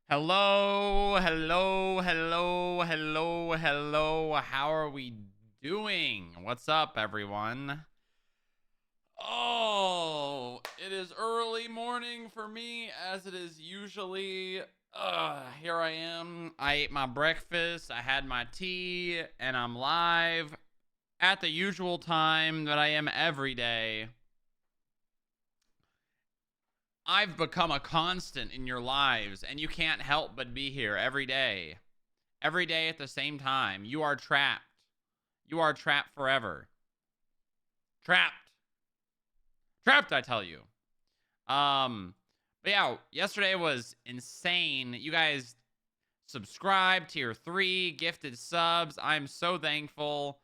Hello, hello, hello, hello, hello. How are we doing? What's up, everyone? Oh, it is early morning for me, as it is usually. Here I am. I ate my breakfast, I had my tea, and I'm live at the usual time that I am every day. I've become a constant in your lives, and you can't help but be here every day. Every day at the same time. You are trapped. You are trapped forever. Trapped. Trapped, I tell you. But yeah, yesterday was insane. You guys subscribed, tier 3, gifted subs. I'm so thankful.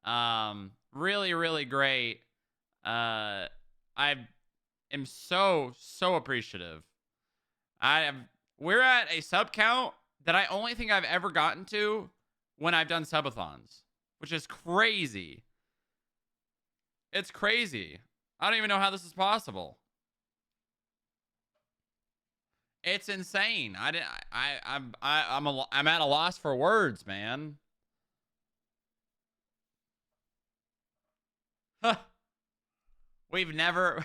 Really, really great. I am so appreciative. I have We're at a sub count that I only think I've ever gotten to when I've done subathons, which is crazy. It's crazy. I don't even know how this is possible. It's insane. I didn't. I'm at a loss for words, man. we've never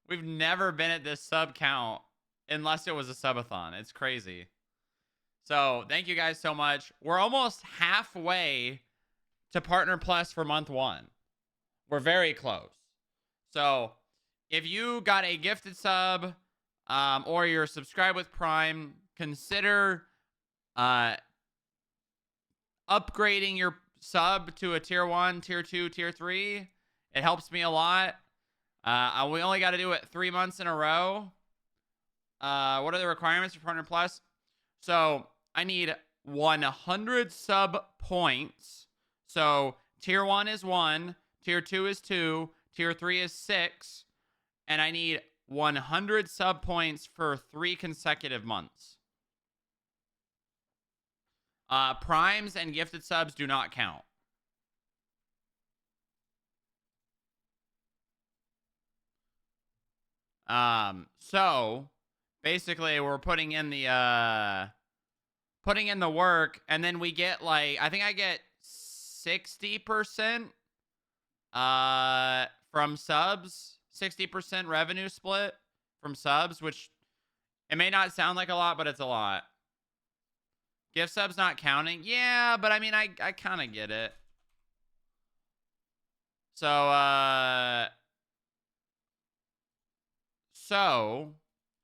we've never been at this sub count unless it was a subathon. It's crazy. So thank you guys so much. We're almost halfway to Partner Plus for month 1. We're very close. So if you got a gifted sub or you're subscribed with Prime, consider upgrading your sub to a tier 1, tier 2, tier 3. It helps me a lot. We only got to do it 3 months in a row. What are the requirements for Partner Plus? So I need 100 sub points. So tier 1 is 1, tier 2 is 2, tier 3 is 6, and I need 100 sub points for 3 consecutive months. Primes and gifted subs do not count. So basically we're putting in the work, and then we get like, I think I get 60% from subs, 60% revenue split from subs, which it may not sound like a lot, but it's a lot. Gift subs not counting. Yeah, but I mean, I kind of get it. So,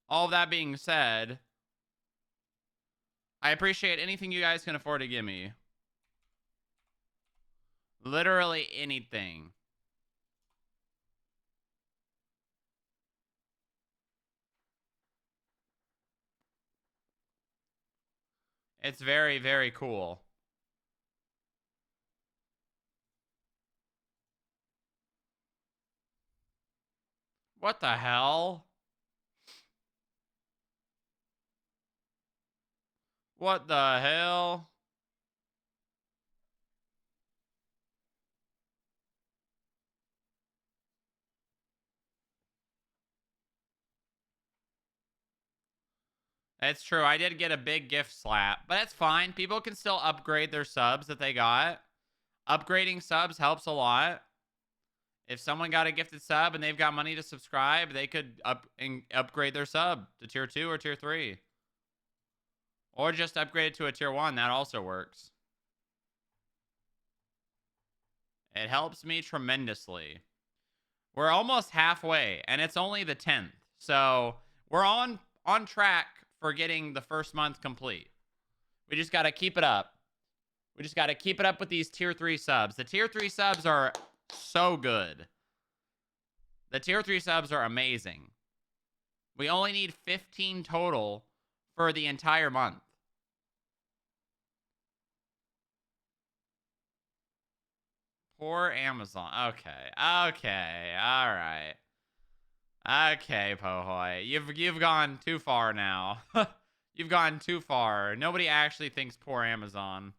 all that being said, I appreciate anything you guys can afford to give me. Literally anything. It's very, very cool. What the hell? What the hell? It's true. I did get a big gift slap, but that's fine. People can still upgrade their subs that they got. Upgrading subs helps a lot. If someone got a gifted sub and they've got money to subscribe, they could upgrade their sub to tier 2 or tier 3. Or just upgrade it to a tier 1. That also works. It helps me tremendously. We're almost halfway, and it's only the 10th. So we're on track for getting the first month complete. We just got to keep it up. We just got to keep it up with these tier 3 subs. The tier 3 subs are so good. The tier 3 subs are amazing. We only need 15 total for the entire month. Poor Amazon. Okay. Okay. All right. Okay, Pohoy. You've gone too far now. You've gone too far. Nobody actually thinks poor Amazon.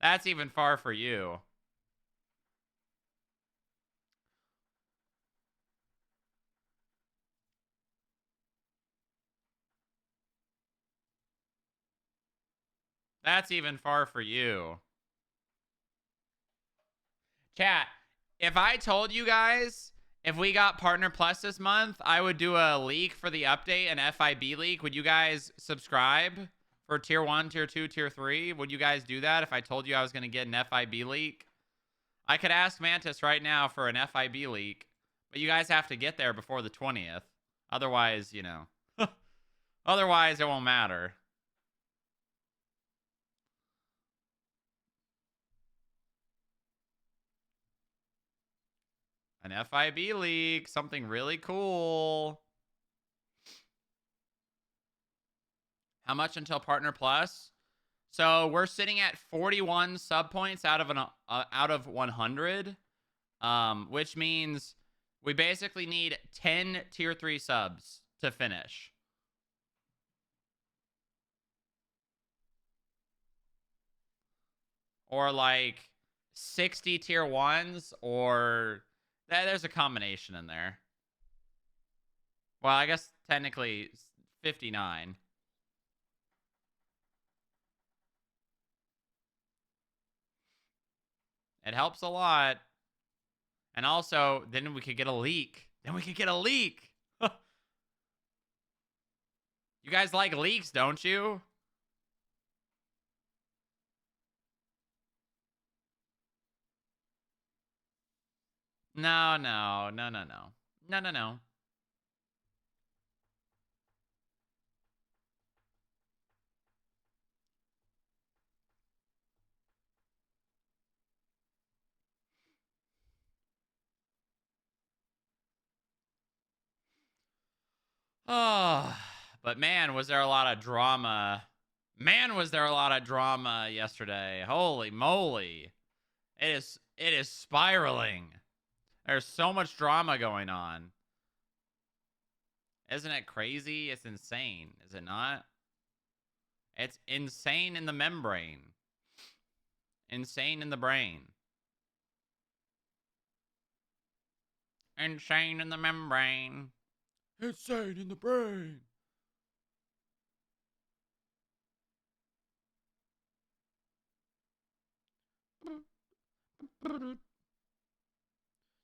That's even far for you. That's even far for you. Chat, if I told you guys if we got Partner Plus this month, I would do a leak for the update, an FIB leak. Would you guys subscribe for tier 1, tier 2, tier 3? Would you guys do that if I told you I was going to get an FIB leak? I could ask Mantis right now for an FIB leak, but you guys have to get there before the 20th. Otherwise, you know, otherwise it won't matter. An FIB leak, something really cool. How much until Partner Plus? So we're sitting at 41 sub points out of 100, which means we basically need 10 tier 3 subs to finish. Or like 60 tier 1s, or there's a combination in there. Well, I guess technically 59. It helps a lot. And also, then we could get a leak. Then we could get a leak. You guys like leaks, don't you? No, no, no, no, no. No, no, no. Oh, but man, was there a lot of drama. Man, was there a lot of drama yesterday. Holy moly. It is spiraling. There's so much drama going on. Isn't it crazy? It's insane, is it not? It's insane in the membrane. Insane in the brain. Insane in the membrane. Insane in the brain.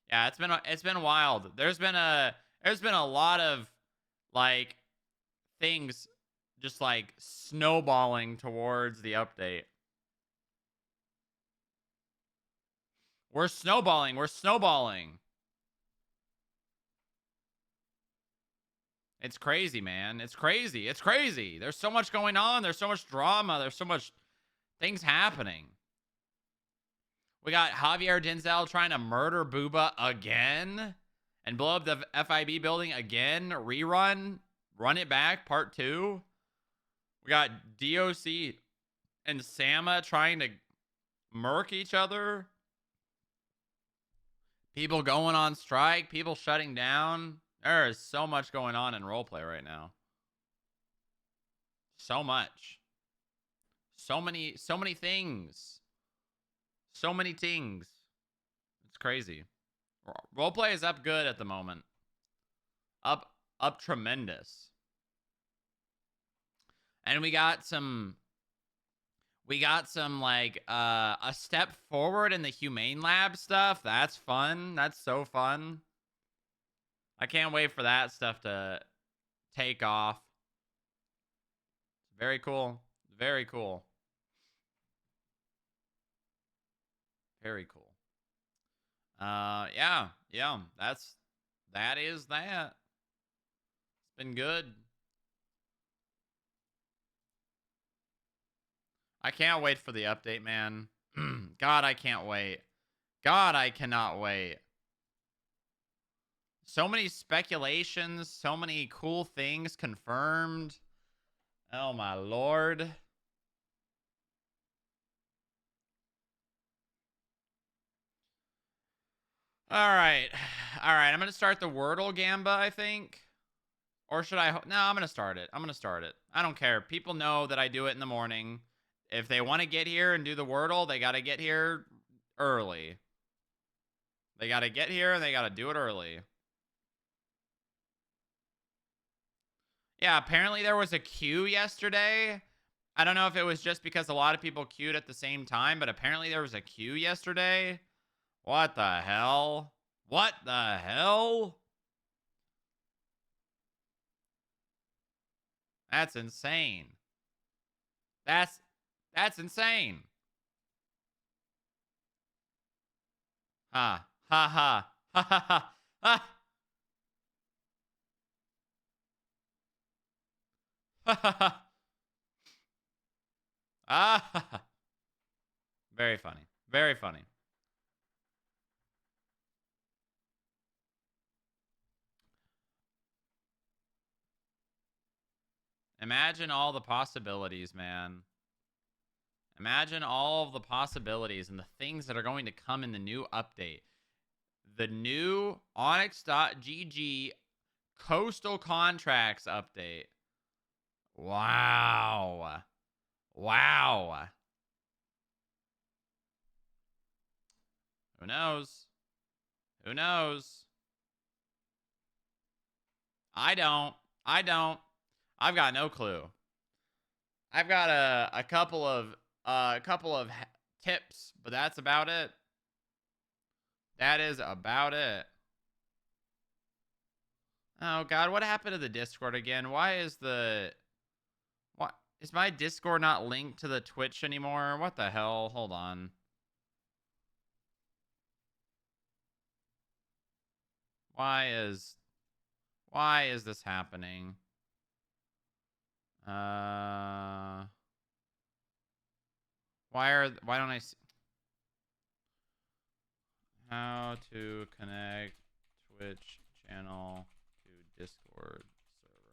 Yeah, it's been wild. There's been a lot of like things just like snowballing towards the update. We're snowballing. We're snowballing. It's crazy, man. It's crazy. It's crazy. There's so much going on. There's so much drama. There's so much things happening. We got Javier Denzel trying to murder Booba again and blow up the FIB building again. Rerun. Run it back. Part 2. We got DOC and Sama trying to murk each other. People going on strike. People shutting down. There is so much going on in roleplay right now. So much. So many things. So many things. It's crazy. Roleplay is up good at the moment. Up tremendous. And we got some like a step forward in the Humane Lab stuff. That's fun. That's so fun. I can't wait for that stuff to take off. Very cool. Very cool. Very cool. Yeah. That is that. It's been good. I can't wait for the update, man. God, I can't wait. God, I cannot wait. So many speculations, so many cool things confirmed. Oh my lord. All right. All right, I'm going to start the Wordle Gamba, I think. Or should I? No, I'm going to start it. I'm going to start it. I don't care. People know that I do it in the morning. If they want to get here and do the Wordle, they got to get here early. They got to get here and they got to do it early. Yeah, apparently there was a queue yesterday. I don't know if it was just because a lot of people queued at the same time, but apparently there was a queue yesterday. What the hell? What the hell? That's insane. That's insane. Ha ha ha ha ha ha ha ha ha. Ah, very funny. Very funny. Imagine all the possibilities, man. Imagine all of the possibilities and the things that are going to come in the new update. The new Onyx.gg Coastal Contracts update. Wow. Wow. Who knows? Who knows? I don't. I don't. I've got no clue. I've got a couple of tips, but that's about it. That is about it. Oh god, what happened to the Discord again? Why is my Discord not linked to the Twitch anymore? What the hell? Hold on. Why is this happening? Why don't I see how to connect Twitch channel to Discord server?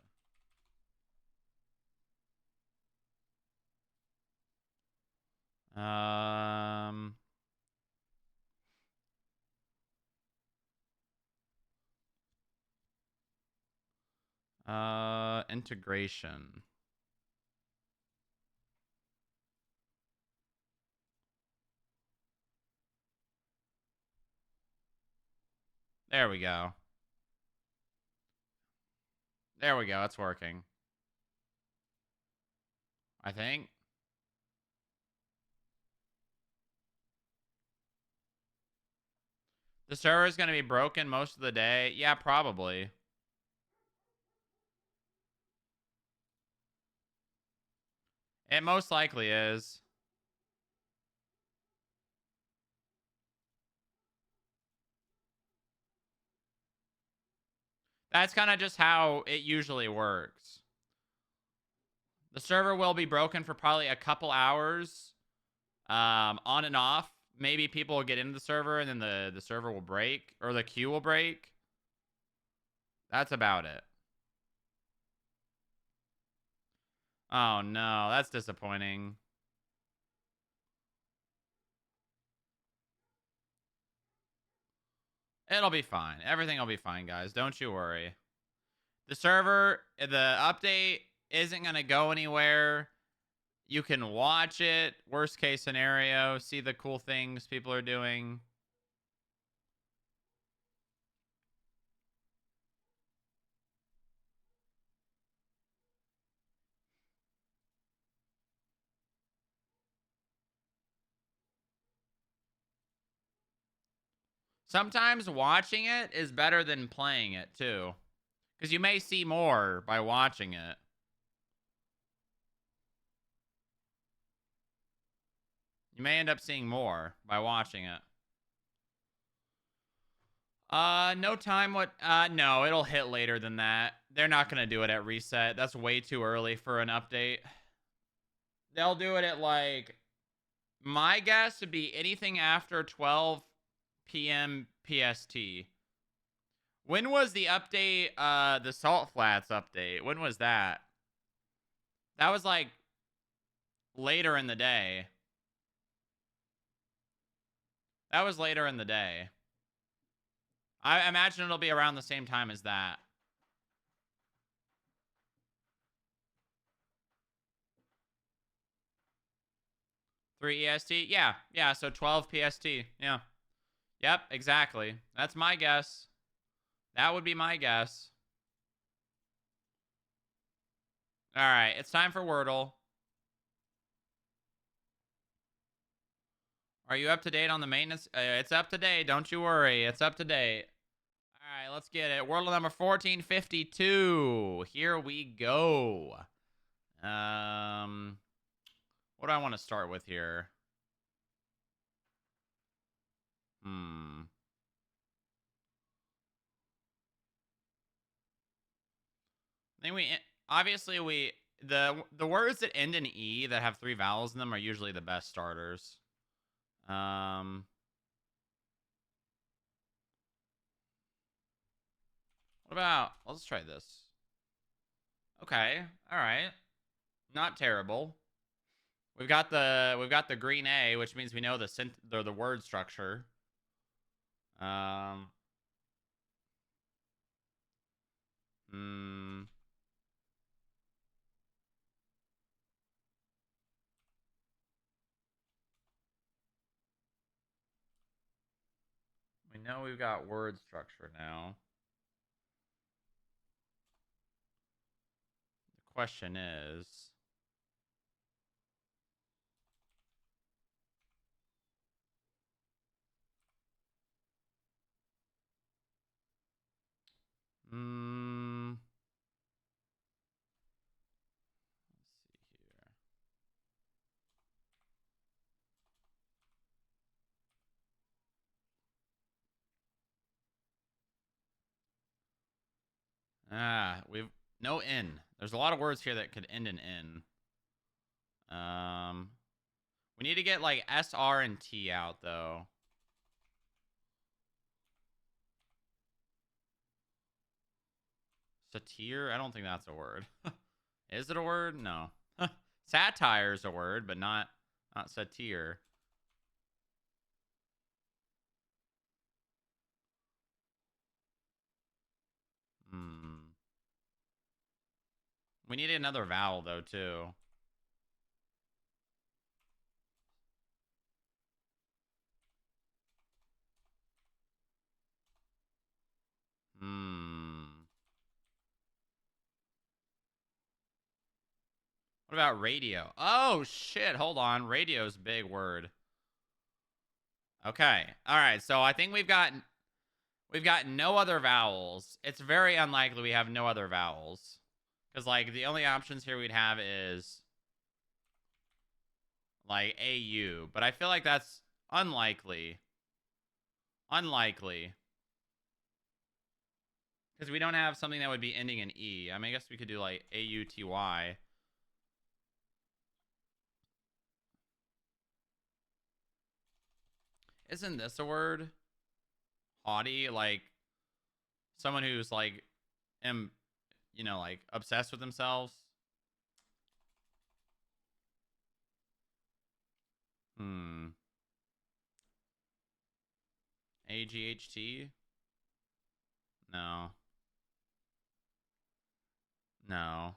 Integration. There we go. There we go. It's working. I think. The server is going to be broken most of the day. Yeah, probably. It most likely is. That's kind of just how it usually works. The server will be broken for probably a couple hours, on and off. Maybe people will get into the server and then the server will break or the queue will break. That's about it. Oh no, that's disappointing. It'll be fine. Everything will be fine, guys. Don't you worry. The server, the update isn't going to go anywhere. You can watch it. Worst case scenario, see the cool things people are doing. Sometimes watching it is better than playing it, too. Because you may see more by watching it. You may end up seeing more by watching it. No time. No, it'll hit later than that. They're not going to do it at reset. That's way too early for an update. They'll do it at like, my guess would be anything after 12 p.m. PST. When was the update, the Salt Flats update? When was that? That was like later in the day. That was later in the day. I imagine it'll be around the same time as that. Three EST? Yeah. Yeah, so 12 PST. Yeah. Yep, exactly. That's my guess. That would be my guess. All right, it's time for Wordle. Are you up to date on the maintenance? It's up to date. Don't you worry. It's up to date. All right, let's get it. World number 1452. Here we go. What do I want to start with here? I think obviously the words that end in E that have 3 vowels in them are usually the best starters. What about, let's try this. Okay, all right. Not terrible. We've got the green A, which means we know the word structure. We know we've got word structure now. The question is, we've no N. There's a lot of words here that could end in N. We need to get like S, R, and T out though. Satire? I don't think that's a word. Is it a word? No. Satire is a word, but not satire. We need another vowel though too. What about radio? Oh shit, hold on. Radio's a big word. Okay. All right. So I think we've got no other vowels. It's very unlikely we have no other vowels. Because like the only options here we'd have is like AU, but I feel like that's unlikely. Unlikely. Because we don't have something that would be ending in E. I mean, I guess we could do like AUTY. Isn't this a word? Haughty, like someone who's like, like obsessed with themselves. AGHT? No. No.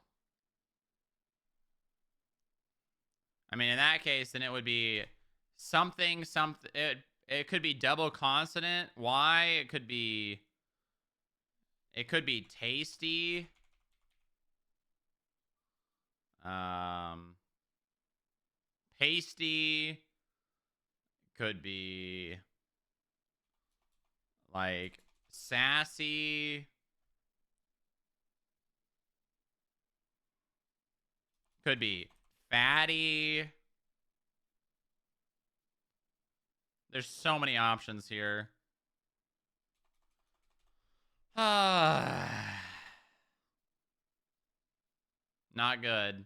I mean, in that case, then it would be something. It could be double consonant. Y. It could be tasty. Pasty. Could be like sassy. Could be fatty. There's so many options here. Not good.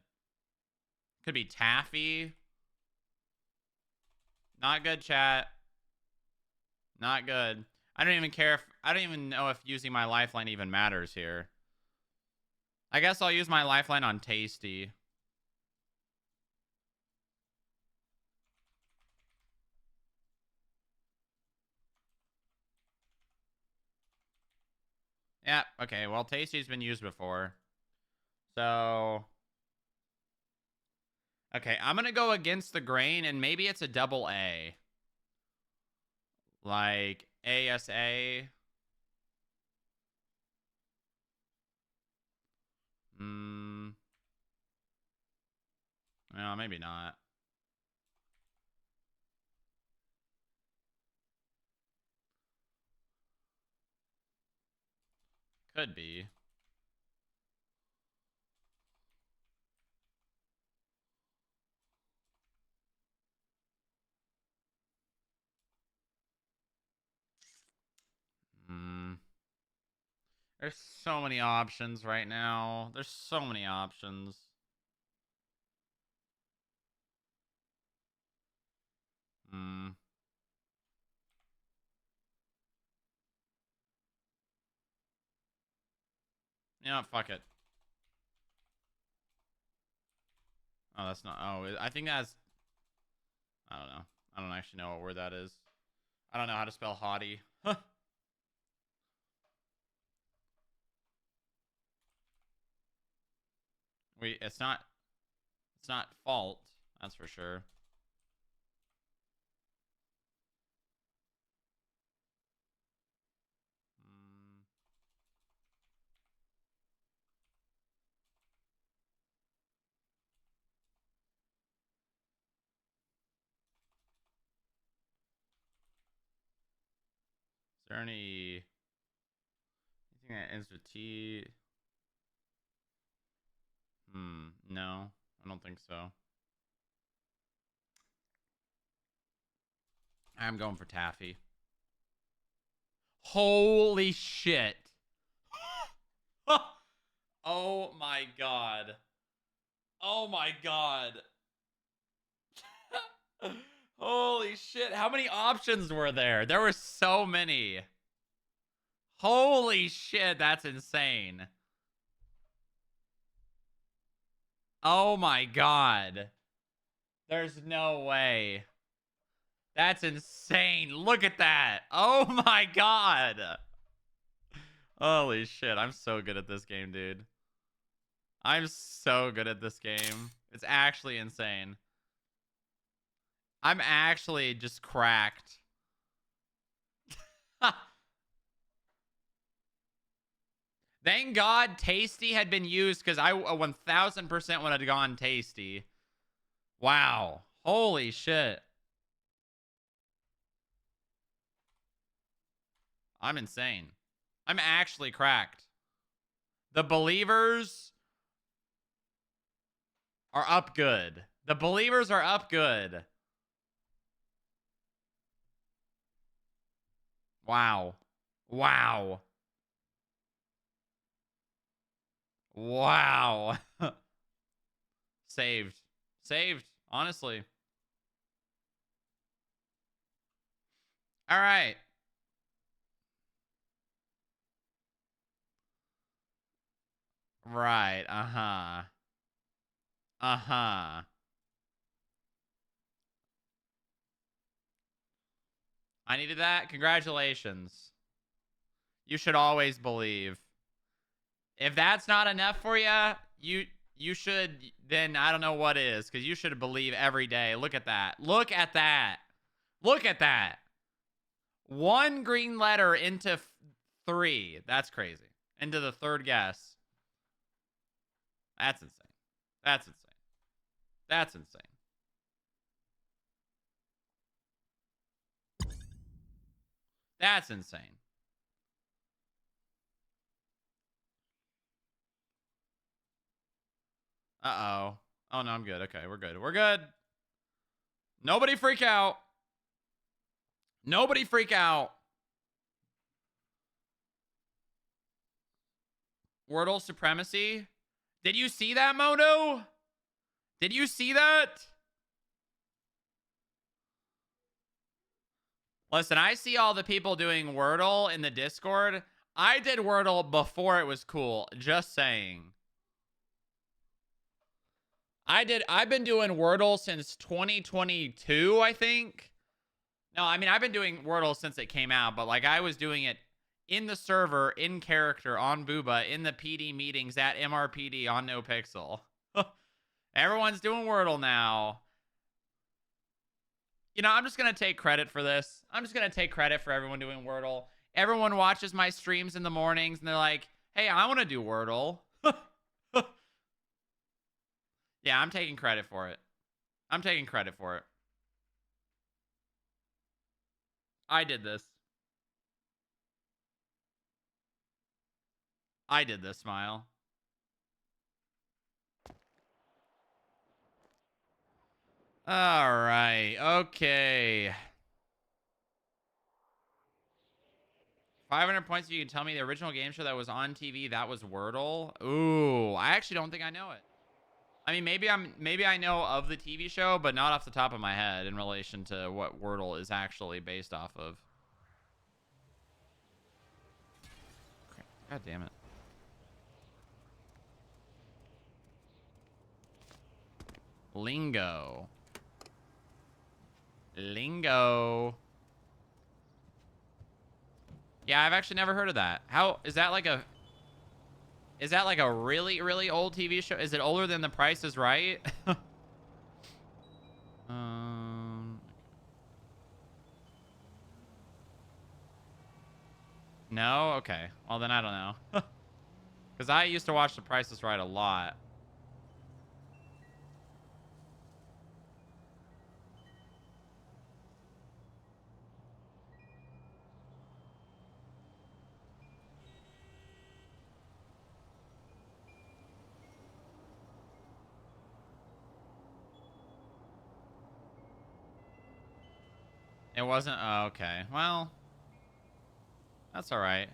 Could be taffy. Not good, chat. Not good. I don't even care if I don't even know if using my lifeline even matters here. I guess I'll use my lifeline on tasty. Yeah, okay. Well, tasty's been used before. So okay, I'm gonna go against the grain, and maybe it's a double A. Like ASA. No, maybe not. Could be. Hmm. There's so many options right now. There's so many options. Hmm. You know what? Fuck it. Oh, that's not. Oh, I think that's. I don't know. I don't actually know what word that is. I don't know how to spell haughty. Wait, it's not. It's not fault. That's for sure. Mm, is there anything that ends with T? No, I don't think so. I'm going for taffy. Holy shit. Oh my god. Oh my god. Holy shit. How many options were there? There were so many. Holy shit, that's insane. Oh my god. There's no way. That's insane. Look at that. Oh my god. Holy shit. I'm so good at this game, dude. I'm so good at this game. It's actually insane. I'm actually just cracked. Thank God Tasty had been used because I 1000% would have gone Tasty. Wow. Holy shit. I'm insane. I'm actually cracked. The believers are up good. The believers are up good. Wow. Wow. Wow. Saved. Saved. Honestly. All right. Right. Uh-huh. Uh-huh. I needed that. Congratulations. You should always believe. If that's not enough for you, you should then I don't know what is because you should believe every day. Look at that. Look at that. Look at that. One green letter into three. That's crazy. Into the third guess. That's insane. That's insane. That's insane. That's insane. Uh-oh. Oh, no, I'm good. Okay, we're good. We're good. Nobody freak out. Nobody freak out. Wordle supremacy. Did you see that, Moto? Did you see that? Listen, I see all the people doing Wordle in the Discord. I did Wordle before it was cool. Just saying. I've been doing Wordle since 2022, I think. No, I mean, I've been doing Wordle since it came out, but like I was doing it in the server, in character, on Booba, in the PD meetings at MRPD on NoPixel. Everyone's doing Wordle now. You know, I'm just going to take credit for this. I'm just going to take credit for everyone doing Wordle. Everyone watches my streams in the mornings and they're like, hey, I want to do Wordle. Yeah, I'm taking credit for it. I'm taking credit for it. I did this. I did this, Smile. All right. Okay. 500 points if you can tell me the original game show that was on TV that was Wordle. Ooh, I actually don't think I know it. I mean, maybe I know of the TV show, but not off the top of my head in relation to what Wordle is actually based off of. God damn it. Lingo. Lingo. Yeah, I've actually never heard of that. How is that like a really, really old TV show? Is it older than The Price is Right? No? Okay. Well, then I don't know. Because I used to watch The Price is Right a lot. It wasn't? Oh, okay. Well, that's all right.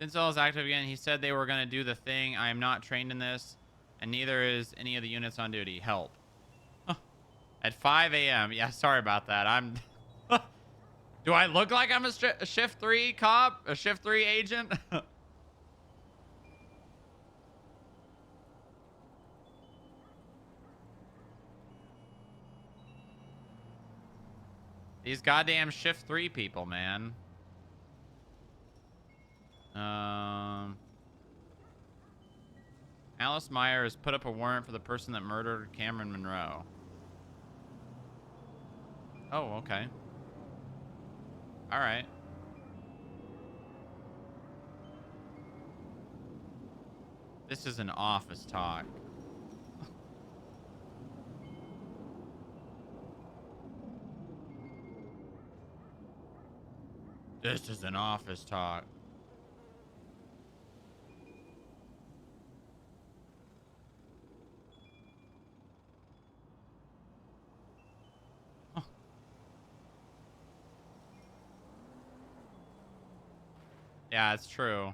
Denzel is active again. He said they were going to do the thing. I am not trained in this, and neither is any of the units on duty. Help. At 5 a.m. Yeah, sorry about that. I'm... Do I look like I'm a shift 3 cop? A shift 3 agent? These goddamn shift 3 people, man. Alice Meyer has put up a warrant for the person that murdered Cameron Monroe. Oh, okay. All right. This is an office talk. This is an office talk. Yeah, it's true.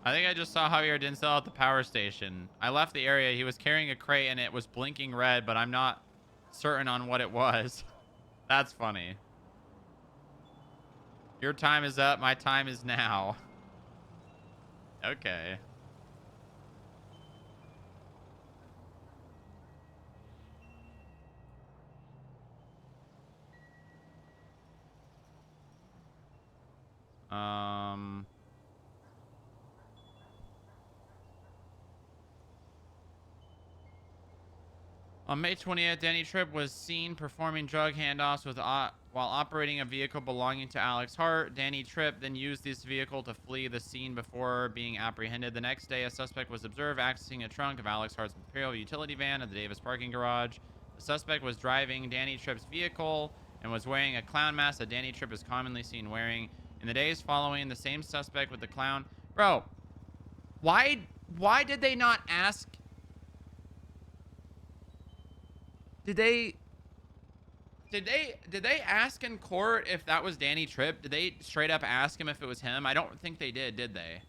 I think I just saw Javier Denzel at the power station. I left the area. He was carrying a crate and it was blinking red, but I'm not certain on what it was. That's funny. Your time is up. My time is now. Okay. On May 20th, Danny Tripp was seen performing drug handoffs while operating a vehicle belonging to Alex Hart. Danny Tripp then used this vehicle to flee the scene before being apprehended. The next day, a suspect was observed accessing a trunk of Alex Hart's Imperial utility van at the Davis parking garage. The suspect was driving Danny Tripp's vehicle and was wearing a clown mask that Danny Tripp is commonly seen wearing. In the days following, the same suspect with the clown... Bro, why did they not ask... Did they ask in court if that was Danny Tripp? Did they straight up ask him if it was him? I don't think they did they?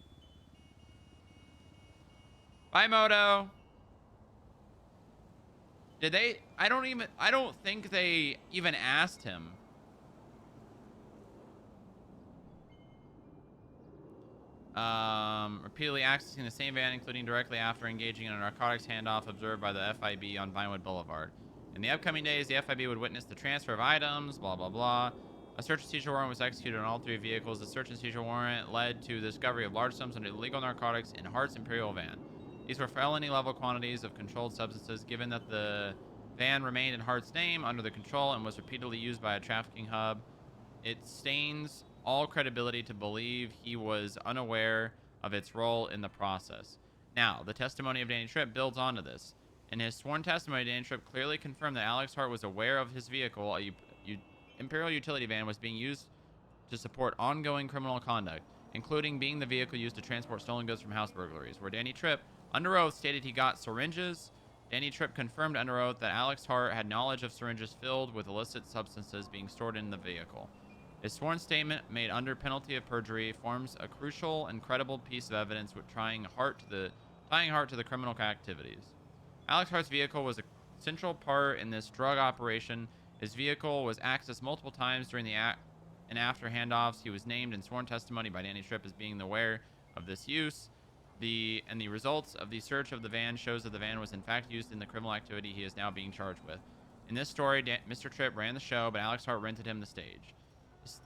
Bye, Moto. Did they? I don't think they even asked him. Repeatedly accessing the same van, including directly after engaging in a narcotics handoff observed by the FIB on Vinewood Boulevard. In the upcoming days, the FIB would witness the transfer of items, blah, blah, blah. A search and seizure warrant was executed on all 3 vehicles. The search and seizure warrant led to the discovery of large sums of illegal narcotics in Hart's Imperial van. These were felony-level quantities of controlled substances, given that the van remained in Hart's name under the control and was repeatedly used by a trafficking hub. It stains all credibility to believe he was unaware of its role in the process. Now, the testimony of Danny Tripp builds onto this. In his sworn testimony, Danny Tripp clearly confirmed that Alex Hart was aware of his vehicle, Imperial utility van, was being used to support ongoing criminal conduct, including being the vehicle used to transport stolen goods from house burglaries, where Danny Tripp, under oath, stated he got syringes. Danny Tripp confirmed under oath that Alex Hart had knowledge of syringes filled with illicit substances being stored in the vehicle. His sworn statement, made under penalty of perjury, forms a crucial and credible piece of evidence with tying Hart to the criminal activities. Alex Hart's vehicle was a central part in this drug operation. His vehicle was accessed multiple times during the and after handoffs. He was named in sworn testimony by Danny Tripp as being aware of this use. The results of the search of the van shows that the van was in fact used in the criminal activity he is now being charged with. In this story, Mr. Tripp ran the show, but Alex Hart rented him the stage.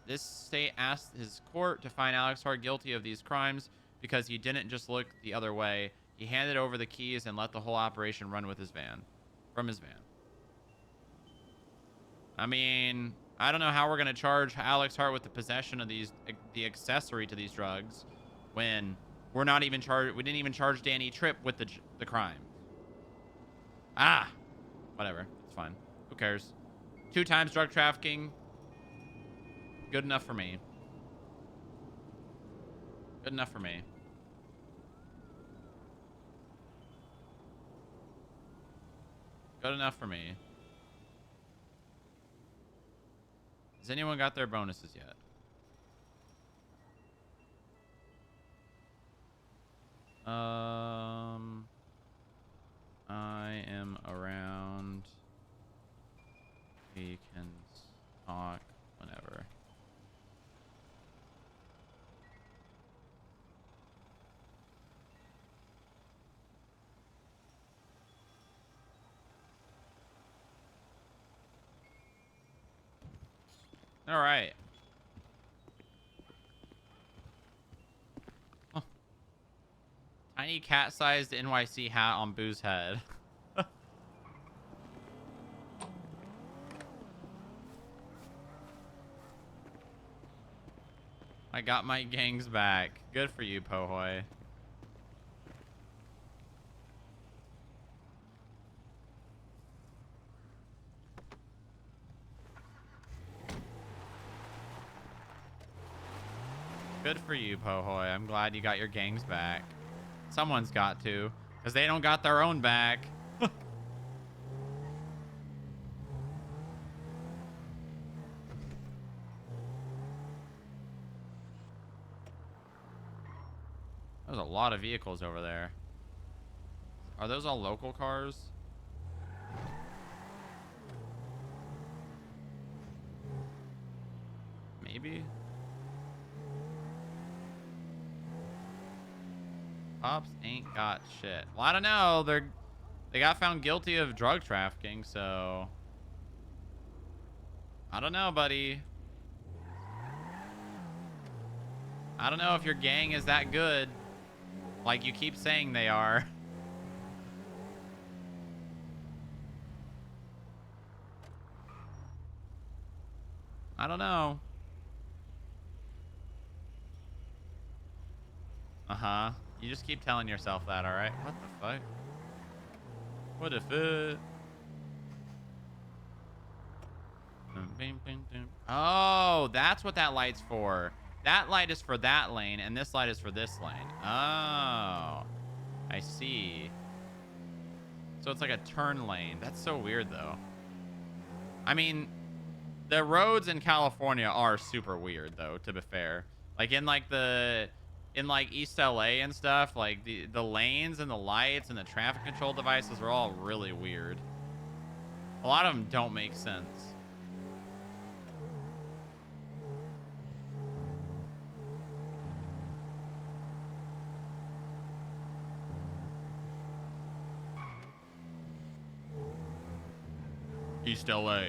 This state asked his court to find Alex Hart guilty of these crimes because he didn't just look the other way. He handed over the keys and let the whole operation run with from his van. I mean, I don't know how we're going to charge Alex Hart with the possession of the accessory to these drugs when we're not even charged. We didn't even charge Danny Tripp with the crime. Whatever. It's fine. Who cares? 2 times drug trafficking. Good enough for me. Good enough for me. Good enough for me. Has anyone got their bonuses yet? I am around. We can talk whenever. All right. Oh. Tiny cat-sized NYC hat on Boo's head. I got my gangs back. Good for you, Pohoy. Good for you, Pohoy. I'm glad you got your gangs back. Someone's got to, because they don't got their own back. There's a lot of vehicles over there. Are those all local cars? Maybe. Cops ain't got shit. Well, I don't know. They got found guilty of drug trafficking, so I don't know, buddy. I don't know if your gang is that good, like you keep saying they are. I don't know. Uh-huh. You just keep telling yourself that, all right? What the fuck? What if it... Oh, that's what that light's for. That light is for that lane, and this light is for this lane. Oh. I see. So it's like a turn lane. That's so weird, though. I mean, the roads in California are super weird, though, to be fair. Like, in East LA and stuff, like the lanes and the lights and the traffic control devices are all really weird. A lot of them don't make sense. East LA.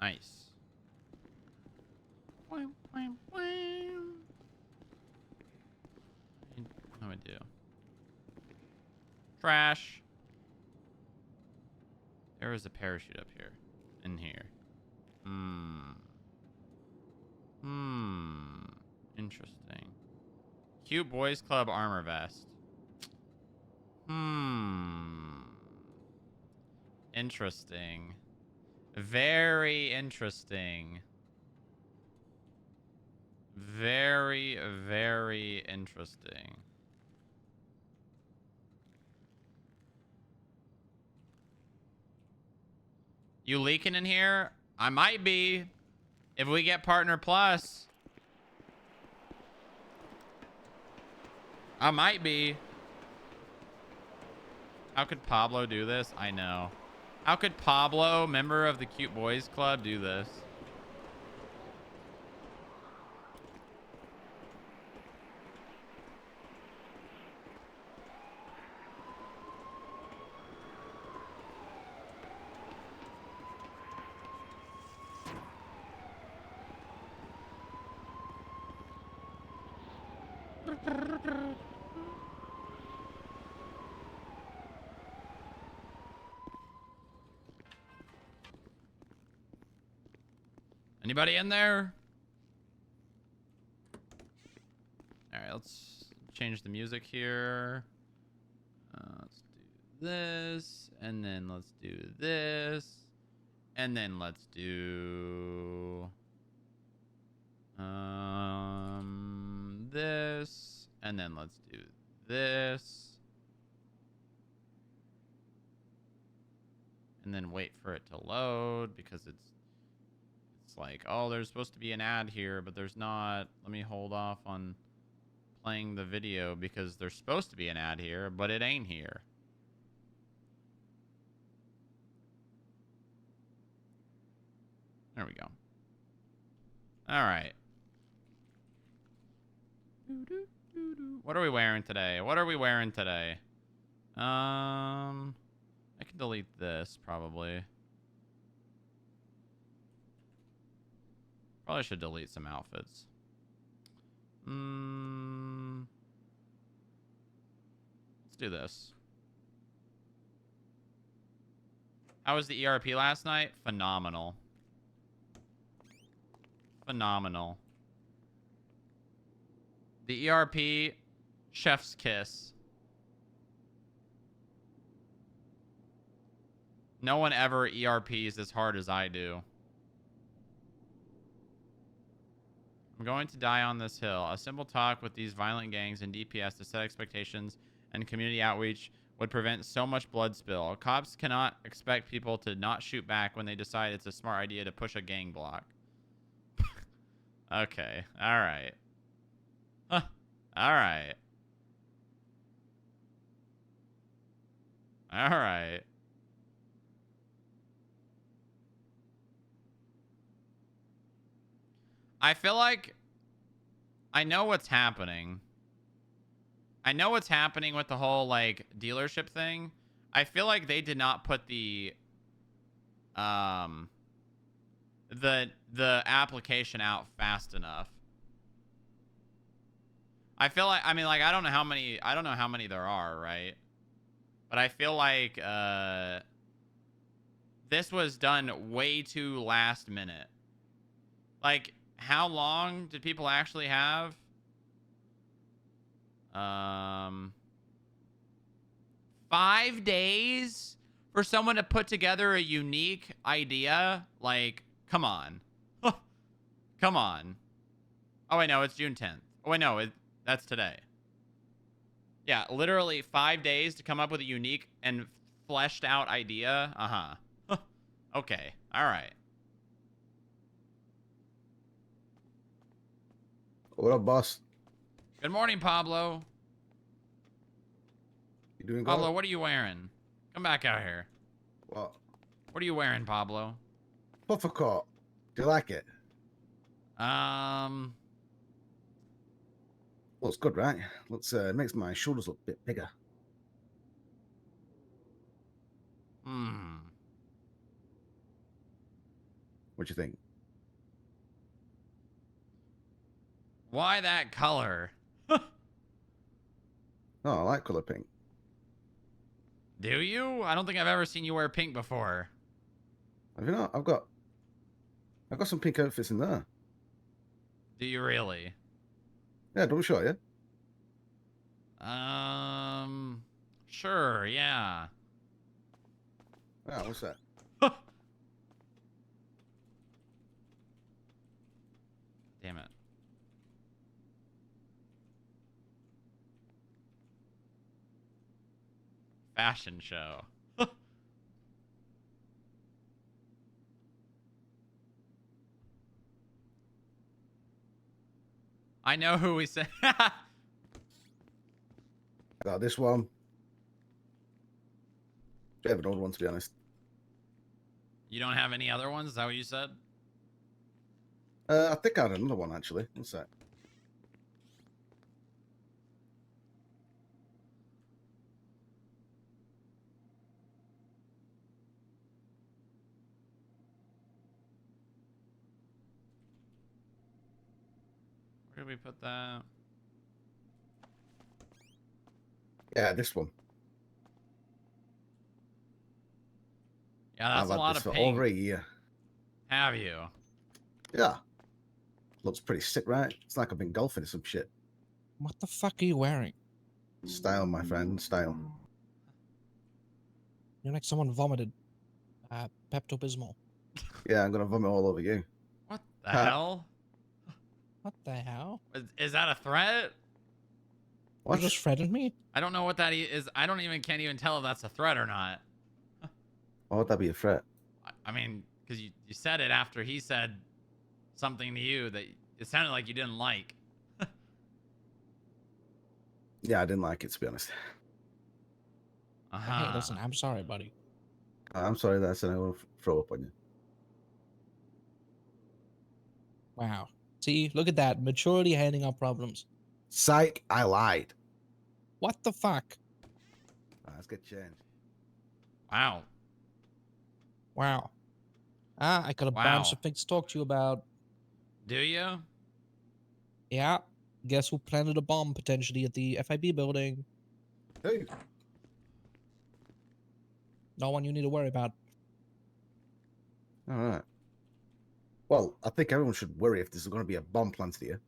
Nice. What do I do? Trash. There is a parachute up here. In here. Interesting. Cute Boys Club armor vest. Interesting. Very interesting. Very, very interesting. You leaking in here? I might be. If we get Partner Plus. I might be. How could Pablo do this? I know. How could Pablo, member of the Cute Boys Club, do this? Anybody in there? All right, let's change the music here. Let's do this, and then let's do this, and then let's do this, and then let's do this, and then wait for it to load because it's like, oh, there's supposed to be an ad here, but there's not. Let me hold off on playing the video because there's supposed to be an ad here, but it ain't here. There we go. All right. What are we wearing today? What are we wearing today? I can delete this probably. Probably should delete some outfits. Let's do this. How was the ERP last night? Phenomenal. Phenomenal. The ERP, chef's kiss. No one ever ERPs as hard as I do. I'm going to die on this hill. A simple talk with these violent gangs and DPS to set expectations and community outreach would prevent so much blood spill. Cops cannot expect people to not shoot back when they decide it's a smart idea to push a gang block. Okay. All right. Huh. All right. All right. I feel like I know what's happening. I know what's happening with the whole like dealership thing. I feel like they did not put the application out fast enough. I feel like, I mean, like, I don't know how many there are, right? But I feel like this was done way too last minute. Like, how long did people actually have? 5 days for someone to put together a unique idea? Like, come on. Come on. Oh, wait, no, it's June 10th. Oh, wait, no, that's today. Yeah, literally 5 days to come up with a unique and fleshed out idea. Uh-huh. Okay, all right. What up, boss? Good morning, Pablo. You doing good? Pablo, what are you wearing? Come back out here. What? What are you wearing, Pablo? Puffer coat. Do you like it? Looks good, right? Looks makes my shoulders look a bit bigger. What do you think? Why that color? Oh, I like color pink. Do you? I don't think I've ever seen you wear pink before. Have you not? I've got some pink outfits in there. Do you really? Yeah, don't show you. Sure, yeah. Ah, what's that? Damn it. Fashion show. I know who we said. Got this one. I have an old one, to be honest. You don't have any other ones? Is that what you said? I think I had another one, actually. What's that? Where did we put that? Yeah, this one. Yeah, that's I've a had lot this of for pink. over a year. Have you? Yeah. Looks pretty sick, right? It's like I've been golfing or some shit. What the fuck are you wearing? Style, my friend, style. You're like someone vomited Pepto-Bismol. Yeah, I'm gonna vomit all over you. What the Ha. hell? What the hell? Is that a threat? What? You just threatened me? I don't know what that is. I can't even tell if that's a threat or not. Why would that be a threat? I mean, because you said it after he said something to you that it sounded like you didn't like. Yeah, I didn't like it, to be honest. Hey, listen, I'm sorry, buddy. I'm sorry that I said I will throw up on you. Wow. See, look at that. Maturity handing out problems. Psych, I lied. What the fuck? Let's get changed. Wow. Wow. I got a bunch of things to talk to you about. Do you? Yeah. Guess who planted a bomb potentially at the FIB building? Who? No one you need to worry about. All right. Well, I think everyone should worry if there's going to be a bomb planted here.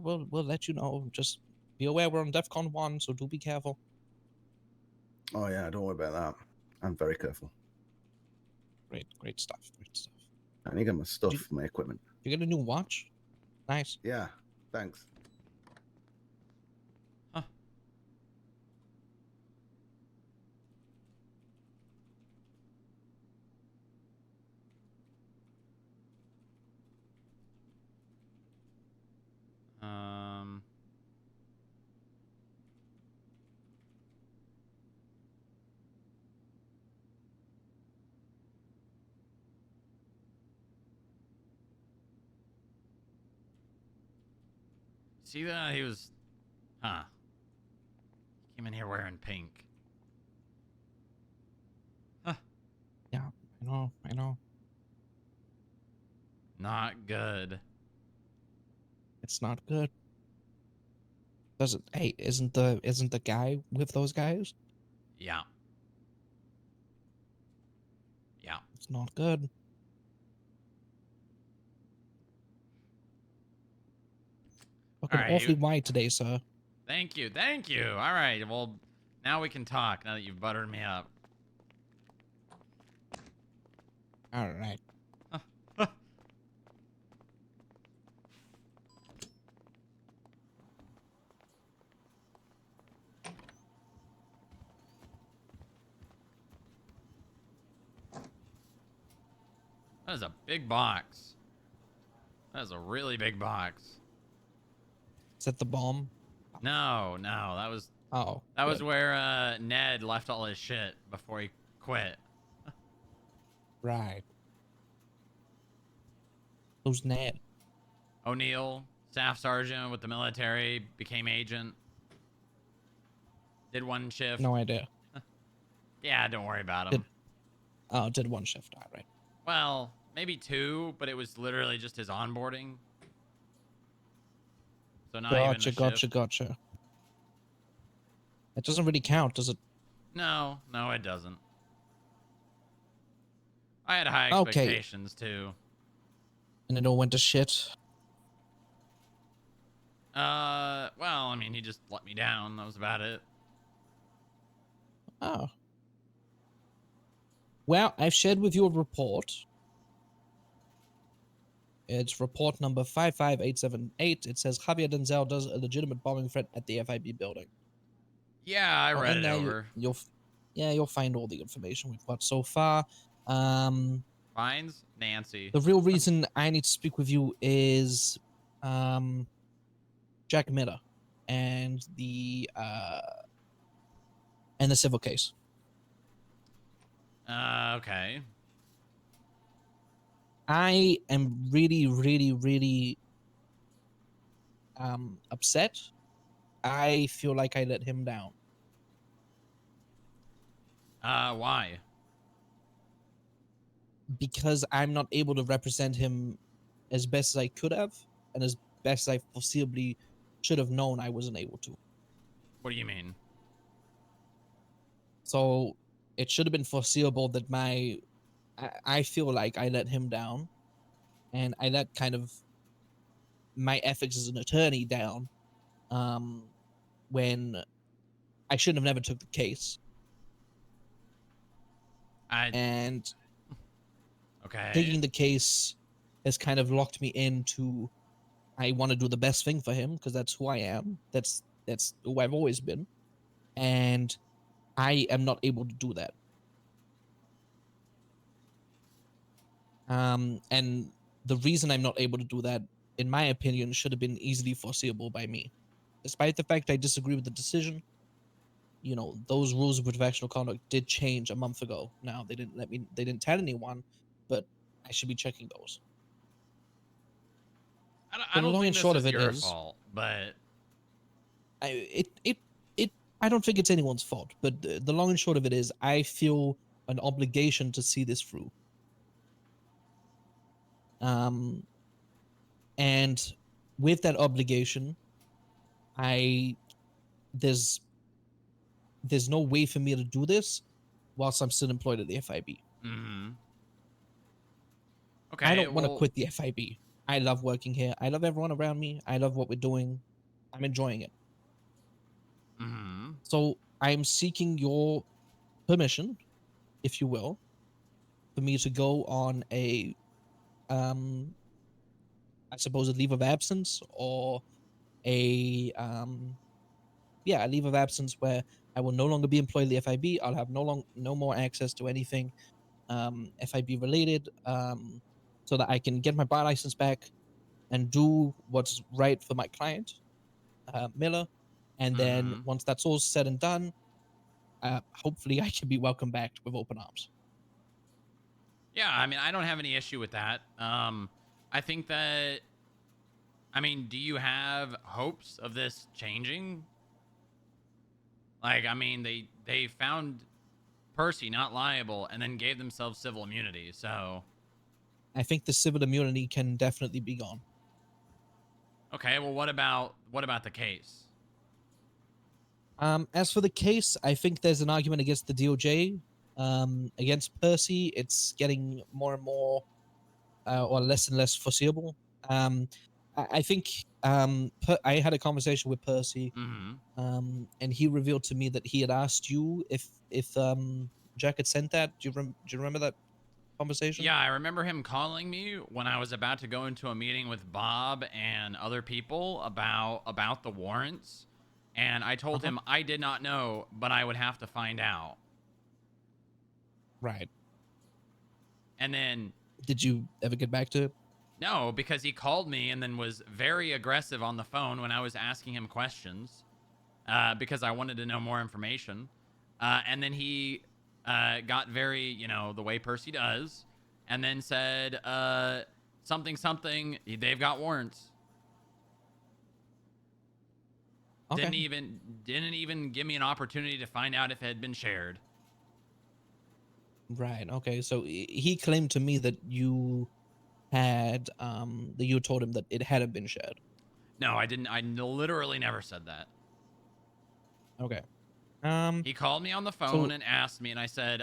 We'll let you know. Just be aware we're on DEFCON 1, so do be careful. Oh, yeah, don't worry about that. I'm very careful. Great stuff. Great stuff. I need to get my stuff, my equipment. You get a new watch? Nice. Yeah, thanks. Huh. See that? He was... Huh. He came in here wearing pink. Huh. Yeah, I know. Not good. It's not good. Does it? Hey, isn't the guy with those guys? Yeah. Yeah. It's not good. Looking right, awfully white today, sir. Thank you. Thank you. All right. Well, now we can talk now that you've buttered me up. All right. That is a big box. That is a really big box. Is that the bomb? No, that was That was where Ned left all his shit before he quit. Right. Who's Ned? O'Neill, staff sergeant with the military, became agent. Did one shift. No idea. Yeah, don't worry about him. Did one shift. All right. Well, maybe 2, but it was literally just his onboarding. So not even Gotcha, a gotcha, shift. gotcha. It doesn't really count, does it? No, no, it doesn't. I had high Okay. expectations too. And it all went to shit. Well, I mean, he just let me down. That was about it. Oh. Well, I've shared with you a report. It's report number 55878. It says Javier Denzel does a legitimate bombing threat at the FIB building. Yeah, I Well, read in it there, over. you'll find all the information we've got so far. Um, Fines, Nancy. the real reason I need to speak with you is Jack Miller and the civil case. Okay. I am really, really, really upset. I feel like I let him down. Why? Because I'm not able to represent him as best as I could have, and as best as I foreseeably should have known I wasn't able to. What do you mean? So it should have been foreseeable that I feel like I let him down, and I let kind of my ethics as an attorney down when I shouldn't have never took the case. And Okay. taking the case has kind of locked me into I want to do the best thing for him because that's who I am. That's who I've always been. And I am not able to do that. And the reason I'm not able to do that, in my opinion, should have been easily foreseeable by me. Despite the fact I disagree with the decision, you know, those rules of professional conduct did change a month ago. Now they didn't tell anyone, but I should be checking those. I So the don't long think and this short of is it your is, fault, but I don't think it's anyone's fault, but the long and short of it is, I feel an obligation to see this through. And with that obligation, I there's no way for me to do this whilst I'm still employed at the FIB. I Okay, don't want to well, quit the FIB. I love working here. I love everyone around me. I love what we're doing. I'm enjoying it. So I'm seeking your permission, if you will, for me to go on a I suppose a leave of absence, or a a leave of absence where I will no longer be employed at the FIB. I'll have no more access to anything FIB related, so that I can get my bar license back and do what's right for my client, Miller. And then once that's all said and done, hopefully I can be welcomed back with open arms. yeah, I mean, I don't have any issue with that. I think that, I mean, do you have hopes of this changing? Like, I mean, they found Percy not liable and then gave themselves civil immunity. So, I think the civil immunity can definitely be gone. okay, well, what about the case? As for the case, I think there's an argument against the DOJ. Against Percy, it's getting more and more, or less and less foreseeable. I think I had a conversation with Percy, and he revealed to me that he had asked you if Jack had sent that. Do you remember that conversation? Yeah, I remember him calling me when I was about to go into a meeting with Bob and other people about the warrants, and I told him I did not know, but I would have to find out. Right. And then Did you ever get back to it? no, because he called me and then was very aggressive on the phone when I was asking him questions, because I wanted to know more information. And then he got very, you know, the way Percy does, and then said something. They've got warrants. Okay. Didn't even give me an opportunity to find out if it had been shared. Right. Okay. So he claimed to me that you had that you told him that it hadn't been shared. No, I didn't. I literally never said that. Okay. He called me on the phone So and asked me, and I said,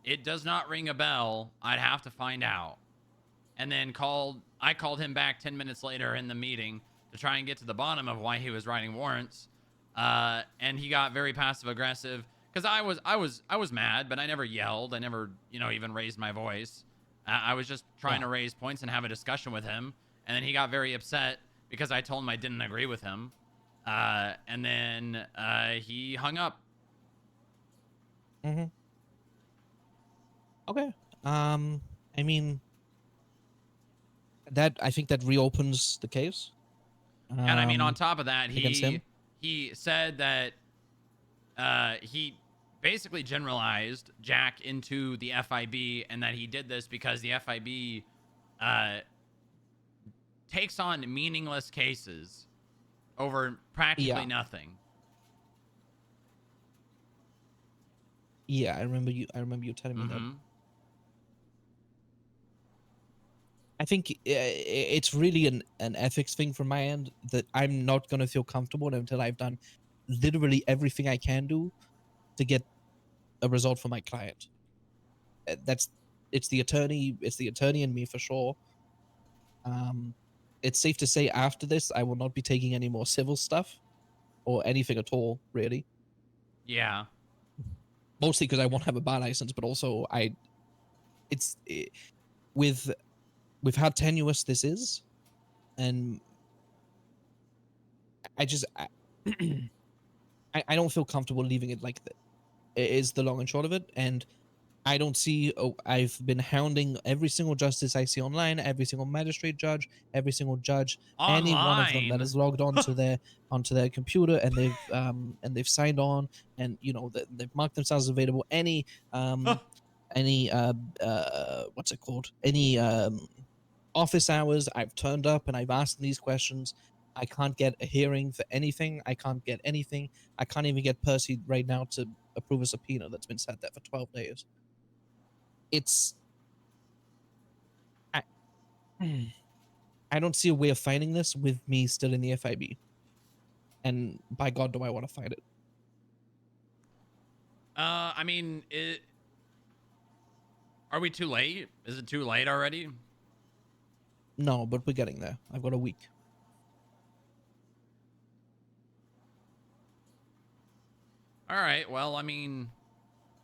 it does not ring a bell. I'd have to find out. And then I called him back 10 minutes later in the meeting to try and get to the bottom of why he was writing warrants. And he got very passive aggressive because I was mad, but I never yelled. I never, even raised my voice. I was just trying yeah. to raise points and have a discussion with him. And then he got very upset because I told him I didn't agree with him. And then he hung up. Mm-hmm. Okay. I mean that I think that reopens the case. And I mean, on top of that, Against him. he said that he basically generalized Jack into the FIB, and that he did this because the FIB takes on meaningless cases over practically Yeah. nothing. Yeah, I remember you. I remember you telling me that. Mm-hmm. I think it's really an ethics thing from my end that I'm not gonna feel comfortable until I've done literally everything I can do to get a result for my client. That's it's the attorney. It's the attorney and me for sure. Um, it's safe to say after this, I will not be taking any more civil stuff or anything at all, really. Yeah. Mostly because I won't have a bar license, but also it's with how tenuous this is, and I just I don't feel comfortable leaving it like that. Is the long and short of it, and I don't see. Oh, I've been hounding every single justice I see online, every single magistrate judge, every single judge, any one of them that Online. is logged onto their computer and they've signed on, and they've marked themselves available. Any what's it called? Any office hours. I've turned up and I've asked these questions. I can't get a hearing for anything. I can't get anything. I can't even get Percy right now to approve a subpoena that's been sat there for 12 days. It's I, I don't see a way of finding this with me still in the FIB. And by God, do I want to find it? I mean, are we too late? Is it too late already? No, but we're getting there. I've got a week. All right. Well, I mean,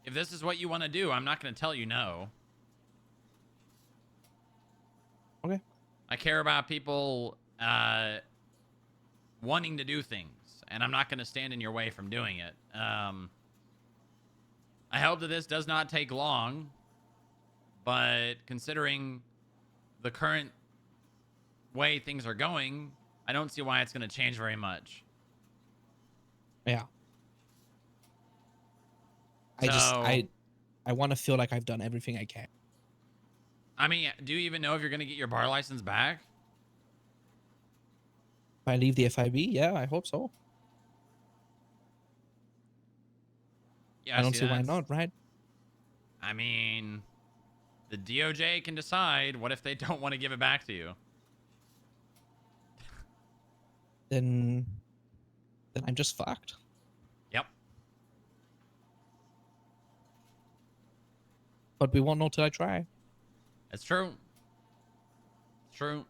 if this is what you want to do, I'm not going to tell you no. Okay. I care about people wanting to do things, and I'm not going to stand in your way from doing it. I hope that this does not take long, but considering the current way things are going, I don't see why it's going to change very much. Yeah. So, I want to feel like I've done everything I can. I mean, do you even know if you're going to get your bar license back? If I leave the FIB, yeah, I hope so. Yeah, I don't see, see why not, right? I mean, the DOJ can decide. What if they don't want to give it back to you? Then I'm just fucked. Yep. But we won't know till I try. It's true. It's true.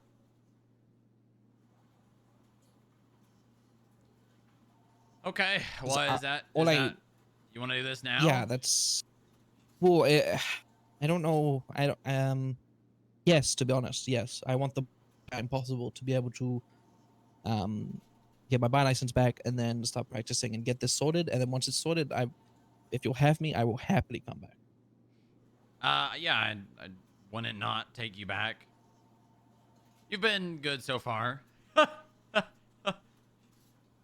Okay. Well, is that you want to do this now? Yeah, that's well. I don't know. I don't. Yes, to be honest, yes. I want the time possible to be able to get my bar license back and then start practicing and get this sorted. And then once it's sorted, if you'll have me, I will happily come back. Yeah, I wouldn't not take you back. You've been good so far.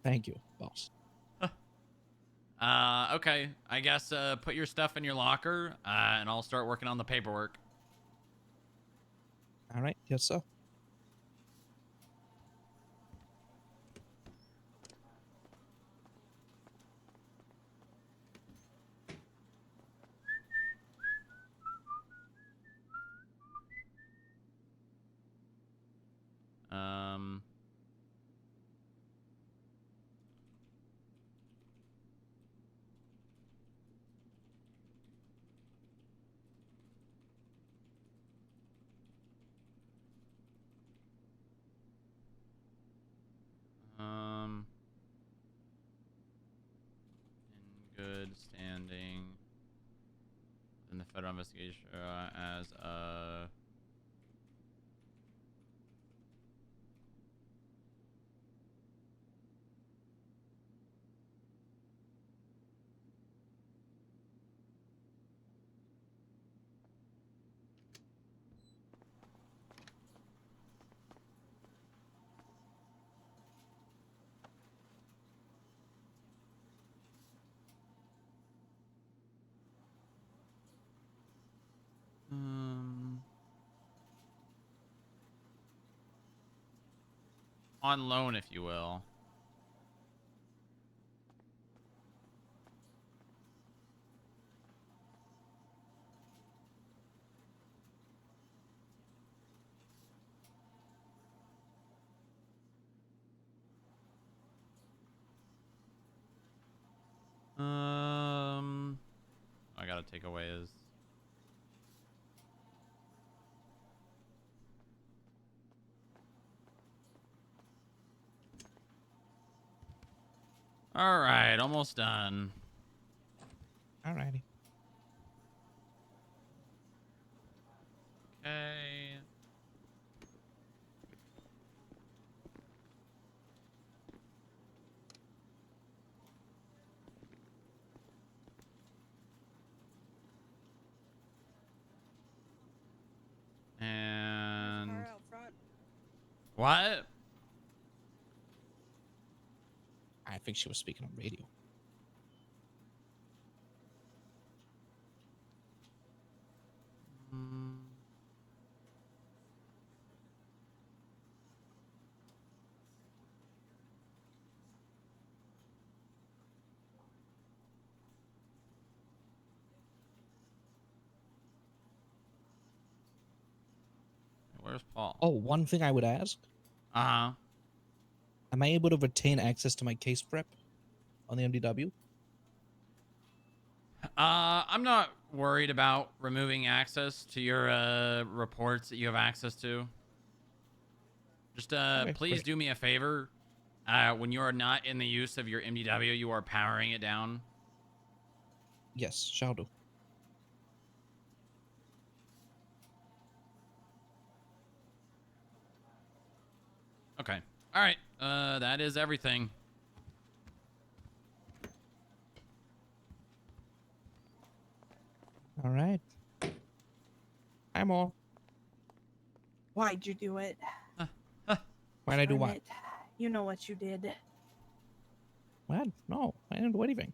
Thank you, boss. Okay. I guess put your stuff in your locker, and I'll start working on the paperwork. All right. Yes, sir. investigation as a. On loan, if you will. I gotta take away his. All right, almost done. Alrighty. Okay. And Out front. what? I think she was speaking on radio. Where's Paul? Oh, one thing I would ask: Uh-huh. am I able to retain access to my case prep on the MDW? I'm not worried about removing access to your reports that you have access to. Just Okay, please great. do me a favor. When you are not in the use of your MDW, you are powering it down. Yes, shall do. Okay. All right. That is everything. All right. I'm all. Why'd you do it? Why'd I do Darn what? it. You know what you did. What? No, I didn't do anything.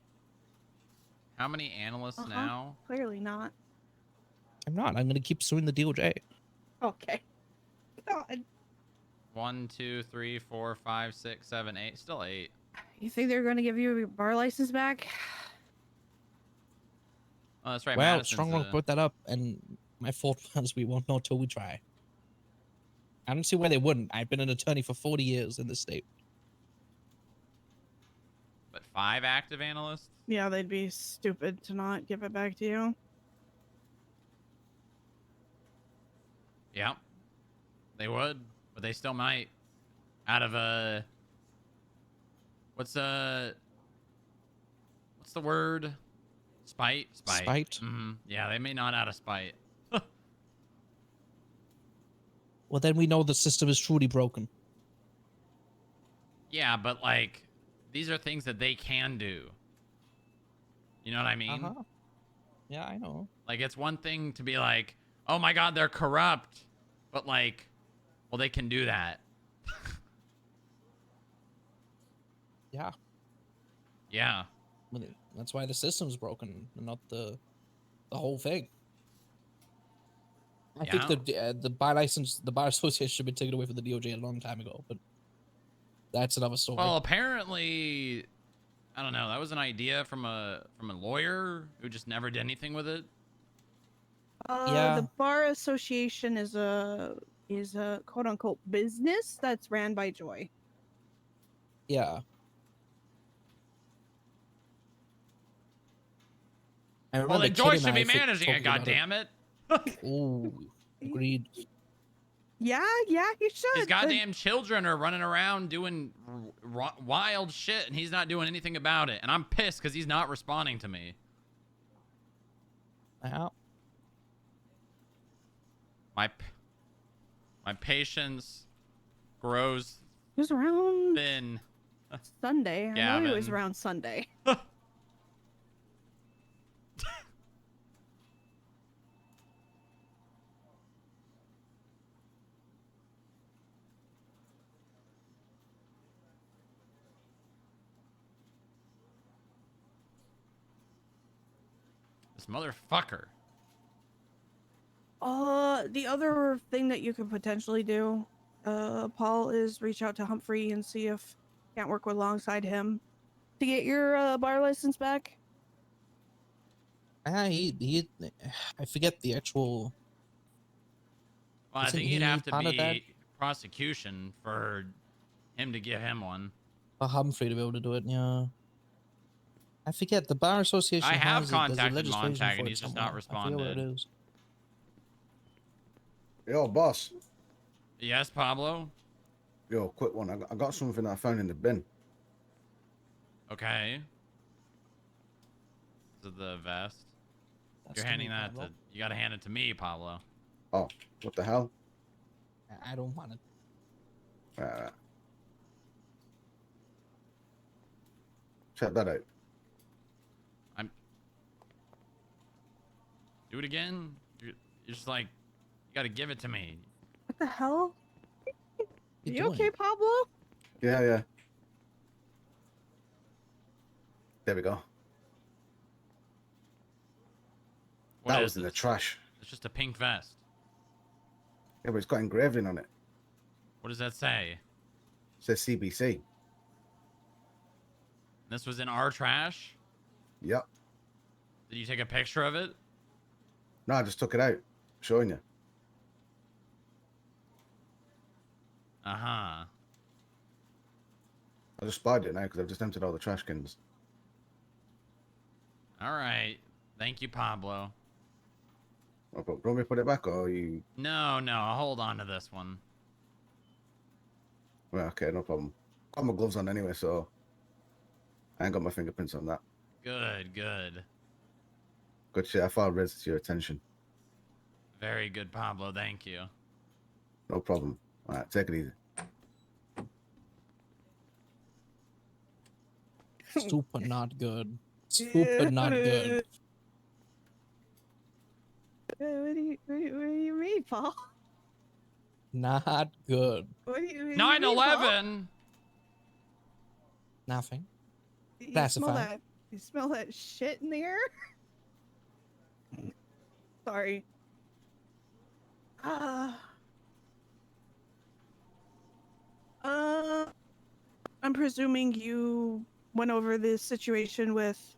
How many analysts Uh-huh. now? Clearly not. I'm not. I'm gonna keep suing the DOJ. Okay. God. 1, 2, 3, 4, 5, 6, 7, 8. Still 8. You think they're going to give you your bar license back? Oh, that's right. Well, Madison's Stronghold brought that up, and my fault was we won't know till we try. I don't see why they wouldn't. I've been an attorney for 40 years in this state. but 5 active analysts? Yeah, they'd be stupid to not give it back to you. Yeah. They would, but they still might. Out of what's the word? Spite? Spite? Yeah, they may not out of spite. Well, then we know the system is truly broken. Yeah, but like these are things that they can do. You know what I mean? Uh-huh. Yeah, I know. Like it's one thing to be like, "Oh my god, they're corrupt." But like, well, they can do that. Yeah. Yeah. That's why the system's broken, and not the whole thing. I think the bar license, the bar association should be taken away from the DOJ a long time ago, but that's another story. Well, apparently, I don't know. That was an idea from a lawyer who just never did anything with it. Yeah. The bar association is a quote unquote business that's ran by Joy. Yeah. I Well, remember then Joy Kid and should I be managing it. talking about God damn it! Ooh, agreed. Yeah, he should. His goddamn children are running around doing wild shit, and he's not doing anything about it. And I'm pissed because he's not responding to me. Yeah. My patience grows It was around thin. Sunday. I know it was Gavin. around Sunday. This motherfucker. The other thing that you could potentially do, Paul, is reach out to Humphrey and see if can't work alongside him to get your bar license back. He I forget the actual. Well, I Isn't think you'd he have to part of that? be prosecution for him to give him one. For Humphrey to be able to do it, yeah. I forget the bar association I have has it. There's a contacted legislation Montag for and it he's just somewhere. not I forget what it responded. is. Yo, boss. Yes, Pablo? Yo, quick one. I got something I found in the bin. Okay. Is it the vest? That's You're to handing me, that Pablo. to... You gotta hand it to me, Pablo. Oh, what the hell? I don't want it. Right. Check that out. Do it again? You're just like... You gotta give it to me. What the hell? You You okay, Pablo? Yeah. There we go. What That is was in the this? trash. It's just a pink vest. Yeah, but it's got engraving on it. What does that say? It says CBC. This was in our trash? Yep. Did you take a picture of it? No, I just took it out. Showing you. Uh-huh. I just spied it now because I've just emptied all the trash cans. All right. Thank you, Pablo. Oh, but do you want me to put it back or you... No, I'll hold on to this one. Well, okay, no problem. Got my gloves on anyway, so I ain't got my fingerprints on that. Good. Good shit. I thought I'd raise it to your attention. Very good, Pablo. Thank you. No problem. All right, take it easy. Super not good. Super not good. What do you mean, Paul? Not good. What do you mean, Paul? 9/11. Nothing. You Classified. You smell that shit in the air? Sorry. I'm presuming you went over this situation with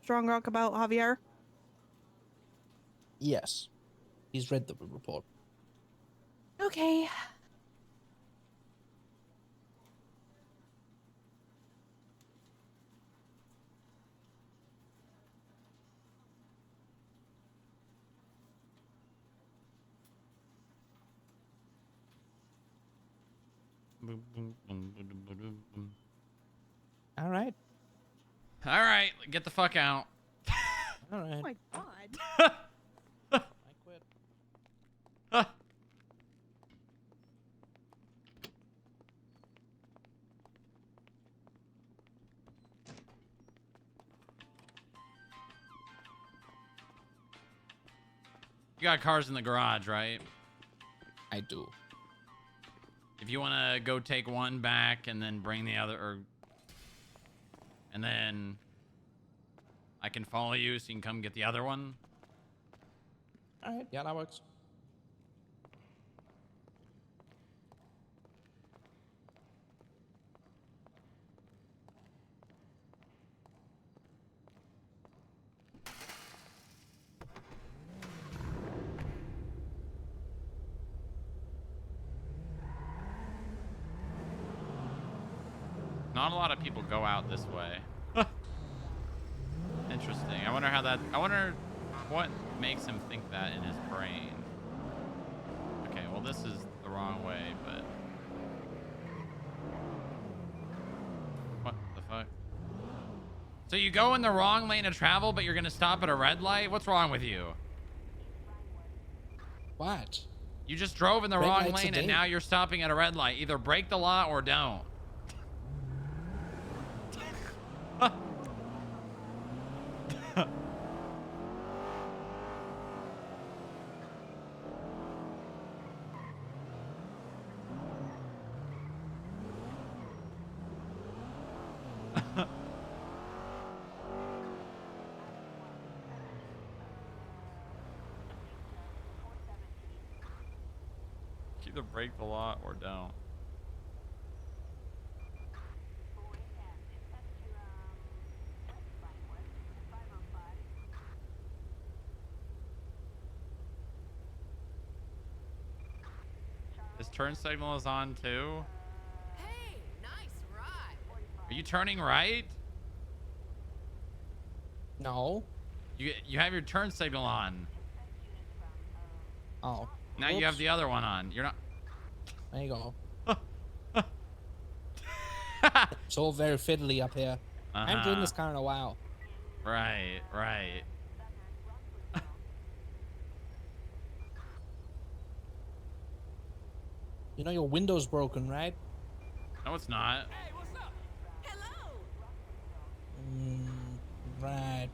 Strong Rock about Javier. Yes. He's read the report. Okay. All right. All right, get the fuck out. All right. Oh my god. I quit. You got cars in the garage, right? I do. If you want to go take one back and then bring the other, and then I can follow you so you can come get the other one. All right. Yeah, that works. Not a lot of people go out this way. Interesting. I wonder what makes him think that in his brain. Okay, well this is the wrong way, but what the fuck? So you go in the wrong lane of travel, but you're gonna stop at a red light? What's wrong with you? What? You just drove in the Red wrong light's a lane and day. now you're stopping at a red light. Either break the law or don't. Either break the law or don't. This turn signal is on too. Hey, nice ride. Are you turning right? No. You have your turn signal on. Oh. Now you have Whoops. the other one on. You're not. There you go. It's all very fiddly up here. I haven't driven this car in a while. Right, right. You know your window's broken, right? No, it's not. Hey, what's up? Hello. Right.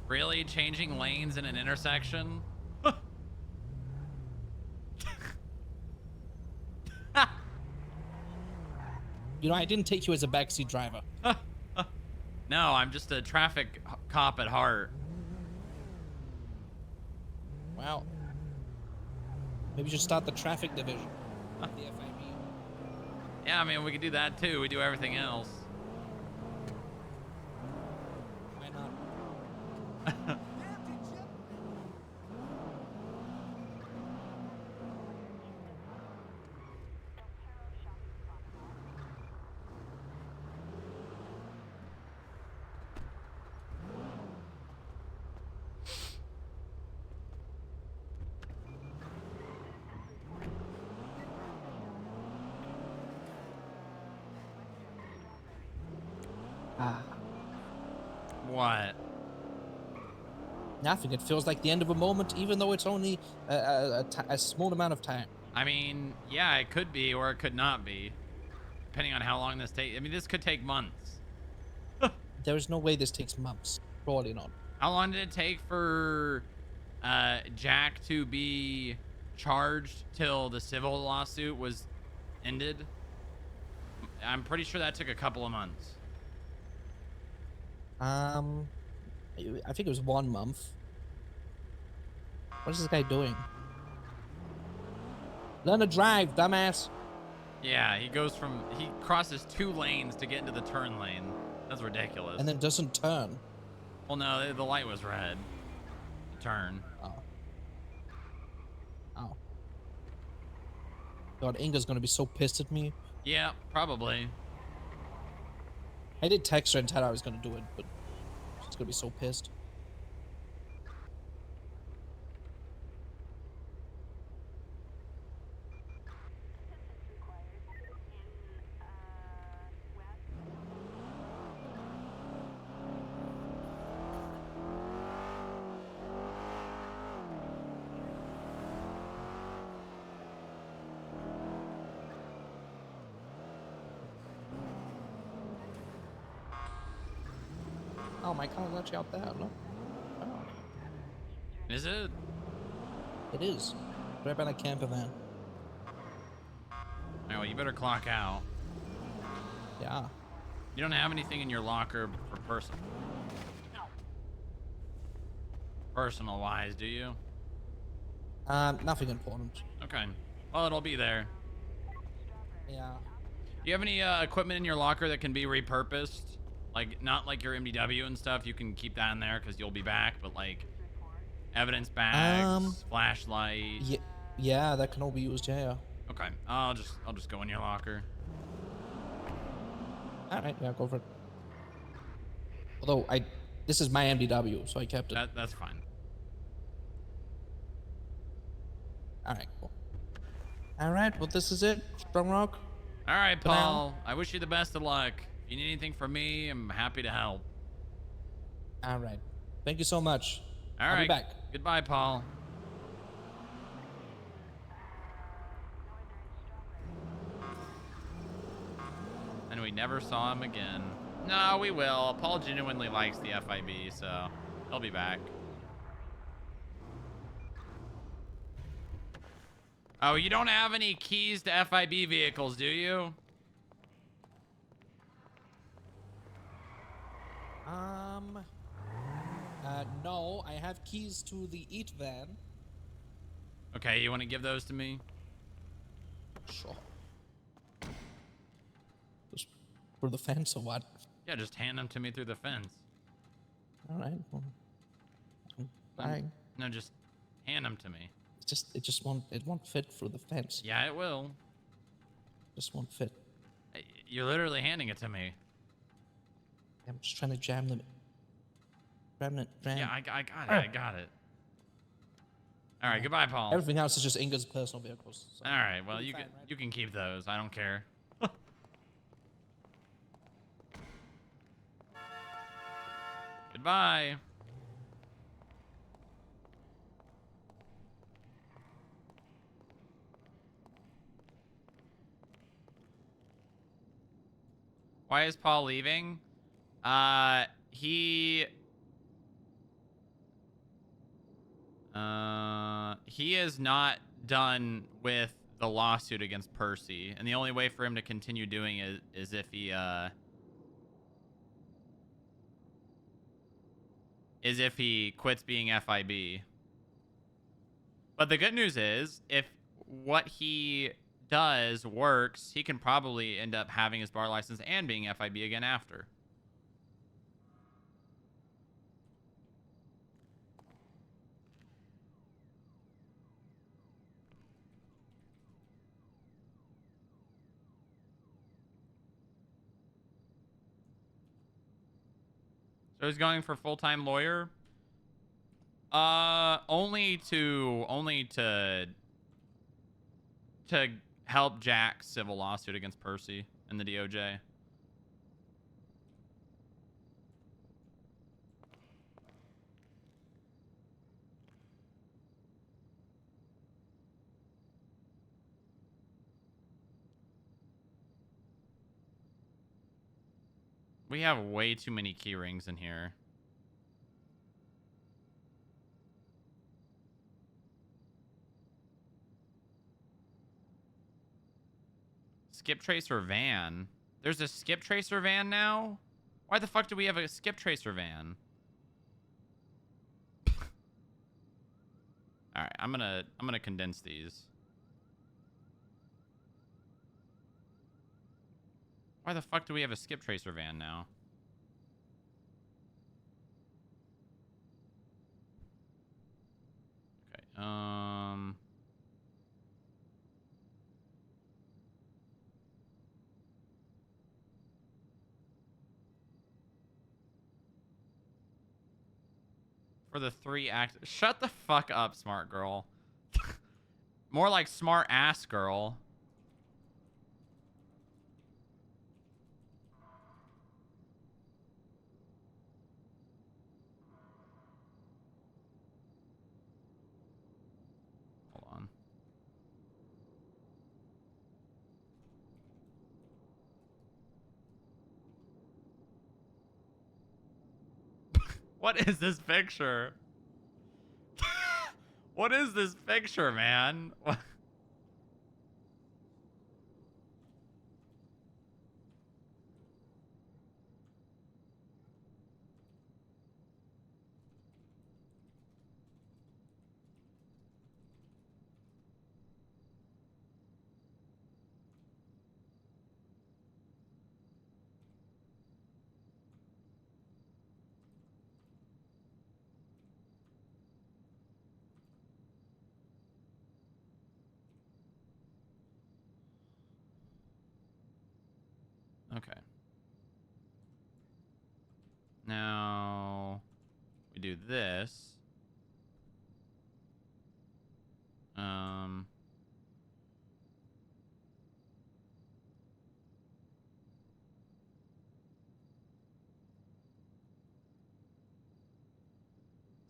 Really? Changing lanes in an intersection? You know, I didn't take you as a backseat driver. No, I'm just a traffic cop at heart. Well, maybe you should start the traffic division. The FIB. Yeah, I mean, we could do that too. We do everything else. Why not? What? Nothing. It feels like the end of a moment, even though it's only a small amount of time. I mean, yeah, it could be or it could not be. Depending on how long this takes. I mean, this could take months. There is no way this takes months. Surely not. How long did it take for Jack to be charged till the civil lawsuit was ended? I'm pretty sure that took a couple of months. I think it was 1 month. What is this guy doing? Learn to drive, dumbass. Yeah, he crosses 2 lanes to get into the turn lane. That's ridiculous. And then doesn't turn. Well, no, the light was red. Turn. Oh. God, Inga's gonna be so pissed at me. Yeah, probably. I did text her and tell her I was gonna do it, but she's gonna be so pissed. Oh, my car's actually out there, look. Oh, Is it? it is. Right by the camper van. Oh, well, you better clock out. Yeah. You don't have anything in your locker for personal wise, do you? Nothing important. Okay. Well, it'll be there. Yeah. Do you have any equipment in your locker that can be repurposed? Like, not like your MDW and stuff. You can keep that in there because you'll be back. But like, evidence bags, flashlight. Yeah, that can all be used. Yeah. Okay. I'll just go in your locker. All right. Yeah, go for it. Although this is my MDW, so I kept it. That's fine. All right. Cool. All right. Well, this is it. Strong Rock. All right, For now. Paul. I wish you the best of luck. If you need anything from me, I'm happy to help. All right. Thank you so much. All I'll right. be back. Goodbye, Paul. And we never saw him again. No, we will. Paul genuinely likes the FIB, so he'll be back. Oh, you don't have any keys to FIB vehicles, do you? No, I have keys to the Eat van. Okay, you want to give those to me? Sure. Just for the fence or what? Yeah, just hand them to me through the fence. All right. Well, I'm trying. No, just hand them to me. It won't fit through the fence. Yeah, it will. Just won't fit. You're literally handing it to me. I'm just trying to jam them. Jam. Yeah, I got it. I got it. All right, goodbye, Paul. Everything else is just Inga's personal vehicles. So. All right, well, You'll be you fine, can right? you can keep those. I don't care. Goodbye. Why is Paul leaving? He is not done with the lawsuit against Percy, and the only way for him to continue doing it is if he quits being FIB. But the good news is, if what he does works, he can probably end up having his bar license and being FIB again after. So he's going for full-time lawyer. Only to help Jack's civil lawsuit against Percy and the DOJ. We have way too many key rings in here. Skip Tracer van. There's a Skip Tracer van now? Why the fuck do we have a Skip Tracer van? All right, I'm gonna condense these. Why the fuck do we have a Skip Tracer van now? Okay. For the 3 act. Shut the fuck up, smart girl. More like smart ass girl. Hold on. What is this picture? What is this picture, man? Okay. Now we do this.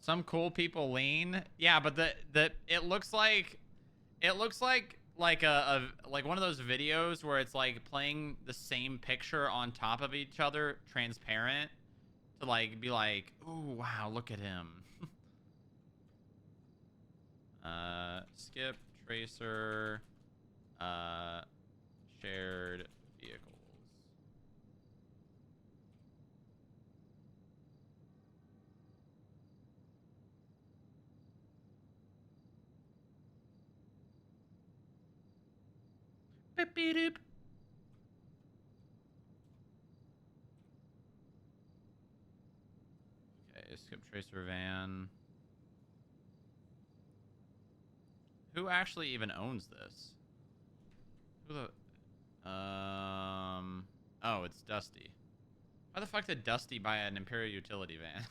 Some cool people lean. Yeah, but it looks like like one of those videos where it's like playing the same picture on top of each other, transparent, to like be like, "Ooh, wow, look at him." Skip tracer shared vehicles. Beep, beep, doop. Okay, skip tracer van. Who actually even owns this? Who the oh, it's Dusty. Why the fuck did Dusty buy an Imperial utility van?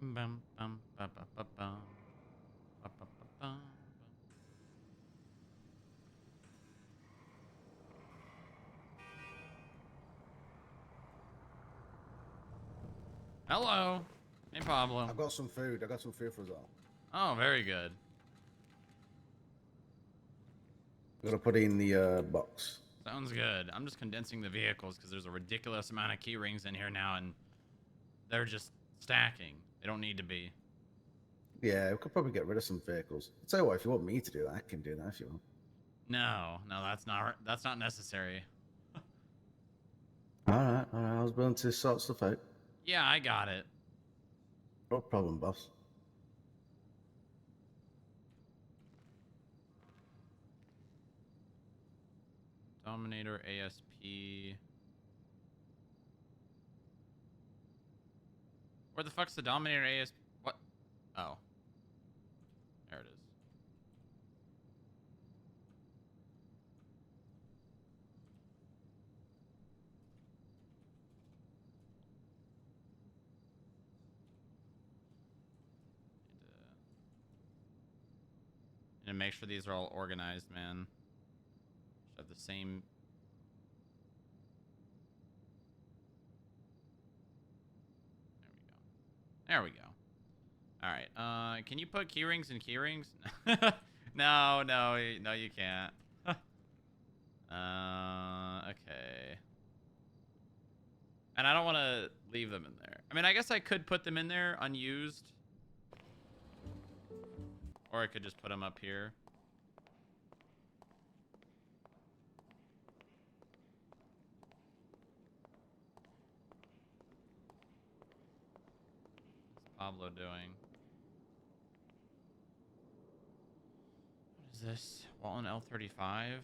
Bum, bum, ba, ba, ba, bum. Ba, ba, ba, bum, bum. Hello. Hey, Pablo. I've got some food. I got some food for us all. Oh, very good. I'm gonna put it in the box. Sounds good. I'm just condensing the vehicles because there's a ridiculous amount of key rings in here now, and they're just stacking. They don't need to be. Yeah, we could probably get rid of some vehicles. I'll tell you what, if you want me to do that, I can do that if you want. No, that's not necessary. Alright, I was willing to sort stuff out. Yeah, I got it. No problem, boss. Dominator ASP. Where the fuck's the Dominator ASP? What? Oh. There it is. Need to make sure these are all organized, man. Should have the same. There we go. All right. Can you put keyrings in keyrings? No, you can't. Okay. And I don't want to leave them in there. I mean, I guess I could put them in there unused. Or I could just put them up here. What's Pablo doing? What is this? Walton L35?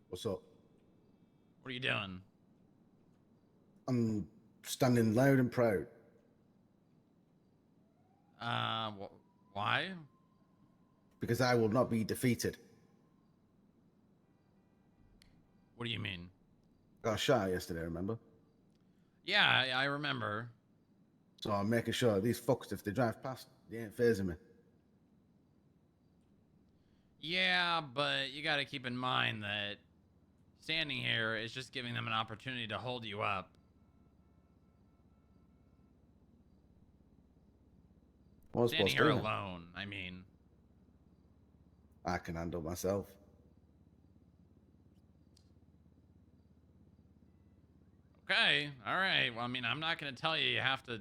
What's up? What are you doing? I'm standing loud and proud. Why? Because I will not be defeated. What do you mean? Got shot yesterday, remember? Yeah, I remember. So I'm making sure these fuckers, if they drive past, they ain't phasing me. Yeah, but you got to keep in mind that standing here is just giving them an opportunity to hold you up. What's Standing supposed here to do? alone, I mean. I can handle myself. Okay, all right. Well, I mean, I'm not gonna tell you you have to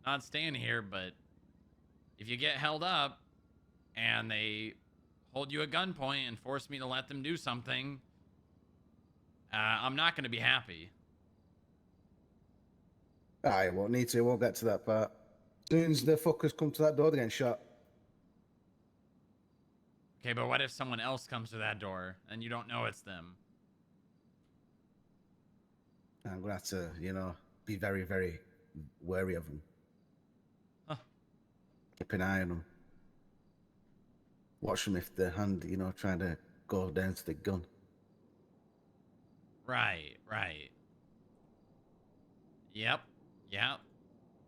not stand here, but if you get held up and they hold you at gunpoint and force me to let them do something, I'm not gonna be happy. I won't need to. Won't get to that part. As soon as the fuckers come to that door, they're getting shot. Okay, but what if someone else comes to that door and you don't know it's them? I'm gonna have to, be very, very wary of them. Huh. Keep an eye on them. Watch them if their hand, trying to go down to the gun. Right. Yep.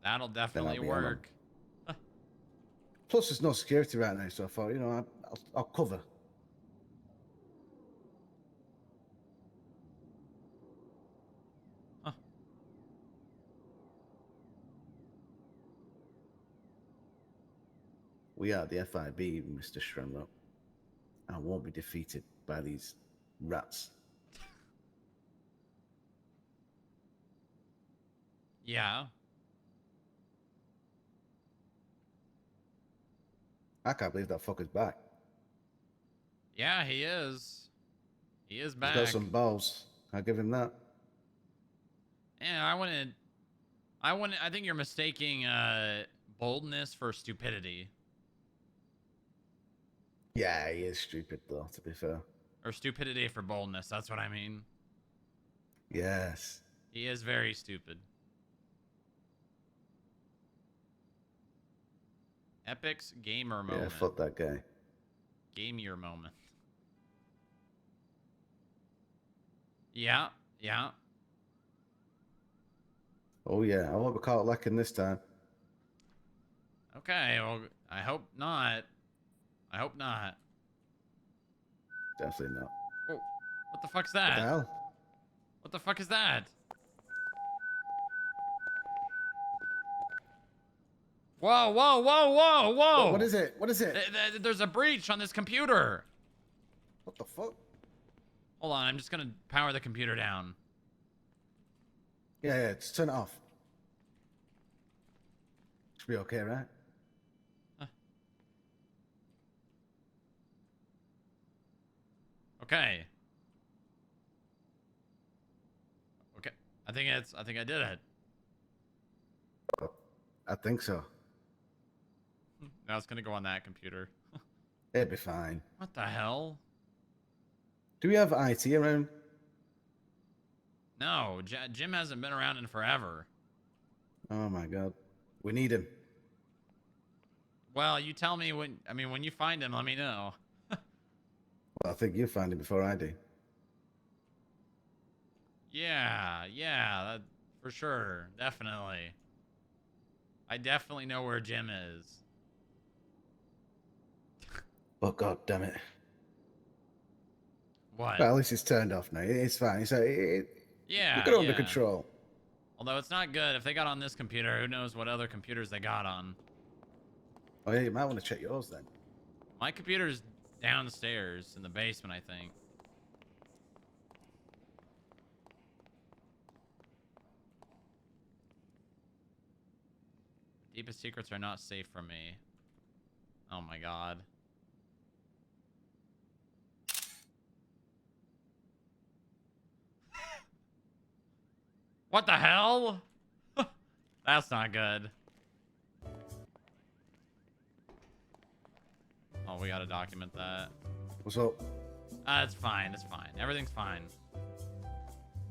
That'll definitely be on 'em. work. Plus, there's no security right now, so I thought, I'll cover. Huh. We are the FIB, Mr. Shremlo. I won't be defeated by these rats. Yeah. I can't believe that fucker's back. Yeah, he is. He is He's back. got some balls. I'll give him that. Yeah, I think you're mistaking boldness for stupidity. Yeah, he is stupid, though, to be fair. Or stupidity for boldness, that's what I mean. Yes. He is very stupid. Epic's gamer moment. Yeah, fuck that guy. Gamier moment. Yeah. Oh, yeah. I won't be caught lacking this time. Okay, well, I hope not. Definitely not. Whoa, what the fuck's What that? the hell? What the fuck is that? Whoa! What is it? What is it? There's a breach on this computer. What the fuck? Hold on, I'm just gonna power the computer down. Yeah, just turn it off. Should be okay, right? Okay. I think I did it. I think so. Now it's gonna go on that computer. It'll be fine. What the hell? Do we have IT around? No, Jim hasn't been around in forever. Oh my god. We need him. Well, you tell me when you find him, let me know. Well, I think you'll find him before I do. Yeah, that, for sure. Definitely. I definitely know where Jim is. Oh god damn it. What? Well, at least it's turned off now. It's fine. Yeah. We got it under control. Although it's not good. If they got on this computer, who knows what other computers they got on. Oh yeah, you might want to check yours then. My computer's downstairs in the basement, I think. Deepest secrets are not safe for me. Oh my god. What the hell? That's not good. Oh, we gotta document that. What's up? It's fine. It's fine. Everything's fine.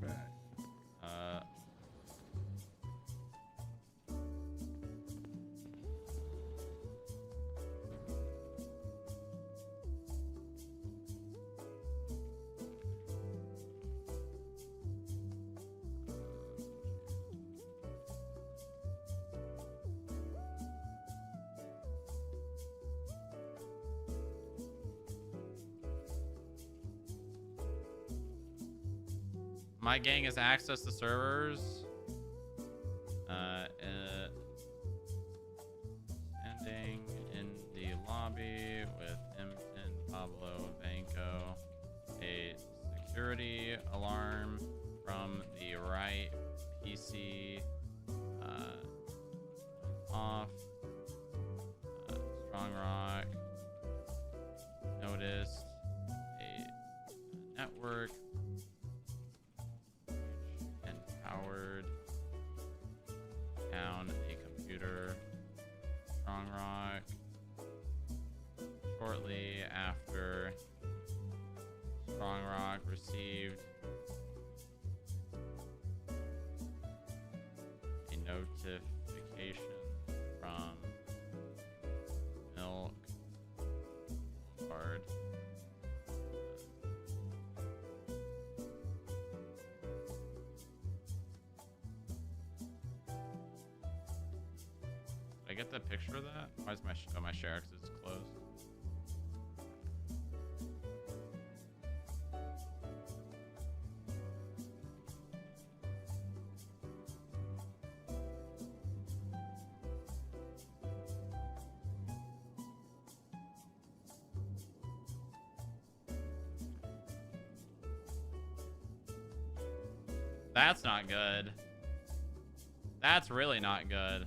Right. My gang has access to servers. Standing in the lobby with him and Pablo Banco. A security alarm from the right PC off. Strong Rock noticed a network and powered down a computer. Strong Rock shortly after Strong Rock received a notification from Milk Boulevard. Did I get the picture of that? Why is my share access is closed? That's not good. That's really not good.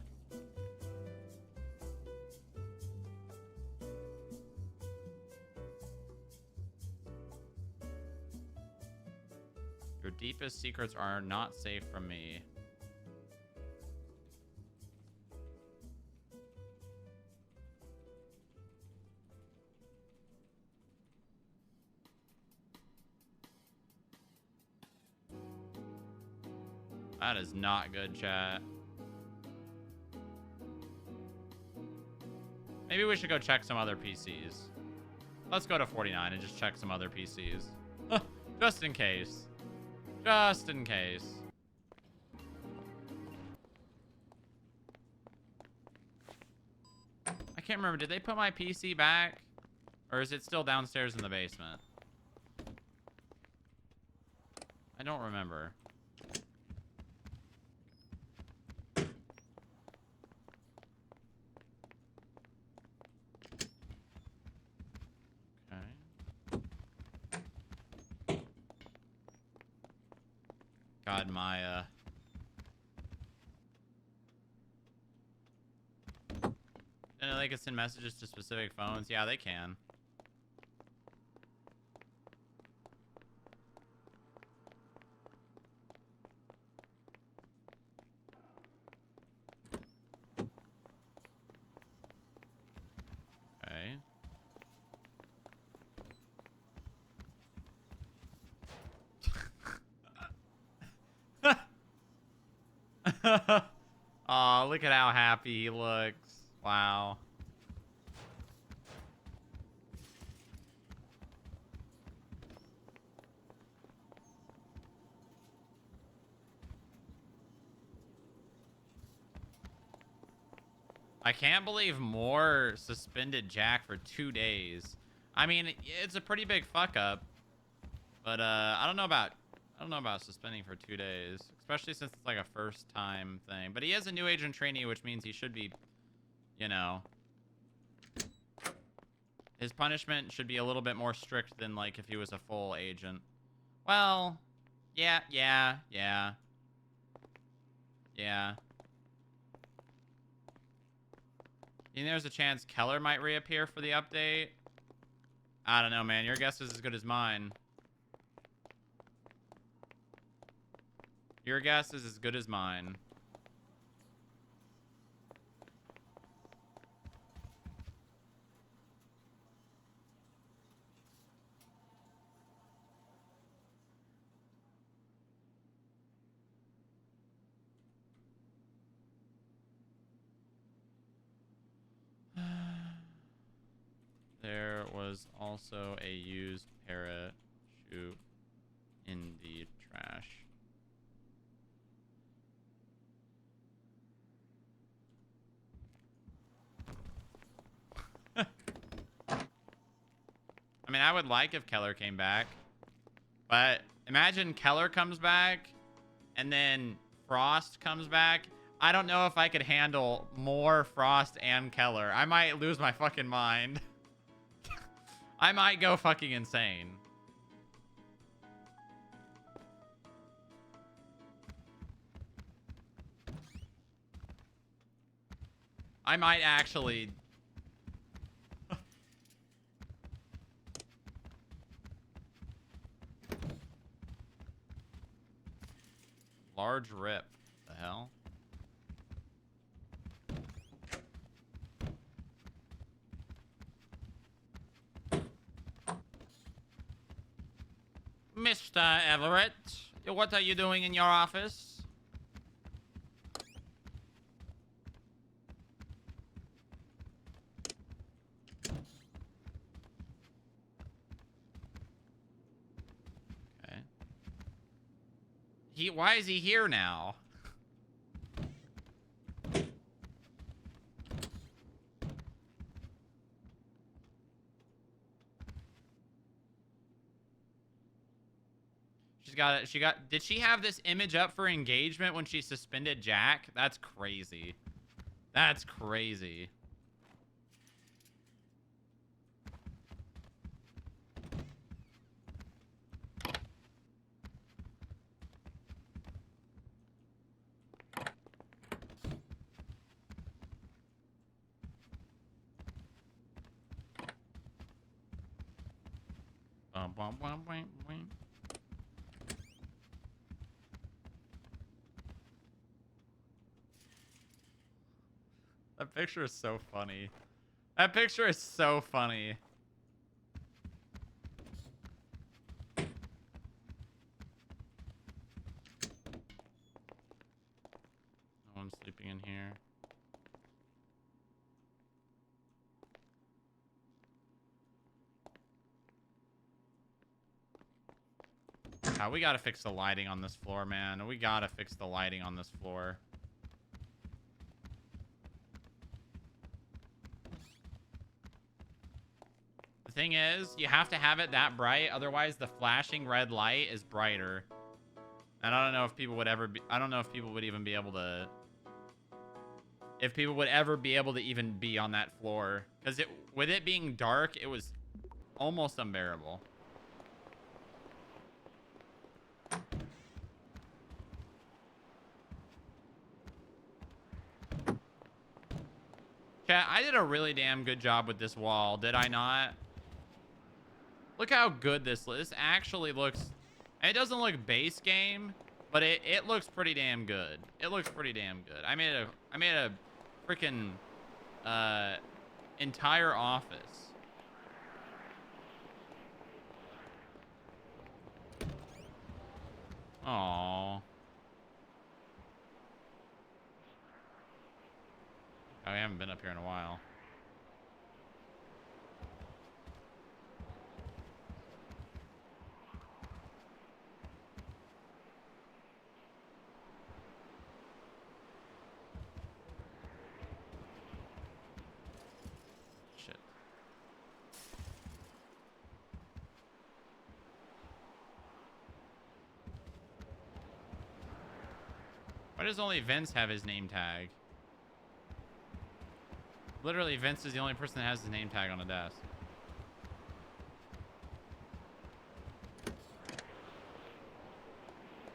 Your deepest secrets are not safe from me. That is not good, chat. Maybe we should go check some other PCs. Let's go to 49 and just check some other PCs. Just in case. Just in case. I can't remember. Did they put my PC back? Or is it still downstairs in the basement? I don't remember. God, Maya. And they can send messages to specific phones. Yeah, they can. Okay. Oh, look at how happy he looks. Wow. I can't believe more suspended Jack for 2 days. I mean, it's a pretty big fuck up. But I don't know about suspending for 2 days, especially since it's like a first time thing. But he is a new agent trainee, which means he should be, you know, his punishment should be a little bit more strict than like if he was a full agent. Well, yeah. You think there's a chance Keller might reappear for the update? I don't know, man. Your guess is as good as mine. Your guess is as good as mine. There was also a used parachute in the trash. I mean, I would like if Keller came back, but imagine Keller comes back and then Frost comes back. I don't know if I could handle more Frost and Keller. I might lose my fucking mind. I might go fucking insane. I might actually... Large rip. The hell? Mr. Everett, what are you doing in your office? Okay. Why is he here now? Did she have this image up for engagement when she suspended Jack? That's crazy. That's crazy. Bum, bum, bum, bum, bum. That picture is so funny. That picture is so funny. No one's sleeping in here. We gotta fix the lighting on this floor, man. We gotta fix the lighting on this floor. The thing is, you have to have it that bright, otherwise the flashing red light is brighter. And I don't know if people would ever be, I don't know if people would even be able to, if people would ever be able to even be on that floor. Because with it being dark, it was almost unbearable. Chat, I did a really damn good job with this wall, did I not? Look how good this looks. This actually looks... It doesn't look base game, but it looks pretty damn good. It looks pretty damn good. I made a freaking entire office. Aww. Oh, I haven't been up here in a while. Shit. Why does only Vince have his name tag? Literally, Vince is the only person that has his name tag on a desk.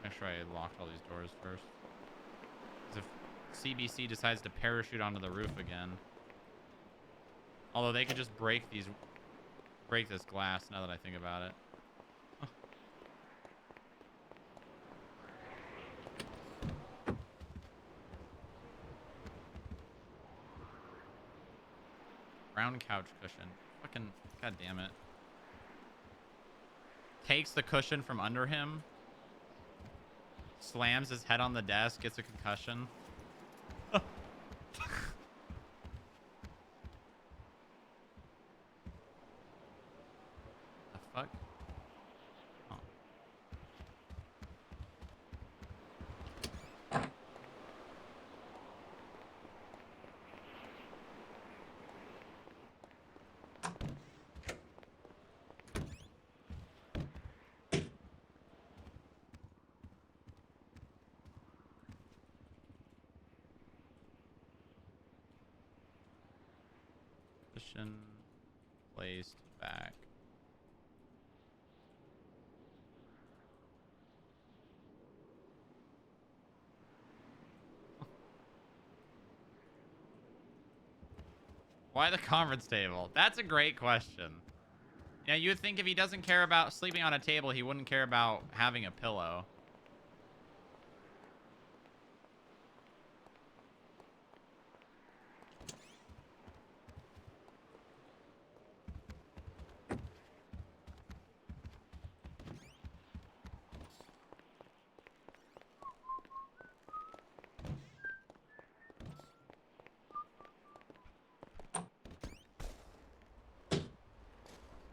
Make sure I locked all these doors first. Because if CBC decides to parachute onto the roof again. Although they could just break this glass now that I think about it. Brown couch cushion. Fucking, god damn it. Takes the cushion from under him. Slams his head on the desk, gets a concussion. The fuck? Oh. Cushion placed back. Why the conference table? That's a great question. Yeah, you would think if he doesn't care about sleeping on a table, he wouldn't care about having a pillow.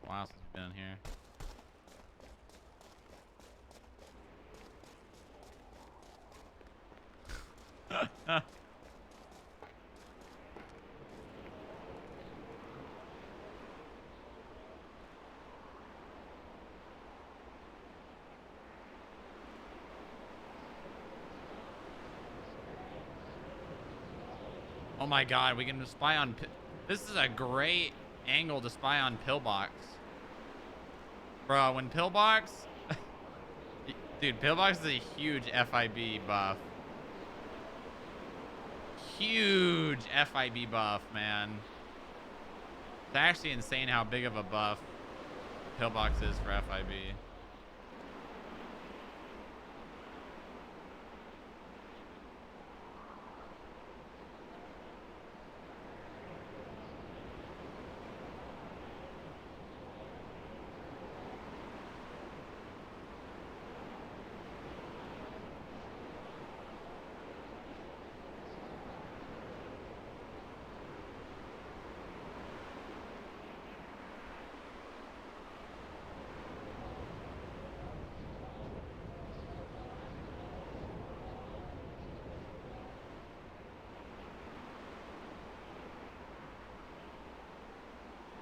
Wow, since we've been here. Oh my god, we can spy on... This is a great angle to spy on Pillbox. Bro, when Pillbox... Dude, Pillbox is a huge FIB buff. Huge FIB buff, man. It's actually insane how big of a buff Pillbox is for FIB.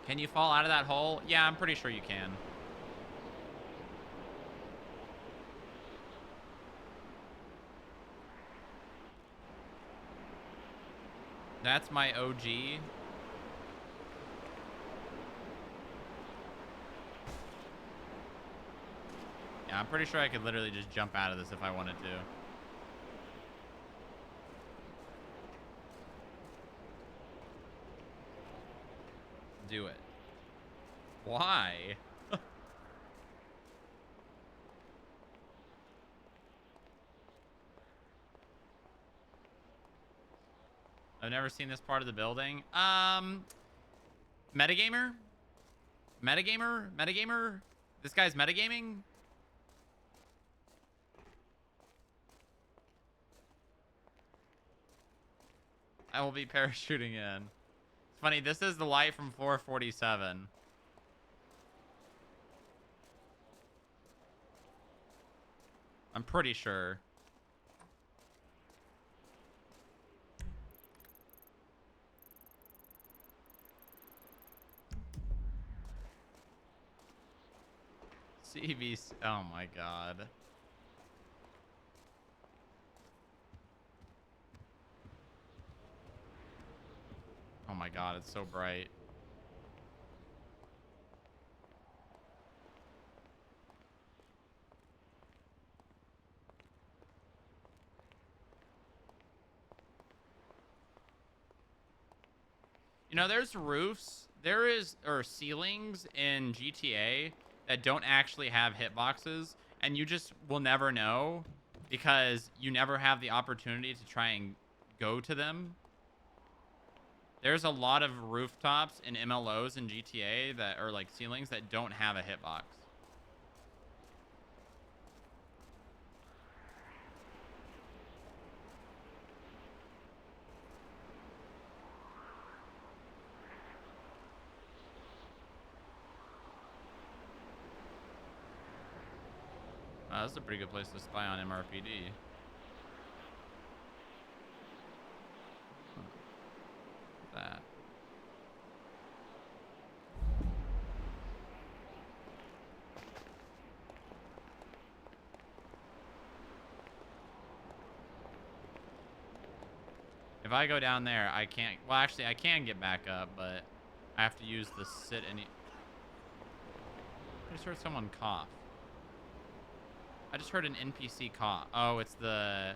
Can you fall out of that hole? Yeah, I'm pretty sure you can. That's my OG. Yeah, I'm pretty sure I could literally just jump out of this if I wanted to. Do it. Why? I've never seen this part of the building. Metagamer? Metagamer? Metagamer? This guy's metagaming? I will be parachuting in. It's funny, this is the light from floor 47. I'm pretty sure. CVC. Oh my god. Oh my god, it's so bright. You know, there's roofs, or ceilings in GTA that don't actually have hitboxes, and you just will never know because you never have the opportunity to try and go to them. There's a lot of rooftops and MLOs in GTA that are like ceilings that don't have a hitbox. This is a pretty good place to spy on MRPD. That. If I go down there, I can't. Well, actually, I can get back up, but I have to use the sit any. I just heard someone cough. I just heard an NPC cough. Oh, it's the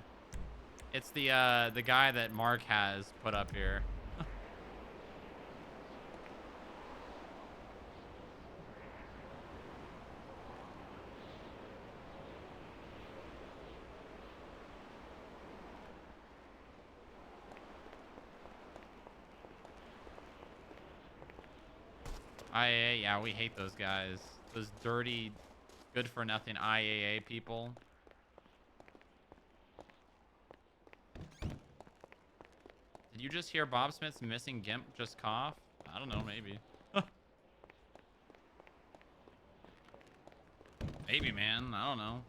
guy that Mark has put up here. IAA, yeah, we hate those guys. Those dirty, good-for-nothing IAA people. Did you just hear Bob Smith's missing GIMP just cough? I don't know, maybe. Maybe, man. I don't know.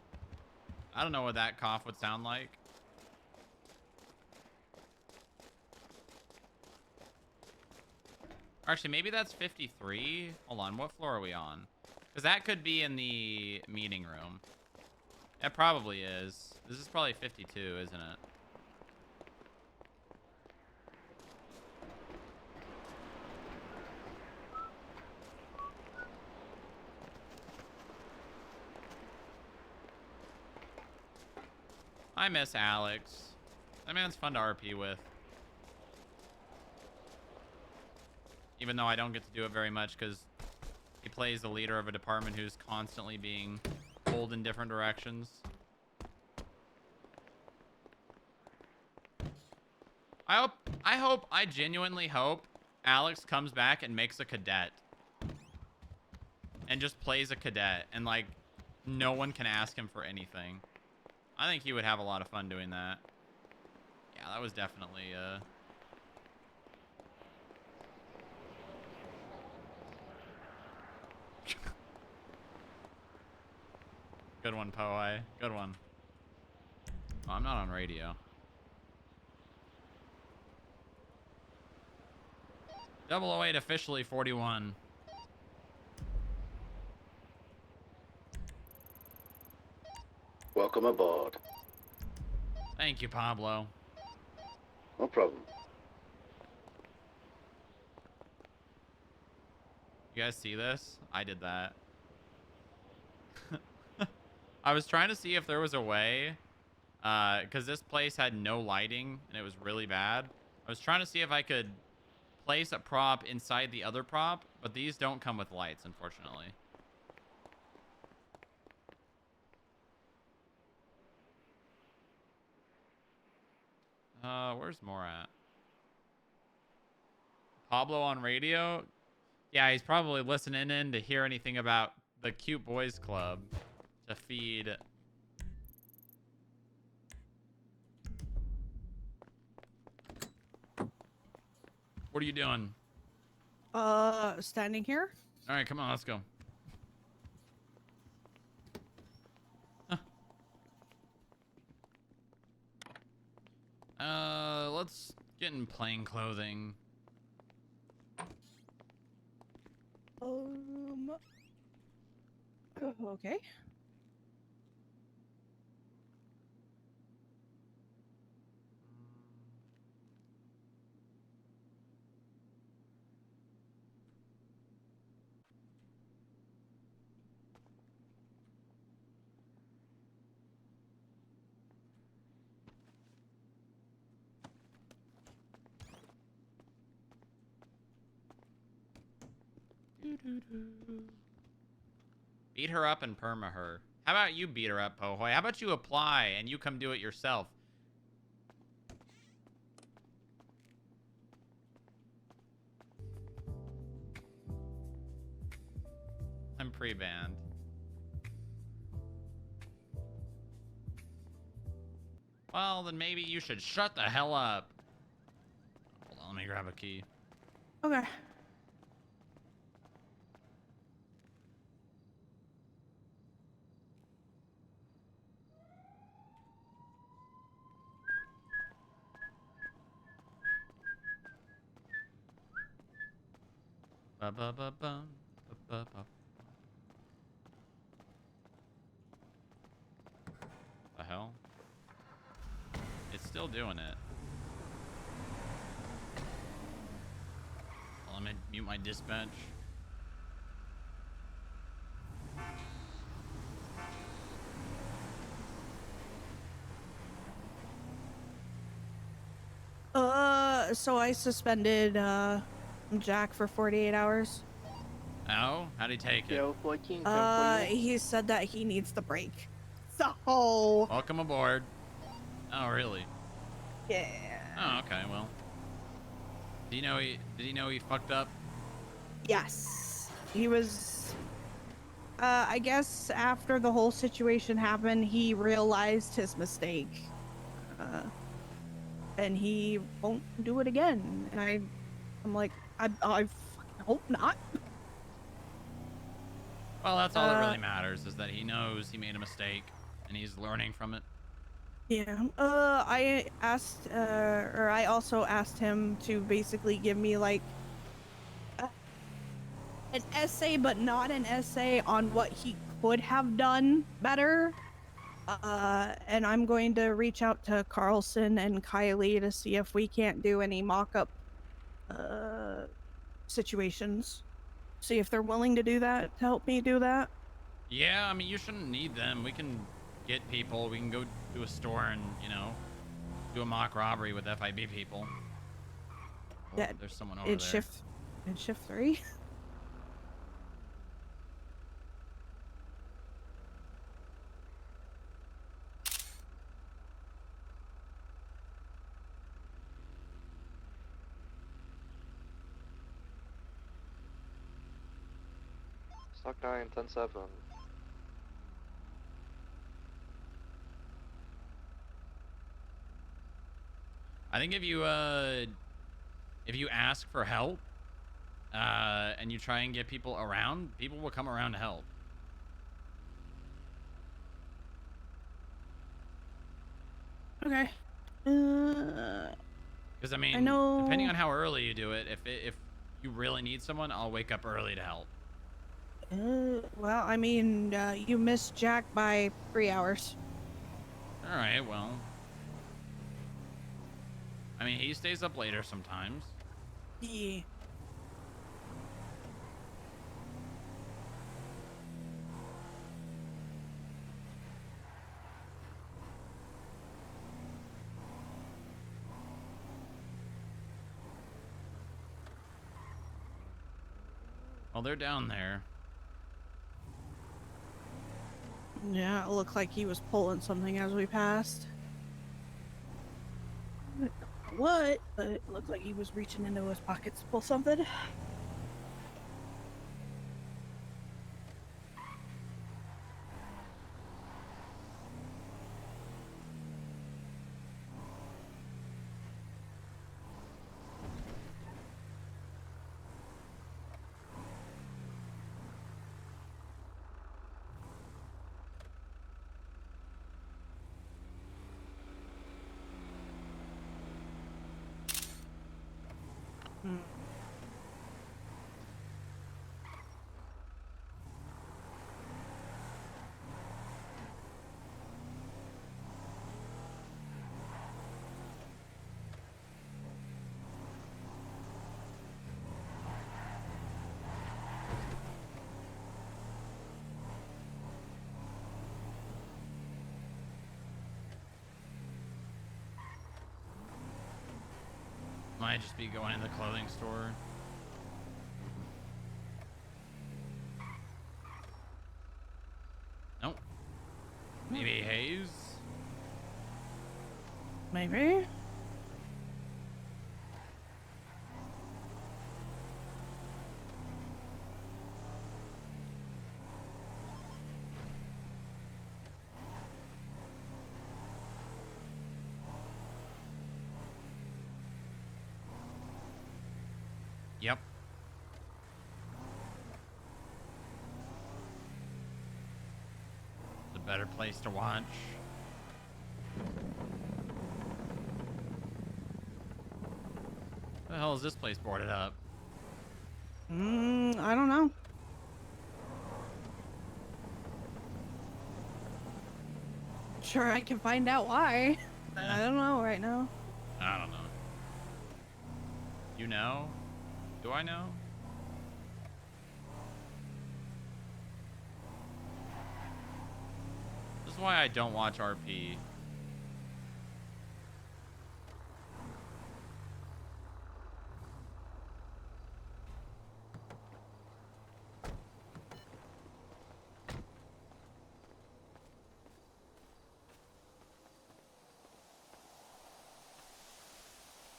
I don't know what that cough would sound like. Actually, maybe that's 53. Hold on, what floor are we on? Because that could be in the meeting room. It probably is. This is probably 52, isn't it? I miss Alex. That man's fun to RP with. Even though I don't get to do it very much because he plays the leader of a department who's constantly being pulled in different directions. I genuinely hope Alex comes back and makes a cadet. And just plays a cadet and like no one can ask him for anything. I think he would have a lot of fun doing that. Yeah, that was definitely good one, Poe. Good one. Oh, I'm not on radio. 008 officially 41. Welcome aboard. Thank you, Pablo. No problem. You guys see this? I did that. I was trying to see if there was a way, because this place had no lighting and it was really bad. I was trying to see if I could place a prop inside the other prop, but these don't come with lights, unfortunately. Where's more at? Pablo on radio? Yeah, he's probably listening in to hear anything about the Cute Boys Club to feed. What are you doing? Standing here. All right, come on, let's go. Let's get in plain clothing. Okay. Beat her up and perma her. How about you beat her up, Pohoy? How about you apply and you come do it yourself? I'm pre-banned. Well, then maybe you should shut the hell up. Hold on, let me grab a key. Okay. Ba ba ba bum, ba ba ba. The hell? It's still doing it. Well, I'm gonna mute my dispatch. So I suspended Jack for 48 hours. Oh, how'd he take it? 014, He said that he needs the break. So Welcome aboard. Oh, really? yeah. Oh, okay. Well, did he know he fucked up? Yes. he was I guess after the whole situation happened, he realized his mistake. And he won't do it again. And I'm like, I fucking hope not. Well, that's all that Uh, really matters, is that he knows he made a mistake and he's learning from it. yeah. I asked, or I also asked him to basically give me like an essay, but not an essay on what he could have done better. And I'm going to reach out to Carlson and Kylie to see if we can't do any mock-up uh situations. See if they're willing to do that to help me do that. Yeah, I mean, you shouldn't need them. We can get people. We can go to a store and, you know, do a mock robbery with FIB people. Oh, Yeah, there's someone over in there. shift 3. Stock 9, 10-7. I think if you ask for help, and you try and get people around, people will come around to help. Okay. Because I mean, I know. depending on how early you do it, if you really need someone, I'll wake up early to help. Well, I mean, you missed Jack by 3 hours. All right, well, I mean, he stays up later sometimes. Yeah. Well, they're down there. Yeah, it looked like he was pulling something as we passed. What? But it looked like he was reaching into his pockets to pull something. Hmm. Might just be going in the clothing store. Nope. Maybe Hayes? Maybe. Yep. It's a better place to watch. The hell is this place boarded up? I don't know. Sure, I can find out why. I don't know right now. I don't know. You know? Do I know? This is why I don't watch RP.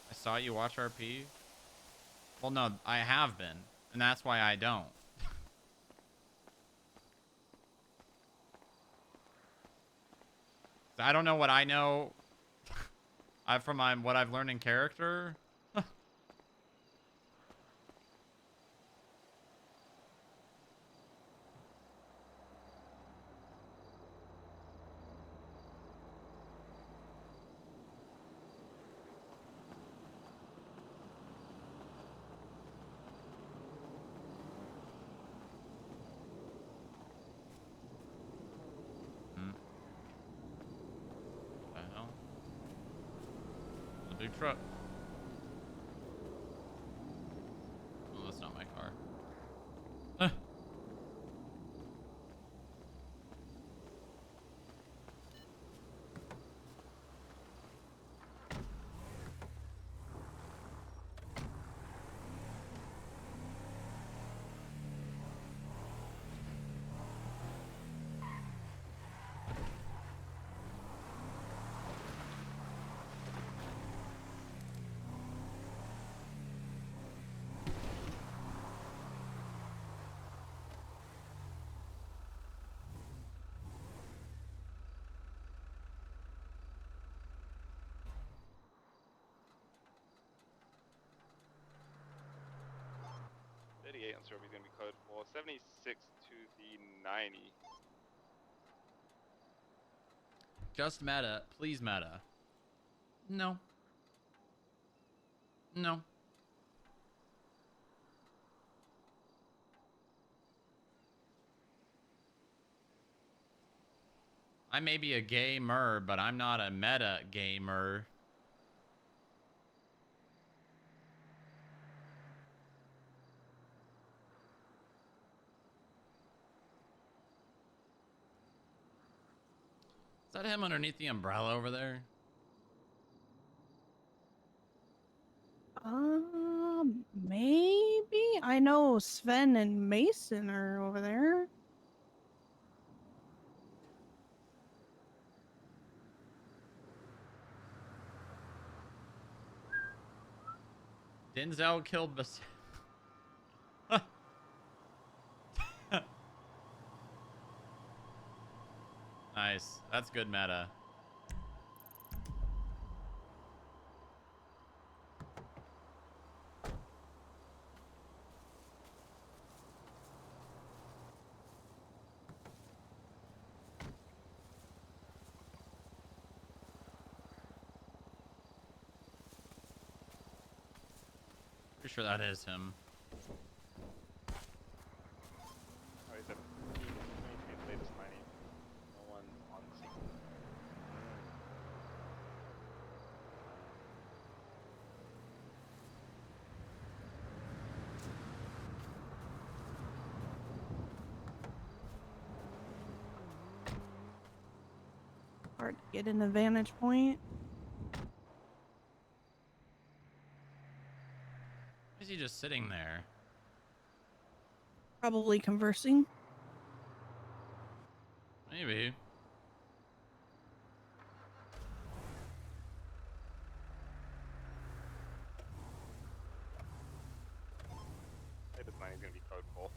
I saw you watch RP. Well, no, I have been, and that's why I don't. I don't know what I know from what I've learned in character. What the hell? A big truck. Oh, that's not my car. On server is going to be code for 76 to the 90. Just meta. Please meta. No. No. I may be a gamer, but I'm not a meta gamer. Is that him underneath the umbrella over there? Maybe. I know Sven and Mason are over there. Denzel killed Bas- Nice. That's good meta. Pretty sure that is him. Oh, he's at 23 latest 90. No one on the scene. Hard to get an advantage point. Why is he just sitting there? Probably conversing. Maybe. Latest 90 is going to be code 4.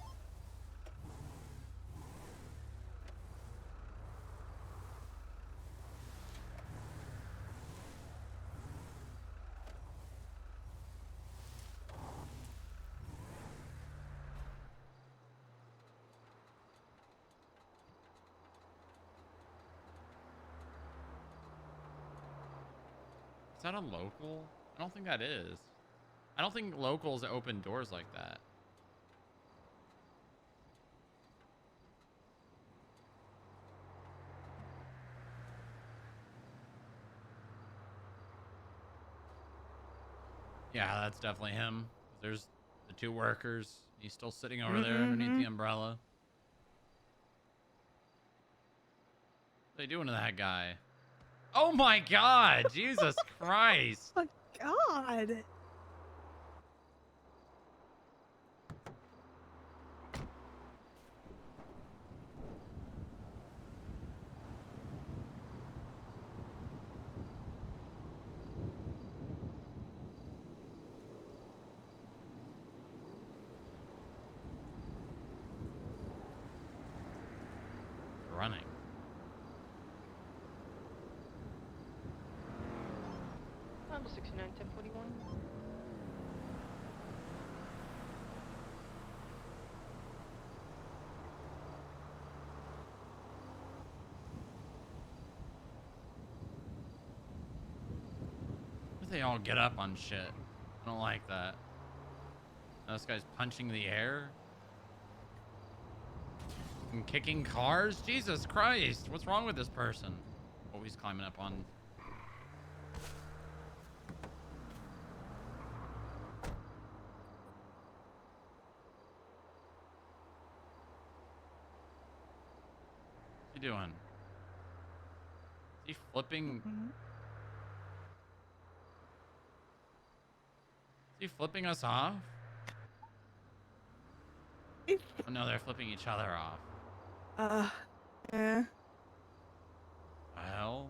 Is that a local? I don't think that is. I don't think locals open doors like that. Yeah, that's definitely him. There's the two workers. He's still sitting over there underneath the umbrella. What are they doing to that guy? Oh my god! Jesus Christ! Oh God. Running. Level 69, 1041. Why do they all get up on shit? I don't like that. This guy's punching the air and kicking cars. Jesus Christ! What's wrong with this person? Oh, he's climbing up on. What's he doing? Is he flipping? Is he flipping us off? Oh no, they're flipping each other off. Yeah. Well.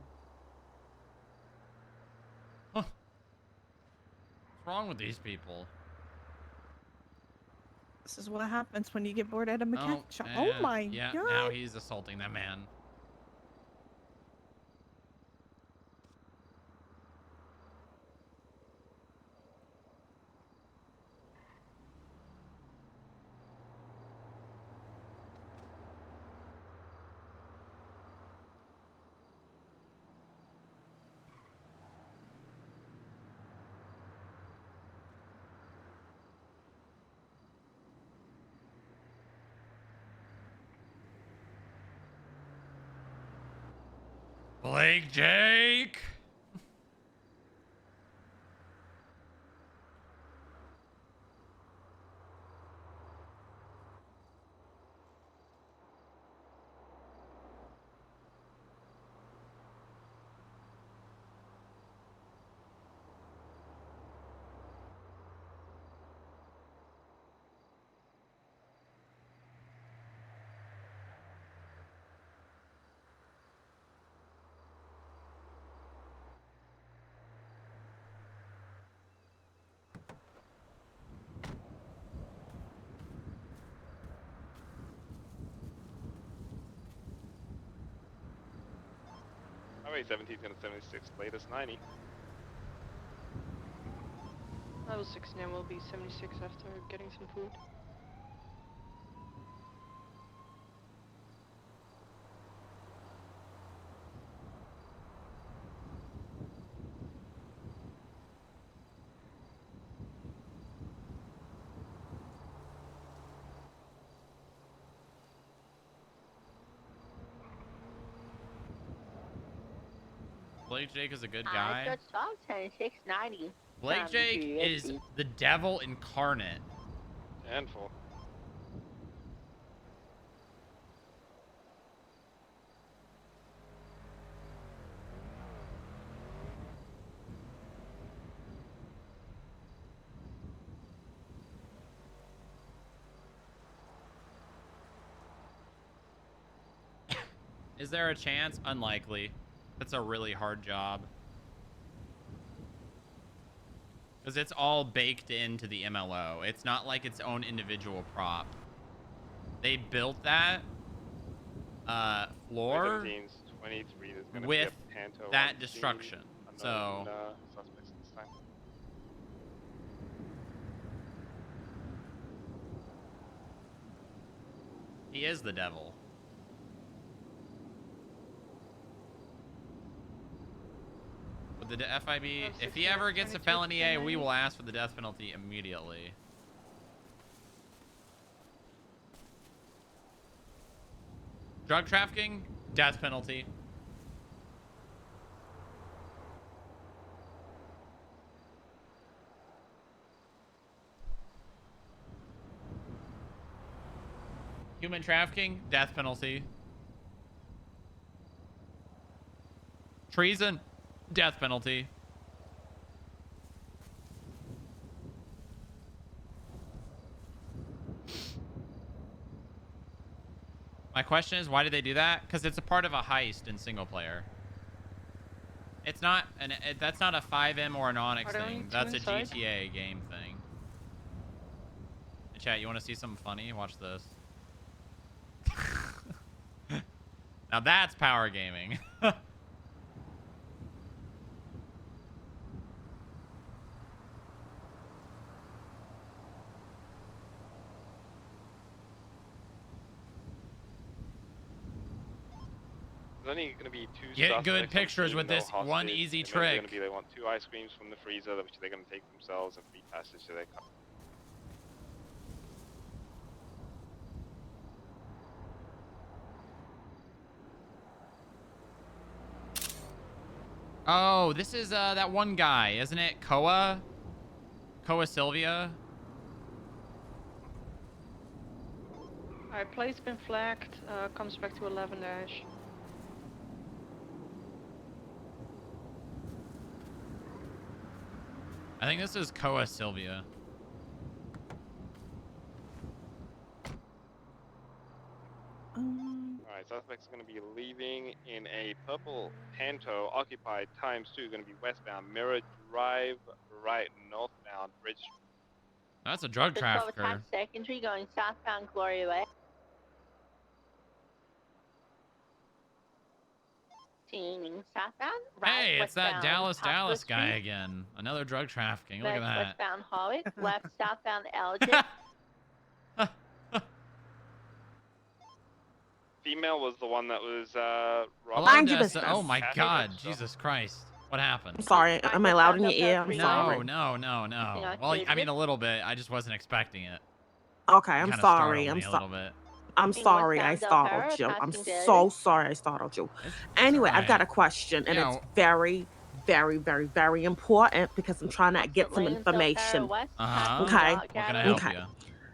Huh. What's wrong with these people? This is what happens when you get bored at a mechanic shop. yeah, Oh my yeah, god. now he's assaulting that man. Blake Jake. Highway 17 is gonna 76, latest 90. Level 69 will be 76 after getting some food. Blake Jake is a good guy. I thought 7690. Blake Jake is the devil incarnate. Handful. Is there a chance? Unlikely. That's a really hard job. Because it's all baked into the MLO. It's not like its own individual prop. They built that floor 17's 23 is gonna with be a Panto that on destruction. scene. So Unknown, suspects this time. he is the devil. With the FIB, if he ever gets a felony A, we will ask for the death penalty immediately. Drug trafficking, death penalty. Human trafficking, death penalty. Treason, death penalty. My question is, why did they do that? Because it's a part of a heist in single player. It's not that's not a 5M or an Onyx thing. That's a GTA game thing. Hey, chat, you want to see something funny? Watch this. Now that's power gaming. There's only going to be 2 Get suspects good on pictures scene, with no this one hostage, easy and then they're trick. gonna be, they want 2 ice creams from the freezer, which they're going to take themselves, and free passage to their car. Oh, this is that one guy, isn't it? Koa Sylvia. Alright, play's been flagged. Comes back to 11 dash. I think this is Koa Sylvia. Alright, suspect's going to be leaving in a purple Panto, occupied ×2, going to be westbound, Mirror Drive, right, northbound, Bridge. That's a drug Just over trafficker. time secondary going southbound Glory Way. Teaming southbound, right, Hey, it's that westbound Dallas Hustler guy Street, again. Another drug trafficking. Look at left that. westbound Howick, left southbound Elgin. Female was the one that was robbed. Hello, Mind your Dessa. business. Oh my Catholic God, stuff. Jesus Christ. What happened? I'm sorry. Am I loud in your ear? I'm No, sorry. no. Yeah, Well, I mean David? a little bit. I just wasn't expecting it. Okay, It I'm kinda sorry. startled me a little bit. I'm Being sorry I westbound Del startled you. Perro, I'm passing so David. sorry I startled you. It's Anyway, I've got a alright. question, and Yeah, it's very, very, very, very important because I'm trying to Opposite get some lanes, Del Perro information. west, Uh-huh. passing Okay. Rock What can I Avenue. help Okay. you?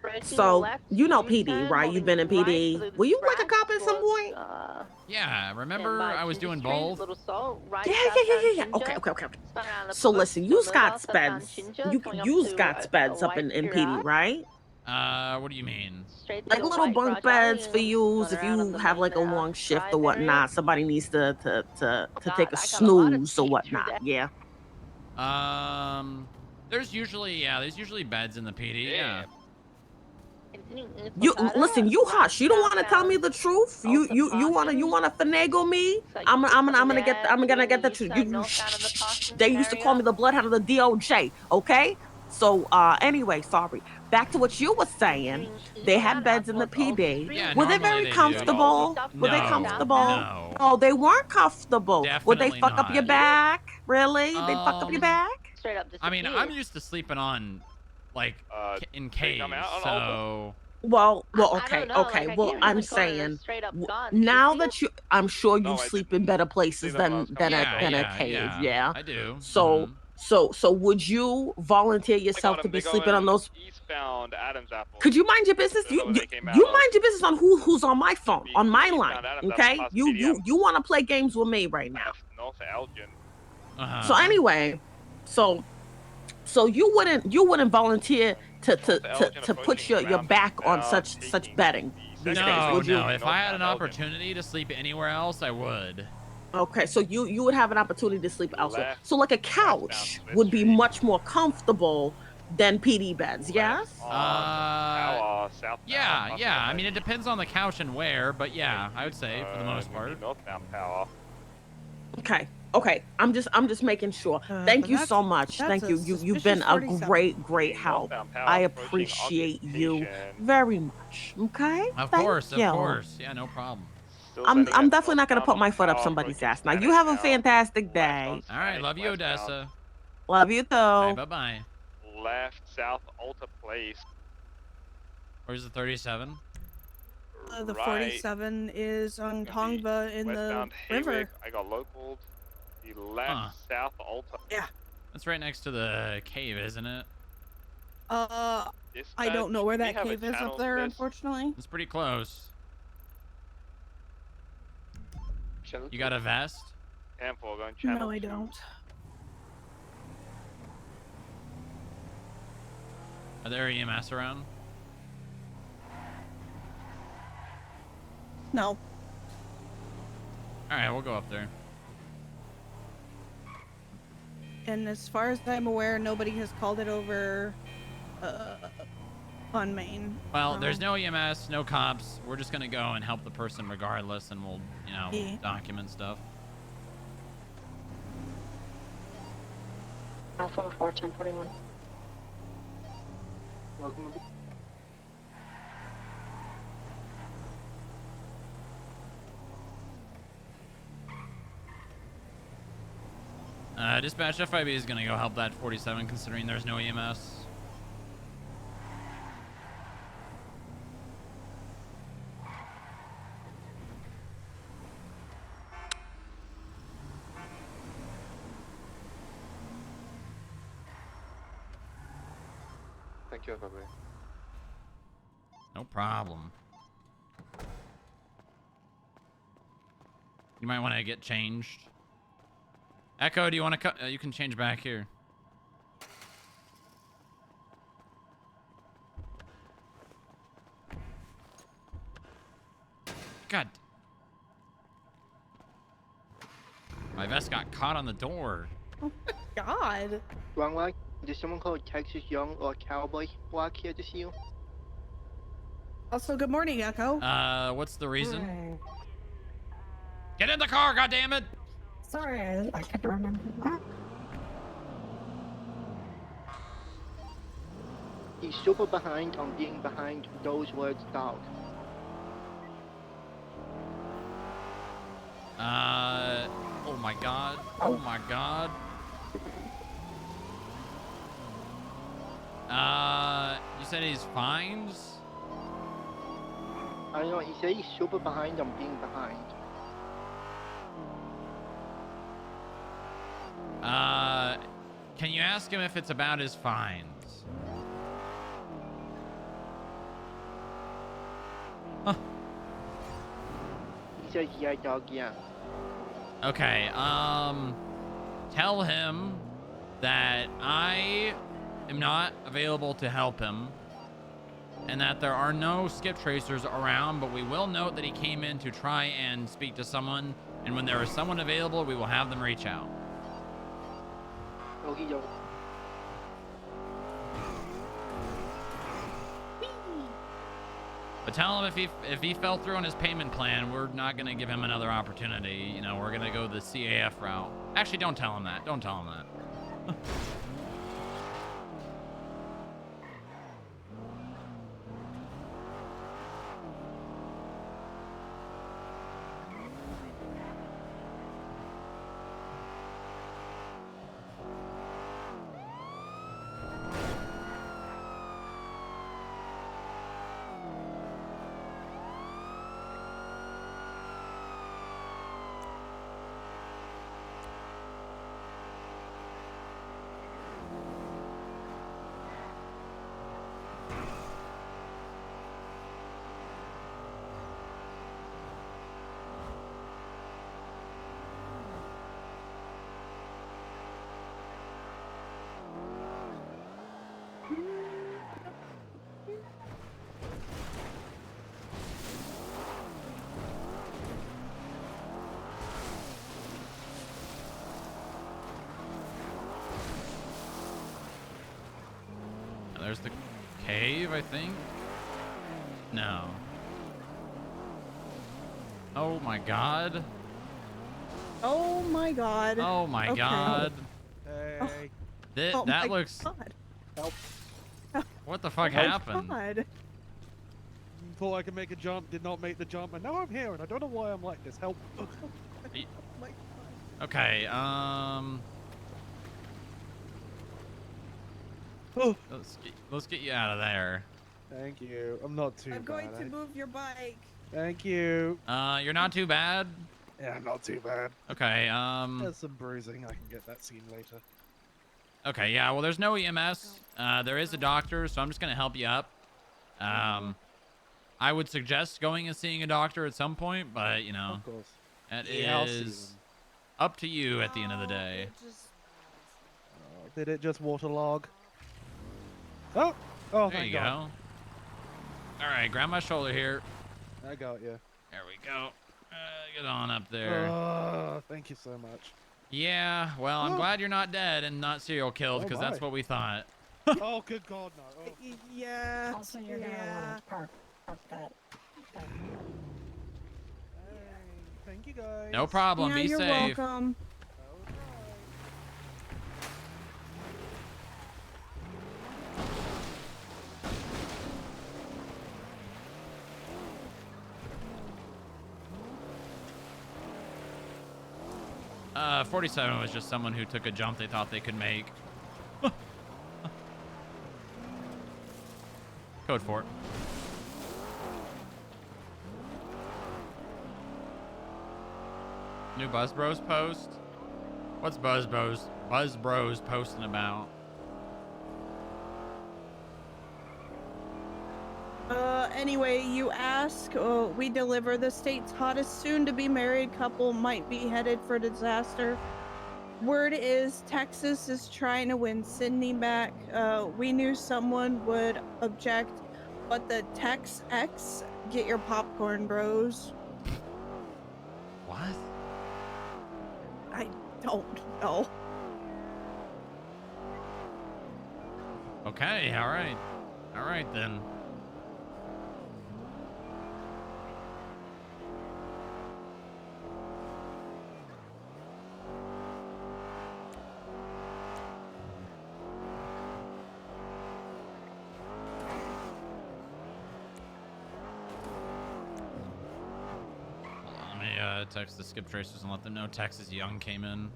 Braking So, left, you know PD, U-turn, right? You've holding been in right PD. through the Were you like a grass cop at some towards, point? Yeah, remember by I was Ginger doing Street, both? Little Salt, right Yeah. southbound Okay. Ginger. Spun around the So bush, listen, still you's move got out southbound speds. Ginger, coming up You's to got speds up White in PD, Garage. right? What do you mean? Straight Like to little White bunk Garage Alley beds for and use going if around on you the have main like a long shift drive or area. whatnot. Somebody needs to God, take a I got a lot of snooze or speed through whatnot. there. Yeah. There's usually beds in the PD. Yeah. You listen. You hush. You don't want to tell me the truth. You wanna finagle me. I'm gonna get the truth. You shh. They used to call me the bloodhound of the DOJ. Okay. So anyway, sorry. Back to what you were saying. They had beds in the PD. Yeah, Were they normally very they do. comfortable? Were they No, comfortable? no. Oh, they weren't comfortable. Would they Definitely fuck up your not. back? Really? They'd fuck up your back? Straight up I mean, disappeared. I'm used to sleeping on, like, in they caves, come out on so... Well, I okay, don't know, okay. like, I Well, gave him I'm the corner saying straight up gone. now Did you that I'm sure you No, I sleep in didn't better see places them when I was than coming a out. than a Yeah, cave, yeah. I do. So so would you volunteer yourself to be sleeping on those? Eastbound Adams Apple. Could you mind your business? Don't know where You they came mind out your business on who's on my phone, Be on my eastbound line, Adams Apple okay? past You PDM. want to play games with me right now? North Elgin. So anyway, so you wouldn't volunteer to put your back on such betting these days, No, would you? no. If I had an opportunity to sleep anywhere else, I would. Okay, so you would have an opportunity to sleep elsewhere. Left, So like a couch would be much more comfortable than PD beds, yes? Power, Yeah. I mean, it depends on the couch and where, but yeah, I would say for the most part. Northbound Power. Okay. I'm just making sure. Thank you so much. Thank you. You've been a great help. I appreciate you very much. Okay? Of Thank course. you. Yeah, no problem. I'm definitely not gonna put my foot up somebody's ass. Now you have a fantastic day. All right, love you, Odessa. Love you too. Bye. Left, south, Alta Place. Where's the 37? The Right, 47 is on Tongva in the westbound river. Haywick. I got localed. The left, south, Alta. Yeah. That's right next to the cave, isn't it? I don't know where that cave is up there, unfortunately. It's pretty close. You got a vest? Handful going channel. No, I don't. Are there EMS around? No. All right, we'll go up there. And as far as I'm aware, nobody has called it over on Main. Well, there's no EMS, no cops. We're just gonna go and help the person regardless, and we'll, Yeah. document stuff. Alpha 41041. Welcome. Dispatch FIB is gonna go help that 47 considering there's no EMS. Thank you, FIB. No problem. You might want to get changed. Echo, do you want to cut? You can change back here. God. My vest got caught on the door. God. Wrong line. Did someone called Texas Young or Cowboy walk here to see you? Also, good morning, Echo. What's the reason? Get in the car, goddammit! Sorry, I can't remember. He's super behind on being behind those words, dog. Oh my god. Oh my god. You said he's fined? I know, he said he's super behind on being behind. Can you ask him if it's about his fines? Huh. He says, yeah, dog, yeah. Okay, tell him that I am not available to help him and that there are no skip tracers around, but we will note that he came in to try and speak to someone, and when there is someone available, we will have them reach out. Oh, he don't. But tell him if he fell through on his payment plan, we're not going to give him another opportunity. You know, we're going to go the CAF route. Actually, don't tell him that. Don't tell him that. There's the cave, I think. No. Oh my god. Oh my god. Oh my god. Hey. That my looks. God. Help. What the fuck Oh my happened? God. Thought I could make a jump, did not make the jump, and now I'm here, and I don't know why I'm like this. Help. Okay, Oh. let's get you out of there. Thank you. I'm not too I'm bad. going to move your bike. Thank you. You're not too bad. Yeah, not too bad. Okay, There's some bruising. I can get that seen later. Okay, yeah, well, there's no EMS. There is a doctor, so I'm just gonna help you up. I would suggest going and seeing a doctor at some point, but, you know, Of course. that Yeah, I'll see is them. up to you at the end of the day. Did it just waterlog? Oh! Oh, There thank you God. go. All right, grab my shoulder here. I got you. There we go. Get on up there. Oh, thank you so much. Yeah, well, I'm Oh. glad you're not dead and not serial killed, Oh, because that's my. what we thought. Oh, good God, no. Oh. Yeah. Also, you're gonna yeah. want to park that. Hey, thank you guys. No problem. Yeah, Be you're safe. welcome. 47 was just someone who took a jump they thought they could make. Code 4. New Buzz Bros post? What's Buzz Bros posting about? Anyway, you ask, we deliver the state's hottest soon-to-be married couple might be headed for disaster. Word is Texas is trying to win Sydney back. We knew someone would object, but the Tex X, get your popcorn, bros. What? I don't know. Okay, all right. All right, then. Text the skip tracers and let them know Texas Young came in.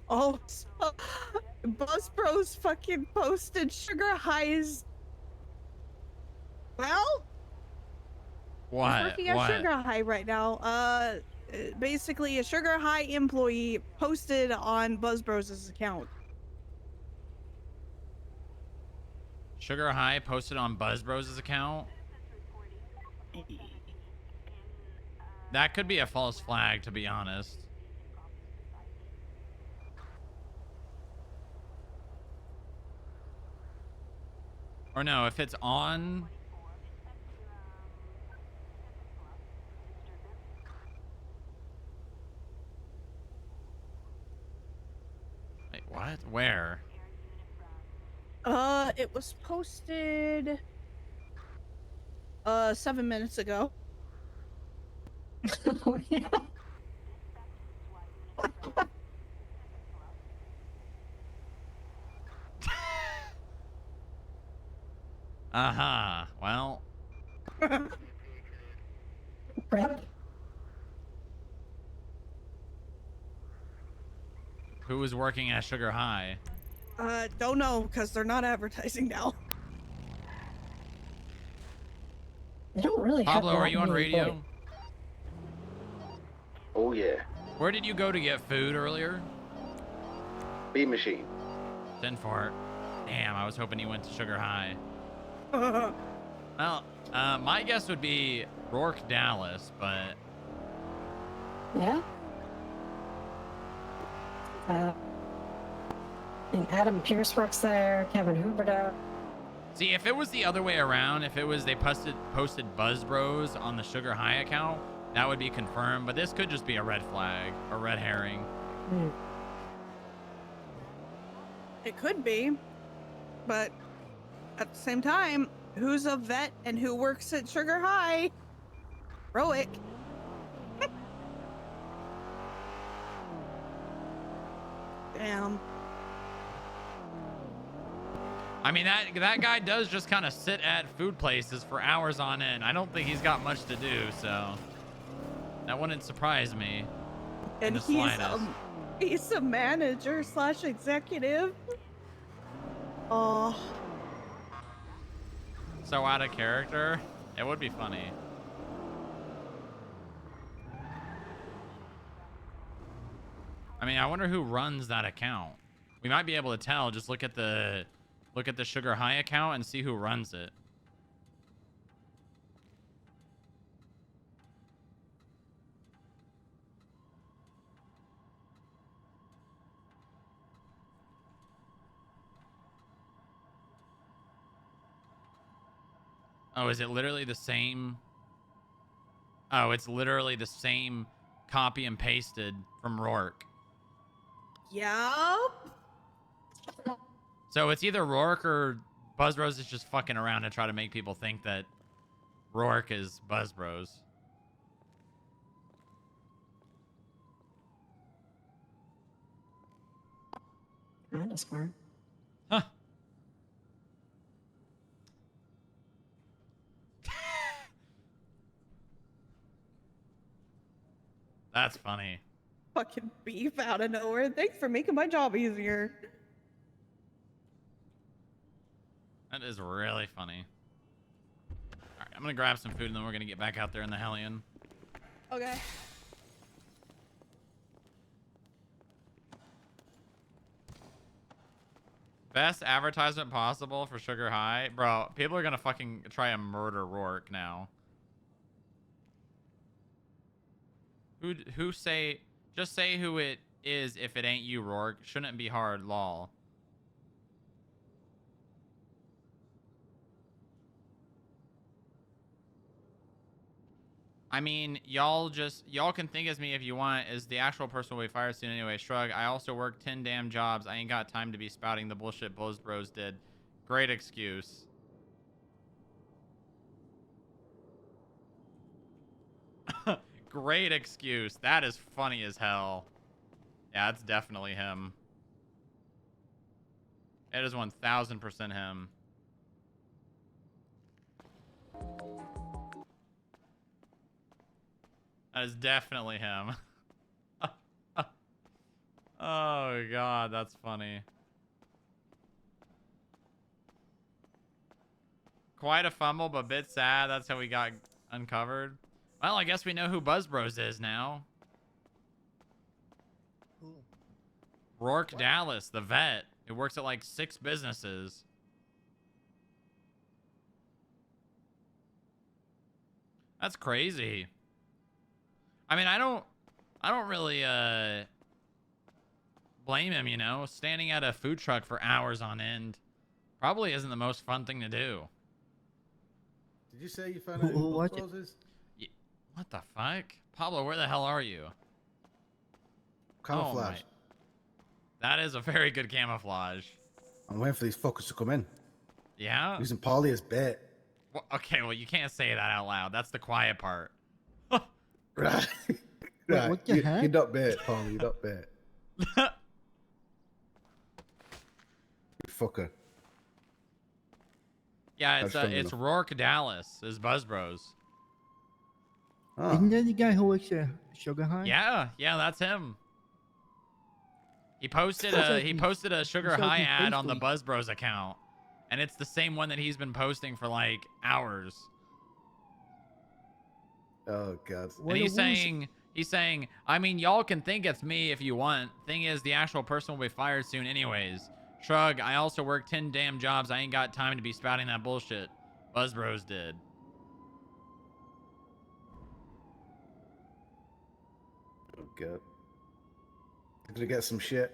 Oh, so Buzz Bros fucking posted Sugar High's. Well, What? he's working at Sugar High right now. Basically, a Sugar High employee posted on Buzz Bros' account. Sugar High posted on Buzz Bros' account? That could be a false flag, to be honest. Or no, if it's on... Wait, what? Where? It was posted 7 minutes ago. Oh, yeah. Uh-huh. Well. Prep. Who was working at Sugar High? Don't know, because they're not advertising now. They don't really Pablo, have are you on radio? Oh, yeah. Where did you go to get food earlier? B machine. 10 for it. Damn, I was hoping you went to Sugar High. Well, my guess would be Rourke, Dallas, but... Yeah? And Adam Pierce works there, Kevin Huberto. See, if it was the other way around, if it was they posted Buzz Bros on the Sugar High account, that would be confirmed, but this could just be a red flag, or red herring. It could be, but at the same time, who's a vet and who works at Sugar High? Roic. Damn. I mean, that guy does just kind of sit at food places for hours on end. I don't think he's got much to do, so that wouldn't surprise me. And he's a manager / executive. Oh. So out of character. It would be funny. I mean, I wonder who runs that account. We might be able to tell. Just look at the Sugar High account and see who runs it. Oh, is it literally the same? Oh, it's literally the same copy and pasted from Rourke. Yup. So it's either Rourke or Buzz Bros is just fucking around to try to make people think that Rourke is Buzz Bros. That's smart. Huh. That's funny. Fucking beef out of nowhere. Thanks for making my job easier. That is really funny. All right, I'm gonna grab some food and then we're gonna get back out there in the Hellion. Okay. Best advertisement possible for Sugar High. Bro, people are gonna fucking try and murder Rourke now. Who say... Just say who it is if it ain't you, Rourke. Shouldn't be hard, lol. I mean, y'all can think as me if you want. Is the actual person will be fired soon anyway. Shrug. I also work 10 damn jobs. I ain't got time to be spouting the bullshit Buzz Bros did. Great excuse. Great excuse. That is funny as hell. Yeah, it's definitely him. It is 1000% him. That is definitely him. Oh, God, that's funny. Quite a fumble, but a bit sad. That's how we got uncovered. Well, I guess we know who Buzz Bros is now. Rourke Dallas, the vet, who works at like 6 businesses. That's crazy. I mean, I don't really blame him, you know. Standing at a food truck for hours on end probably isn't the most fun thing to do. Did you say you found out who Buzz Bros is? What the fuck? Pablo, where the hell are you? Camouflage. Oh my. That is a very good camouflage. I'm waiting for these fuckers to come in. Yeah? Using Polly as bait. Well, okay, well, you can't say that out loud. That's the quiet part. Right. Right. What the heck? You're not bait, Polly. You're not bait. You fucker. Yeah, it's Rourke Dallas, is Buzz Bros. Oh. Isn't that the guy who works at Sugar High? Yeah, that's him. He posted a Sugar High ad on the Buzz Bros account, and it's the same one that he's been posting for like hours. Oh God. And he's saying, I mean, y'all can think it's me if you want. Thing is, the actual person will be fired soon anyways. Shrug. I also work 10 damn jobs. I ain't got time to be spouting that bullshit. Buzz Bros did. Oh God. Did we get some shit?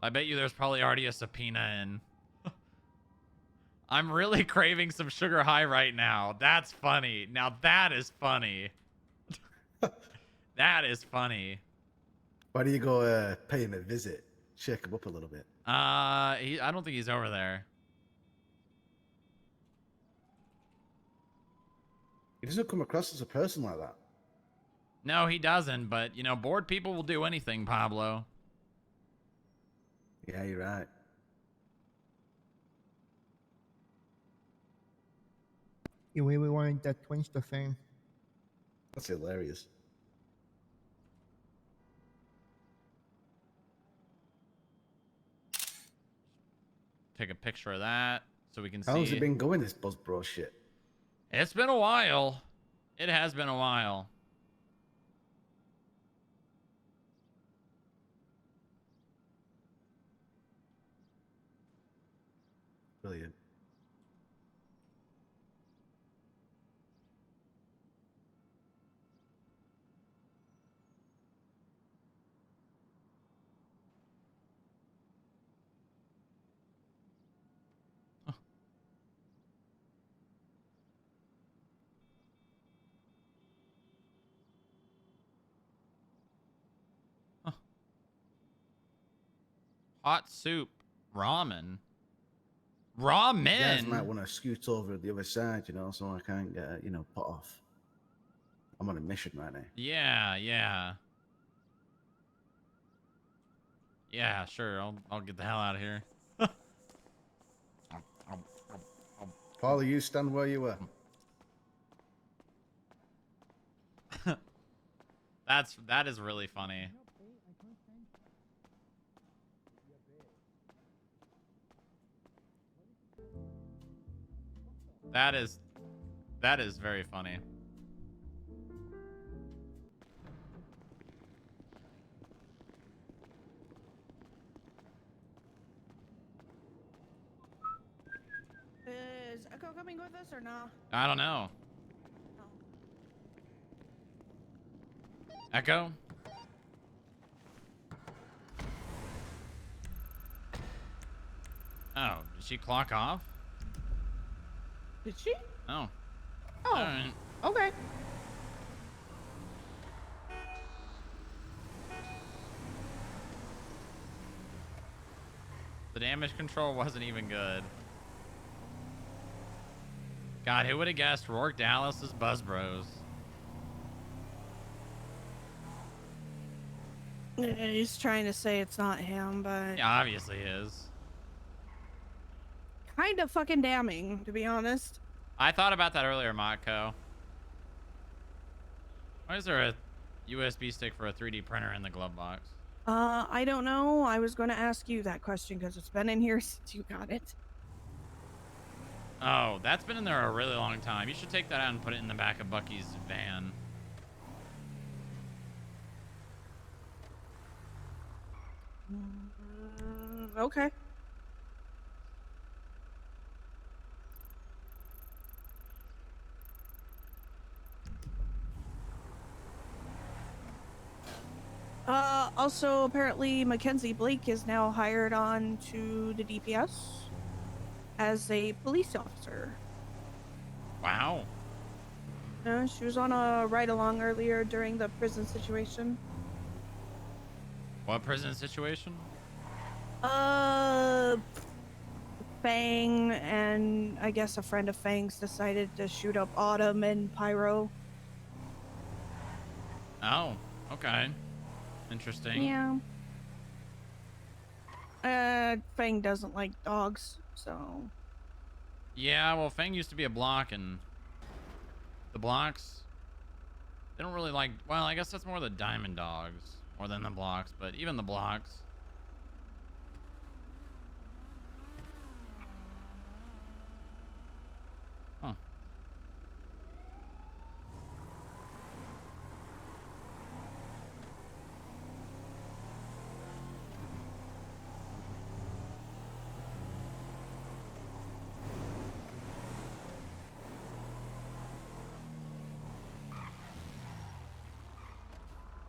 I bet you there's probably already a subpoena in. I'm really craving some Sugar High right now. That's funny. Now that is funny. That is funny. Why do you go pay him a visit? Shake him up a little bit. I don't think he's over there. He doesn't come across as a person like that. No, he doesn't, but, you know, bored people will do anything, Pablo. Yeah, you're right. You really wanted that Twinster thing. That's hilarious. Take a picture of that so we can see. How's it been going, this Buzz Bros shit? It's been a while. It has been a while. Brilliant. Hot soup. Ramen. Ramen? You guys might want to scoot over to the other side, you know, so I can't get, put off. I'm on a mission right now. Yeah. Yeah, sure. I'll get the hell out of here. Paulie, you stand where you were. That is really funny. That is very funny. Is Echo coming with us or not? I don't know. Echo? Oh, did she clock off? Did she? Oh. Oh. All right. Okay. The damage control wasn't even good. God, who would have guessed Rourke Dallas is Buzz Bros? He's trying to say it's not him, but Yeah, obviously is. kind of fucking damning, to be honest. I thought about that earlier, Matko. Why is there a USB stick for a 3D printer in the glove box? I don't know. I was going to ask you that question because it's been in here since you got it. Oh, that's been in there a really long time. You should take that out and put it in the back of Bucky's van. Okay. Also, apparently Mackenzie Blake is now hired on to the DPS as a police officer. Wow. She was on a ride-along earlier during the prison situation. What prison situation? Fang and I guess a friend of Fang's decided to shoot up Autumn and Pyro. Oh, okay. Interesting. Yeah. Fang doesn't like dogs, so. Yeah, well, Fang used to be a block, and the blocks, they don't really like, well, I guess that's more the diamond dogs more than the blocks, but even the blocks. Huh.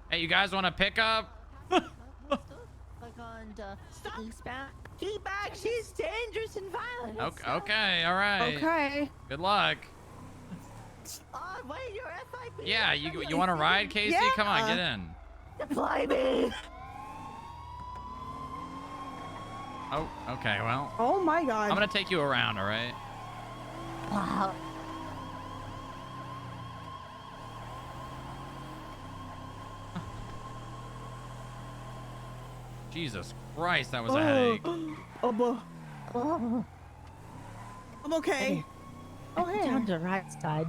Hey, you guys want to pick up? Like on the eastbound. Keep back, she's dangerous and violent. Okay, all right. Okay. Good luck. Oh, wait, you're FIP. Yeah, you want to ride, Casey? Yeah. Come on, get in. Deploy me. Oh, okay, well. Oh my god. I'm going to take you around, all right? Wow. Jesus Christ, that was a headache. Oh. I'm okay. Oh, hey. On the right side.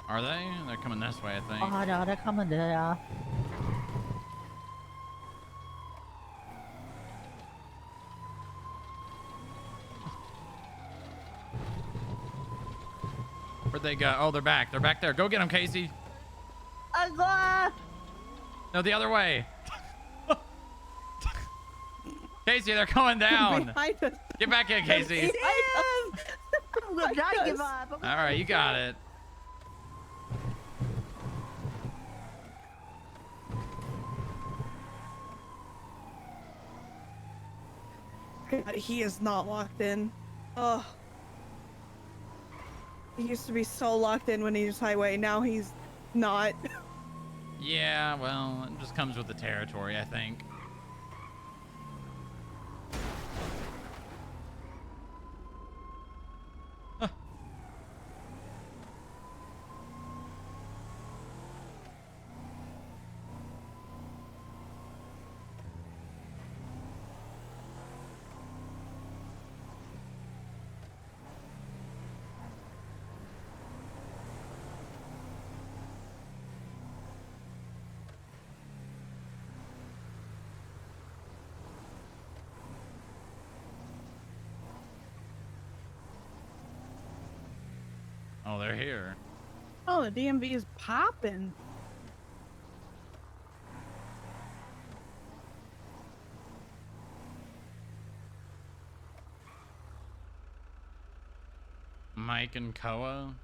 Are they? They're coming this way, I think. Oh, no, they're coming there. Where'd they go? Oh, they're back. They're back there. Go get them, Casey. No, the other way. Casey, they're going down. Get back in, Casey. I'm gonna give up. All right, you got it. God, he is not locked in. Oh. He used to be so locked in when he was highway. Now he's not. Yeah, well, it just comes with the territory, I think. they're here. Oh, the DMV is popping. Mike and Koa.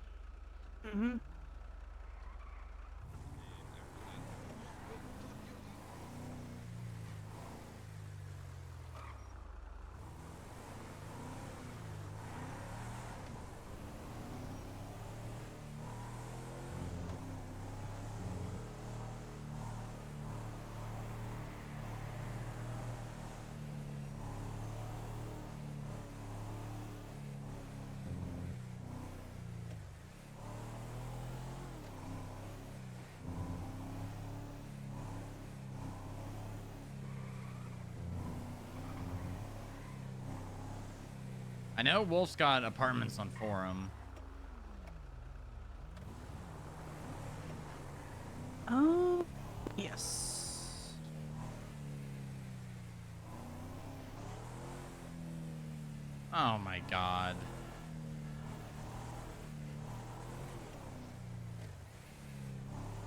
Mm-hmm. I know Wolf's got apartments on Forum. Oh, yes. Oh my god.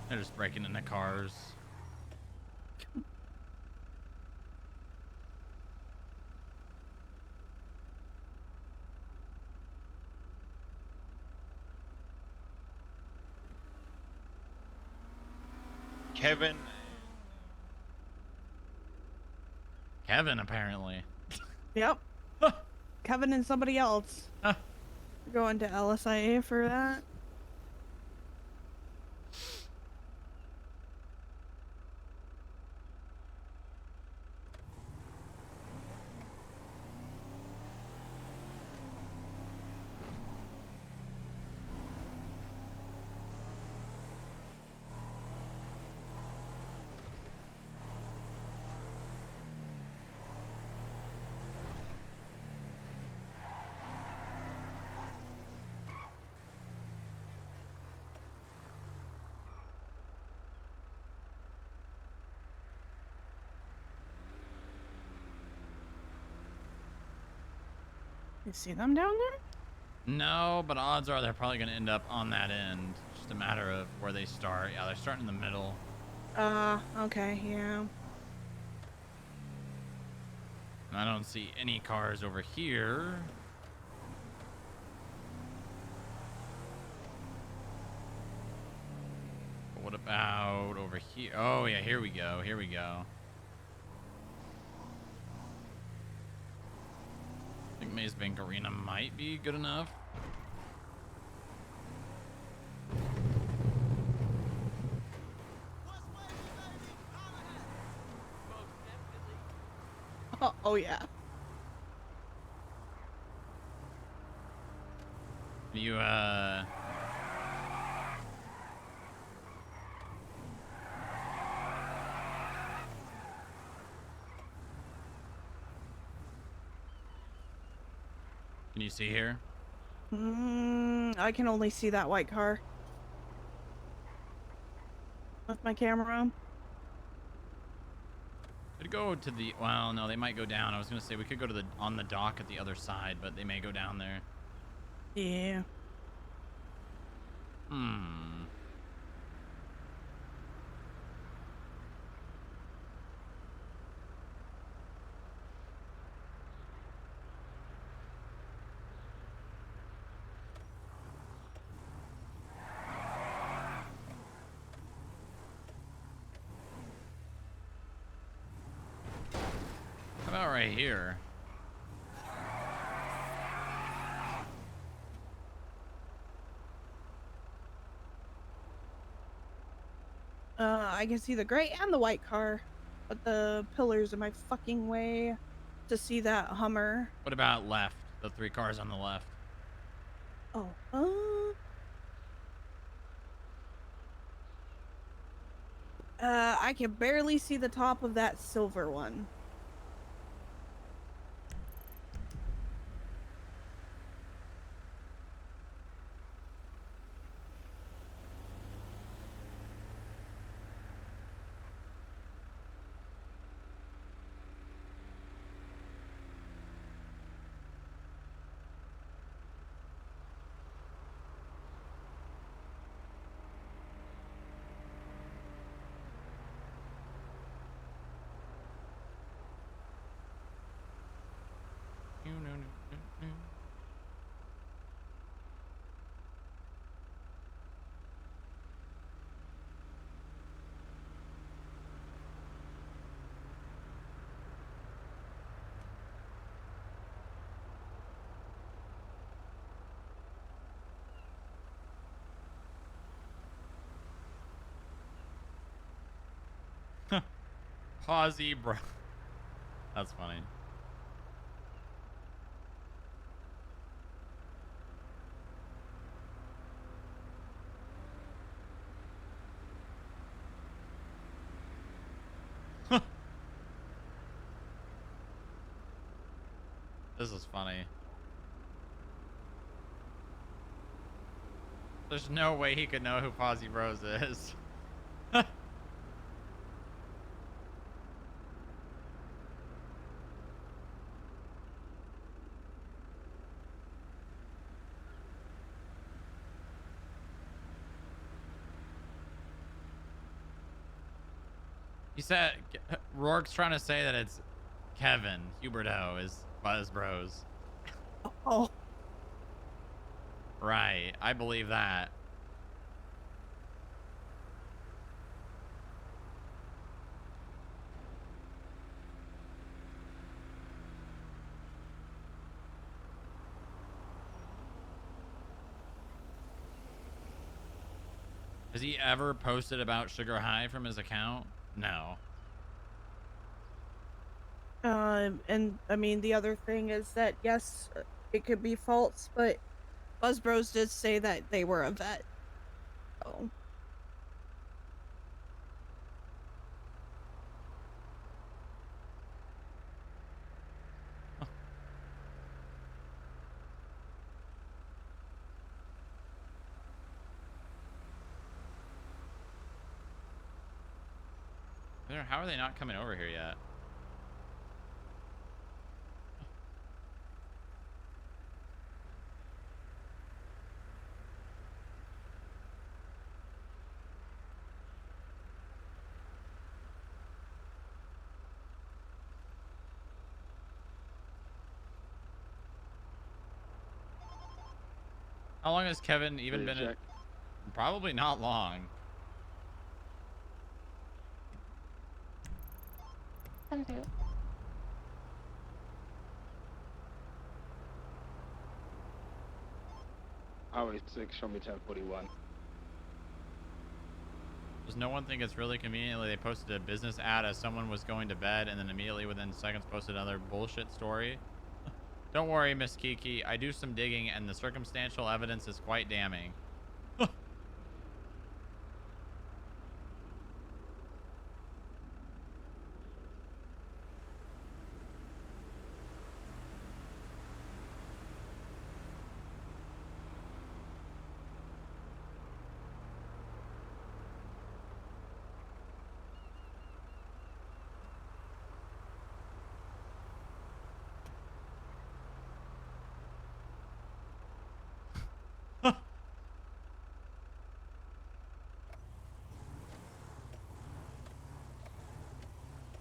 They're just breaking into cars. Kevin. Kevin, apparently. Yep. Kevin and somebody else. Going to LSIA for that. You see them down there? No, but odds are they're probably going to end up on that end. Just a matter of where they start. Yeah, they're starting in the middle. Okay, yeah. I don't see any cars over here. But what about over here? Oh, yeah, here we go. Here we go. I think Maze Bank Arena might be good enough. Oh yeah. You, can you see here? I can only see that white car. With my camera on. Could go to the, well, no, they might go down. I was going to say we could go to the, on the dock at the other side, but they may go down there. Yeah. How about right here? I can see the gray and the white car, but the pillars are my fucking way to see that Hummer. What about left? The 3 cars on the left. Oh, I can barely see the top of that silver one. Pawsy, bro. That's funny. This is funny. There's no way he could know who Pawsy Bros is. He said Rourke's trying to say that it's Kevin Huberto is Buzz Bros. Oh. Right. I believe that. Has he ever posted about Sugar High from his account? No. And I mean, the other thing is that, yes, it could be false, but Buzz Bros did say that they were a vet. So. How are they not coming over here yet? How long has Kevin even been in? Probably not long. Highway 6, show me 1041. Does no one think it's really conveniently they posted a business ad as someone was going to bed and then immediately within seconds posted another bullshit story? Don't worry, Miss Kiki. I do some digging and the circumstantial evidence is quite damning.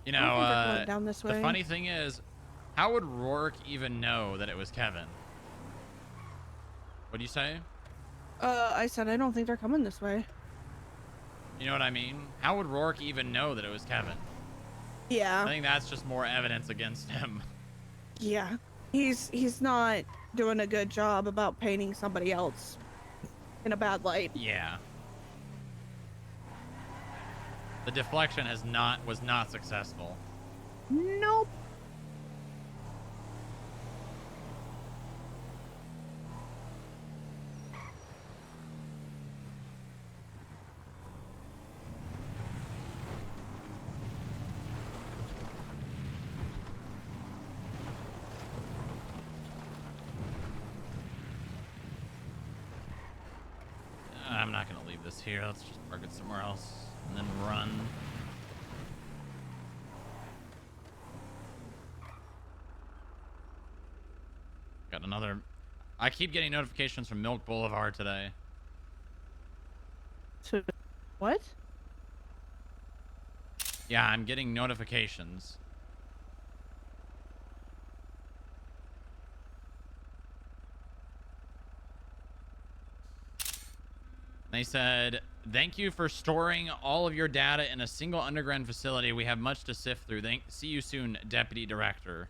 You know, down this the way. funny thing is, how would Rourke even know that it was Kevin? What do you say? I said I don't think they're coming this way. You know what I mean? How would Rourke even know that it was Kevin? Yeah. I think that's just more evidence against him. Yeah. He's not doing a good job about painting somebody else in a bad light. Yeah. The deflection was not successful. Nope. I'm not gonna leave this here. Let's just park it somewhere else and then run. Got another. I keep getting notifications from Milk Boulevard today. What? Yeah, I'm getting notifications. They said, thank you for storing all of your data in a single underground facility. We have much to sift through. See you soon, Deputy Director.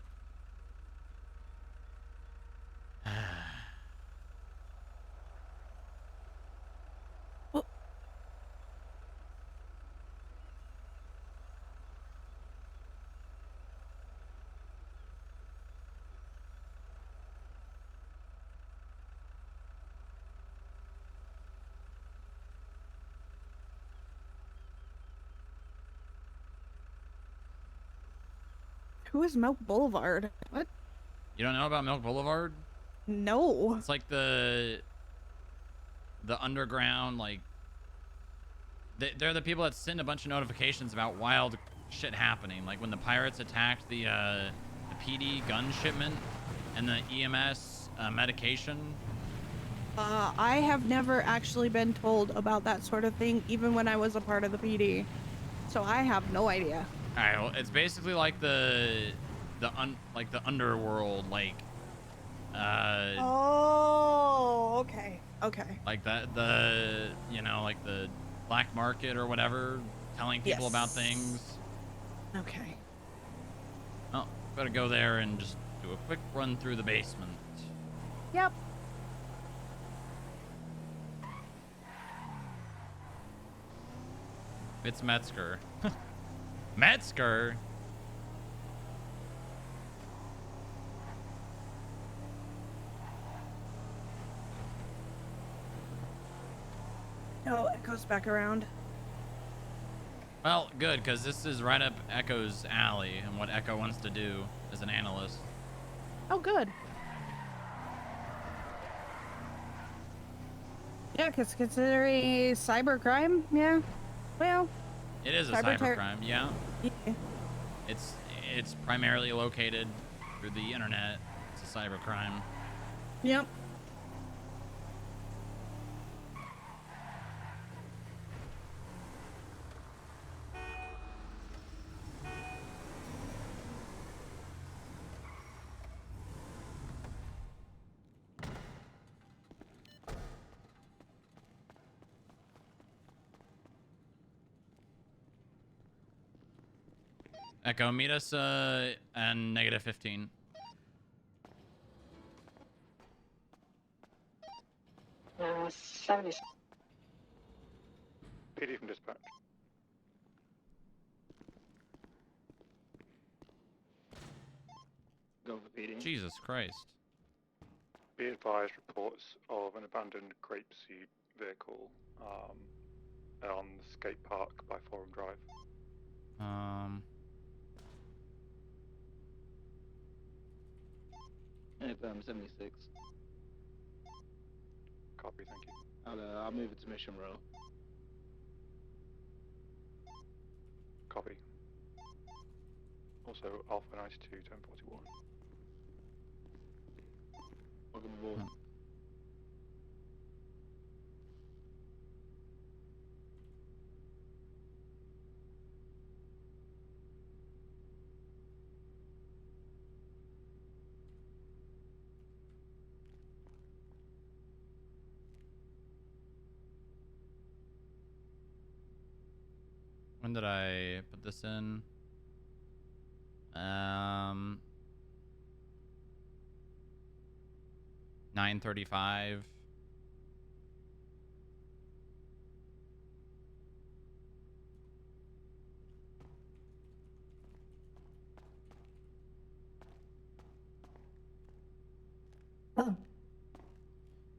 Who is Milk Boulevard? What? You don't know about Milk Boulevard? No. It's like the underground, like they're the people that send a bunch of notifications about wild shit happening, like when the pirates attacked the PD gun shipment and the EMS medication. I have never actually been told about that sort of thing, even when I was a part of the PD. So I have no idea. All right, well, it's basically like the underworld, like Oh, okay. Okay. like the you know, like the black market or whatever, telling people about things. Okay. Oh, better go there and just do a quick run through the basement. Yep. It's Metzger. Metzger? No, it goes back around. Well, good, because this is right up Echo's alley and what Echo wants to do as an analyst. Oh, good. Yeah, because considering cybercrime, yeah. Well, It is a cyber cybercrime, yeah. Yeah. It's primarily located through the internet. It's a cybercrime. Yep. Echo, meet us and -15. Uh, 70. PD from dispatch. Go for PD. Jesus Christ. Be advised, reports of an abandoned grapeseed vehicle on the skate park by Forum Drive. FM 76. Copy, thank you. I'll move it to Mission Row. Copy. Also, Alpha 92, 1041. Welcome aboard. When did I put this in? 9:35. Oh.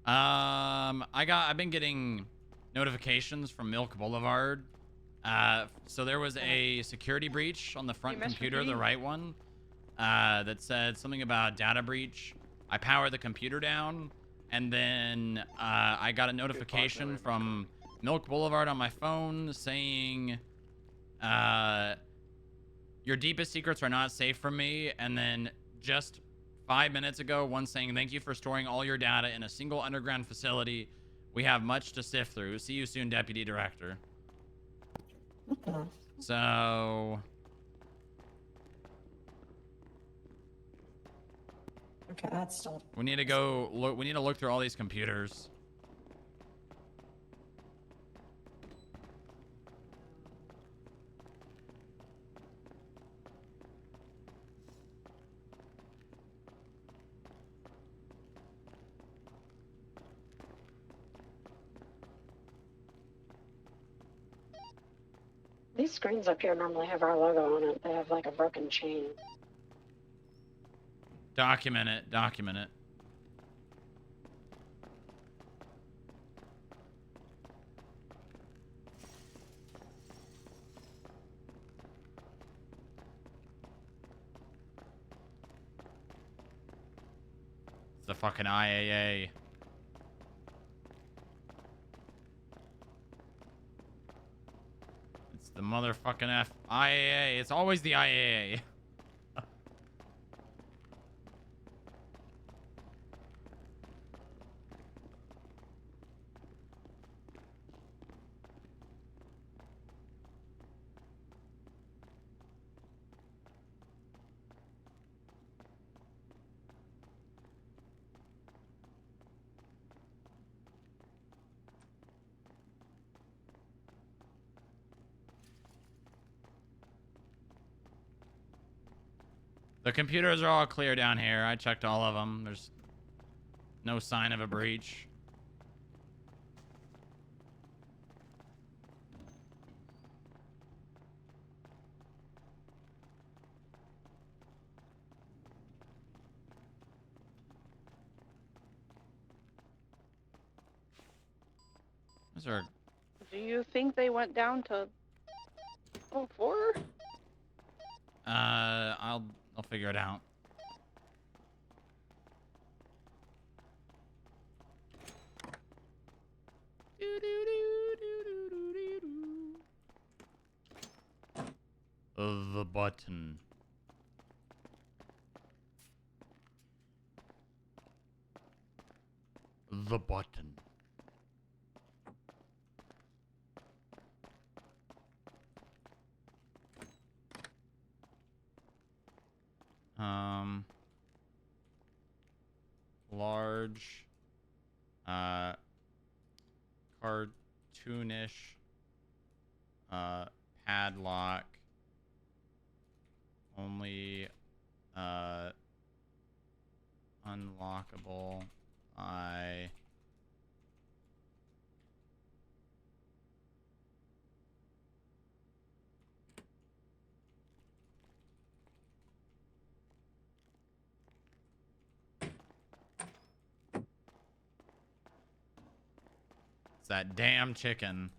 I've been getting notifications from Milk Boulevard. So there was a security breach on the front computer, the right one, that said something about data breach. I powered the computer down, and then I got a notification from Milk Boulevard on my phone saying, your deepest secrets are not safe from me. And then just 5 minutes ago, one saying, thank you for storing all your data in a single underground facility. We have much to sift through. See you soon, Deputy Director. So Okay, that's still. we need to go look. We need to look through all these computers. These screens up here normally have our logo on it. They have like a broken chain. Document it. Document it. the fucking IAA. It's the motherfucking IAA. It's always the IAA. The computers are all clear down here. I checked all of them. There's no sign of a breach. Is there... Do you think they went down to 04? I'll figure it out. The button. The button. Large, cartoonish, padlock, only, unlockable by it's that damn chicken.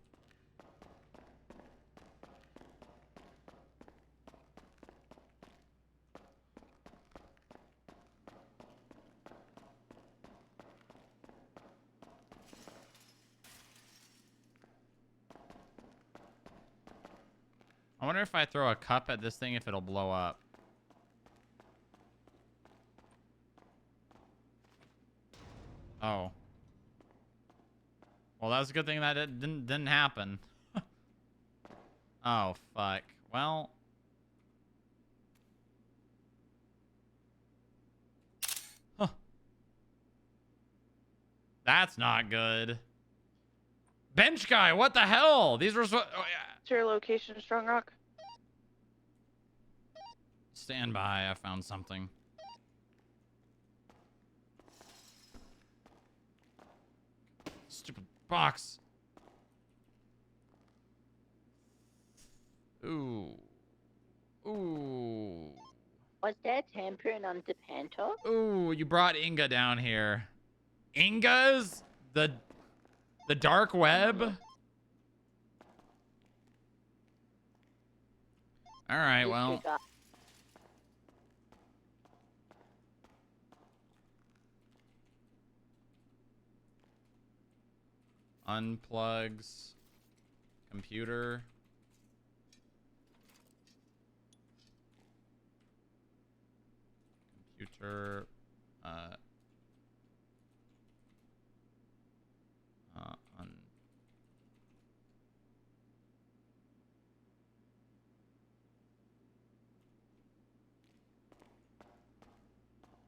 I wonder if I throw a cup at this thing, if it'll blow up. Oh. Well, that was a good thing that it didn't happen. Oh, fuck. Well. Huh. That's not good. Bench guy, what the hell? These were so... Oh, yeah. What's your location, Strong Rock? Stand by. I found something. Stupid box. Ooh. Ooh. Was there tampering on the Panto? Ooh, you brought Inga down here. Inga's? The dark web? Alright, well. Unplugs. Computer. Computer.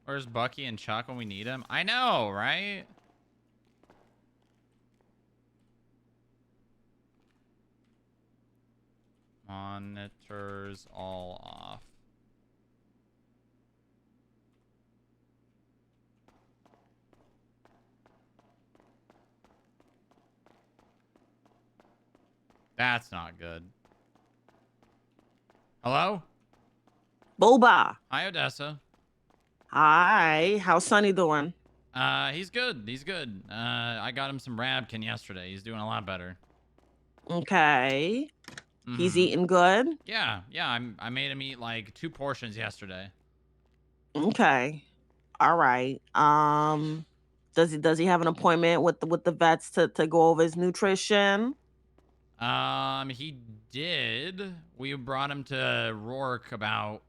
Where's Bucky and Chuck when we need him? I know, right? Monitors all off. That's not good. Hello? Boba. Hi, Odessa. Hi. How's Sonny doing? He's good. He's good. I got him some Rabkin yesterday. He's doing a lot better. Okay. He's eating good? Yeah. I made him eat like 2 portions yesterday. Okay. All right. Does he have an appointment with the vets to go over his nutrition? He did. We brought him to Rourke about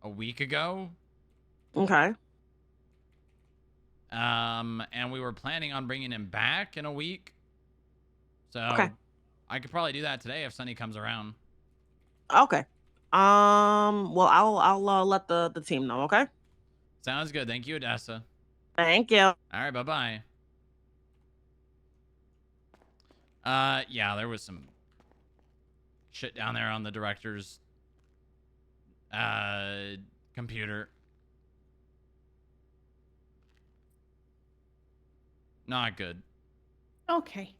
a week ago. Okay. And we were planning on bringing him back in a week. So Okay. I could probably do that today if Sunny comes around. Okay. Well, I'll let the team know. Okay. Sounds good. Thank you, Odessa. Thank you. All right. Bye-bye. Yeah, there was some shit down there on the director's computer. Not good. Okay.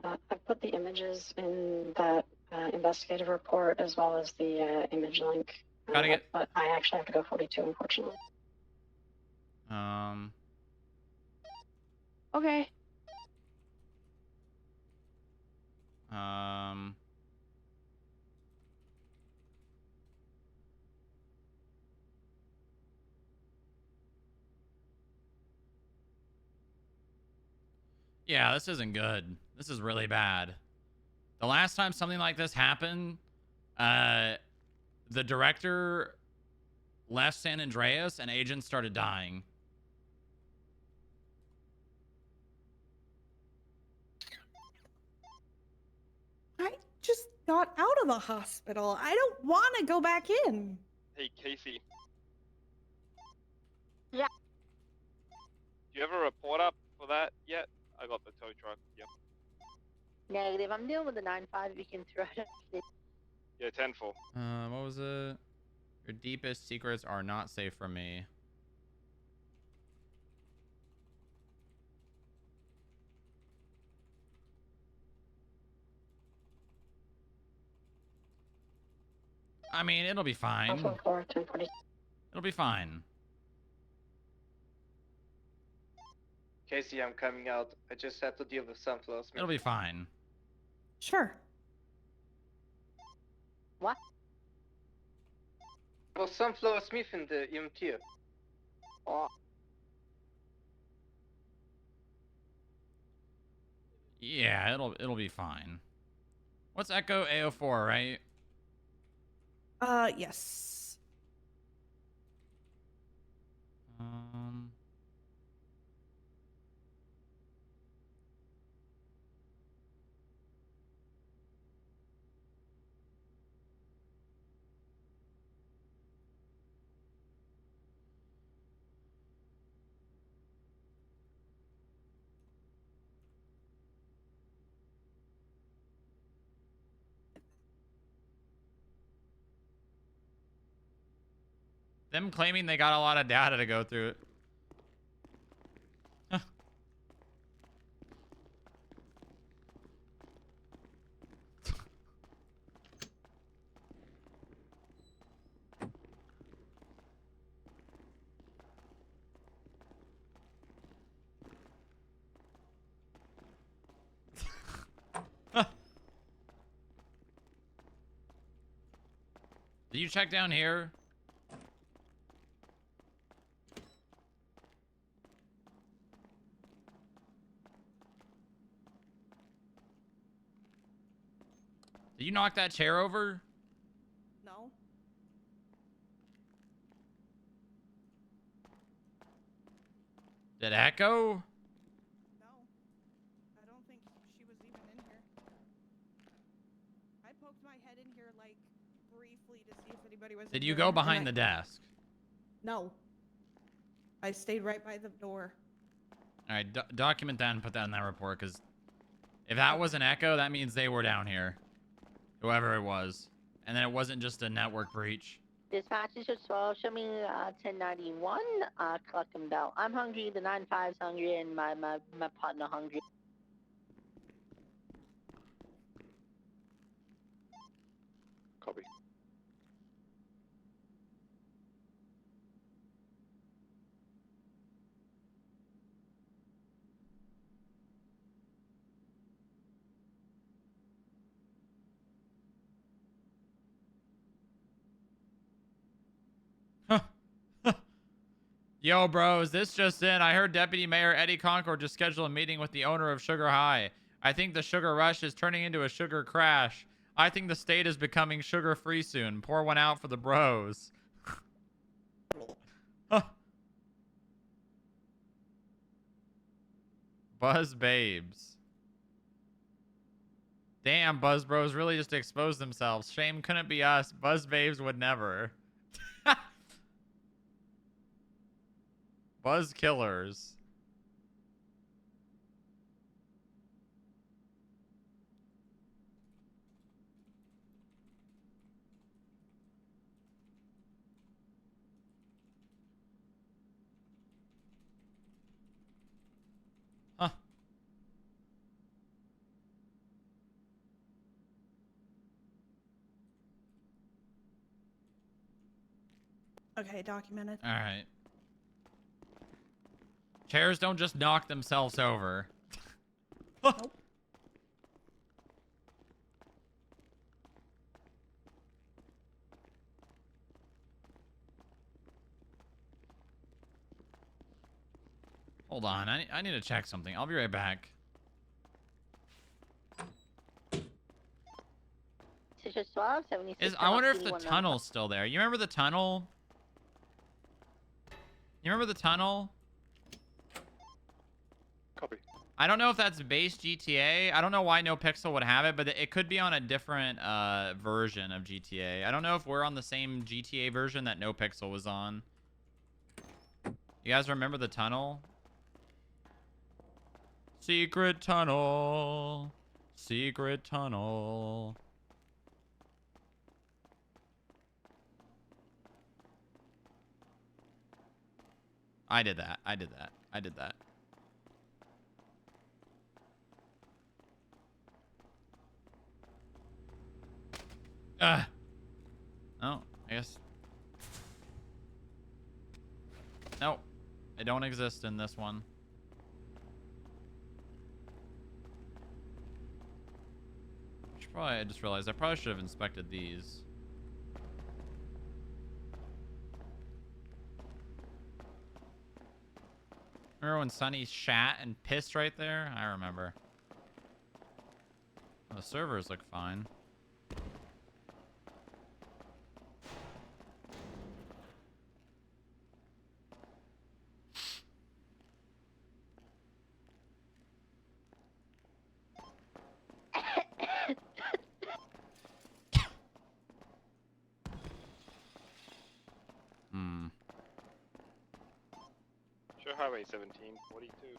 I put the images in that investigative report as well as the image link. Gotta get. But I actually have to go 42, unfortunately. Okay. Yeah, this isn't good. This is really bad. The last time something like this happened, the director left San Andreas and agents started dying. I just got out of the hospital. I don't want to go back in. Hey, Casey. Yeah. Do you have a report up for that yet? I got the tow truck. Yep. Negative. I'm dealing with the 9-5. You can throw it up. Yeah, 10-4. What was it? Your deepest secrets are not safe from me. I mean, it'll be fine. It'll be fine. Casey, I'm coming out. I just had to deal with Sunflower Smith. It'll be fine. Sure. What? Well, Sunflower Smith in the EMT. Oh. Yeah, it'll be fine. What's Echo AO4, right? Yes. Them claiming they got a lot of data to go through it. Did you check down here? Did you knock that chair over? No. Did Echo? No. I don't think she was even in here. I poked my head in here, like, briefly to see if anybody was in Did you here, go and behind the desk? No. I stayed right by the door. All right, document that and put that in that report, because if that was an Echo, that means they were down here. Whoever it was. And then it wasn't just a network breach. Dispatches as well. Show me 1091. Collecting bell. I'm hungry. The 9-5's hungry, and my partner hungry. Copy. Yo, bros, this just in. I heard Deputy Mayor Eddie Concord just scheduled a meeting with the owner of Sugar High. I think the sugar rush is turning into a sugar crash. I think the state is becoming sugar-free soon. Pour one out for the bros. Buzz Babes. Damn, Buzz Bros really just exposed themselves. Shame couldn't be us. Buzz Babes would never. Buzz Killers. Huh. Okay, documented. All right. Chairs don't just knock themselves over. Nope. Hold on, I need to check something. I'll be right back. I wonder if the tunnel's still there. You remember the tunnel? You remember the tunnel? Copy. I don't know if that's base GTA. I don't know why No Pixel would have it, but it could be on a different version of GTA. I don't know if we're on the same GTA version that No Pixel was on. You guys remember the tunnel? Secret tunnel. Secret tunnel. I did that. I did that. I did that. Oh, I guess. No, they don't exist in this one. I just realized I probably should have inspected these. Remember when Sunny shat and pissed right there? I remember. The servers look fine. Sure, Highway 1742.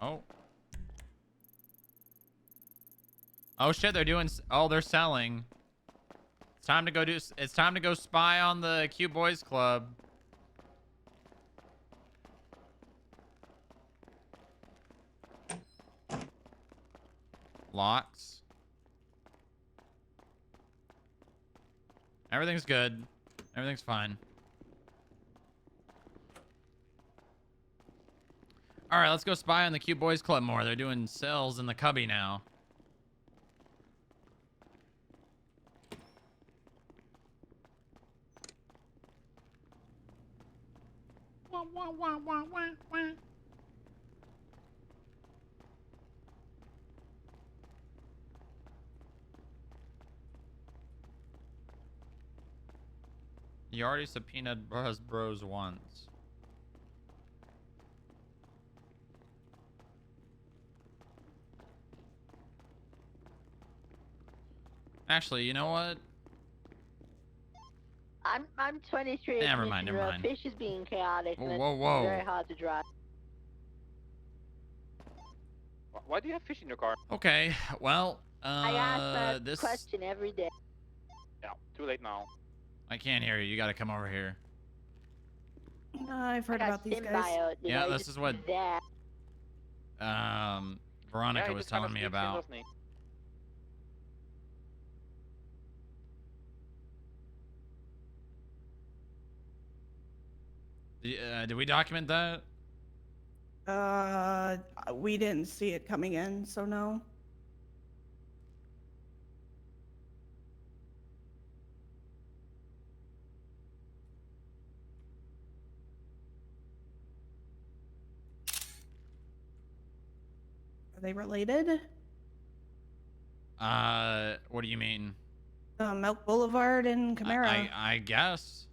Oh. Oh shit, they're doing. Oh, they're selling. It's time to go do. It's time to go spy on the Cute Boys Club. Locks. Everything's good. Everything's fine. All right, let's go spy on the Cute Boys Club more. They're doing sales in the cubby now. You already subpoenaed Buzz Bros once. Actually, you know what? I'm 23. Never mind, never mind. Fish is being chaotic. Whoa, and whoa, it's whoa. very hard to drive. Why do you have fish in your car? Okay, well, I ask that this question every day. Yeah, too late now. I can't hear you. You got to come over here. I've heard about these guys. Yeah, this is what Veronica was telling me about. Did we document that? We didn't see it coming in, so no. they related? What do you mean? Milk Boulevard and Camara. I guess.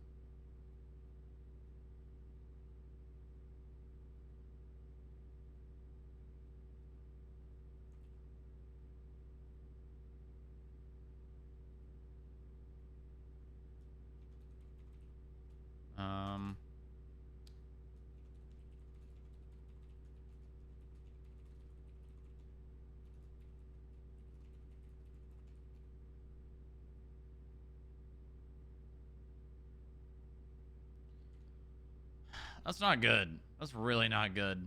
That's not good. That's really not good.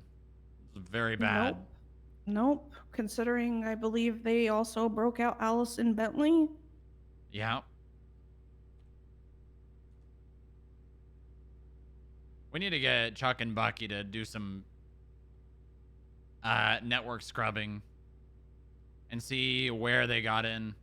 It's very bad. Nope. Considering I believe they also broke out Allison Bentley. Yeah. We need to get Chuck and Bucky to do some network scrubbing and see where they got in.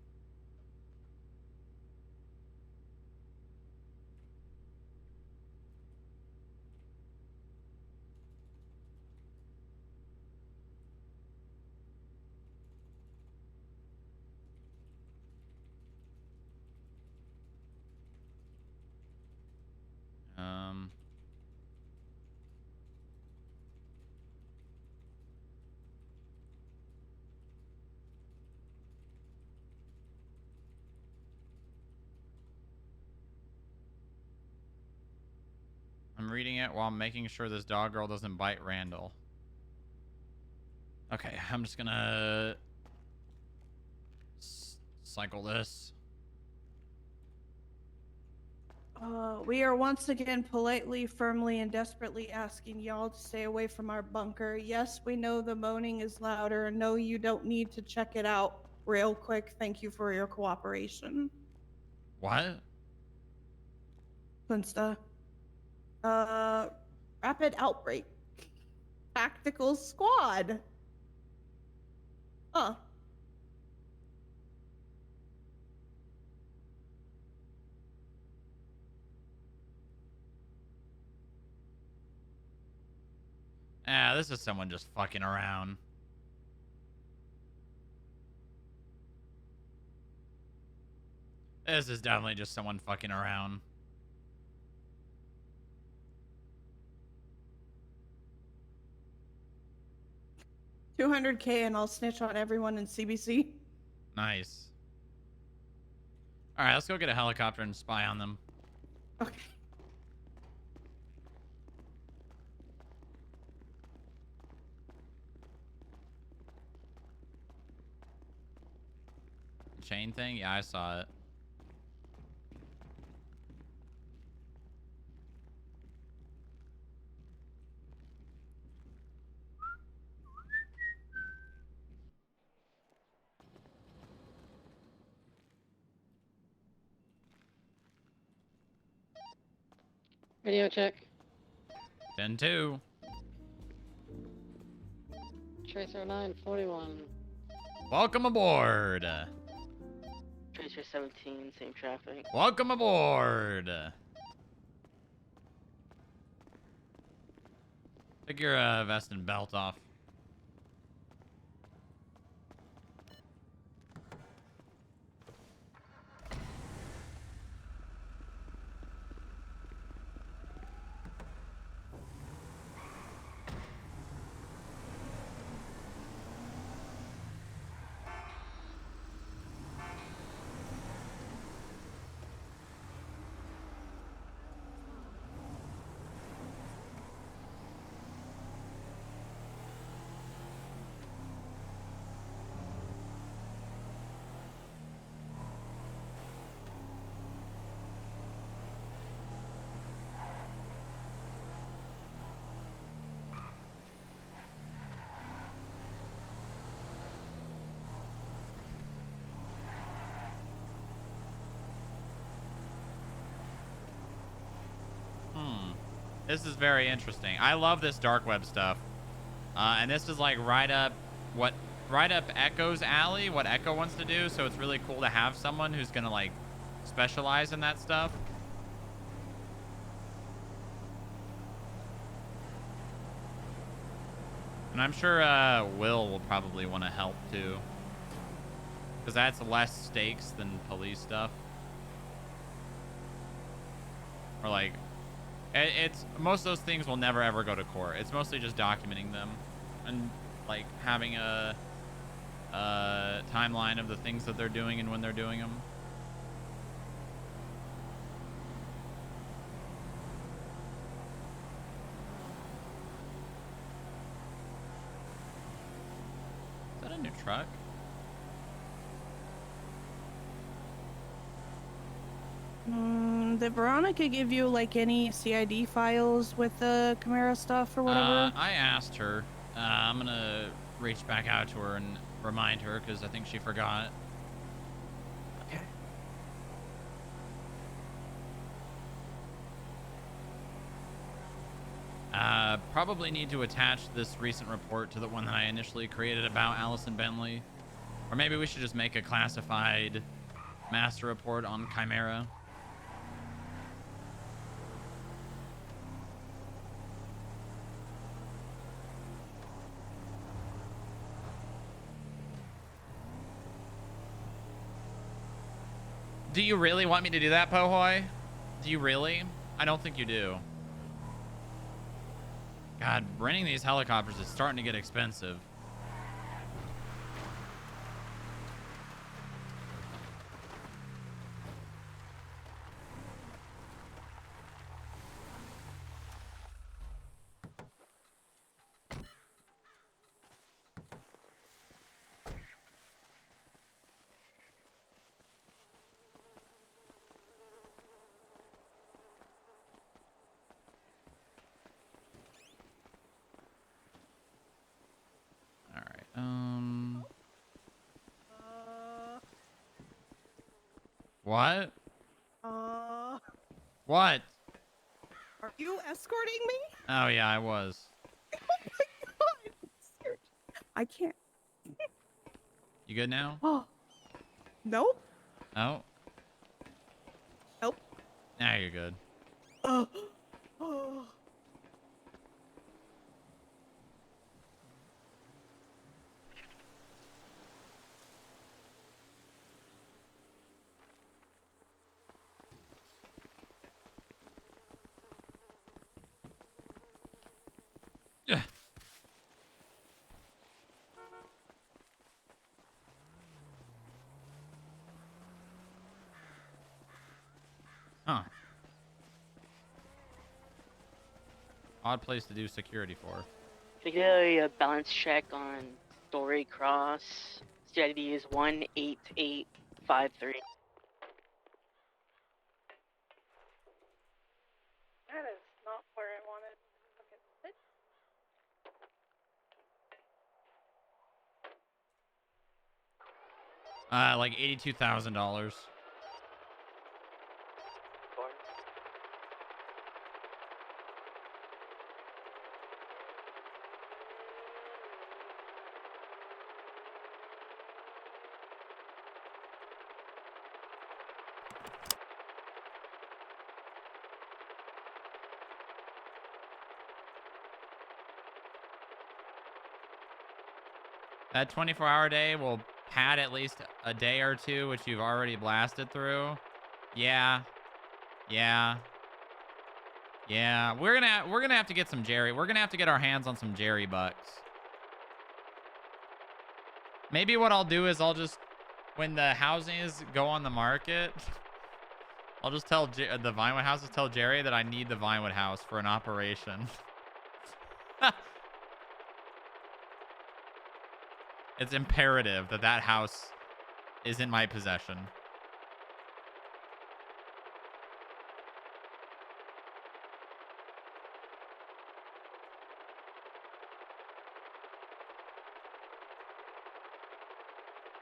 I'm reading it while I'm making sure this dog girl doesn't bite Randall. Okay, I'm just gonna cycle this. We are once again politely, firmly, and desperately asking y'all to stay away from our bunker. Yes, we know the moaning is louder. No, you don't need to check it out real quick. Thank you for your cooperation. What? Quinsta. Rapid outbreak. Tactical squad. Huh. Ah, this is someone just fucking around. This is definitely just someone fucking around. $200K and I'll snitch on everyone in CBC. Nice. All right, let's go get a helicopter and spy on them. Okay. Chain thing? Yeah, I saw it. Radio check. 10-2. Tracer 941. Welcome aboard. Tracer 17, same traffic. Welcome aboard. Take your vest and belt off. This is very interesting. I love this dark web stuff. And this is like right up Echo's alley, what Echo wants to do. So it's really cool to have someone who's gonna like specialize in that stuff. And And I'm sure Will probably want to help too. Because that's less stakes than police stuff. Or like, it's most of those things will never ever go to court. It's mostly just documenting them and like having a timeline of the things that they're doing and when they're doing them. Is that a new truck? Did Veronica give you like any CID files with the Camaro stuff or whatever? I asked her. I'm gonna reach back out to her and remind her because I think she forgot. Okay. Probably need to attach this recent report to the one that I initially created about Allison Bentley. Or maybe we should just make a classified master report on Chimera. Do you really want me to do that, Pohoy? Do you really? I don't think you do. God, renting these helicopters is starting to get expensive. What? What? Are you escorting me? Oh yeah, I was. Oh my god! Seriously. I can't. You good now? Oh. Nope. Oh. Nope. Now you're good. Oh. Yeah. Huh. Odd place to do security for. Can I get a balance check on Story Cross? CID is 18853. That is not where I wanted. Okay, sit. Like $82,000. That 24-hour day will pad at least a day or two, which you've already blasted through. Yeah. Yeah. Yeah. We're gonna have to get some Jerry. We're gonna have to get our hands on some Jerry bucks. Maybe what I'll do is I'll just, when the houses go on the market, I'll just tell the Vinewood houses, tell Jerry that I need the Vinewood house for an operation. It's imperative that that house is in my possession.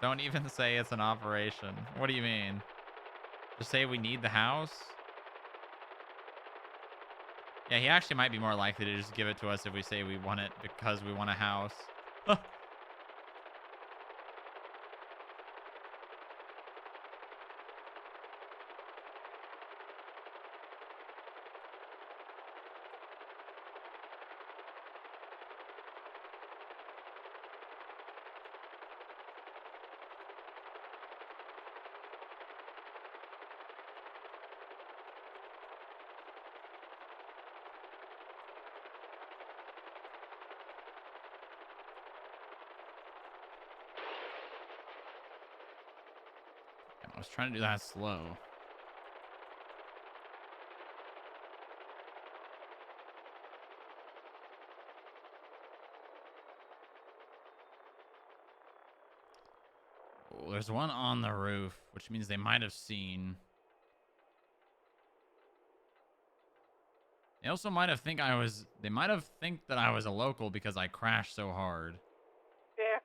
Don't even say it's an operation. What do you mean? Just say we need the house? Yeah, he actually might be more likely to just give it to us if we say we want it because we want a house. was trying to do that slow. Oh, there's one on the roof, which means they might have seen. They also might have think that I was a local because I crashed so hard. Yeah.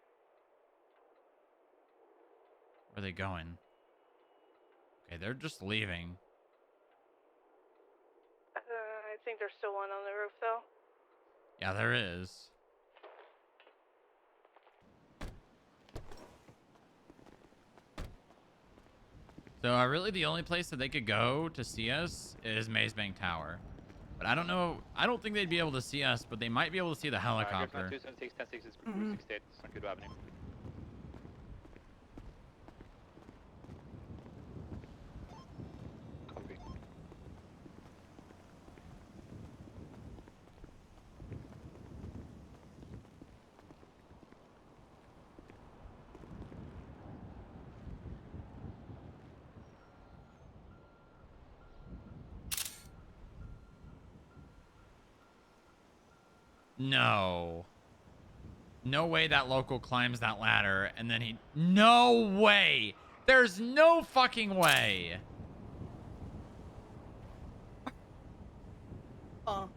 Where are they going? Okay, they're just leaving. I think there's still one on the roof, though. Yeah, there is. So really the only place that they could go to see us is Maze Bank Tower. But I don't know. I don't think they'd be able to see us, but they might be able to see the helicopter. 276, 10-6 is Mhm. 68 on Kudu Avenue. Copy. No. No way that local climbs that ladder and then he... No way! There's no fucking way! Oh.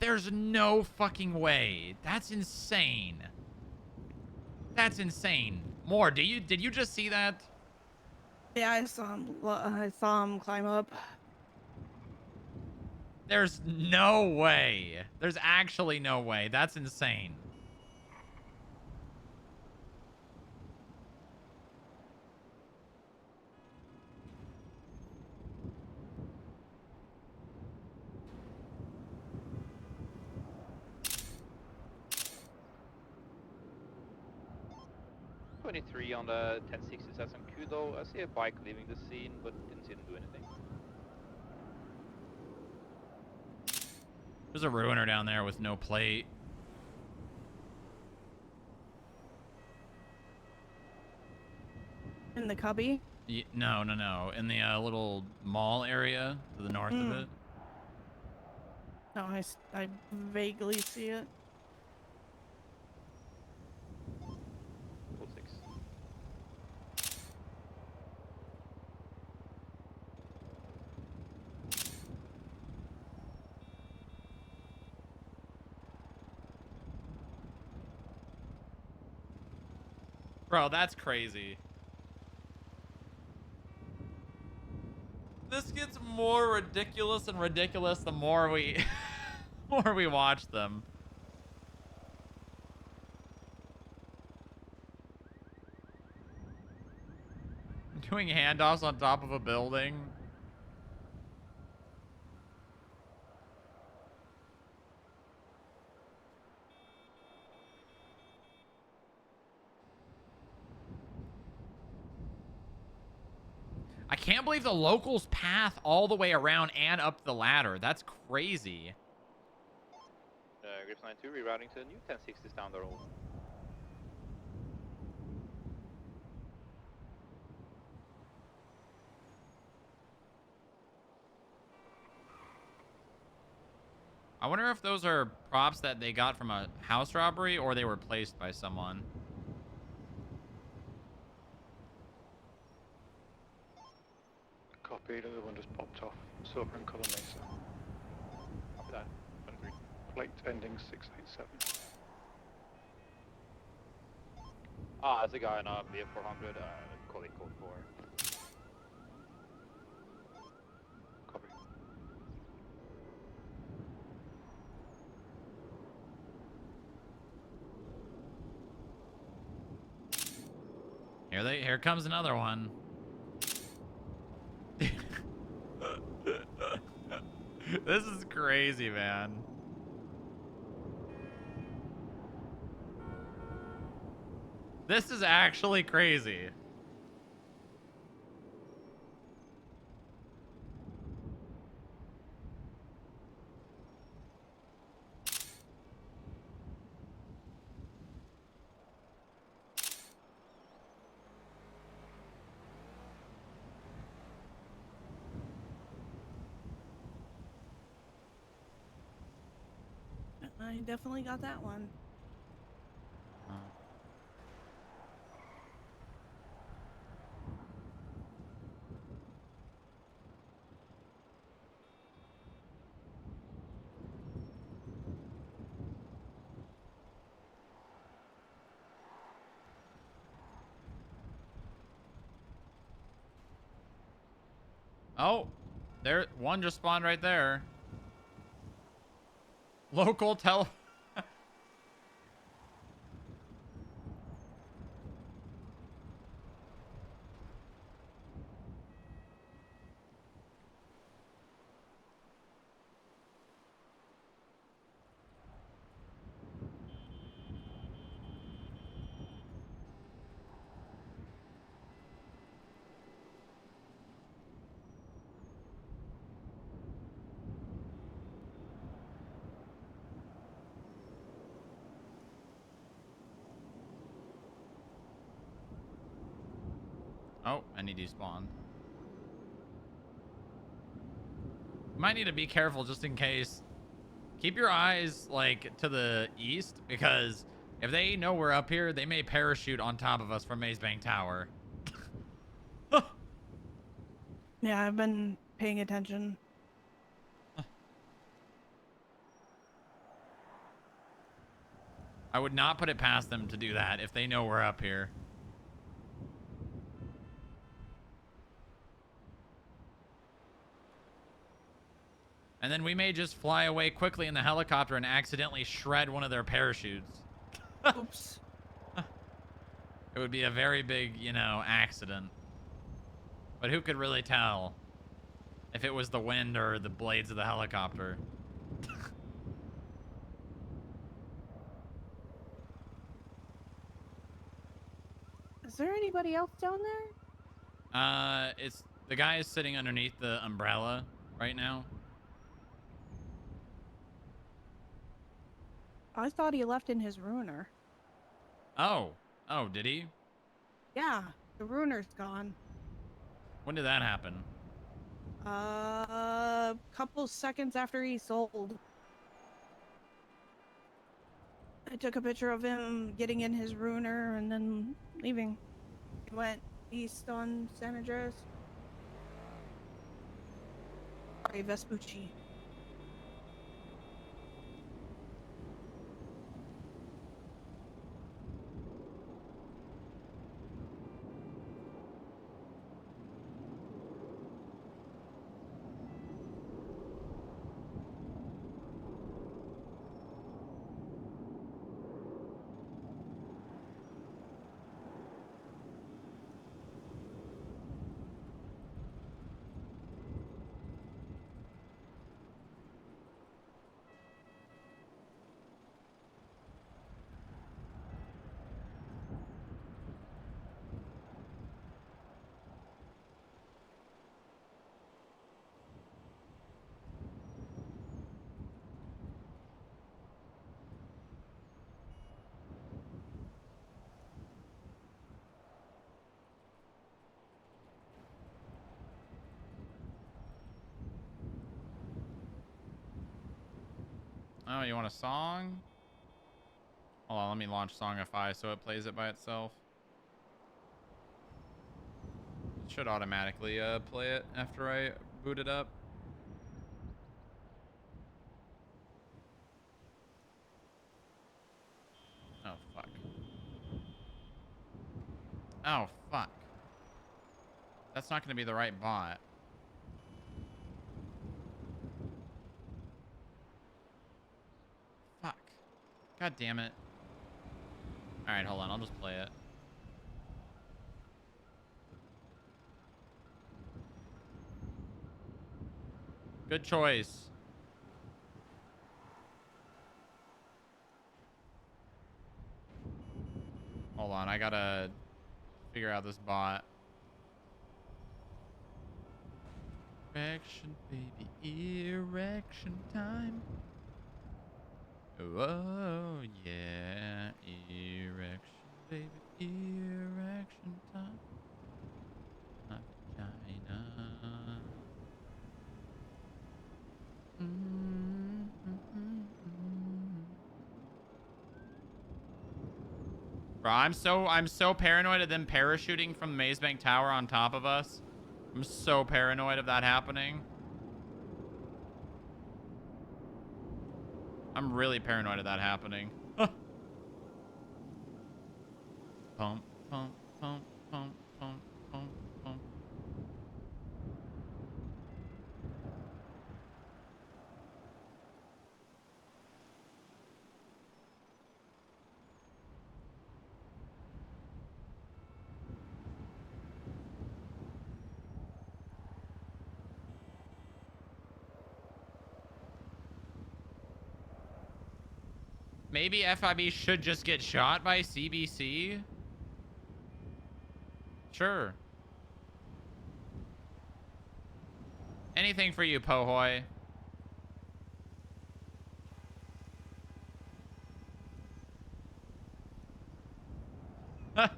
There's no fucking way. That's insane. That's insane. More, did you just see that? Yeah, I saw him climb up. There's no way. There's actually no way. That's insane. .23 on the 1060 that's on Kudo. I see a bike leaving the scene, but didn't see them do anything. There's a ruiner down there with no plate. In the cubby? No. In the little mall area to the north of it. No, I vaguely see it. Full 6. Bro, that's crazy. This gets more ridiculous and ridiculous the more we more we watch them. Doing handoffs on top of a building. I can't believe the locals path all the way around and up the ladder. That's crazy. Grips 92 rerouting to the new 1060s down the road. I wonder if those are props that they got from a house robbery or they were placed by someone. Copy, the other one just popped off. Silver and Color Mesa. Copy that. 23. Plate ending 687. Ah, there's a guy in a BF400, calling code 4. Copy. Here comes another one. This is crazy, man. This is actually crazy. I definitely got that one. Oh, there, one just spawned right there. Local tele. Oh, I need to despawn. You might need to be careful just in case. Keep your eyes like to the east, because if they know we're up here, they may parachute on top of us from Maze Bank Tower. Yeah, I've been paying attention. I would not put it past them to do that if they know we're up here. And then we may just fly away quickly in the helicopter and accidentally shred one of their parachutes. Oops. It would be a very big, you know, accident. But who could really tell if it was the wind or the blades of the helicopter? Is there anybody else down there? It's the guy is sitting underneath the umbrella right now. I thought he left in his ruiner. Oh, did he? Yeah, the ruiner's gone. When did that happen? Couple seconds after he sold. I took a picture of him getting in his ruiner and then leaving. He went east on San Andreas. Sorry, Vespucci. Oh, you want a song? Hold on, let me launch Songify so it plays it by itself. It should automatically play it after I boot it up. Oh, fuck. Oh, fuck. That's not going to be the right bot. Fuck. God damn it. Alright, hold on. I'll just play it. Good choice. Hold on. I gotta figure out this bot. Erection, baby. Erection time. Oh, yeah. Erection, baby. Erection time. My vagina. Bro, I'm so paranoid of them parachuting from the Maze Bank Tower on top of us. I'm so paranoid of that happening. I'm really paranoid of that happening. Pump, pump, pump, pump, pump, pump, pump. Maybe FIB should just get shot by CBC? Sure. Anything for you, Pohoy. Hold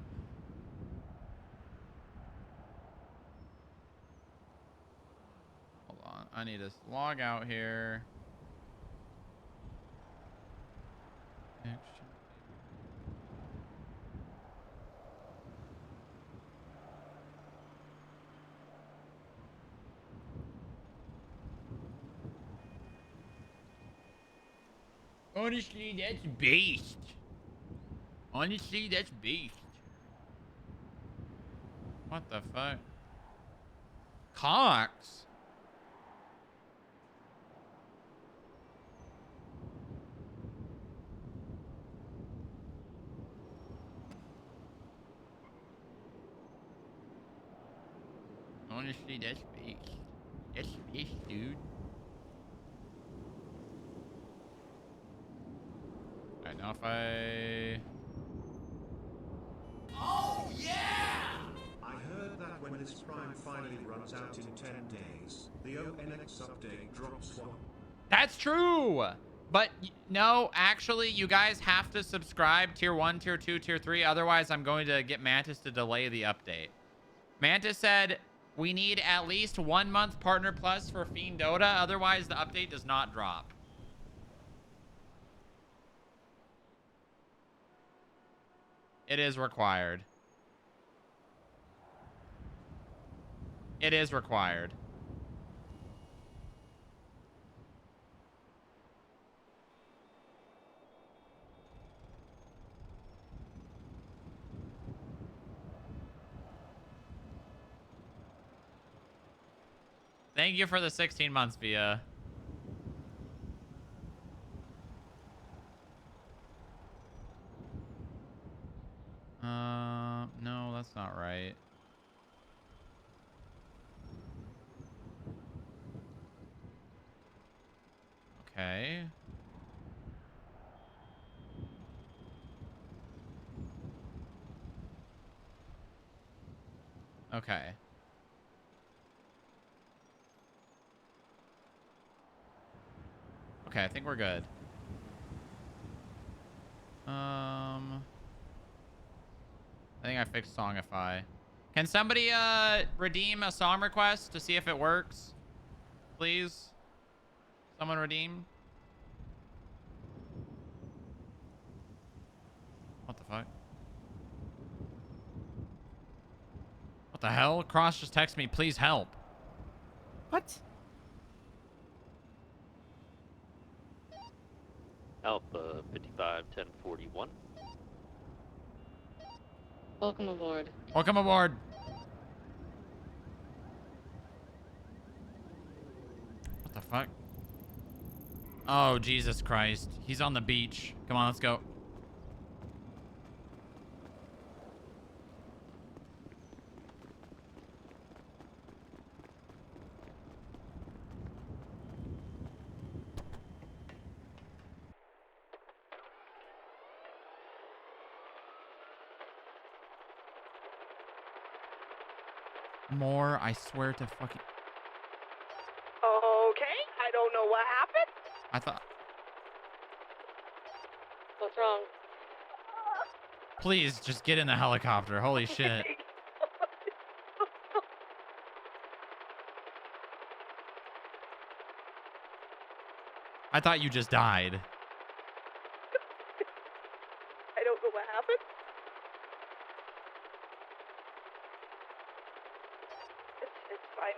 on. I need to log out here. Honestly, that's beast. Honestly, that's beast. What the fuck? Cox? Honestly, that's beast. That's beast, dude. Alright, now if I... Oh, yeah! I heard that when this prime finally runs out in 10 days, the ONX update drops one. That's true! But no, actually, you guys have to subscribe tier 1, tier 2, tier 3. Otherwise, I'm going to get Mantis to delay the update. Mantis said we need at least 1 month Partner Plus for Fiend Dota. Otherwise, the update does not drop. It is required. It is required. Thank you for the 16 months, Via. No, that's not right. Okay. Okay. Okay, I think we're good. I think I fixed Songify. Can somebody redeem a song request to see if it works? Please? Someone redeem? What the fuck? What the hell? Cross just texted me, please help. What? Alpha 551041. Welcome aboard. Welcome aboard. What the fuck? Oh, Jesus Christ. He's on the beach. Come on, let's go. More, I swear to fucking... Okay, I don't know what happened. I thought... What's wrong? Please, just get in the helicopter. Holy shit. I thought you just died. I don't know what happened. fine.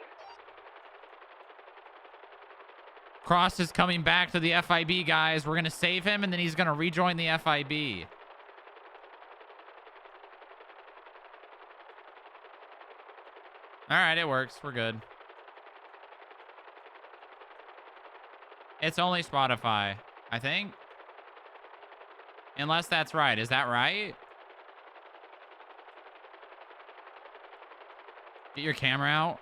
Cross is coming back to the FIB, guys. We're going to save him, and then he's going to rejoin the FIB. All right, it works. We're good. It's only Spotify, I think. Unless that's right. Is that right? Get your camera out.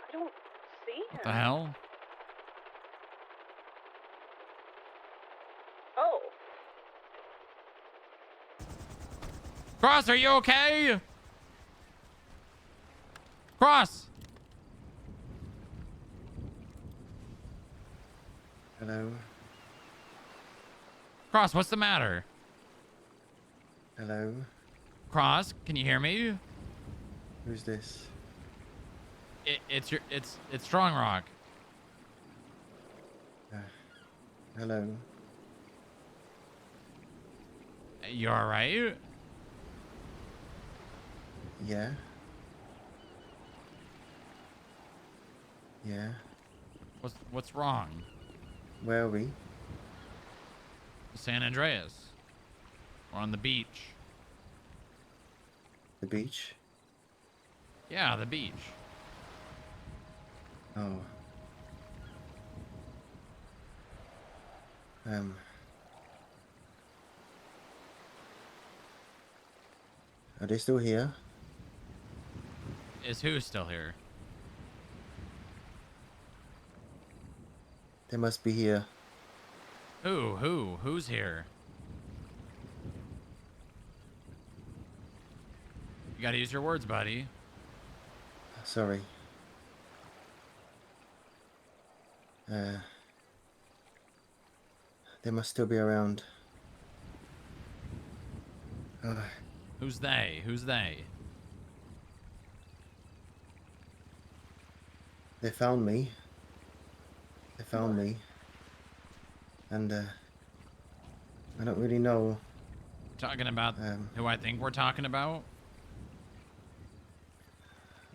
I don't see him. What the hell? Oh. Cross, are you okay? Cross! Hello? Cross, what's the matter? Hello? Cross, can you hear me? Who's this? It's Strong Rock. Hello? You alright? Yeah? Yeah? What's wrong? Where are we? San Andreas. We're on the beach. The beach? Yeah, the beach. Oh. Are they still here? Is who still here? They must be here. Who's here? You gotta use your words, buddy. Sorry. They must still be around. Who's they? Who's they? They found me. They found me. And, I don't really know. Talking about who I think we're talking about?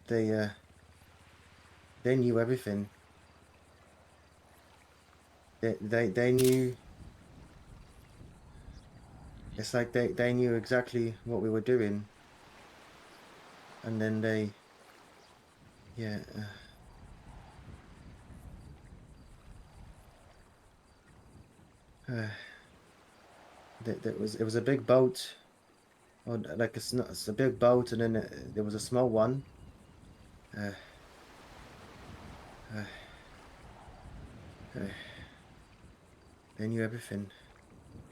They knew everything. They knew. It's like they knew exactly what we were doing. And then they, yeah. It was a big boat, or like it's a big boat, and then there was a small one. They knew everything.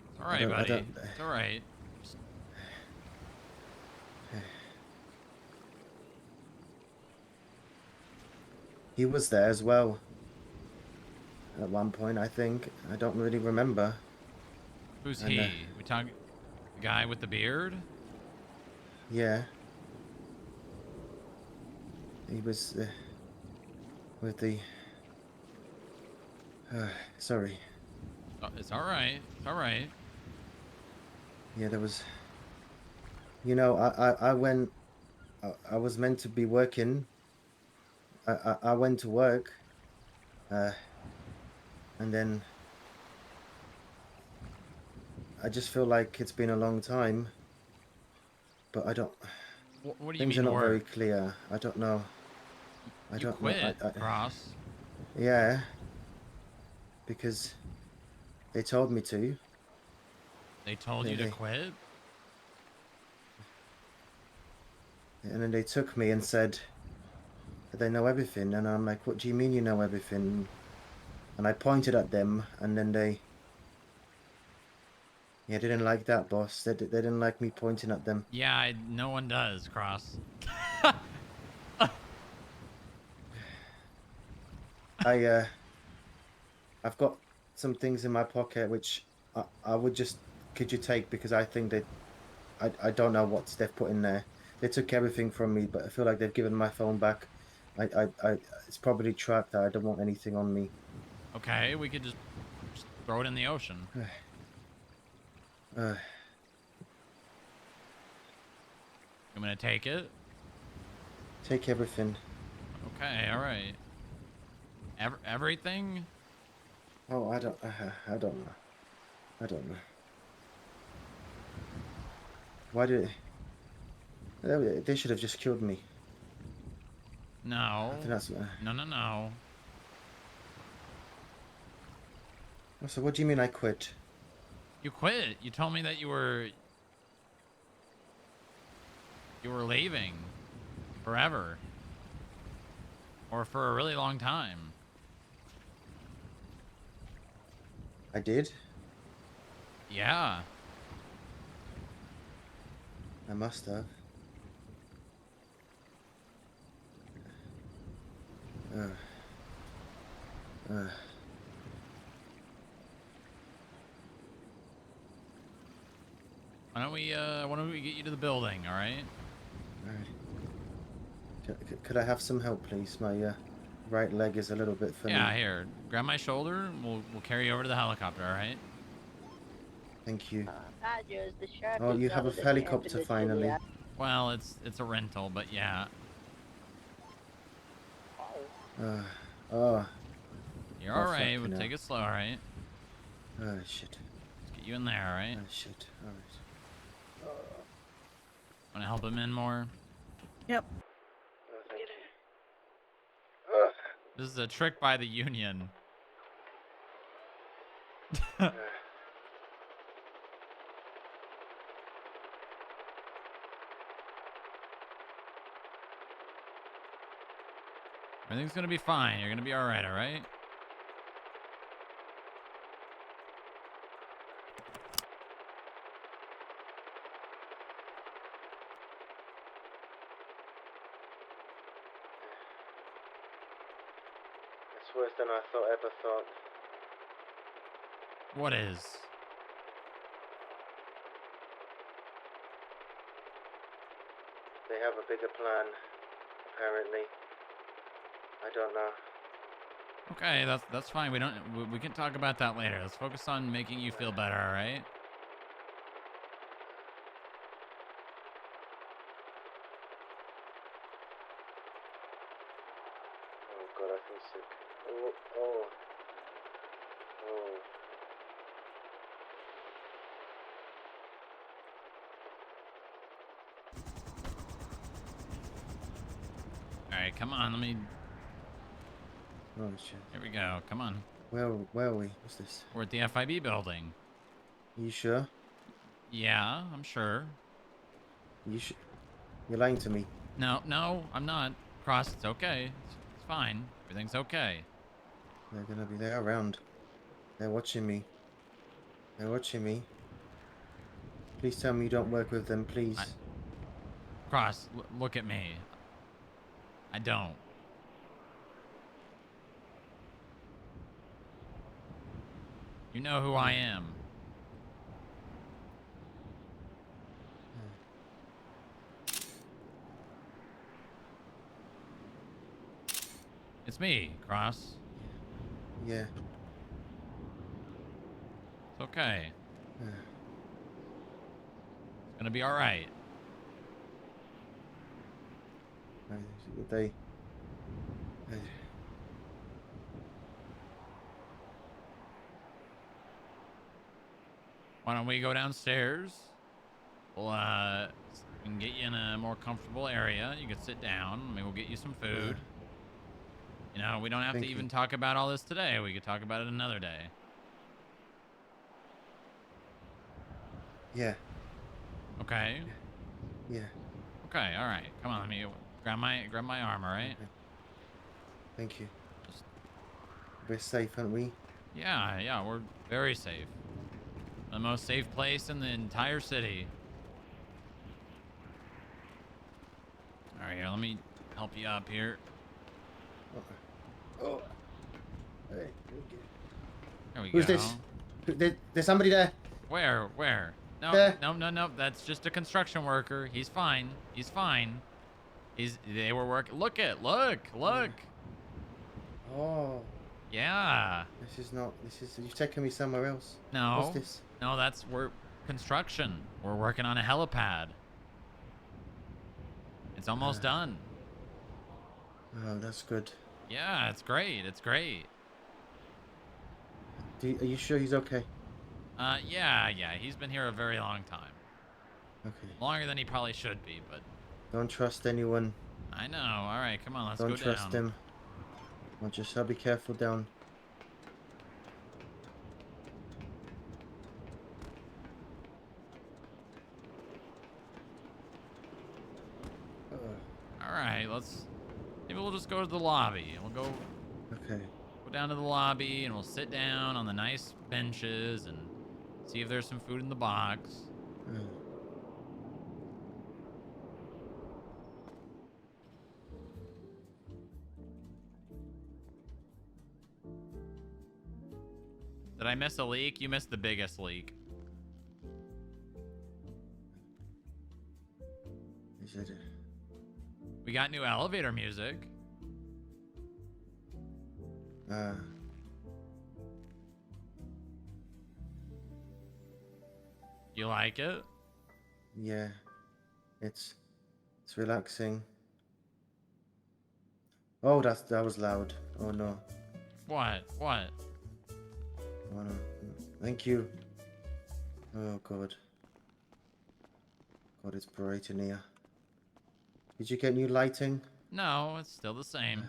It's all right, buddy. It's all right. He was there as well. At one point, I think. I don't really remember. Who's he? We talking the guy with the beard? Yeah. He was with the. Sorry. Oh, it's all right. It's all right. Yeah, there was. You know, I went. I was meant to be working. I went to work. And then. I just feel like it's been a long time. But I don't. What do you things mean are not work? very clear. I don't know. I don't quit, know. Cross. Yeah. Because they told me to. They told you to quit? And then they took me and said that they know everything. And I'm like, what do you mean you know everything? And I pointed at them, and then they... Yeah, they didn't like that, boss. They didn't like me pointing at them. Yeah, no one does, Cross. I've got some things in my pocket which I would just... Could you take? Because I think I don't know what they've put in there. They took everything from me, but I feel like they've given my phone back. It's probably tracked. I don't want anything on me. Okay, we could just throw it in the ocean. Uh, I'm gonna take it. take everything. Okay, all right. Everything? Oh, I don't know. I don't know. Why did they should have just killed me? No. I think that's. No. So what do you mean I quit? You quit. You told me that you were leaving forever. Or for a really long time. I did? Yeah. I must have. Why don't we get you to the building, all right? All right. Could I have some help, please? My right leg is a little bit funny. Yeah, here. Grab my shoulder and we'll carry you over to the helicopter, all right? Thank you. Badgers, the sheriff Oh, is you have a out of the helicopter camp in the finally. Juliet. Well, it's a rental, but yeah. Oh. You're all right. We'll take it slow, all right? Oh, shit. Let's get you in there, all right? Oh, shit. All right. Want to help him in more? Yep. This is a trick by the Union. Everything's gonna be fine. You're gonna be all right, all right? It's worse than I ever thought. What is? They have a bigger plan, apparently. I don't know. Okay, that's fine. We can talk about that later. Let's focus on making you feel better, all right? Oh god, I feel sick. Oh. All right, come on. Let me. Oh shit. Here we go. Come on. Where are we? What's this? We're at the FIB building. You sure? Yeah, I'm sure. You're lying to me. No, I'm not. Cross, it's okay. It's fine. Everything's okay. They're around. They're watching me. Please tell me you don't work with them, please. Cross, look at me. I don't. You know who I am. It's me, Cross. Yeah. It's okay. It's gonna be all right. Why don't we go downstairs? We'll we can get you in a more comfortable area. You can sit down. Maybe we'll get you some food. You know, we don't have to even talk about all this today. We could talk about it another day. Yeah. Okay. Yeah. Okay. All right. Come on. Let me grab my arm. All right. Okay. Thank you. We're safe, aren't we? Yeah. We're very safe. The most safe place in the entire city. All right. Here. Let me help you up here. Oh. Hey. There we Who's go. this? There's somebody there. Where? No, there? no. That's just a construction worker. He's fine. He's fine. They were working. Look. Oh. Yeah. This is not. This is. You've taken me somewhere else. No. What's this? No, we're construction. We're working on a helipad. It's almost done. Oh, that's good. Yeah, it's great. It's great. Are you sure he's okay? Yeah. He's been here a very long time. Okay. Longer than he probably should be, but. Don't trust anyone. I know. All right, come on, let's go Don't down. trust him. I'll be careful down. All right, maybe we'll just go to the lobby. We'll go. Okay. Go down to the lobby and we'll sit down on the nice benches and see if there's some food in the box. Did I miss a leak? You missed the biggest leak. Is it? We got new elevator music. You like it? Yeah. It's relaxing. Oh, that was loud. Oh no. What? Oh no. Thank you. Oh god. God, it's bright in here. Did you get new lighting? No, it's still the same.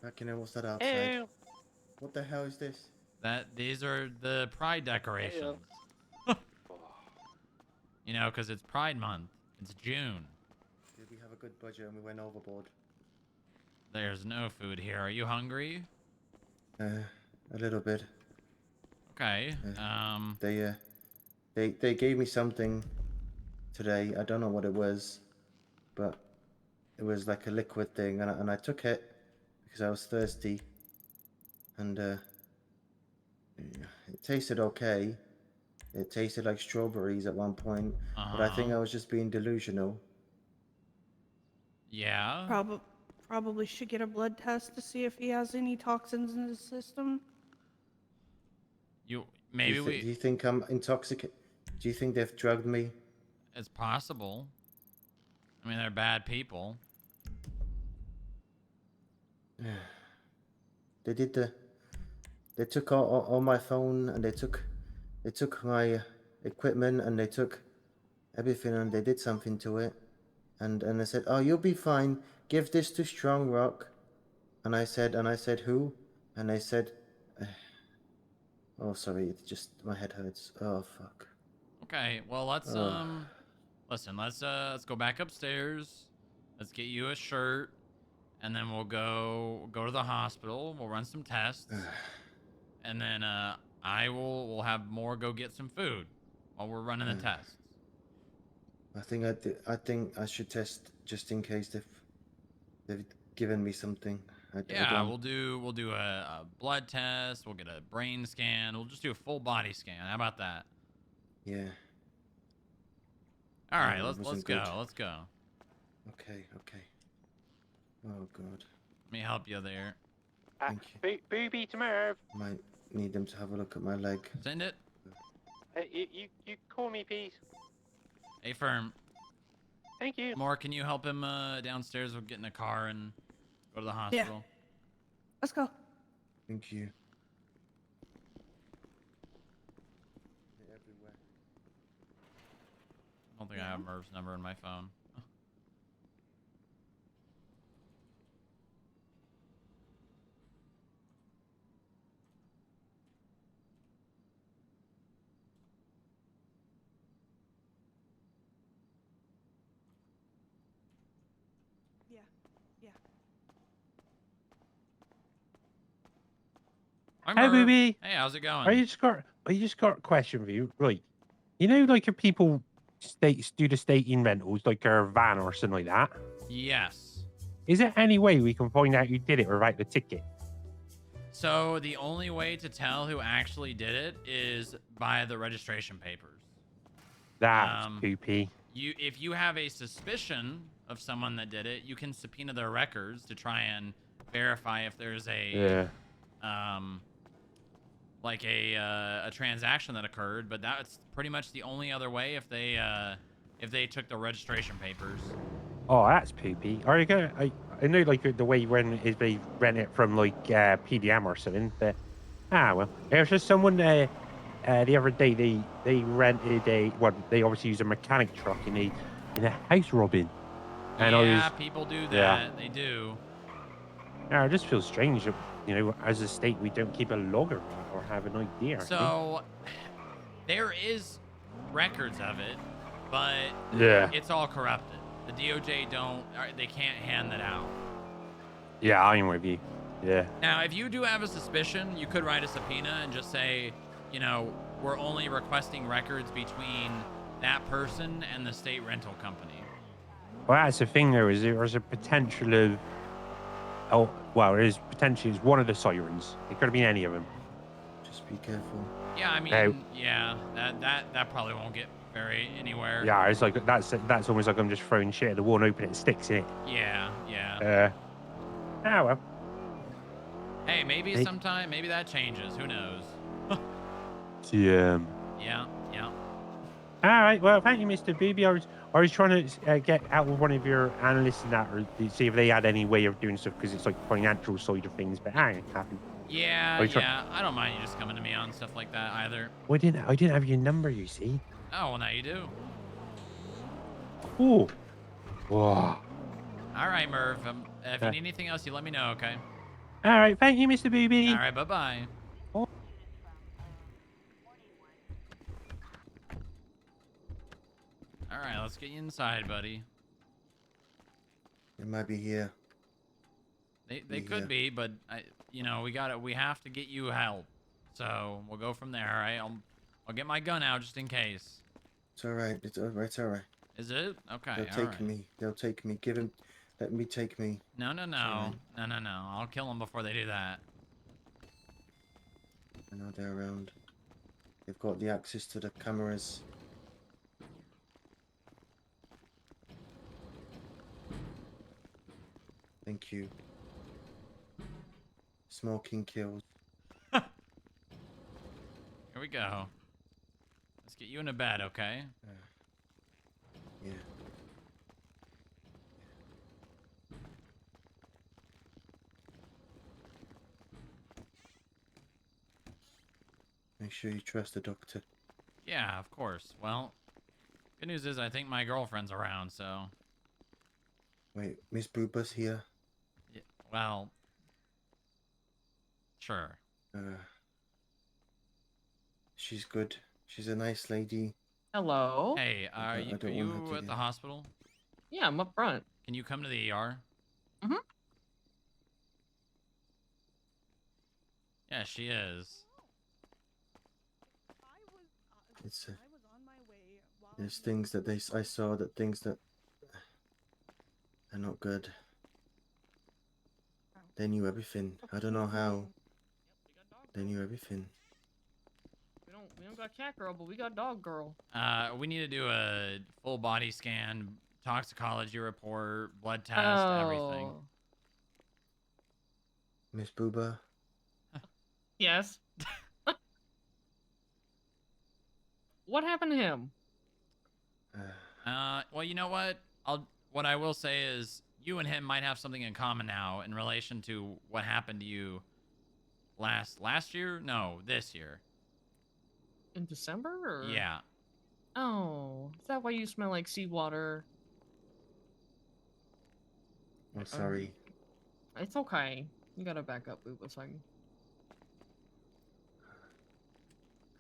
What's that outside? Ew. What the hell is this? These are the Pride decorations. You know, because it's Pride Month. It's June. Did we have a good budget and we went overboard? There's no food here. Are you hungry? A little bit. Okay. They gave me something today. I don't know what it was, but it was like a liquid thing, and I took it because I was thirsty, and it tasted okay. It tasted like strawberries at one point, but I think I was just being delusional. Yeah. Probably should get a blood test to see if he has any toxins in his system. Do Do you think I'm intoxicated? Do you think they've drugged me? It's possible. I mean, they're bad people. They took all my phone, and they took my equipment, and they took everything, and they did something to it, and they said, "Oh, you'll be fine. Give this to Strong Rock," and I said, "Who?" And they said, "Oh, sorry, it's just my head hurts. Oh, fuck." Okay, well let's listen. Let's go back upstairs. Let's get you a shirt, and then we'll go to the hospital. We'll run some tests, and then we'll have more go get some food while we're running the tests. I think I should test just in case they've given me something. Yeah, we'll do a blood test. We'll get a brain scan. We'll just do a full body scan. How about that? Yeah. All right, No, it let's wasn't go. good. Let's go. Okay. Oh god. Let me help you there. Thank you. Booby to Merv. Might need them to have a look at my leg. Send it. You call me, please. Hey, Firm. Thank you. More, can you help him downstairs? We'll get in a car and go to the hospital. Let's go. Thank you. I don't think I have Merv's number in my phone. Yeah. Hi, Hey, Merv. baby. Hey, how's it going? I just got a question for you. Right. You know, like if people do the stating rentals, like a van or something like that. Yes. Is there any way we can find out who did it without the ticket? So the only way to tell who actually did it is by the registration papers. That's poopy. If you have a suspicion of someone that did it, you can subpoena their records to try and verify if there's a like a transaction that occurred. But that's pretty much the only other way if they took the registration papers. Oh, that's poopy. Are you gonna? I know like the way when is they rent it from like PDM or something. But well, there was just someone the other day they rented they obviously use a mechanic truck in a house robbing. And Yeah, people do that. Yeah. They do. Yeah, it just feels strange that, you know, as a state we don't keep a log around or have an idea. So there is records of it, but Yeah. it's all corrupted. The DOJ they can't hand that out. Yeah, I'm with you. Yeah. Now, if you do have a suspicion, you could write a subpoena and just say, you know, we're only requesting records between that person and the state rental company. Well, that's the thing though, is there's a potential of there is potentially one of the sirens. It could have been any of them. Just be careful. Yeah, I mean, yeah, that probably won't get anywhere. Yeah, it's like that's almost like I'm just throwing shit at the wall and hoping it sticks in it. Yeah. Well. Hey, maybe sometime, maybe that changes. Who knows? Yeah. Yeah. All right. Well, thank you, Mr. Booby. I was trying to get out with one of your analysts and that, or to see if they had any way of doing stuff because it's like financial side of things. But I ain't happy. Yeah. I don't mind you just coming to me on stuff like that either. Well, I didn't have your number. You see. Oh, well, now you do. Ooh. Whoa. All right, Merv. If you need anything else, you let me know, okay? All right. Thank you, Mr. Booby. All right. Bye-bye. All right, let's get you inside, buddy. It might be here. They could be, but we have to get you help. So we'll go from there. All right, I'll get my gun out just in case. It's all right. It's all right. It's all right. Is it? Okay. They'll take me. They'll take me. Let me take me. No. I'll kill them before they do that. I know they're around. They've got the access to the cameras. Thank you. Smoking kills. Here we go. Let's get you into bed, okay? Yeah. Make sure you trust the doctor. Yeah, of course. Well, good news is I think my girlfriend's around, so... Wait, Miss Booba's here? Yeah, well... Sure. She's good. She's a nice lady. Hello. Hey, are you at the hospital? Yeah, I'm up front. Can you come to the ER? Mm-hmm. Yeah, she is. It's there's things that I saw that things that are not good. They knew everything. I don't know how. They knew everything. We don't got cat girl, but we got dog girl. We need to do a full body scan, toxicology report, blood test, everything. Miss Booba. Yes. What happened to him? Well, you know what? What I will say is you and him might have something in common now in relation to what happened to you last year? No, this year. In December? Or... Yeah. Oh, is that why you smell like seawater? I'm sorry. It's okay. You gotta back up, Booba, so I can...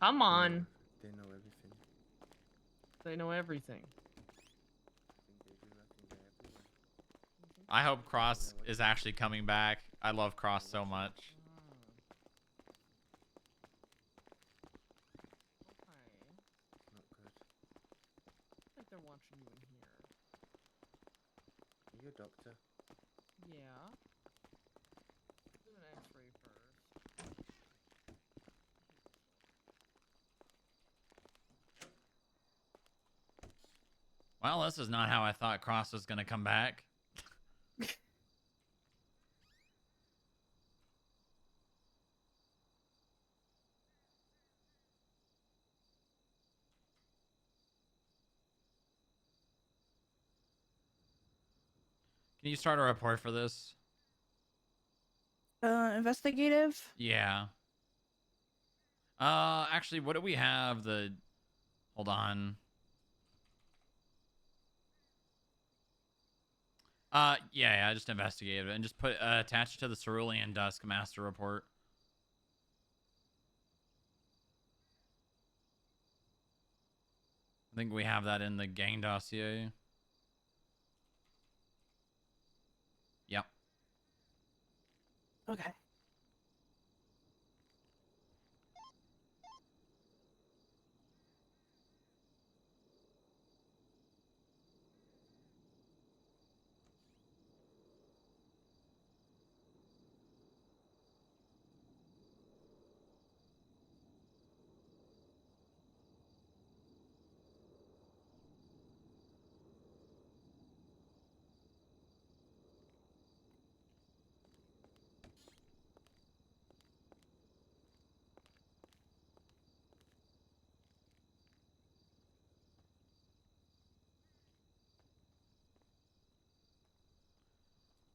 Come on. They know everything. They know everything. I hope Cross is actually coming back. I love Cross so much. I think they're watching you in here. Are you a doctor? Yeah. Do an X-ray first. Well, this is not how I thought Cross was going to come back. Can you start a report for this? Investigative. Yeah. Actually, what do we have? Hold on. Yeah, just investigate it and just put attached to the Cerulean Dusk Master Report. I think we have that in the gang dossier. Yep. Okay.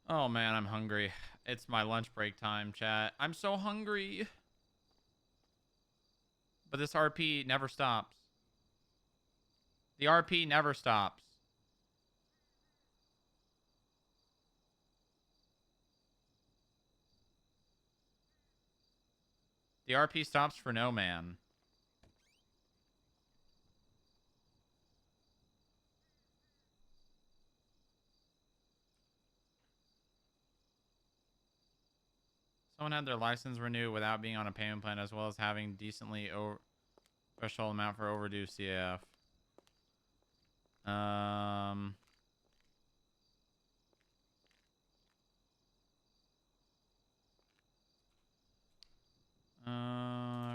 Oh man, I'm hungry. It's my lunch break time, chat. I'm so hungry. But this RP never stops. The RP never stops. The RP stops for no man. Someone had their license renewed without being on a payment plan, as well as having decently over threshold amount for overdue CAF.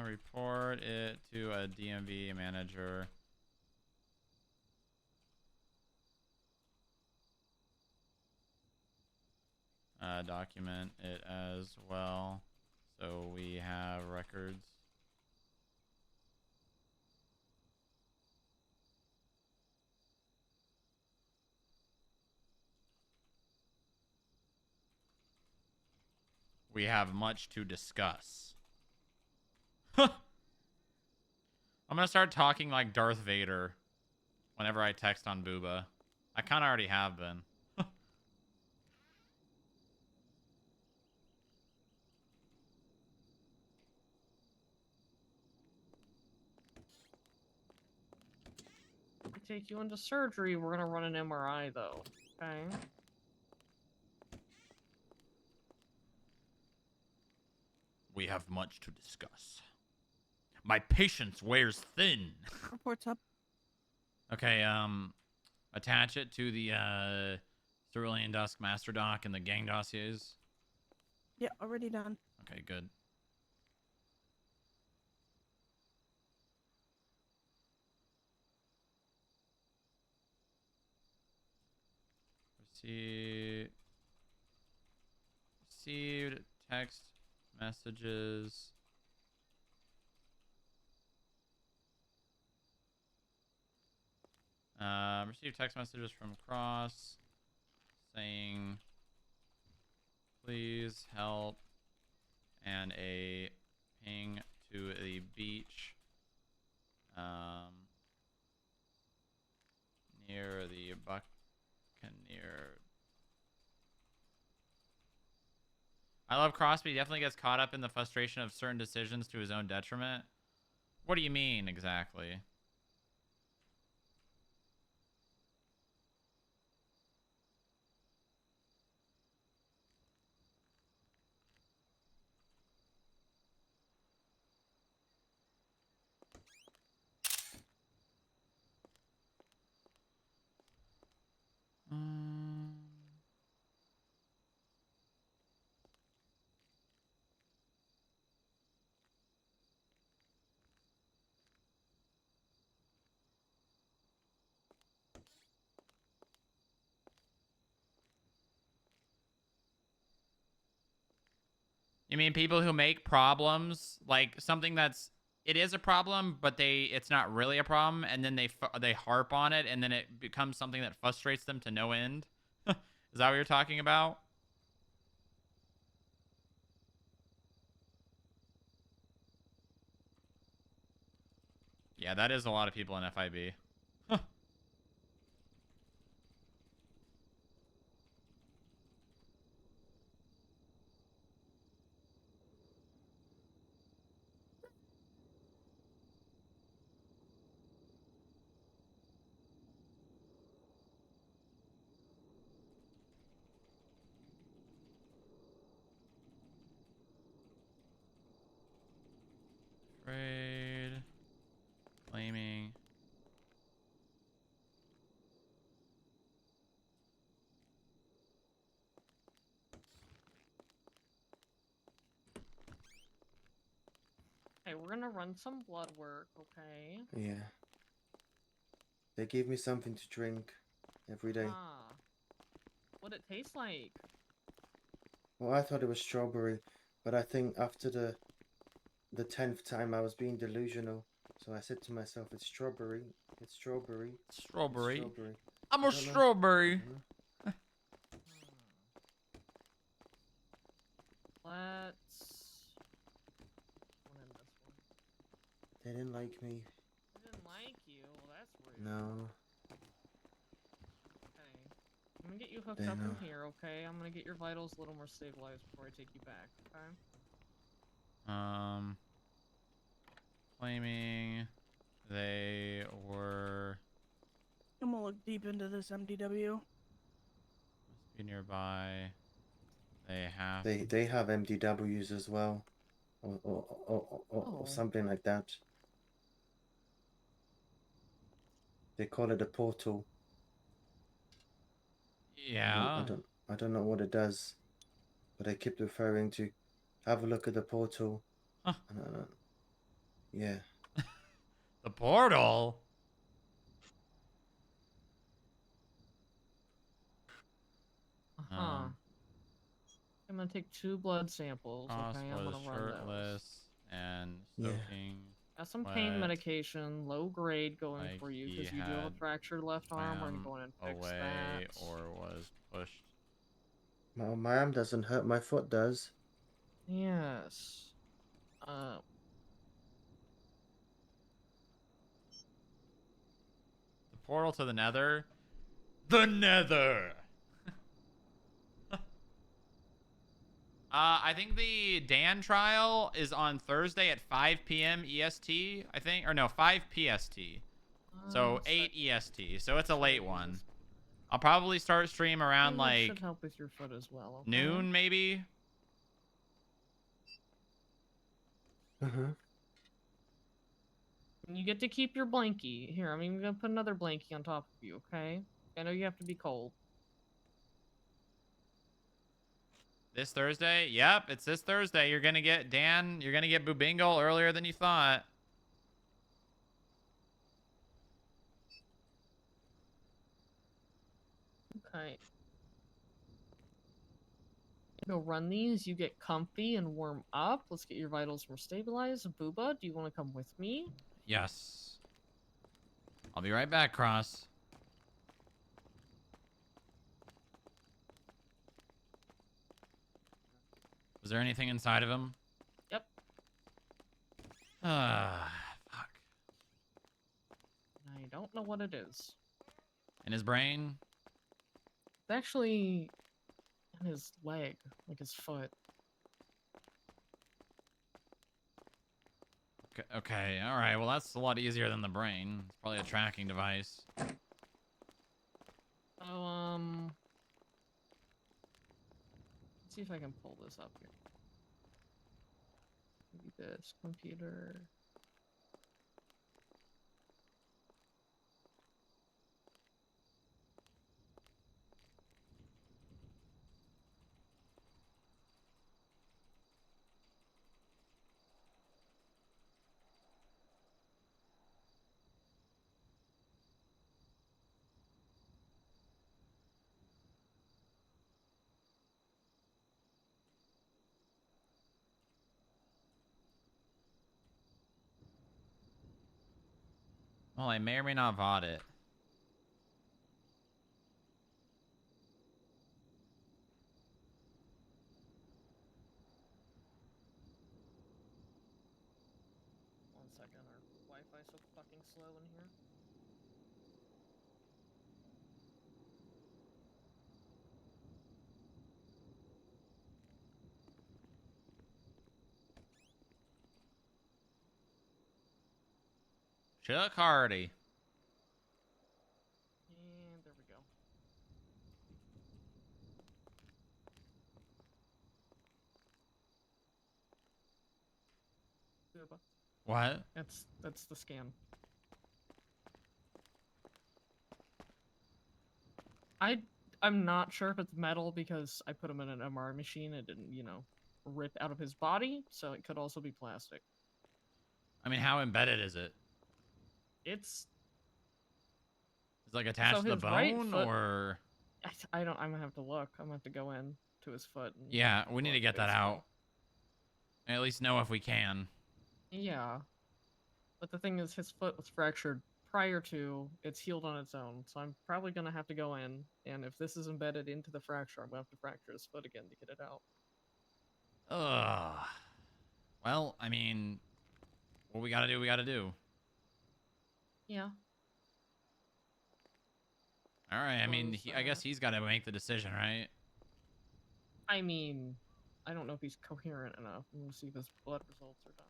Report it to a DMV manager. Document it as well, so we have records. We have much to discuss. I'm gonna start talking like Darth Vader whenever I text on Booba. I kind of already have been. We take you into surgery, we're gonna run an MRI though. Okay. We have much to discuss. My patience wears thin. Reports up. Okay, attach it to the Cerulean Dusk Master Doc and the gang dossiers. Yeah, already done. Okay, good. Received text messages. Received text messages from Cross saying, please help, and a ping to the beach near the Buccaneer. I love Cross, but he definitely gets caught up in the frustration of certain decisions to his own detriment. What do you mean exactly? You mean people who make problems, like something that's it is a problem, but it's not really a problem, and then they harp on it, and then it becomes something that frustrates them to no end. Is that what you're talking about? Yeah, that is a lot of people in FIB. Afraid. Claiming. Okay, we're gonna run some blood work, okay? Yeah. They gave me something to drink every day. Ah. What'd it taste like? Well, I thought it was strawberry, but I think after the 10th time I was being delusional. So I said to myself, it's strawberry. It's strawberry. Strawberry. It's strawberry. I'm I a don't know. strawberry. Let's run in this one. They didn't like me. I didn't like you. Well, that's rude. No. Okay. I'm gonna get you hooked They up in know. here, okay? I'm gonna get your vitals a little more stabilized before I take you back, okay? Claiming they were I'm gonna look deep into this MDW. must be nearby. They have They have MDWs as well, or something like that. They call it a portal. Yeah. I don't know what it does, but I keep referring to have a look at the portal. Huh. Yeah. The portal. Uh-huh. I'm gonna take 2 blood samples, Cross okay? I'm was gonna run those. shirtless and Yeah. soaking. Got some pain wet, medication, low grade going like for you he because you do have a had fractured left arm. We're gonna swam go in and fix away that. or was pushed. My arm doesn't hurt. My foot does. Yes. The portal to the nether. The nether. I think the Dan trial is on Thursday at 5 p.m. EST, I think. Or no, 5 PST. So 8 EST. So it's a late one. I'll probably start stream around That like should help with your foot as well. Okay? noon, maybe. You get to keep your blankie. Here, I'm even gonna put another blankie on top of you, okay? I know you have to be cold. This Thursday? Yep, it's this Thursday. You're gonna get Dan. You're gonna get Bubingle earlier than you thought. Okay. Go run these. You get comfy and warm up. Let's get your vitals more stabilized. Booba, do you want to come with me? Yes. I'll be right back, Cross. Was there anything inside of him? Yep. Fuck. I don't know what it is. In his brain? It's actually in his leg, like his foot. Okay, all right. Well, that's a lot easier than the brain. It's probably a tracking device. So, let's see if I can pull this up here. Maybe this computer. Well, I may or may not VOD it. One second, our Wi-Fi's so fucking slow in here. Chuck Hardy. And there we go. Booba. What? That's the scan. I'm not sure if it's metal because I put him in an MRI machine. It didn't, you know, rip out of his body, so it could also be plastic. I mean, how embedded is it? It's like attached to the his right bone, foot- or I don't. I'm gonna have to look. I'm gonna have to go in to his foot. And yeah, we need to look, get that basically. out. At least know if we can. Yeah, but the thing is, his foot was fractured prior to. It's healed on its own, so I'm probably gonna have to go in. And if this is embedded into the fracture, I'm gonna have to fracture his foot again to get it out. Ugh. Well, I mean, what we gotta do, we gotta do. Yeah. All right. I mean, I guess he's got to make the decision, right? I mean, I don't know if he's coherent enough. We'll see if his blood results are done.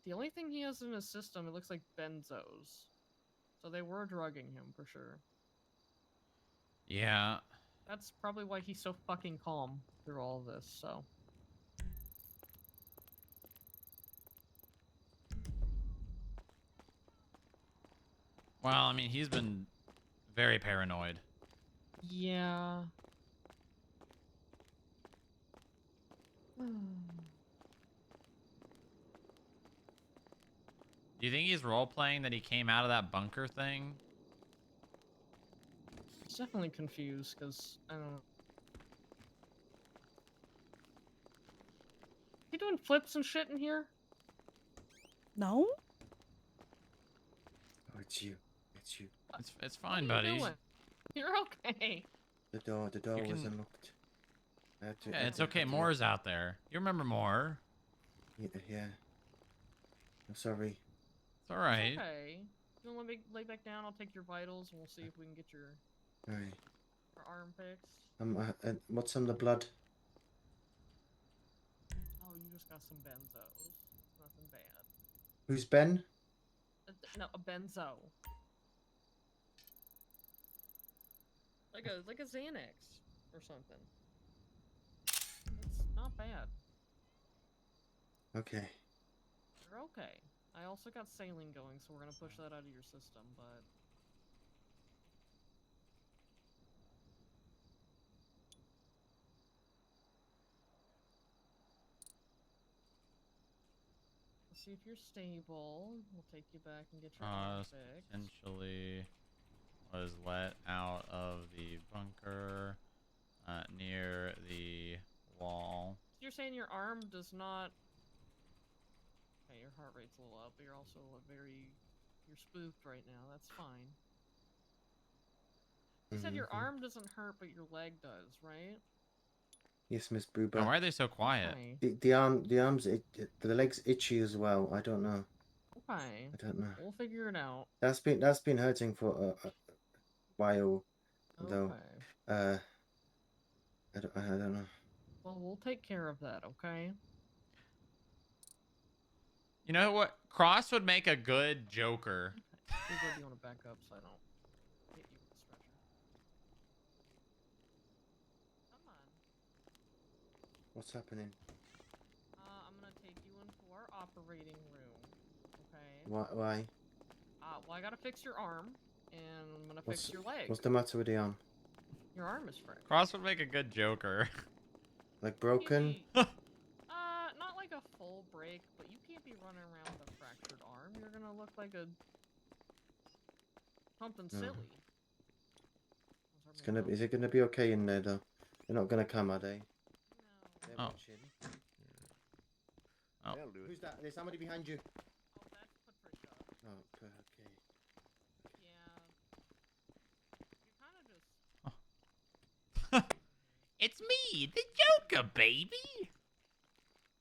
The only thing he has in his system, it looks like benzos. So they were drugging him for sure. Yeah. That's probably why he's so fucking calm through all of this, so. Well, I mean, he's been very paranoid. Yeah. Do you think he's role-playing that he came out of that bunker thing? He's definitely confused, because, I don't know. He doing flips and shit in here? No? Oh, it's you. It's you. It's fine, What are you buddy. doing? You're okay. The door You was can- unlocked. I had to, Yeah, it's okay. Moore's out there. You remember Moore? Yeah. I'm sorry. It's all right. Okay. You want to lay back down? I'll take your vitals, and we'll see if we can get your Alright. arm fixed. What's on the blood? Oh, you just got some benzos. Nothing bad. Who's Ben? No, a benzo. Like a Xanax or something. It's not bad. Okay. You're okay. I also got saline going, so we're gonna push that out of your system, but. Let's see if you're stable. We'll take you back and get your arm fixed. Potentially was let out of the bunker near the wall. So you're saying your arm does not. Okay, your heart rate's a little up, but you're also you're spooked right now. That's fine. You said your arm doesn't hurt, but your leg does, right? Yes, Miss Booba. And why are they so quiet? Okay. The arms, the legs itchy as well. I don't know. Okay. I don't know. We'll figure it out. That's been hurting for a while, though. Okay. I don't know. Well, we'll take care of that, okay? You know what? Cross would make a good Joker. Big do you want to back up so I don't hit you with the stretcher? Come on. What's happening? I'm gonna take you into our operating room, okay? Why? Well, I gotta fix your arm, and I'm gonna fix your leg. What's the matter with the arm? Your arm is fractured. Cross would make a good Joker. Like broken? Not like a full break, but you can't be running around with a fractured arm. You're gonna look like a something No. silly. Is it gonna be okay in there though? They're not gonna come, are they? They're Oh. watching. Oh. Who's that? There's somebody behind you. Oh, that's Patricia. Oh, okay. Yeah. You kind of just. It's me, the Joker, baby.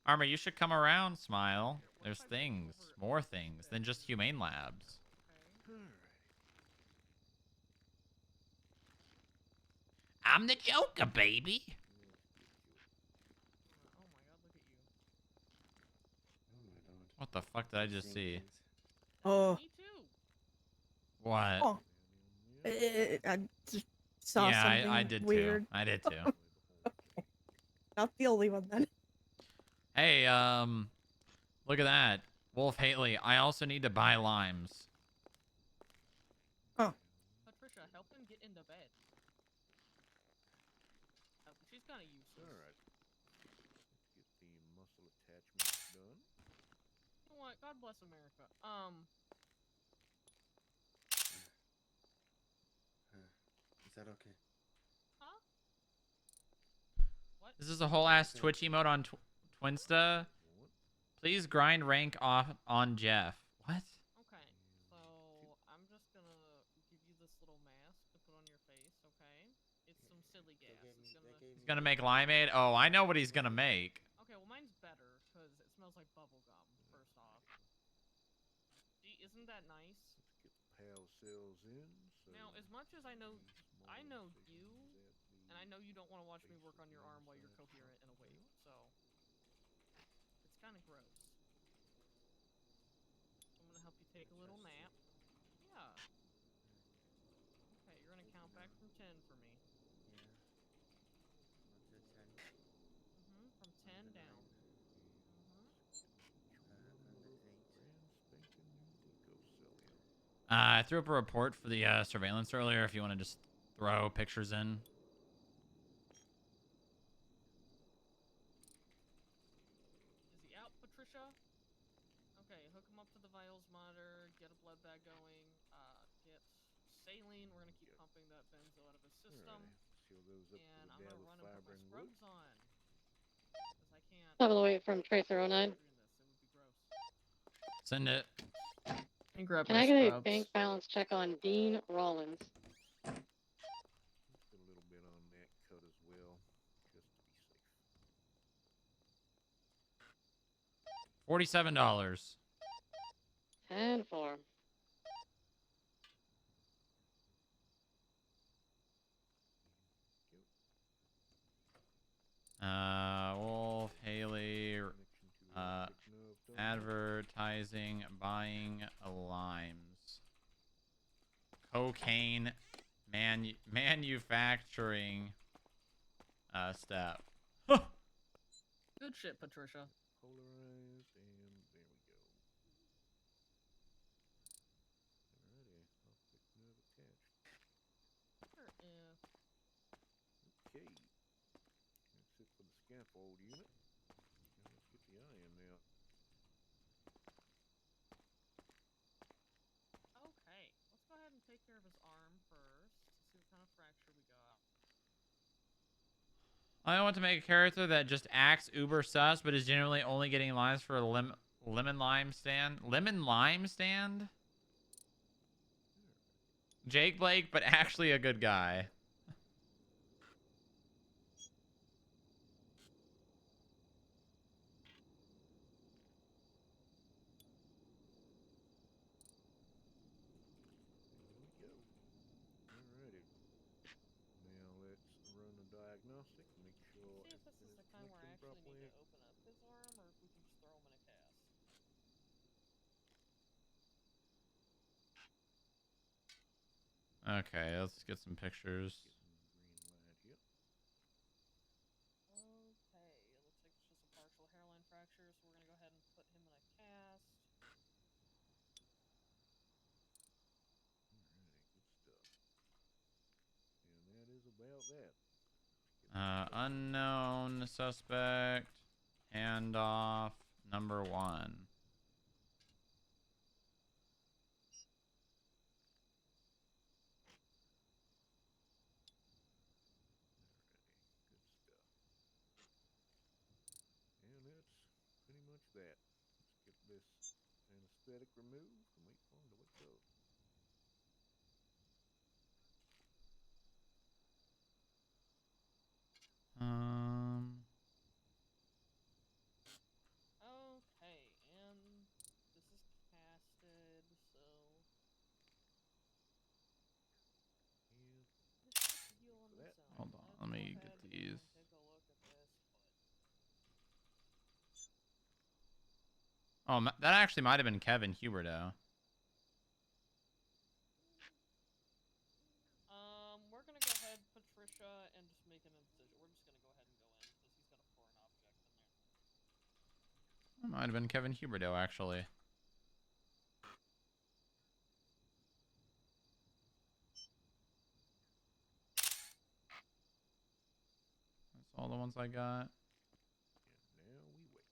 Armor, you should come around, Smile. There's things, more things than just humane labs. I'm the Joker, baby. Oh my god, look at you. Oh my lord. What the fuck did I just see? Oh. Me too. What? Oh. I just saw Yeah, something I did weird. too. I did too. Not the only one then. Hey, look at that. Wolf Haley, I also need to buy limes. Oh. Patricia, help him get into bed. She's kind of useless. Alright. Let's get the muscle attachments done. You know what? God bless America. Is that okay? Huh? What? This is a whole ass Twitch emote on Twinsta. Please grind rank off on Jeff. What? Okay, so I'm just gonna give you this little mask to put on your face, okay? It's some silly gas. He's gonna make limeade? Oh, I know what he's gonna make. Okay, well mine's better, because it smells like bubble gum, first off. See, isn't that nice? Let's get the PAL cells in. So Now, as much as I know you, and I know you don't want to watch me work on your arm while you're coherent and awake, so it's kind of gross. I'm gonna help you take a little nap. Yeah. Okay, you're gonna count back from 10 for me. Yeah. What's it, 10? From 10 down. I threw up a report for the surveillance earlier if you want to just throw pictures in. Is he out, Patricia? Okay, hook him up to the vitals monitor, get a blood bag going, get saline. We're gonna keep pumping that benzo out of his system. seal those up And to I'm the gonna with run and put my fibrin wood. scrubs on. Because I can't. All the way from Tracer 09. Doing this, it would be gross. Send it. And grab Can my I get a scrubs. bank balance check on Dean Rollins? Put a little bit on that cut as well, just to be safe. $47. 10-4. Wolf, Haley, advertising, buying limes. Cocaine, manufacturing, step. Good shit, Patricia. Polarized, and there we go. Alrighty, I'll pick nerve attached. Sure, yeah. Okay. That's it for the scaffold unit. Now let's get the eye in now. Okay, let's go ahead and take care of his arm first. See what kind of fracture we got. I want to make a character that just acts uber sus, but is generally only getting lines for a lemon lime stand. Lemon lime stand? Jake Blake, but actually a good guy. There we go. Alrighty. Now let's run a diagnostic, make sure See if this is the kind where I actually properly. need to open up his arm, or if we can just throw him in a cast. Okay, let's get some pictures. Okay, it looks like it's just a partial hairline fracture, so we're gonna go ahead and put him in a cast. Alright, good stuff. And that is about that. Unknown suspect. Handoff number 1. much that. Let's get this anesthetic removed and wait for him to wake up. Okay, and this is casted, so heal on that. its own. Hold on, Let's let go me ahead get these. and take a look at this foot. Oh, that actually might have been Kevin Huberto. We're gonna go ahead, Patricia, and just make an incision. We're just gonna go ahead and go in because he's got a foreign object in there. That might have been Kevin Huberto, actually. That's all the ones I got. And now we wait.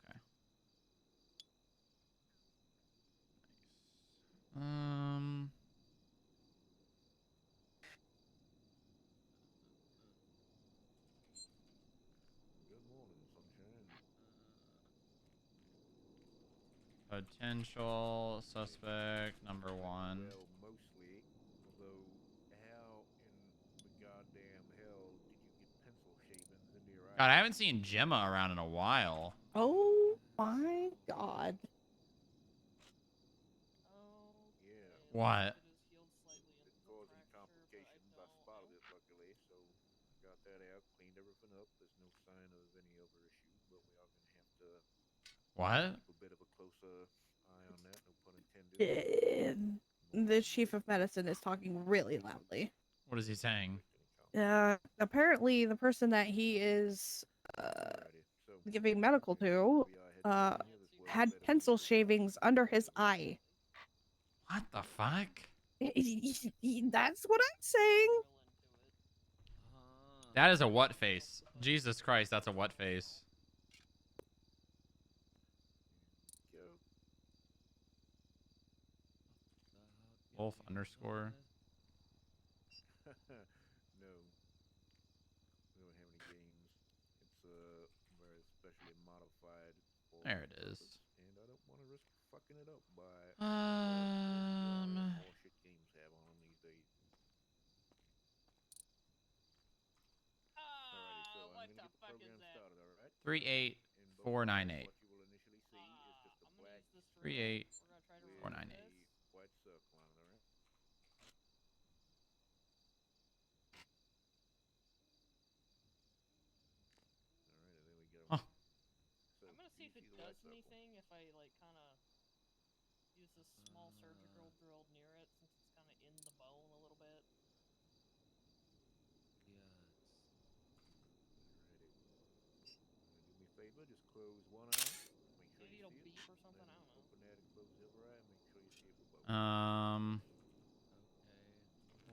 Okay. Nice. Good morning, sunshine. Potential suspect number one. Well, mostly. Although, how in the goddamn hell did you get pencil shavings into your eye? God, I haven't seen Gemma around in a while. Oh my god. Yeah. What? It Didn't cause any complications. I spotted it luckily, so I got that out, cleaned everything up. There's no sign of any other issue, but we are gonna have to What? keep a bit of a closer eye on that. No pun intended. The chief of medicine is talking really loudly. What is he saying? Apparently, the person that he is giving medical to had pencil shavings under his eye. What the fuck? That's what I'm saying. That is a what face. Jesus Christ, that's a what face. Go. Wolf underscore. No. We don't have any games. It's a very specially modified. There it is. And I don't want to risk fucking it up by all shit games have on them these days. Alrighty, so I'm gonna get the program started, alright? 38498. What you will initially see is just a black 38498. white circle on it, alright? Alright, and then we get Huh. So I'm gonna see if it does anything if I like kind of use this small surgical drill near it, since it's kind of in the bone a little bit. Alrighty. Do me a favor, just close one eye. Make sure Maybe you it'll see beep it. or something. I don't know. Open that and close the other eye and make sure you see it for both.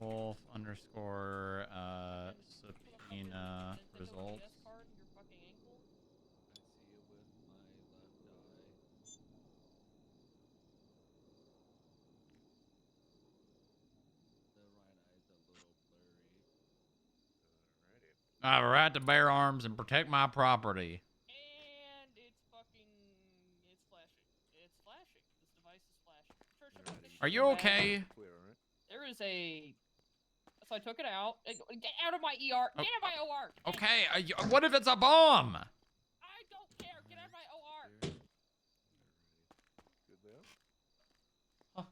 Wolf underscore subpoena results. Card in your fucking ankle? I see it with my left eye. The right eye is a little blurry. Alrighty. I have a right to bear arms and protect my property. And it's fucking... it's flashing. It's flashing. This device is flashing. Are you okay? There is a... So I took it out. Get out of my ER. Get out of my OR. Okay, what if it's a bomb? I don't care. Get out of my OR. Good there? Huh.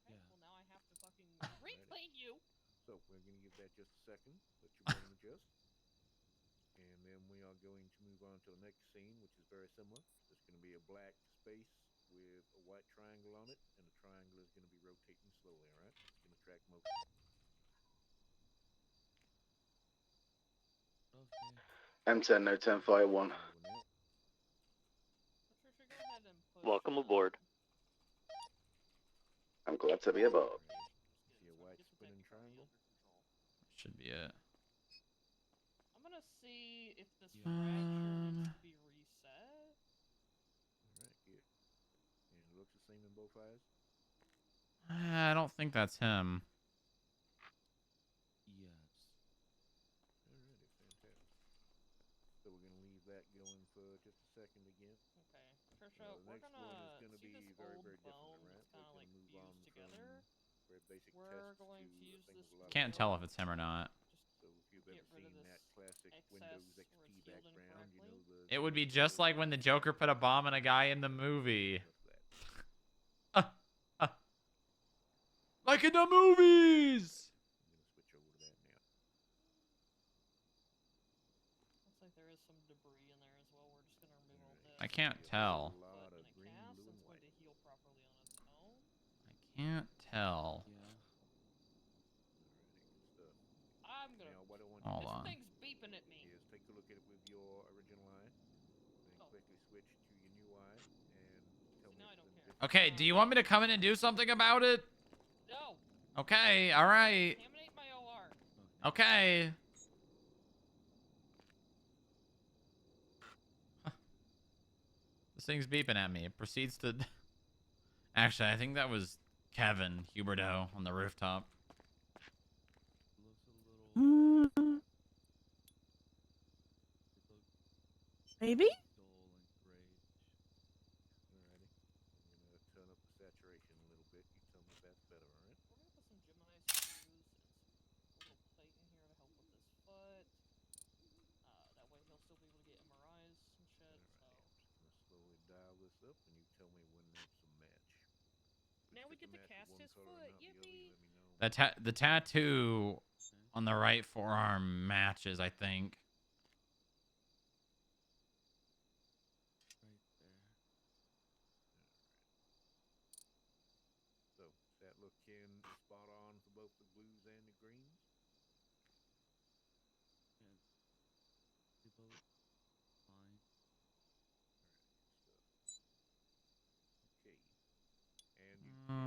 Okay, well now I have to fucking reclaim you. So we're going to give that just a second. Let your brain adjust. And then we are going to move on to the next scene, which is very similar. There's going to be a black space with a white triangle on it, and the triangle is going to be rotating slowly, all right? It's going to track motion. M10, no 10, fire 1. Patricia, go ahead and push. Welcome aboard. I'm glad to be aboard. See a white spinning triangle? Should be it. I'm gonna see if this fracture needs to be reset. Alright, good. And it looks the same in both eyes? I don't think that's him. Yes. that going for just a second again. Okay, Trisha, The we're next gonna one is going to see be this very, old very different, bone right? that's kind We're of going like to move on fused from together. very basic We're tests going to to use a thing this with a lot Can't of tell drill if power. it's him or not. So if you've get ever rid of seen this that classic excess Windows where it's XP healed background, you know incorrectly. It would be just like when the Joker put a bomb on a guy in the movie. Like in the movies! I'm going to switch over to that now. Looks like there is some debris in there as well. We're just gonna remove all this. I can't A tell. lot of green, Cast, blue, and and it's going white. to heal properly on its own. Can't tell. Alrighty, good stuff. I'm gonna. Now, what I want Hold you to on. This thing's beeping at me. is take a look at it with your original eye, then quickly switch to your new eye, and tell me if there's any difference. Okay, do you want me to come in and do something about it? No. Okay, alright. Contaminate my OR. Okay. This thing's beeping at me. It proceeds to... Actually, I think that was Kevin Huberto on the rooftop. Maybe? Alrighty. I'm going to turn up the saturation a little bit. You tell me if that's better, alright? We're gonna put some Gemini screws and a little plate in here to help with this foot. That way he'll still be able to get MRIs and shit. So. I'm just going to slowly dial this up, and you tell me when that's a match. Now we get to cast his foot. Yippee! The tattoo on the right forearm matches, I think. So, does that look spot on for both the blues and the greens? Fine. Okay. And you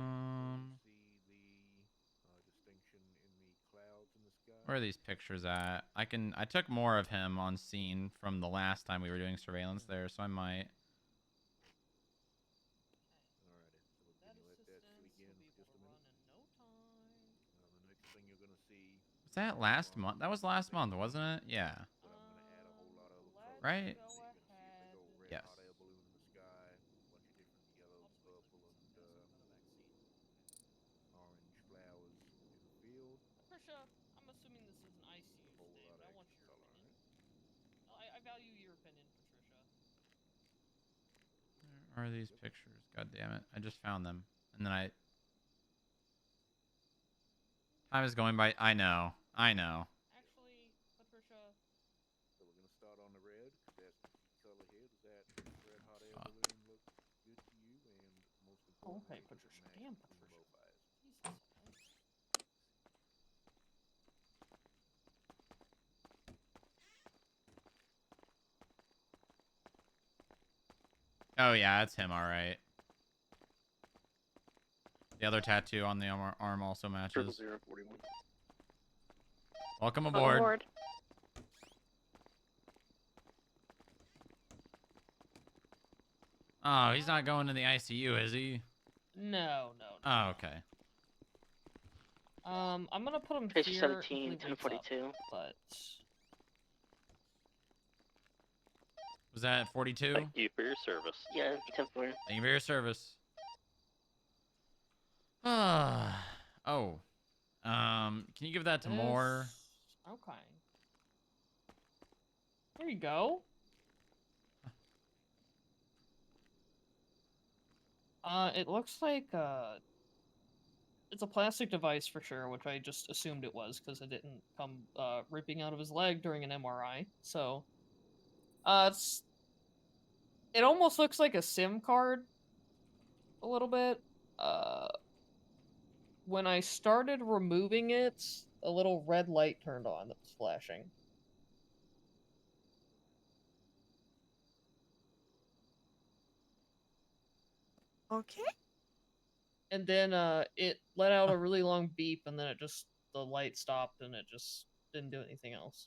can clearly see the distinction in the clouds in the sky. Where are these pictures at? I took more of him on scene from the last time we were doing surveillance there, so I might. Alrighty, so we're going to let that sit again for just a minute. The next thing you're going to see... Was that last month? That was last month, wasn't it? Yeah. But I'm going to add a whole lot of colors. Right? So you're going to see a big old red Yes. hot air balloon in the sky, a bunch of different yellow, purple, and orange flowers in the field. Trisha, I'm assuming this is an ICU stay, but I want your opinion. I value your opinion, Patricia. Where are these pictures? God damn it. I just found them. And then time is going by. I know. Actually, Patricia. So we're going to start on the red, because that's the key color here. Does that red hot air balloon look good to you? And most importantly, okay, Patricia. Damn, Patricia. both eyes? Jesus. Oh, yeah, it's him, all right. The other tattoo on the arm also matches. 0041. Welcome aboard. Oh, he's not going to the ICU, is he? No. Oh, okay. I'm gonna put him Page here. 17, 1042. But Was that 42? Thank you for your service. Yeah, 10-4. Thank you for your service. Can you give that to more? Okay. There you go. It looks like it's a plastic device for sure, which I just assumed it was because it didn't come ripping out of his leg during an MRI. So, it almost looks like a SIM card a little bit. When I started removing it, a little red light turned on that was flashing. Okay. And then it let out a really long beep, and then the light stopped, and it just didn't do anything else.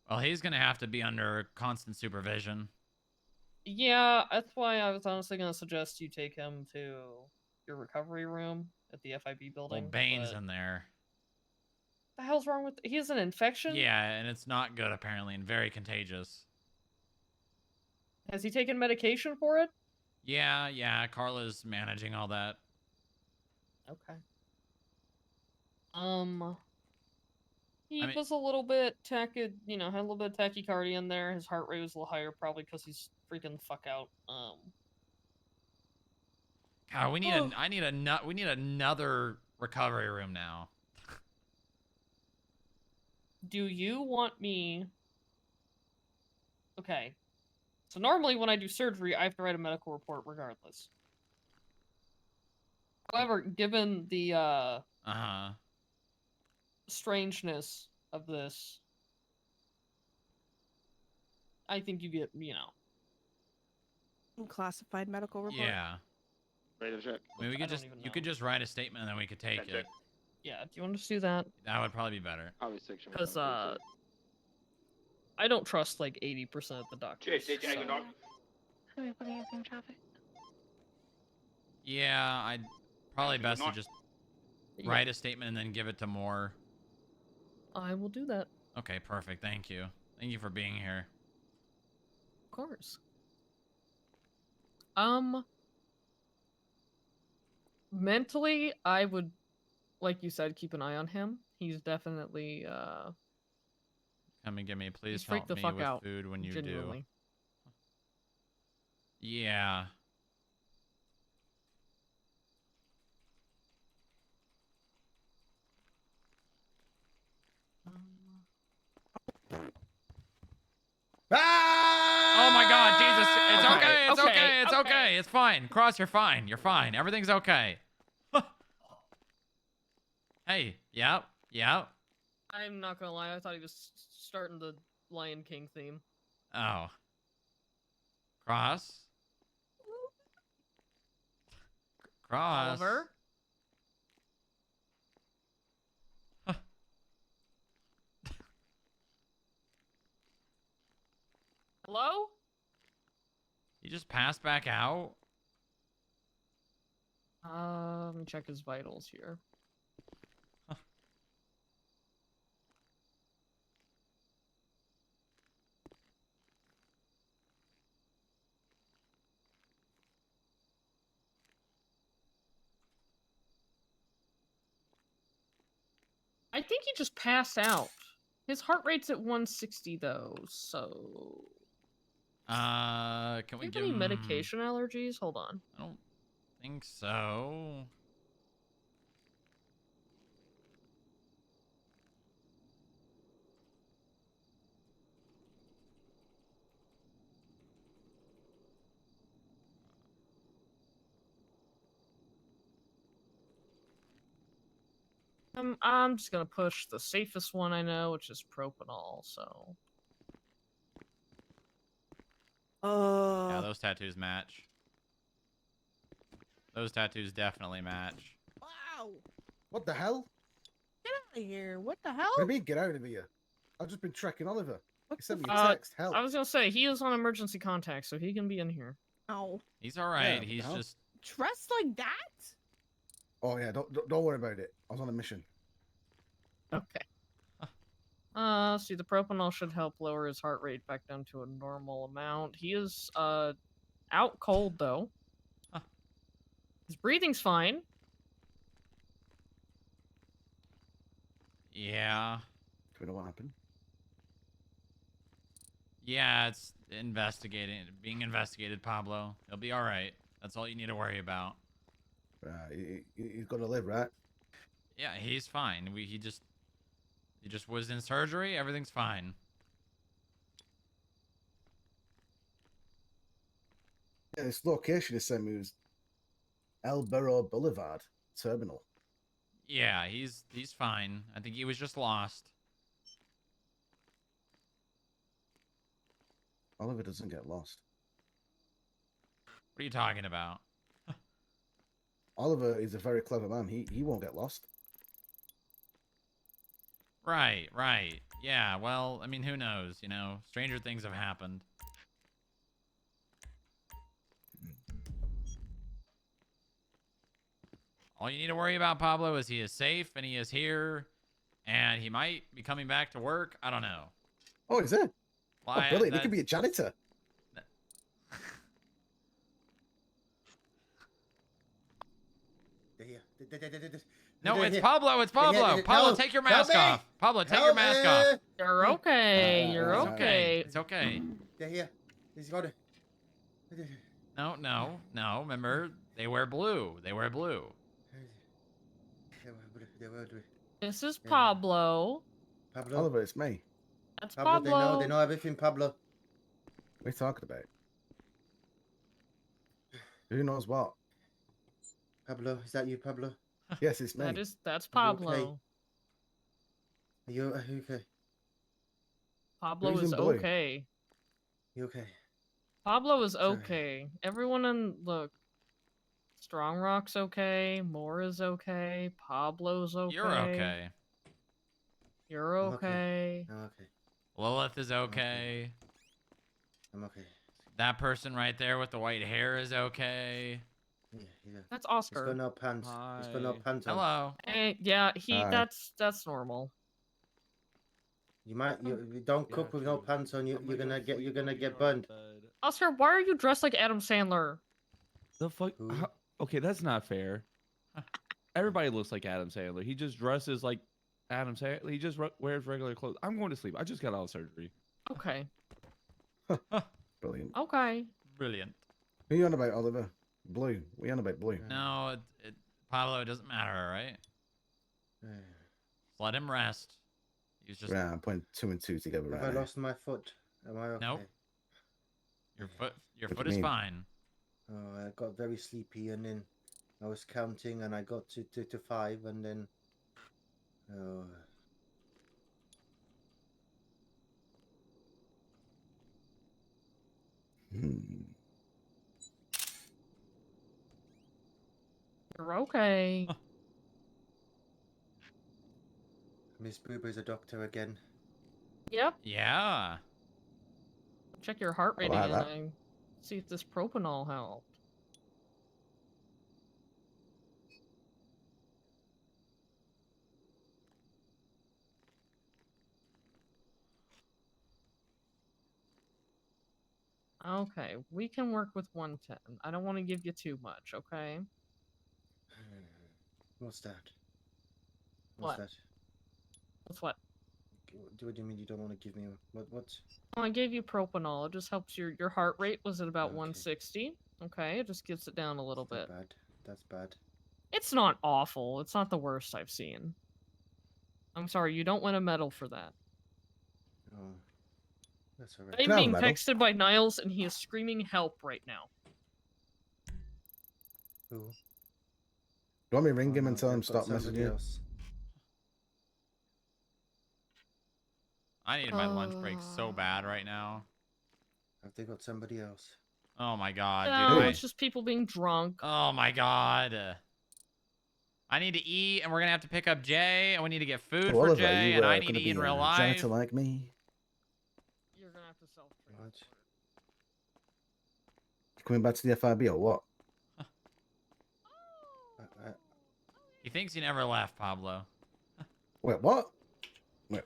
Well, he's going to have to be under constant supervision. Yeah, that's why I was honestly going to suggest you take him to your recovery room at the FIB building. Well, Bane's in there. The hell's wrong with? He has an infection. Yeah, and it's not good apparently, and very contagious. Has he taken medication for it? Yeah. Carla's managing all that. Okay. He I mean- was a little bit had a little bit of tachycardia in there. His heart rate was a little higher, probably because he's freaking fuck out. God, we need another recovery room now. Do you want me? Okay. So normally when I do surgery, I have to write a medical report regardless. However, given the strangeness of this, I think you get, Classified medical report. Yeah. Ready to check. I mean, you could just write a statement and then we could take it. Yeah, do you want to just do that? That would probably be better. Because I don't trust like 80% of the doctors. So. Are we putting us in traffic? Yeah, I'd probably best to just write a statement and then give it to Moore. I will do that. Okay, perfect. Thank you. Thank you for being here. Of course. Mentally, I would, like you said, keep an eye on him. He's definitely, Come and get me. Please he's freaked help the me fuck with out, food when you genuinely. do. Yeah. Oh my God, Jesus! It's okay. It's okay. It's okay. It's fine. Cross, you're fine. You're fine. Everything's okay. Hey. Yep. I'm not gonna lie, I thought he was starting the Lion King theme. Oh. Cross. Oliver? Hello? You just passed back out? Let me check his vitals here. I think he just passed out. His heart rate's at 160 though, so. Can we Do you give have any him medication allergies? Hold on. I don't think so. I'm just gonna push the safest one I know, which is propanol, so. Yeah, those tattoos match. Those tattoos definitely match. Wow. What the hell? Get out of here. What the hell? What do you mean, get out of here? I've just been tracking Oliver. He sent me a text. Help. I was gonna say, he is on emergency contact, so he can be in here. Oh. He's alright. Yeah, He's just Dressed like that? Oh yeah, don't worry about it. I was on a mission. Okay. See, the propanol should help lower his heart rate back down to a normal amount. He is, out cold, though. His breathing's fine. Yeah. Do we know what happened? Yeah, it's being investigated, Pablo. He'll be alright. That's all you need to worry about. He's got to live, right? Yeah, he's fine. He just was in surgery. Everything's fine. Yeah, this location is sent me was El Burro Boulevard Terminal. Yeah, he's fine. I think he was just lost. Oliver doesn't get lost. What are you talking about? Oliver is a very clever man. He won't get lost. Right. Yeah, well, I mean, who knows, you know? Stranger things have happened. All you need to worry about, Pablo, is he is safe and he is here and he might be coming back to work. I don't know. Oh, is it? Well, Oh, brilliant. He could be a janitor. No, it's Pablo. It's Pablo. Pablo, take your mask off. Pablo, take your mask off. You're okay. You're It's okay. It's okay. They're here. He's got it. No. Remember, they wear blue. They wear blue. This is Pablo. Pablo. Oliver, it's me. That's Pablo. They know everything, Pablo. What are you talking about? Who knows what? Pablo, is that you, Pablo? Yes, it's me. That's Are you Pablo. okay? Are you okay? Pablo Who's is in blue? okay. You okay? Pablo is okay. Everyone in look. Strong Rock's okay. Mora's okay. Pablo's okay. You're okay. You're okay. I'm okay. Lilith is okay. I'm okay. That person right there with the white hair is okay. Yeah. That's Oscar. He's got no pants. He's got no pants on. Hello. Hey, yeah, Hi. that's normal. You don't cook with no pants on. You're gonna get burned. Oscar, why are you dressed like Adam Sandler? The fuck? Okay, that's not fair. Everybody looks like Adam Sandler. He just dresses like Adam Sandler. He just wears regular clothes. I'm going to sleep. I just got out of surgery. Okay. Brilliant. Okay. Brilliant. Who are you on about, Oliver? Blue. We on about blue. No, Pablo, it doesn't matter, all right? Just let him rest. He's just... Right, I'm putting 2 and 2 together right Have I now. lost my foot? Am I okay? Nope. Your foot What do foot you is mean? fine. Oh, I got very sleepy, and then I was counting, and I got to 5, and then. Oh. You're okay. Miss Boober's a doctor again. Yep. Yeah. Check your heart rate like again that. and see if this propanol helped. Okay, we can work with 110. I don't want to give you too much, okay? What's that? What? What's that? What's what? What do you mean you don't want to give me what? Well, I gave you propanol. It just helps your heart rate was at about 160. Okay, it just gets it down a little bit. Bad. That's bad. It's not awful. It's not the worst I've seen. I'm sorry, you don't win a medal for that. Oh, that's alright. I'm being texted by Niles, and he is screaming help right now. Who? You want me to ring him and tell him They've got stop somebody messaging you? else. I need my lunch break so bad right now. Have they got somebody else? Oh my god, No, dude. it's just people being drunk. Oh my god. I need to eat, and we're gonna have to pick up Jay, and we need to get food Oh, for Oliver, Jay, you and I are need gonna to be eat in a real life. janitor like me. You're gonna have to self-train. You coming back to the FIB or what? He thinks he never left, Pablo. Wait, what? Wait.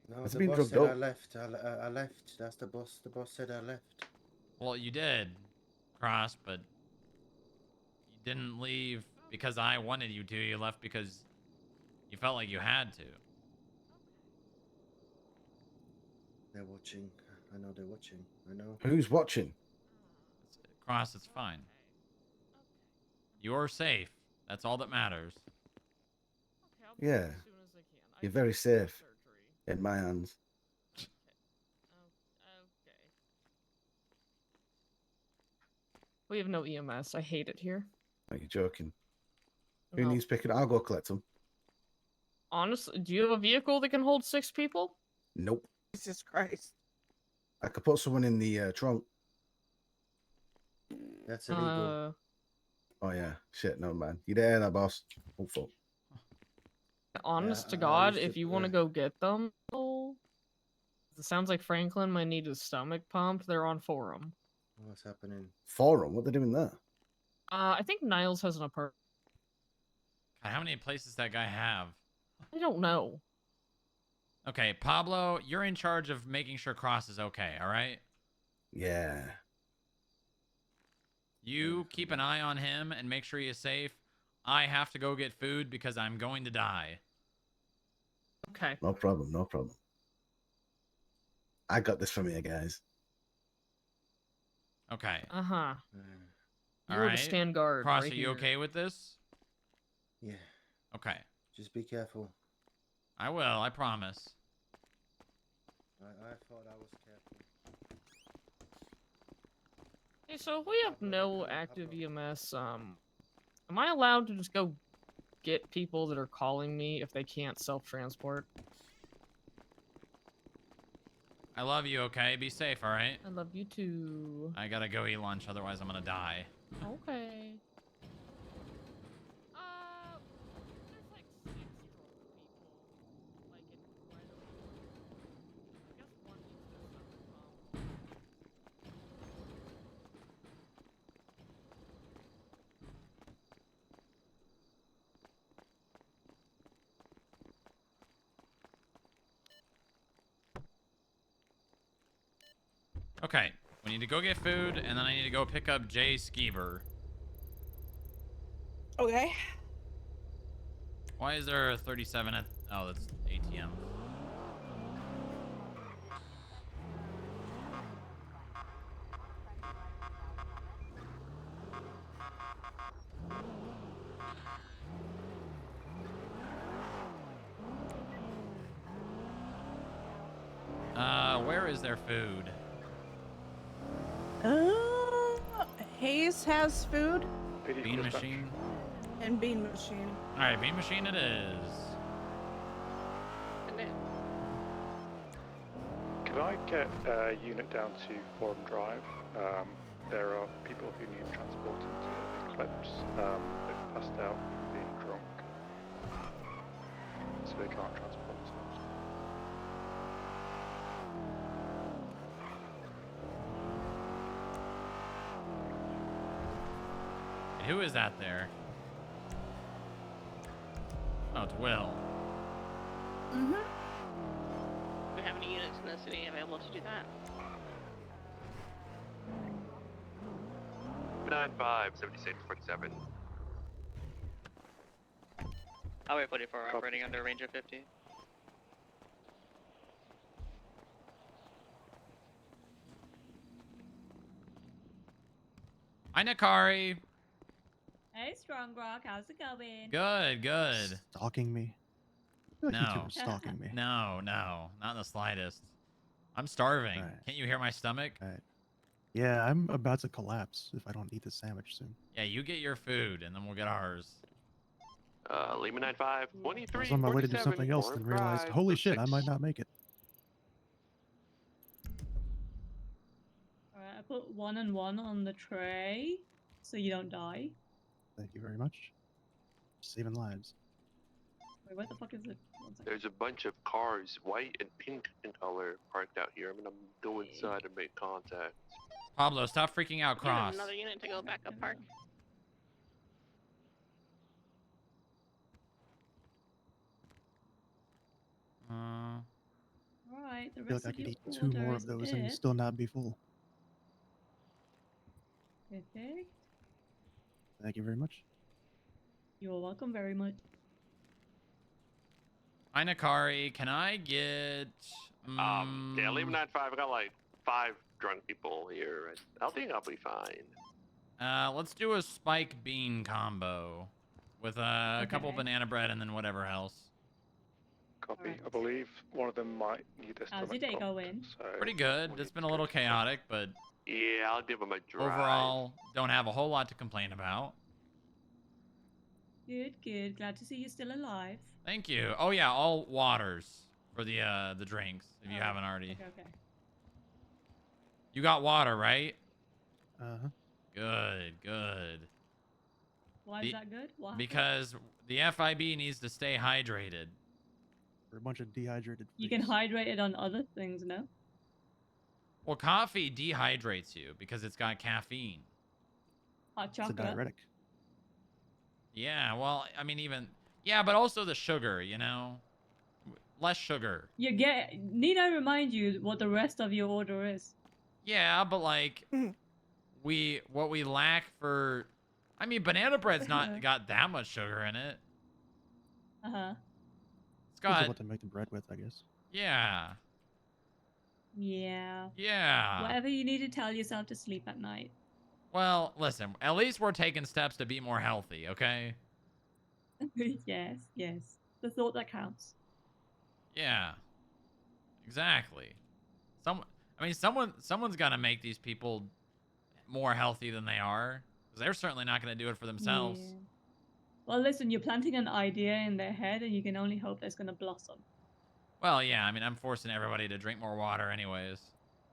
No, Has the it been boss drugged said I up? left. I left. That's the boss. The boss said I left. Well, you did, Cross, but you didn't leave because I wanted you to. You left because you felt like you had to. They're watching. I know they're watching. I know. Who's watching? Cross, it's fine. You're safe. That's all that matters. Yeah. You're very safe in my hands. We have no EMS. I hate it here. Are you joking? Who No. needs picking? I'll go collect them. Honestly, do you have a vehicle that can hold 6 people? Nope. Jesus Christ. I could put someone in the trunk. That's illegal. Oh yeah. Shit, no man. You there, that boss? Oh fuck. Honest to I God, used if to- you want to go get them, it sounds like Franklin might need his stomach pumped. They're on forum. What's happening? Forum? What they doing there? I think Niles has an apartment. God, how many places that guy have? I don't know. Okay, Pablo, you're in charge of making sure Cross is okay, all right? Yeah. You keep an eye on him and make sure he is safe. I have to go get food because I'm going to die. Okay. No problem, no problem. I got this from you guys. Okay. Uh-huh. All You're right. the stand guard. Cross, right are you here. okay with this? Yeah. Okay. Just be careful. I will, I promise. I thought I was careful. Hey, so if we have no active EMS, am I allowed to just go get people that are calling me if they can't self-transport? I love you, okay? Be safe, all right? I love you too. I gotta go eat lunch, otherwise I'm gonna die. Okay. Okay, we need to go get food, and then I need to go pick up Jay Skeever. Okay. Why is there a 37 at... Oh, that's ATM. Where is their food? Hayes has food. Bean machine? And bean machine. Alright, bean machine it is. Can I get a unit down to Forum Drive? There are people who need transported to Eclipse. They've passed out being drunk, so they can't transport themselves. And who is that there? Oh, it's Will. Do we have any units in the city available to do that? 95, 76, 47. Highway 44 operating under range of 50. Hi, Nakari. Hey, Strong Rock, how's it going? Good, good. Stalking me? I feel like you two No. are stalking me. No, not in the slightest. I'm starving. Alright. Can't you hear my stomach? Alright. Yeah, I'm about to collapse if I don't eat the sandwich soon. Yeah, you get your food, and then we'll get ours. Lima 95, I 23, was on my way to do 47, something else and realized, holy shit, I might not make it. Alright, I put 1 and 1 on the tray so you don't die. Thank you very much. Saving lives. Wait, what the fuck is it? There's a bunch of cars, white and pink in color, parked out here. I'm gonna go inside and make contact. Pablo, stop freaking out, You have Cross. another unit to go back up park. Alright, the I feel rest like I of could your eat 2 more order of is those and it. still not be full. Perfect. Thank you very much. You're welcome very much. Hi, Nakari. Can I get... Yeah, Lima 95, I got like 5 drunk people here. I think I'll be fine. Let's do a spike bean combo with a couple banana bread and then whatever else. Copy. I believe one of them might need their How's stomach your day pumped, going? so Pretty good. It's been a little chaotic, but Yeah, I'll give them a drive. overall, don't have a whole lot to complain about. Good, good. Glad to see you're still alive. Thank you. Oh yeah, all waters for the drinks if you Oh, haven't already. Okay. You got water, right? Uh-huh. Good, good. Why is that good? Why? Because the FIB needs to stay hydrated. We're a bunch of dehydrated. You can hydrate it on other things, no? Well, coffee dehydrates you because it's got caffeine. Hot It's a chocolate. diuretic. Yeah, well, I mean, even Yeah, but also the sugar, you know? Less sugar. You get. Need I remind you what the rest of your order is? Yeah, but like what we lack for I mean banana bread's not got that much sugar in it. Uh-huh. It's Depends on got what to make the bread with, I guess. yeah. Yeah. Yeah. Whatever you need to tell yourself to sleep at night. Well, listen, at least we're taking steps to be more healthy, okay? Yes, yes. The thought that counts. Yeah. Exactly. Someone's got to make these people more healthy than they are. 'Cause they're certainly not going to do it for themselves. Yeah. Well, listen, you're planting an idea in their head, and you can only hope that's going to blossom. Well, yeah, I mean, I'm forcing everybody to drink more water anyways.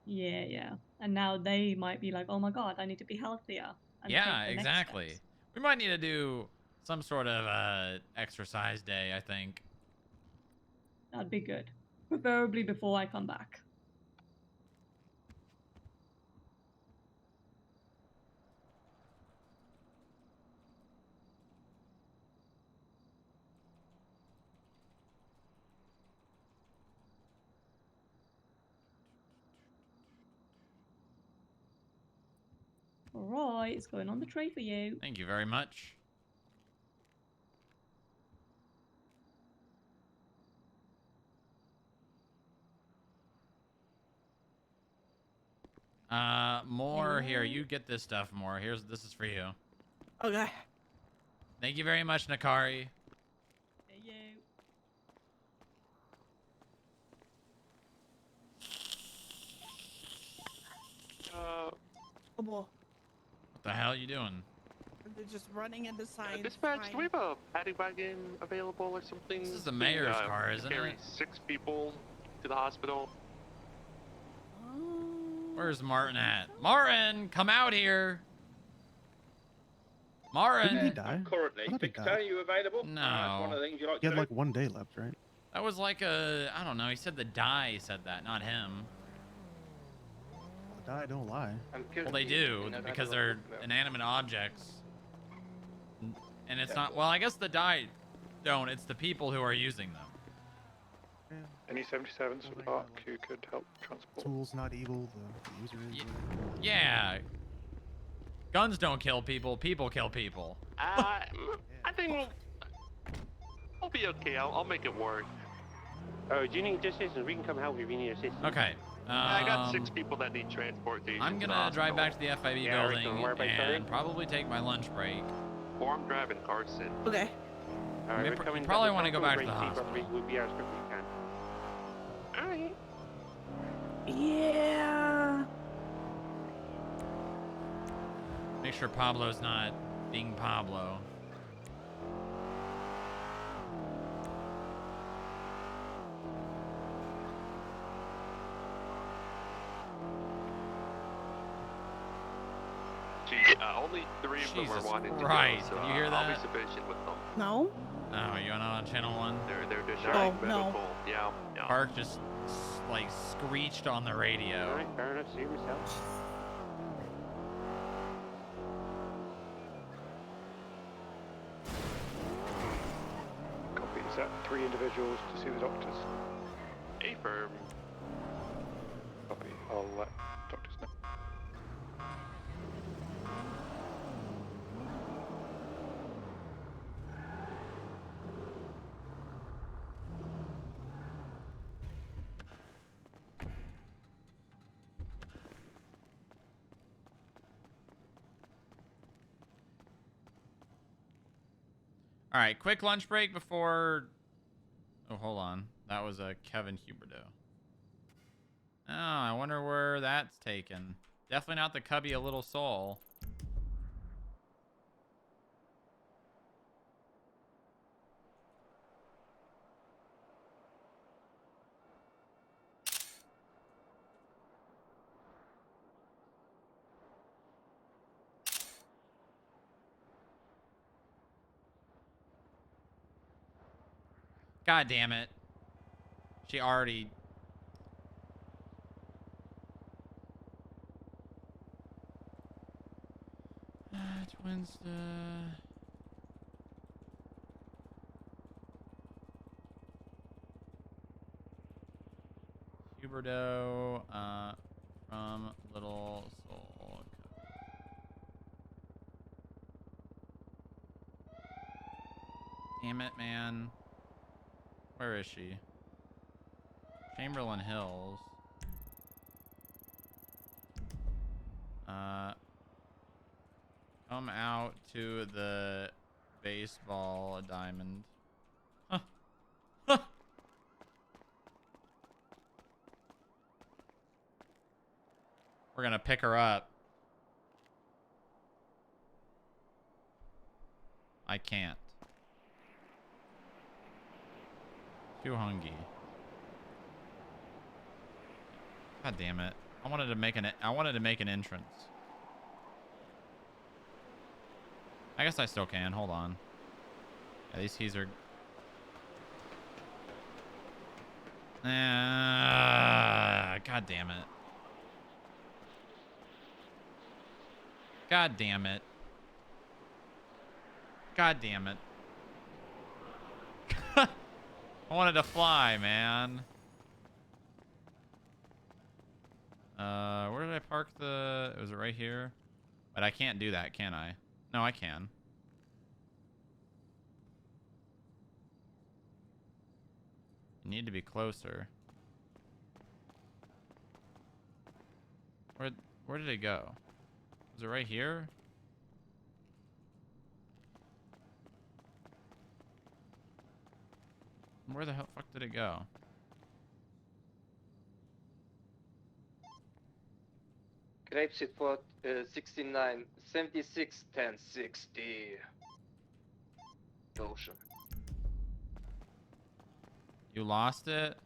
Yeah, yeah. And now they might be like, oh my god, I need to be healthier. And Yeah, take the next exactly. steps. We might need to do some sort of exercise day, I think. That'd be good. Preferably before I come back. Alright, it's going on the tray for you. Thank you very much. More here. You get this stuff more. This is for you. Okay. Thank you very much, Nakari. Hey, you. Oh boy. What the hell are you doing? They're just running into signs. Dispatch, do we have a paddy wagon available or something? This is the mayor's car, isn't carry it? 6 people to the hospital. Where's Martin at? Martin, come out here. Martin. Didn't he die? Currently, I thought he Victor, died. are you available? No. That's one of the things you like He to had do. like 1 day left, right? That was like I don't know. He said the die said that, not him. The die don't lie. Well, they do because they're inanimate objects. And it's not, well, I guess the die don't. It's the people who are using them. Any 77s for the park who could help transport? Tool's not evil, the user is. Yeah. Guns don't kill people. People kill people. I think we'll be okay. I'll make it work. Oh, do you need assistance? We can come help you if you need assistance. Okay. I got 6 people that need transportation. I'm gonna drive back to the FIB building and probably take my lunch break. Or I'm driving Carson. Okay. We probably want to go back to the hospital. We'll be as quick as we can. Alright. Yeah. Make sure Pablo's not being Pablo. Only 3 of them are Jesus wanting Christ, to go, so did you hear I'll that? be sufficient with them. No. Oh, you're not on channel 1? They're Oh, denying no. medical. Yeah. Park just like screeched on the radio. Alright, fair enough. See yourself. Copy. Is that 3 individuals to see the doctors? Affirm. Copy. I'll let doctors know. All right, quick lunch break before. Oh, hold on. That was a Kevin Huberto. Oh, I wonder where that's taken. Definitely not the Cubby a Little Soul. God damn it. She already... It's Wednesday. Huberto, from Little Soul. Damn it, man. Where is she? Chamberlain Hills. Come out to the baseball diamond. Huh. Huh. We're gonna pick her up. I can't. Too hungry. God damn it. I wanted to make an entrance. I guess I still can. Hold on. Yeah, these keys are... God damn it. God damn it. God damn it. I wanted to fly, man. Where did I park the... Was it right here? But I can't do that, can I? No, I can. You need to be closer. Where did it go? Was it right here? Where the hell fuck did it go? Grapeseed for 69, 76, 10, 60. Ocean. You lost it?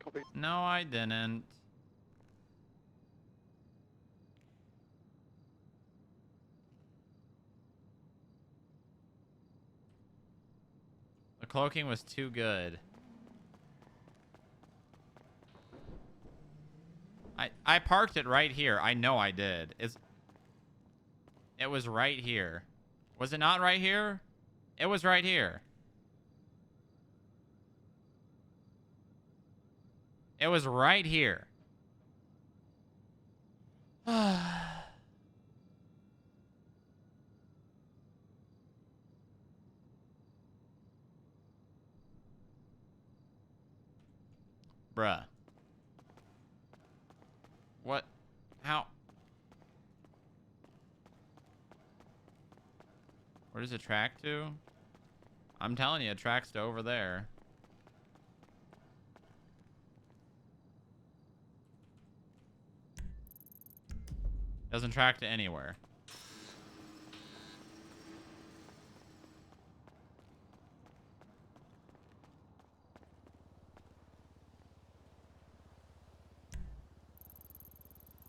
Copy. No, I didn't. The cloaking was too good. I parked it right here. I know I did. It was right here. Was it not right here? It was right here. It was right here. Bruh. What? How? Where does it track to? I'm telling you, it tracks to over there. Doesn't track to anywhere.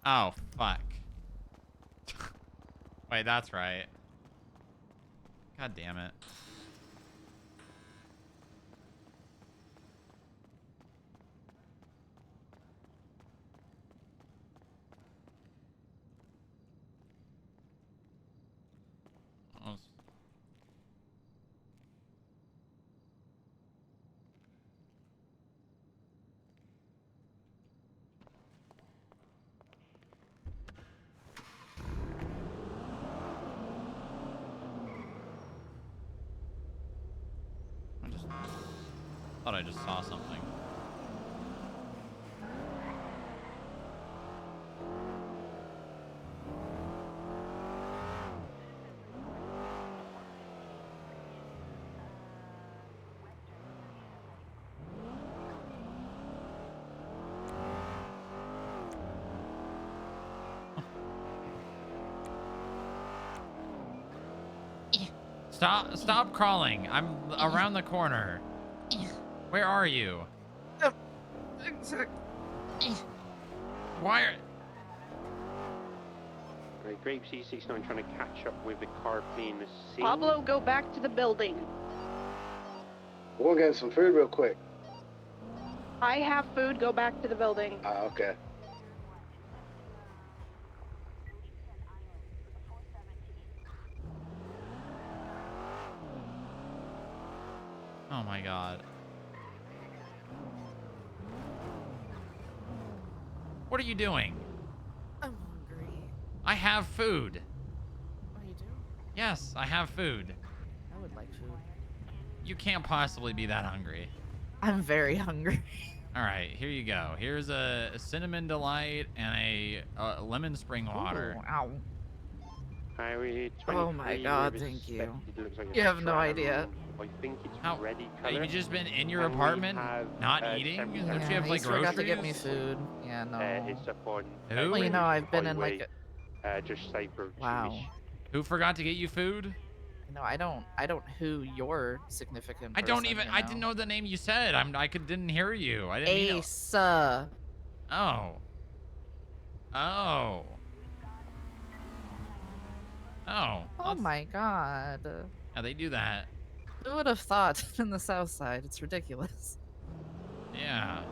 Oh, fuck. Wait, that's right. God damn it. Thought I just saw something. Stop crawling. I'm around the corner. Where are you? Why are... Right, Grape C69 trying to catch up with the car fleeing the scene. Pablo, go back to the building. We're gonna get some food real quick. I have food, go back to the building. Okay. Oh my god. What are you doing? I'm hungry. I have food. Oh, you do? Yes, I have food. I would like food. You can't possibly be that hungry. I'm very hungry. All right, here you go. Here's a cinnamon delight and a lemon spring water. Ooh, ow. Highway Oh my 23, god, we've thank you. inspected, looks like You a have no tram. idea. I think it's How- ready Have you colour. just been in your And we apartment, have, not eating? 77 Don't you have Yeah, like he's forgot to groceries? get me food. Yeah, no. It's up on Who? Well, you know, I've been in highway, like just south of wow. Jewish. Who forgot to get you food? No, I don't who your significant I don't person, even. you I know? didn't know the name you said. didn't hear you. I didn't mean to. Ace. Oh. Oh. Oh that's- my god. Yeah, they do that. Who would have thought in the South Side? It's ridiculous. Yeah.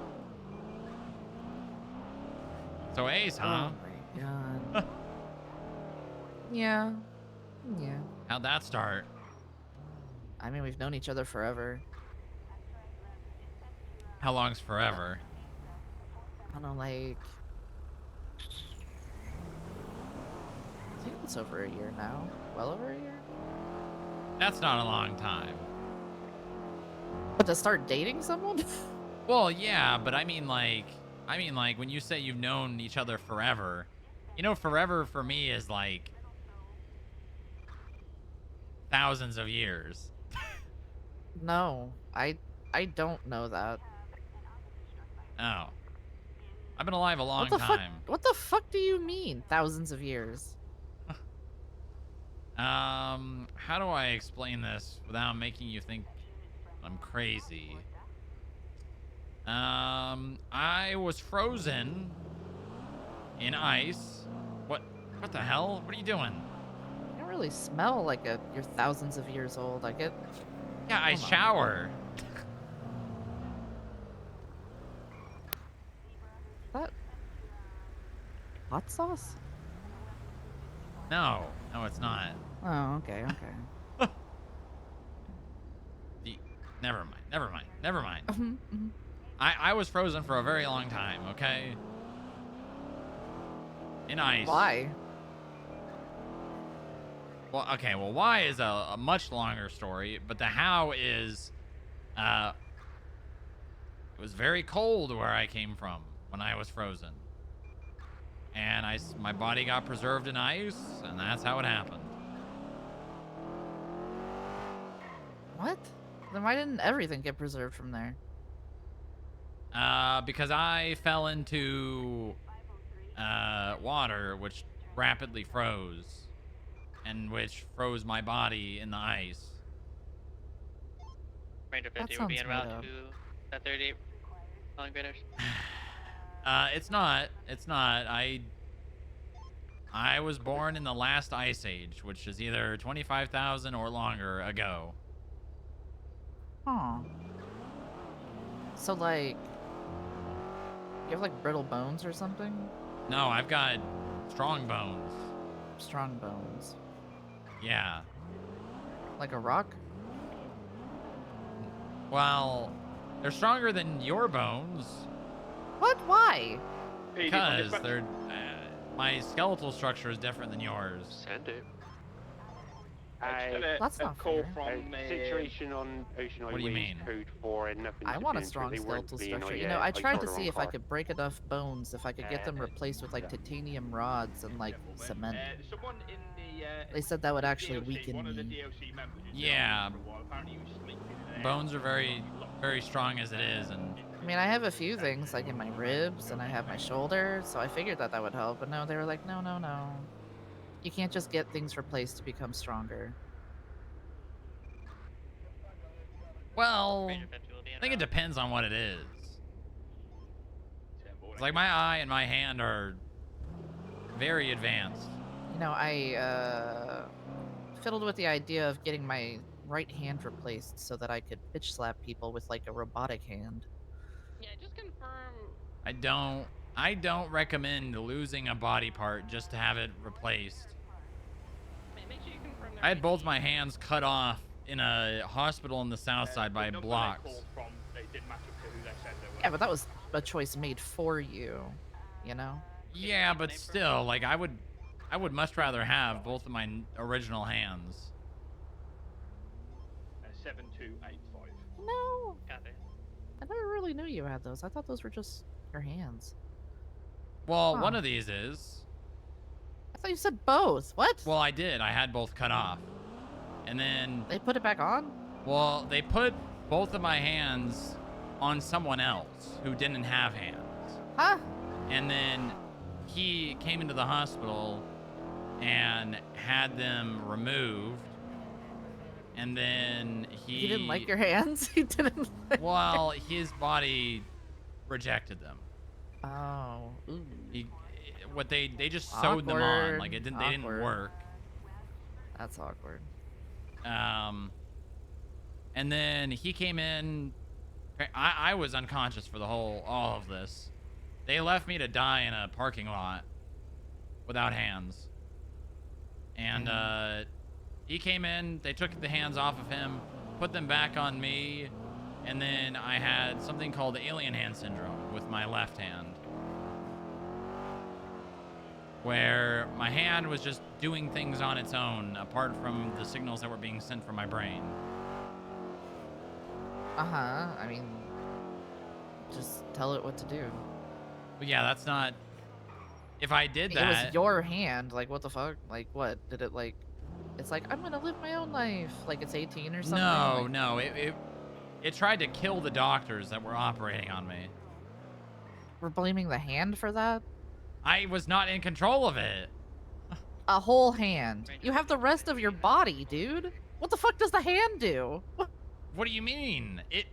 So Ace, huh? Oh my god. Yeah. Yeah. How'd that start? I mean, we've known each other forever. How long's forever? I don't know, like... I think it's over a year now. Well over a year? That's not a long time. But to start dating someone? Well, yeah, but I mean like when you say you've known each other forever, you know, forever for me is like thousands of years. No, I don't know that. Oh. I've been alive a long What the fuck? time. What the fuck do you mean? Thousands of years. How do I explain this without making you think I'm crazy? I was frozen in ice. What the hell? What are you doing? You don't really smell like you're thousands of years old. I get. Yeah, I Hold on. shower. That hot sauce? No, it's not. Oh, okay, okay. Never mind. Mhm, mhm. I was frozen for a very long time, okay? In ice. Why? Well, okay, well, why is a much longer story, but the how is, it was very cold where I came from when I was frozen. And my body got preserved in ice, and that's how it happened. What? Then why didn't everything get preserved from there? Because I fell into, water, which rapidly froze, and which froze my body in the ice. Ranger That 50 will be sounds en route made up. to that 38 calling graders. It's not. I was born in the last ice age, which is either 25,000 or longer ago. Huh. So, like, you have, like, brittle bones or something? No, I've got strong bones. Strong bones. Yeah. Like a rock? Well, they're stronger than your bones. What? Why? Because they're... my skeletal structure is different than yours. Send it. That's not call fair. from situation on Ocean What do you Highway mean? code 4 and nothing I to want a do, strong they weren't skeletal being structure. on You know, your- I like, tried sort to of see on if I car. could break enough bones, if I could get them replaced with, like, titanium rods and, like, cement. Someone in the They said that would actually DLC, weaken one of the me. DLC members who's Yeah. been on for a while, apparently he was sleeping in there. Bones are very, very strong as it is, and... I mean, I have a few things, like in my ribs, and I have my shoulder, so I figured that would help, but no, they were like, no. You can't just get things replaced to become stronger. Well, I think it depends on what it is. It's like my eye and my hand are very advanced. You know, I, fiddled with the idea of getting my right hand replaced so that I could bitch slap people with, like, a robotic hand. Yeah, just confirm. I don't recommend losing a body part just to have it replaced. Make sure you confirm I had both my hands cut off in a hospital in the south side by blocks. Yeah, but that was a choice made for you. you know? Yeah, but still, like I would much rather have both of my original hands. 7285. No. Got it. I never really knew you had those. I thought those were just your hands. Well, Huh. one of these is. I thought you said both. What? Well, I did. I had both cut off. And then They put it back on? Well, they put both of my hands on someone else who didn't have hands. Huh? And then he came into the hospital and had them removed. And then He didn't like your hands? He didn't like Well, his body rejected them. Oh. Ooh. They just sewed them on. Like they didn't Awkward. work. That's awkward. And then he came in. I was unconscious for all of this. They left me to die in a parking lot without hands. And he came in. They took the hands off of him, put them back on me, and then I had something called alien hand syndrome with my left hand, where my hand was just doing things on its own apart from the signals that were being sent from my brain. Uh-huh. I mean, just tell it what to do. But yeah, that's not... If I did that... It was your hand. Like, what the fuck? Like, what? Did it, like... It's like, I'm gonna live my own life. Like, it's 18 or something? No, like... no. It tried to kill the doctors that were operating on me. We're blaming the hand for that? I was not in control of it. A whole hand. You have the rest of your body, dude. What the fuck does the hand do? What do you mean? It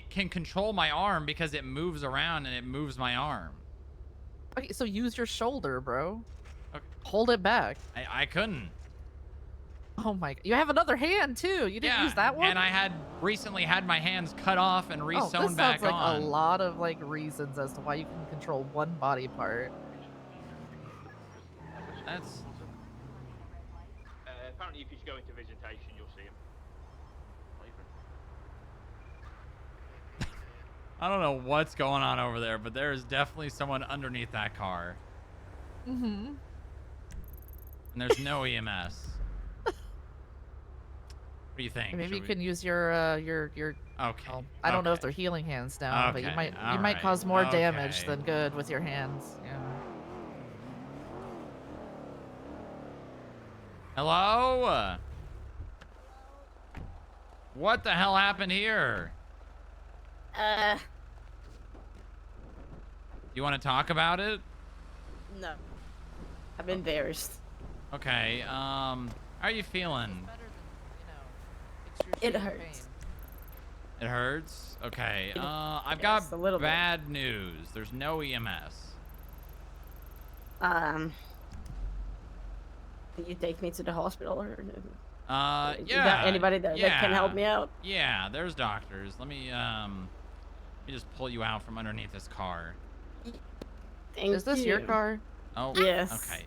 can control my arm because it moves around and it moves my arm. Okay, so use your shoulder, bro. Okay. Hold it back. I couldn't. Oh my... You have another hand, too. You didn't use that one? And I had recently had my hands cut off and re-sewn back like on. a lot of like reasons as to why you can control one body part. That's... Apparently, if you go into visitation, you'll see him. I don't know what's going on over there, but there is definitely someone underneath that car. Mm-hmm. And there's no EMS. What do you think? Maybe you Should can use your Okay. well, I don't know if they're healing hands now, but you Okay, might alright, cause more damage okay. than good with your hands. Yeah. Hello? What the hell happened here? You want to talk about it? No. I'm embarrassed. Okay, how are you feeling? It hurts. It hurts? Okay, I've yes, got a little bit. bad news. There's no EMS. Can you take me to the hospital or? Yeah. You got anybody that can help me out? Yeah, there's doctors. Let me just pull you out from underneath this car. Is this your car? Oh, yes. Okay.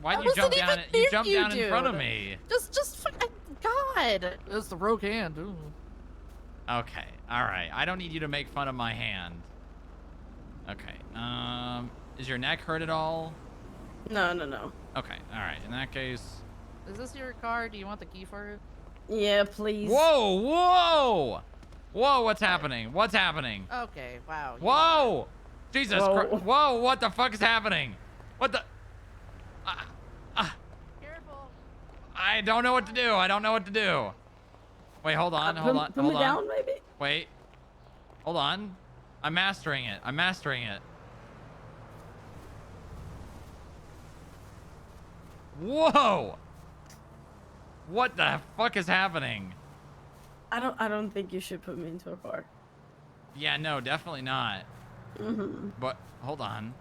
Why'd you jump down? You jumped down in front of me. Just God. It's the rogue hand. Ooh. Okay. All right. I don't need you to make fun of my hand. Okay. Is your neck hurt at all? No, no, no. Okay. All right. In that case. Is this your car? Do you want the key for it? Yeah, please. Whoa! Whoa! Whoa! What's happening? What's happening? Okay. Wow. Whoa! Jesus Christ! Whoa! What the fuck is happening? What the? Careful. I don't know what to do. I don't know what to do. Wait, hold on, hold on, Put hold me on. down, maybe. Wait. Hold on. I'm mastering it. I'm mastering it. Whoa! What the fuck is happening? I don't think you should put me into a car. Yeah, no, definitely not. Mm-hmm. But hold on.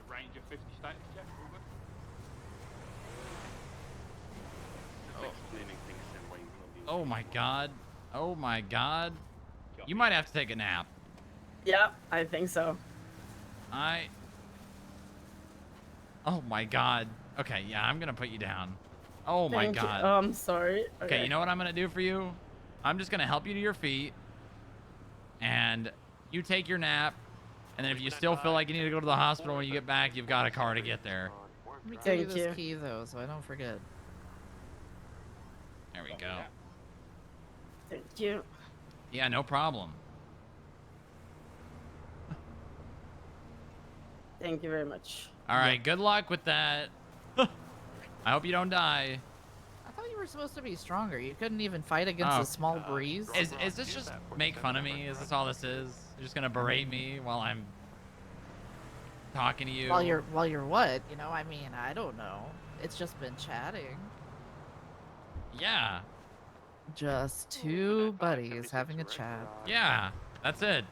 Range of 50 status check. Oh my god. Oh my god. You might have to take a nap. Yeah, I think so. Oh my god. Okay, yeah, I'm gonna put you down. Oh my Thank you. god. Oh, I'm sorry. Okay, you know what I'm gonna do for you? I'm just gonna help you to your feet, and you take your nap. And then if you still feel like you need to go to the hospital when you get back, you've got a car to get there. Let me give you Thank this you. key though, so I don't forget. There we go. Thank you. Yeah, no problem. Thank you very much. All right, good luck with that. I hope you don't die. I thought you were supposed to be stronger. You couldn't even fight against Oh. a small breeze. Is this just make fun of me? Is this all this is? You're just gonna berate me while I'm talking to you? While you're what? You know, I mean, I don't know. It's just been chatting. Yeah. Just two buddies having a chat. Yeah, that's it.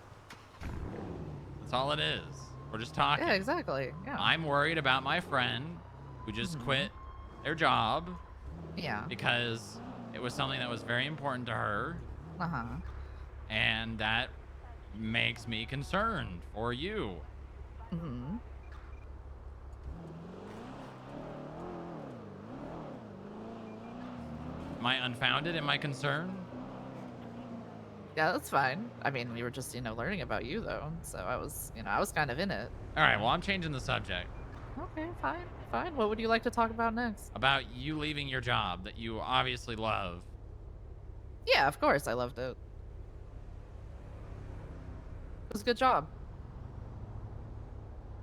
That's all it is. We're just talking. Yeah, exactly. Yeah. I'm worried about my friend who just quit their job. Yeah. Because it was something that was very important to her. Uh-huh. And that makes me concerned for you. Mm-hmm. Am I unfounded in my concern? Yeah, that's fine. I mean, we were just, learning about you though. So I was kind of in it. All right, well, I'm changing the subject. Okay, fine. Fine. What would you like to talk about next? About you leaving your job that you obviously love. Yeah, of course. I loved it. It was a good job.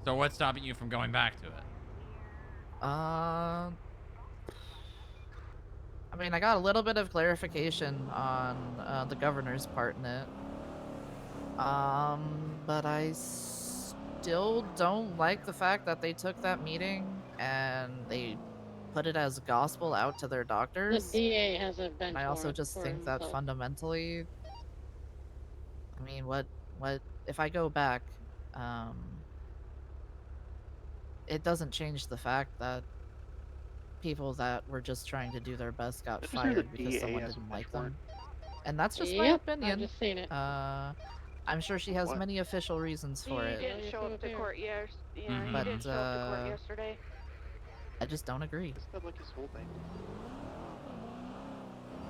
So what's stopping you from going back to it? I mean, I got a little bit of clarification on the governor's part in it. But I still don't like the fact that they took that meeting and they put it as gospel out to their doctors. The DA has a bench. I also warrant just for think that himself. fundamentally, I mean, what if I go back, it doesn't change the fact that people that were just trying to do their best got Did you say the fired because DA someone has a didn't bench like them. warrant? And that's just my Yep, opinion. I've just seen it. I'm sure she has many official reasons for He it. didn't show up to court Mhm. he But, didn't show up to court yesterday. I just don't agree. Is that like his whole thing?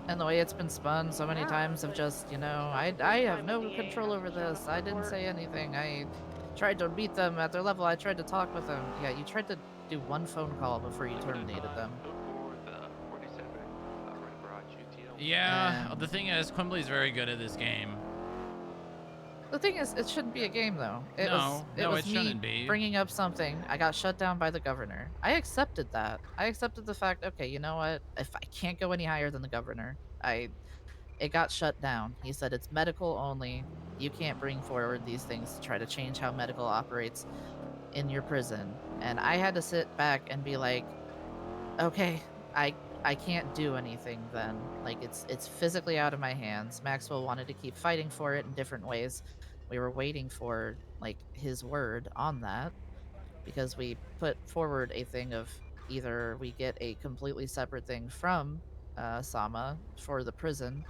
And the way it's been spun so many times of just, I have no control over this. I didn't say anything. I tried to meet them at their level. I tried to talk with them. Yeah, you tried to do one phone call before you terminated them. Yeah, the thing is, Quimbly's very good at this game. The thing is, it shouldn't be a game, though. It No, was it me shouldn't be. bringing up something. I got shut down by the governor. I accepted that. I accepted the fact, okay, you know what? If I can't go any higher than the governor, it got shut down. He said it's medical only. You can't bring forward these things to try to change how medical operates in your prison. And I had to sit back and be like, okay, I can't do anything then. Like, it's physically out of my hands. Maxwell wanted to keep fighting for it in different ways. We were waiting for, like, his word on that, because we put forward a thing of either we get a completely separate thing from Sama for the prison,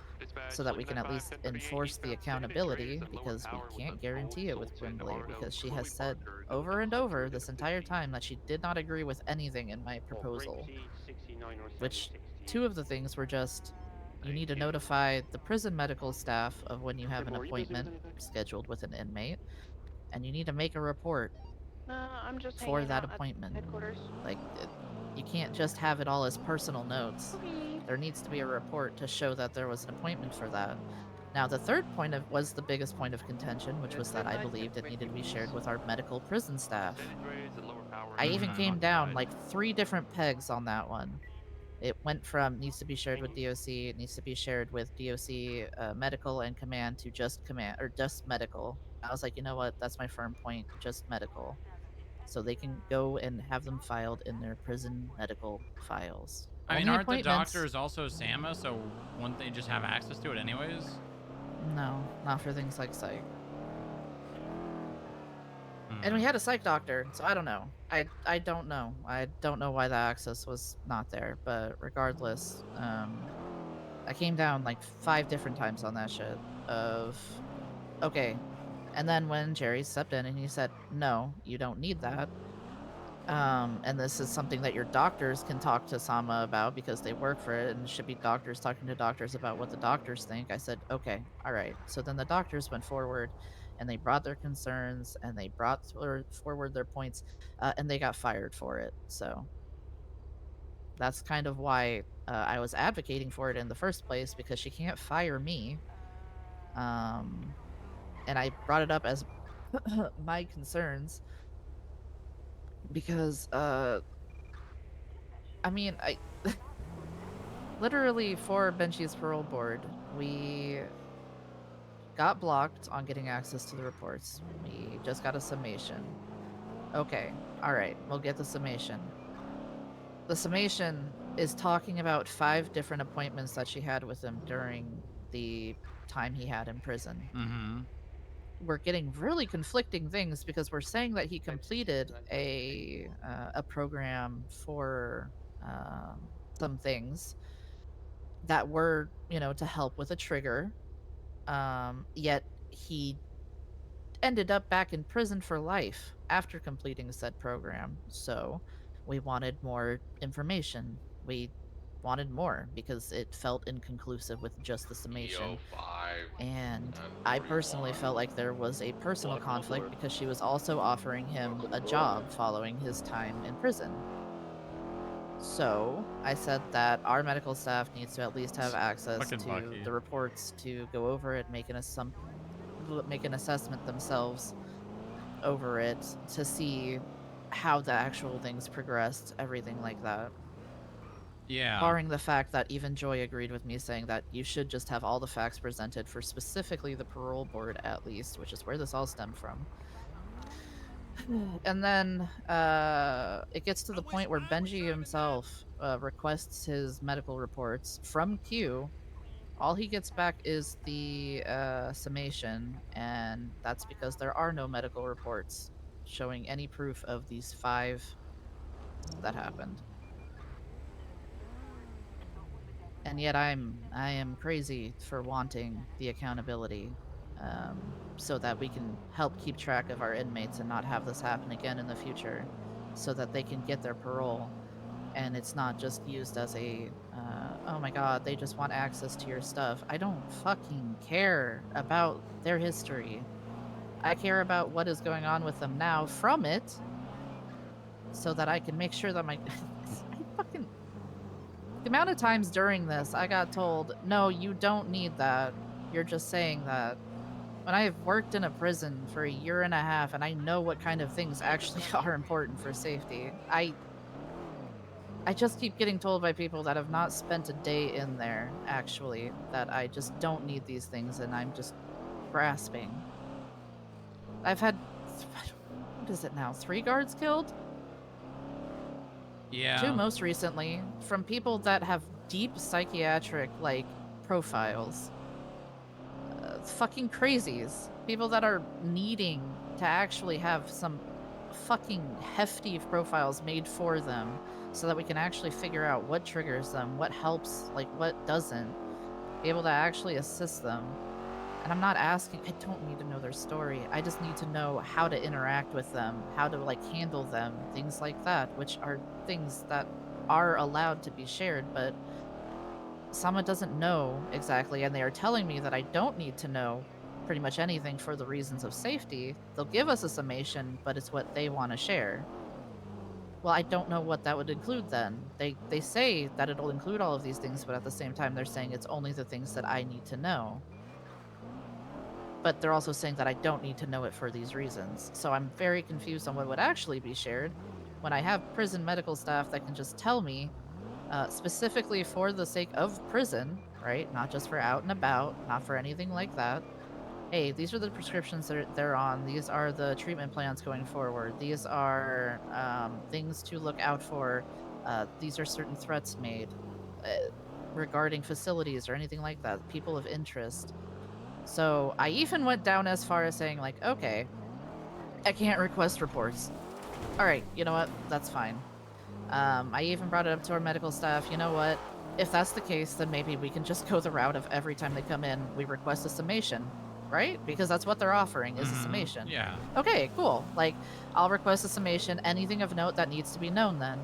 so that we can at least enforce the accountability, because we can't guarantee it with Quimbley, because she has said over and over this entire time that she did not agree with anything in my proposal. Which, two of the things were just, you need to notify the prison medical staff of when you have an appointment scheduled with an inmate, and you need to make a report No, I'm just for hanging that out at appointment. headquarters. Like, you can't just have it all as personal notes. Okay. There needs to be a report to show that there was an appointment for that. Now, the third point was the biggest point of contention, which was that I believed it needed to be shared with our medical prison staff. I even came down like 3 different pegs on that one. It went from needs to be shared with DOC, it needs to be shared with DOC medical and command, to just command, or just medical. I was like, you know what? That's my firm point. Just medical. So they can go and have them filed in their prison medical files. I mean, Only aren't the appointments- doctors also SAMA, so wouldn't they just have access to it anyways? No, not for things like psych. And we had a psych doctor, so I don't know. I don't know. I don't know why the access was not there, but regardless, I came down like 5 different times on that shit of, okay. And then when Jerry stepped in and he said, no, you don't need that, And this is something that your doctors can talk to Sama about because they work for it, and it should be doctors talking to doctors about what the doctors think. I said, okay, all right. So then the doctors went forward and they brought their concerns and they brought forward their points, and they got fired for it. So that's kind of why I was advocating for it in the first place, because she can't fire me. And I brought it up as my concerns because I mean, I literally for Benji's parole board, we got blocked on getting access to the reports. We just got a summation. Okay, all right, we'll get the summation. The summation is talking about 5 different appointments that she had with him during the time he had in prison. Mm-hmm. We're getting really conflicting things because we're saying that he completed a program for some things that were, to help with a trigger. Yet he ended up back in prison for life after completing said program. So we wanted more information. We wanted more because it felt inconclusive with just the summation. And I personally felt like there was a personal conflict because she was also offering him a job following his time in prison. So I said that our medical staff needs to at least have access Fucking to Bucky. the reports to go over it, make an assessment themselves over it to see how the actual things progressed, everything like that. Yeah. Barring the fact that even Joy agreed with me saying that you should just have all the facts presented for specifically the parole board at least, which is where this all stemmed from. And then it gets to the point where Benji himself requests his medical reports from Q. All he gets back is the summation, and that's because there are no medical reports showing any proof of these 5 that happened. And yet I am crazy for wanting the accountability, so that we can help keep track of our inmates and not have this happen again in the future, so that they can get their parole and it's not just used as a oh my god, they just want access to your stuff. I don't fucking care about their history. I care about what is going on with them now from it, so that I can make sure that my the amount of times during this I got told, no, you don't need that, you're just saying that. When I have worked in a prison for 1.5 years and I know what kind of things actually are important for safety, I just keep getting told by people that have not spent a day in there, actually, that I just don't need these things and I'm just grasping. I've had, what is it now, 3 guards killed? Yeah. 2 most recently, from people that have deep psychiatric, profiles. Fucking crazies. People that are needing to actually have some fucking hefty profiles made for them so that we can actually figure out what triggers them, what helps, what doesn't, be able to actually assist them. And I'm not asking, I don't need to know their story. I just need to know how to interact with them, how to handle them, things like that, which are things that are allowed to be shared, but Sama doesn't know exactly, and they are telling me that I don't need to know pretty much anything for the reasons of safety. They'll give us a summation, but it's what they want to share. Well, I don't know what that would include then. They say that it'll include all of these things, but at the same time they're saying it's only the things that I need to know. But they're also saying that I don't need to know it for these reasons. So I'm very confused on what would actually be shared when I have prison medical staff that can just tell me, specifically for the sake of prison, right? Not just for out and about, not for anything like that. Hey, these are the prescriptions that they're on. These are the treatment plans going forward. These are things to look out for. These are certain threats made regarding facilities or anything like that. People of interest. So I even went down as far as saying, okay, I can't request reports. All right, you know what? That's fine. I even brought it up to our medical staff. You know what? If that's the case, then maybe we can just go the route of every time they come in, we request a summation. right? Because that's what they're offering is a summation. Yeah. Okay, cool. Like, I'll request a summation, anything of note that needs to be known then.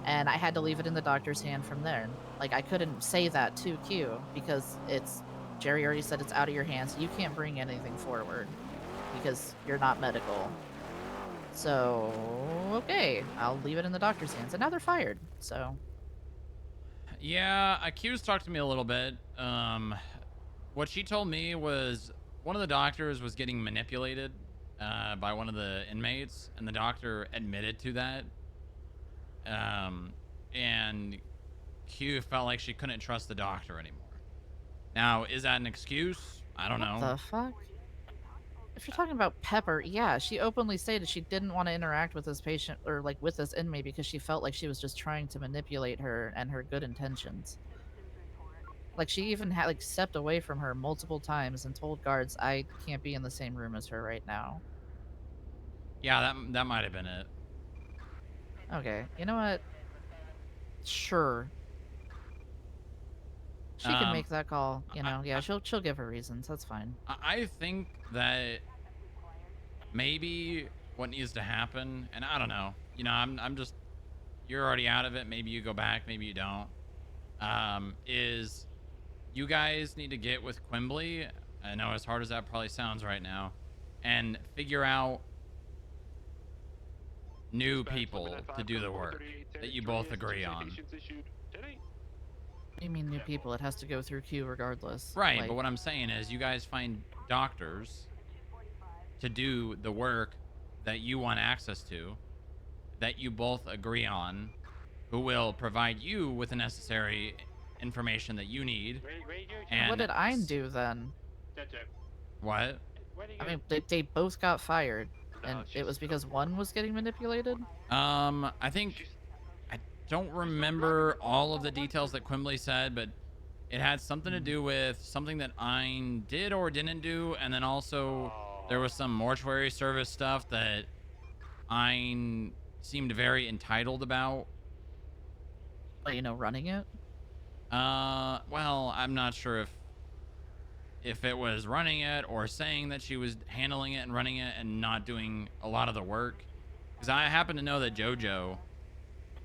And I had to leave it in the doctor's hand from there. Like, I couldn't say that to Q because Jerry already said it's out of your hands. You can't bring anything forward because you're not medical. So, okay, I'll leave it in the doctor's hands. And now they're fired, so. Yeah, Q's talked to me a little bit. What she told me was one of the doctors was getting manipulated by one of the inmates, and the doctor admitted to that. And Q felt like she couldn't trust the doctor anymore. Now, is that an excuse? I don't know. What the fuck? If you're talking about Pepper, yeah, she openly stated she didn't want to interact with this patient or like with this inmate because she felt like she was just trying to manipulate her and her good intentions. Like she even had like stepped away from her multiple times and told guards, "I can't be in the same room as her right now." Yeah, that might have been it. Okay, you know what? Sure. She can make that call, you know. Yeah, she'll give her reasons. That's fine. I think that maybe what needs to happen, and I don't know. You know, I'm just you're already out of it. Maybe you go back, maybe you don't. Is you guys need to get with Quimbley. I know as hard as that probably sounds right now, and figure out new people to do the work that you both agree on. You mean new people? It has to go through Q regardless. Right, Like, but what I'm saying is you guys find doctors to do the work that you want access to, that you both agree on, who will provide you with the necessary information that you need. And what did Ein do then? What? I mean, they both got fired, and it was because one was getting manipulated? I think I don't remember all of the details that Quimbley said, but it had something to do with something that Ein did or didn't do, and then also there was some mortuary service stuff that Ein seemed very entitled about. But, you know, running it? Well, I'm not sure if it was running it or saying that she was handling it and running it and not doing a lot of the work. Because I happen to know that Jojo,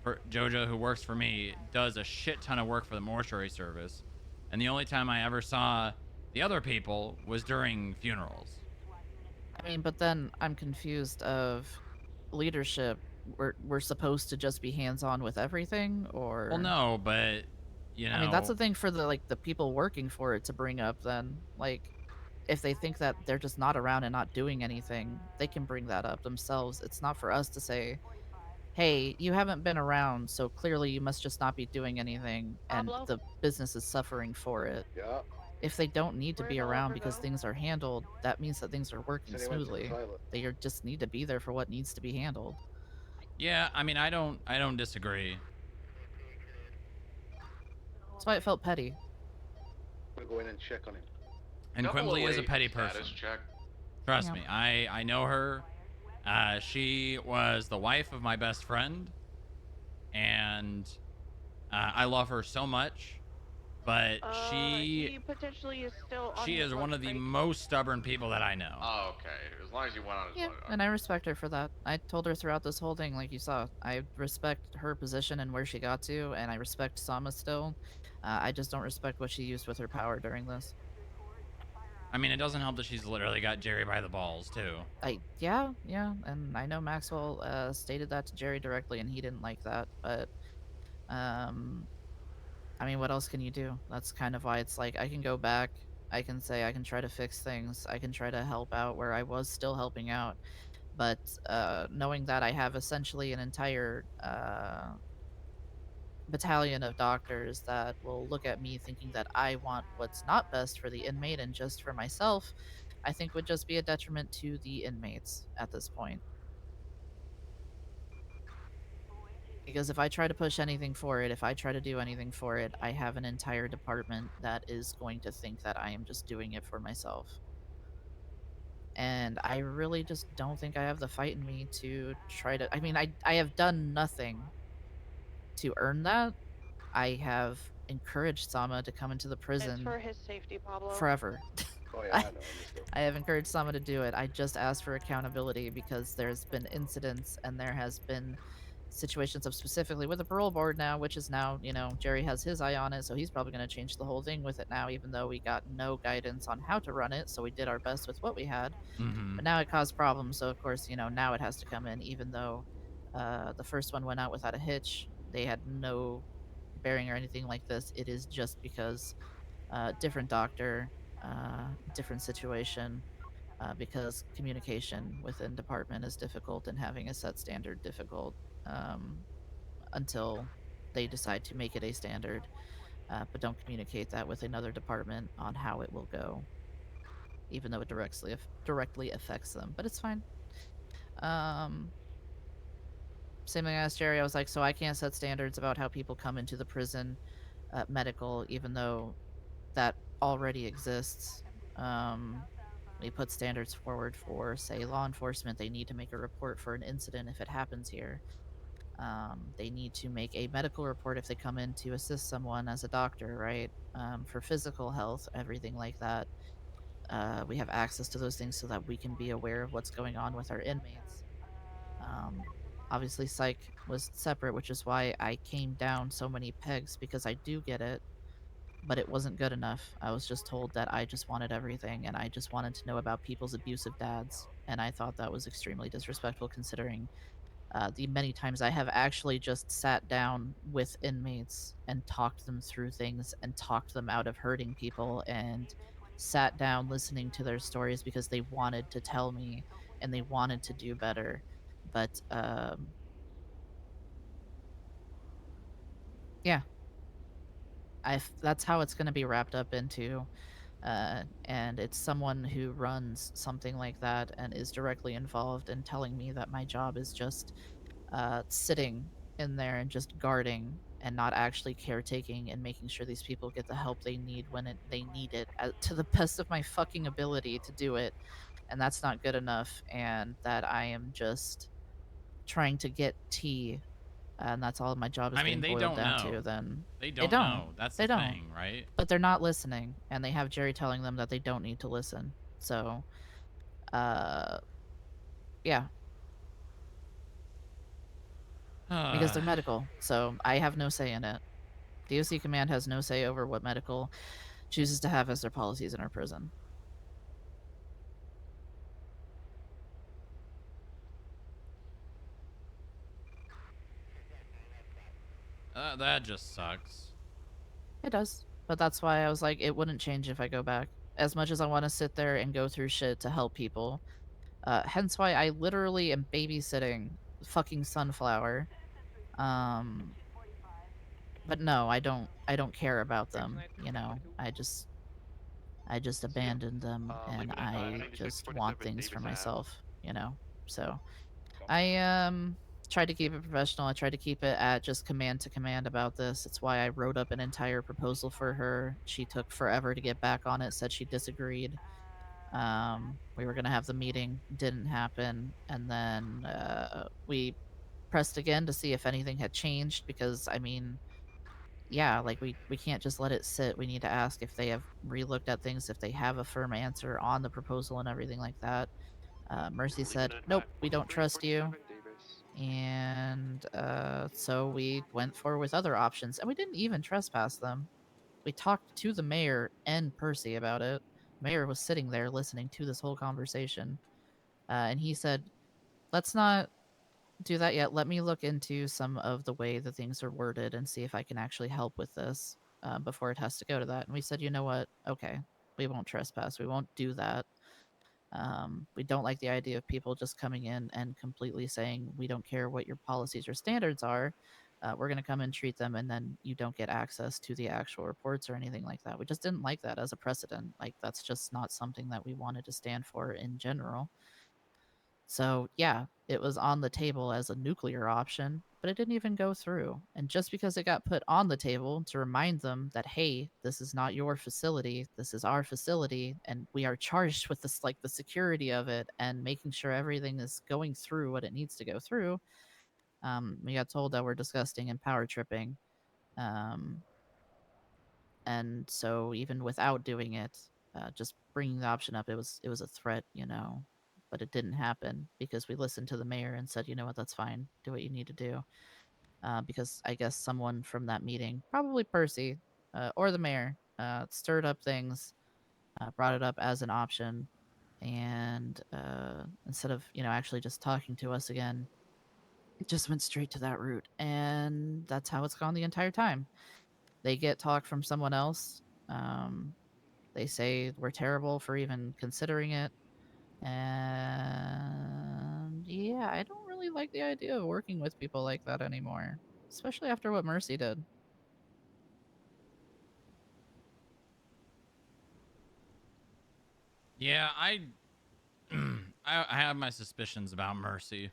who works for me, does a shit ton of work for the mortuary service. And the only time I ever saw the other people was during funerals. I mean, but then I'm confused of leadership. We're supposed to just be hands-on with everything, or? Well, no, but you know. I mean, that's the thing for the people working for it to bring up. Then, like, if they think that they're just not around and not doing anything, they can bring that up themselves. It's not for us to say, "Hey, you haven't been around, so clearly you must just not be doing anything," and the business is suffering for it. Yeah. If they don't need to be around because things are handled, that means that things are working smoothly. They just need to be there for what needs to be handled. Yeah, I mean, I don't disagree. That's why it felt petty. We'll go in and check on him. And Quimbley is a petty person. Trust me, I know her. She was the wife of my best friend, and I love her so much. But He potentially is still on she his is one lunch of the break. most stubborn people that I know. Oh, okay. As long as you went on his Yeah, and I respect her for that. I told her throughout this whole thing, like you saw, I respect her position and where she got to, and I respect Sama still. I just don't respect what she used with her power during this. I mean, it doesn't help that she's literally got Jerry by the balls, too. Yeah, and I know Maxwell stated that to Jerry directly, and he didn't like that, but, I mean, what else can you do? That's kind of why it's like, I can go back, I can say I can try to fix things, I can try to help out where I was still helping out, but, knowing that I have essentially an entire, battalion of doctors that will look at me thinking that I want what's not best for the inmate and just for myself, I think would just be a detriment to the inmates at this point. Because if I try to push anything for it, if I try to do anything for it, I have an entire department that is going to think that I am just doing it for myself. And I really just don't think I have the fight in me to try to... I mean, I have done nothing to earn that. I have encouraged Sama to come into the prison It's for his safety, Pablo. forever. Oh yeah, I know. I'm just I have encouraged someone to do it. I just asked for accountability because there's been incidents and there has been situations of specifically with the parole board now, which is now, you know, Jerry has his eye on it, so he's probably going to change the whole thing with it now, even though we got no guidance on how to run it. So we did our best with what we had, Mm-hmm. but now it caused problems. So of course, you know, now it has to come in, even though the first one went out without a hitch. They had no bearing or anything like this. It is just because different doctor, different situation, because communication within department is difficult and having a set standard difficult um, until they decide to make it a standard, but don't communicate that with another department on how it will go, even though it directly affects them. But it's fine. Um, Same thing I asked Jerry. I was like, so I can't set standards about how people come into the prison medical, even though that already exists. We put standards forward for, say, law enforcement. They need to make a report for an incident if it happens here. They need to make a medical report if they come in to assist someone as a doctor, right? For physical health, everything like that. We have access to those things so that we can be aware of what's going on with our inmates. Um, Obviously, psych was separate, which is why I came down so many pegs because I do get it, but it wasn't good enough. I was just told that I just wanted everything and I just wanted to know about people's abusive dads. And I thought that was extremely disrespectful considering the many times I have actually just sat down with inmates and talked them through things and talked them out of hurting people and sat down listening to their stories because they wanted to tell me and they wanted to do better. But yeah, that's how it's going to be wrapped up into. And it's someone who runs something like that and is directly involved in telling me that my job is just sitting in there and just guarding and not actually caretaking and making sure these people get the help they need when they need it to the best of my fucking ability to do it. And that's not good enough. And that I am just trying to get tea. And that's all my job is I mean, getting they boiled don't down know. to. Then They they don't don't. know. That's They the don't. thing, right? But they're not listening. And they have Jerry telling them that they don't need to listen. So, uh, yeah, because they're medical. So I have no say in it. DOC Command has no say over what medical chooses to have as their policies in our prison. That just sucks. It does. But that's why I was like, it wouldn't change if I go back. As much as I want to sit there and go through shit to help people. Hence why I literally am babysitting fucking Sunflower. But no, I don't care about them, you know. I just abandoned them and I just want things for myself, you know. So I tried to keep it professional. I tried to keep it at just command to command about this. It's why I wrote up an entire proposal for her. She took forever to get back on it, said she disagreed. We were gonna have the meeting, didn't happen, and then we pressed again to see if anything had changed because I mean, yeah, like we can't just let it sit. We need to ask if they have relooked at things, if they have a firm answer on the proposal and everything like that. Mercy said, "Nope, we don't trust you." And so we went forward with other options, and we didn't even trespass them. We talked to the mayor and Percy about it. Mayor was sitting there listening to this whole conversation, and he said, "Let's not do that yet. Let me look into some of the way the things are worded and see if I can actually help with this before it has to go to that." And we said, "You know what? Okay, we won't trespass. We won't do that." We don't like the idea of people just coming in and completely saying, we don't care what your policies or standards are. We're going to come and treat them, and then you don't get access to the actual reports or anything like that. We just didn't like that as a precedent. Like, that's just not something that we wanted to stand for in general. So, yeah, it was on the table as a nuclear option, but it didn't even go through. And just because it got put on the table to remind them that, hey, this is not your facility, this is our facility, and we are charged with this, like the security of it and making sure everything is going through what it needs to go through, we got told that we're disgusting and power tripping. And so, even without doing it, just bringing the option up. It was a threat, you know, but it didn't happen because we listened to the mayor and said, you know what, that's fine. Do what you need to do. Because I guess someone from that meeting, probably Percy or the mayor, stirred up things, brought it up as an option, and instead of actually just talking to us again, it just went straight to that route, and that's how it's gone the entire time. They get talk from someone else. They say we're terrible for even considering it, and yeah, I don't really like the idea of working with people like that anymore, especially after what Mercy did. Yeah, I have my suspicions about Mercy.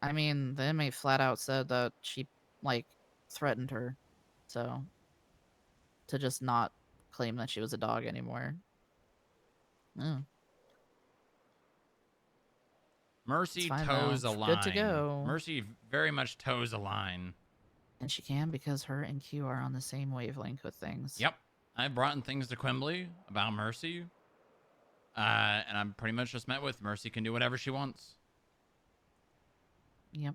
I mean, the inmate flat out said that she, like, threatened her. So, to just not claim that she was a dog anymore. Mm. Mercy fine, toes though. a Good to line. go. Mercy very much toes a line. And she can because her and Q are on the same wavelength with things. Yep. I've brought in things to Quimbley about Mercy. And I'm pretty much just met with Mercy can do whatever she wants. Yep.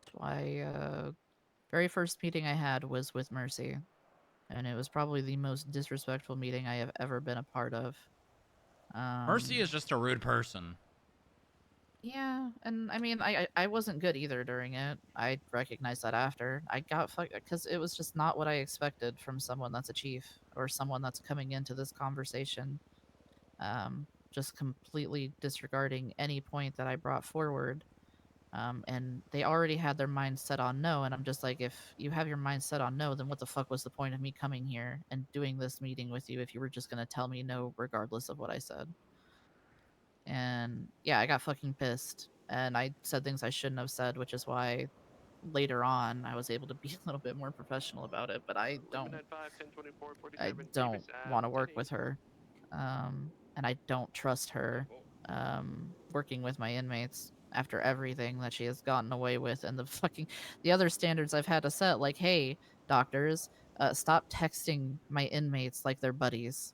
That's why, very first meeting I had was with Mercy. And it was probably the most disrespectful meeting I have ever been a part of. Mercy is just a rude person. Yeah, and I mean, I wasn't good either during it. I recognized that after. I got fucked because it was just not what I expected from someone that's a chief or someone that's coming into this conversation. Just completely disregarding any point that I brought forward. And they already had their mind set on no, and I'm just like, if you have your mind set on no, then what the fuck was the point of me coming here and doing this meeting with you if you were just gonna tell me no regardless of what I said? And yeah, I got fucking pissed. And I said things I shouldn't have said, which is why later on I was able to be a little bit more professional about it. But I don't want to work with her. And I don't trust her working with my inmates after everything that she has gotten away with and the other standards I've had to set, like, hey, doctors, stop texting my inmates like they're buddies.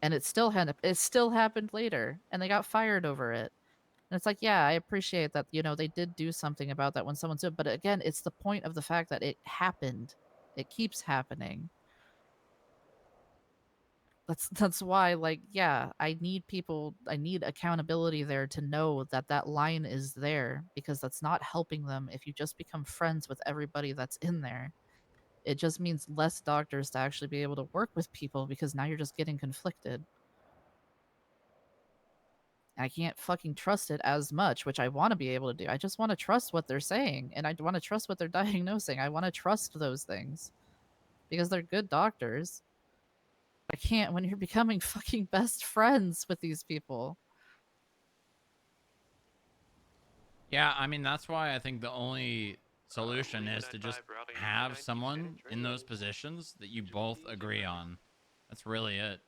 And it still happened later, and they got fired over it. And it's like, yeah, I appreciate that, they did do something about that when someone's doing, but again, it's the point of the fact that it happened. It keeps happening. That's why, like, yeah, I need accountability there to know that that line is there, because that's not helping them if you just become friends with everybody that's in there. It just means less doctors to actually be able to work with people because now you're just getting conflicted. I can't fucking trust it as much, which I want to be able to do. I just want to trust what they're saying, and I want to trust what they're diagnosing. I want to trust those things because they're good doctors. I can't when you're becoming fucking best friends with these people. Yeah, I mean, that's why I think the only solution is to just have someone in those positions that you both agree on. That's really it.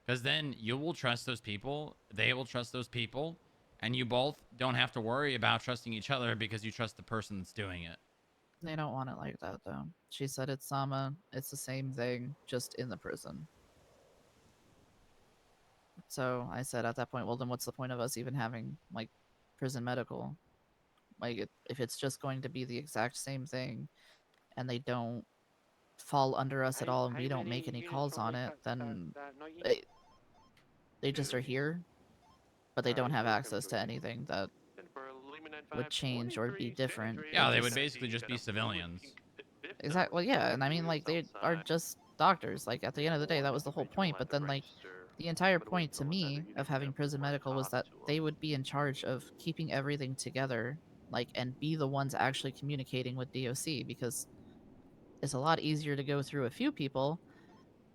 Because then you will trust those people, they will trust those people, and you both don't have to worry about trusting each other because you trust the person that's doing it. They don't want it like that, though. She said it's Sama. It's the same thing, just in the prison. So I said at that point, well, then what's the point of us even having, like, prison medical? Like, if it's just going to be the exact same thing, and they don't fall under us at all, and we don't make any calls on it, then they just are here, but they don't have access to anything that would change or be different. Yeah, they would basically just be civilians. Exactly. Well, yeah, and I mean, like, they are just doctors. Like, at the end of the day, that was the whole point. But then, like, the entire point to me of having prison medical was that they would be in charge of keeping everything together, like, and be the ones actually communicating with DOC, because it's a lot easier to go through a few people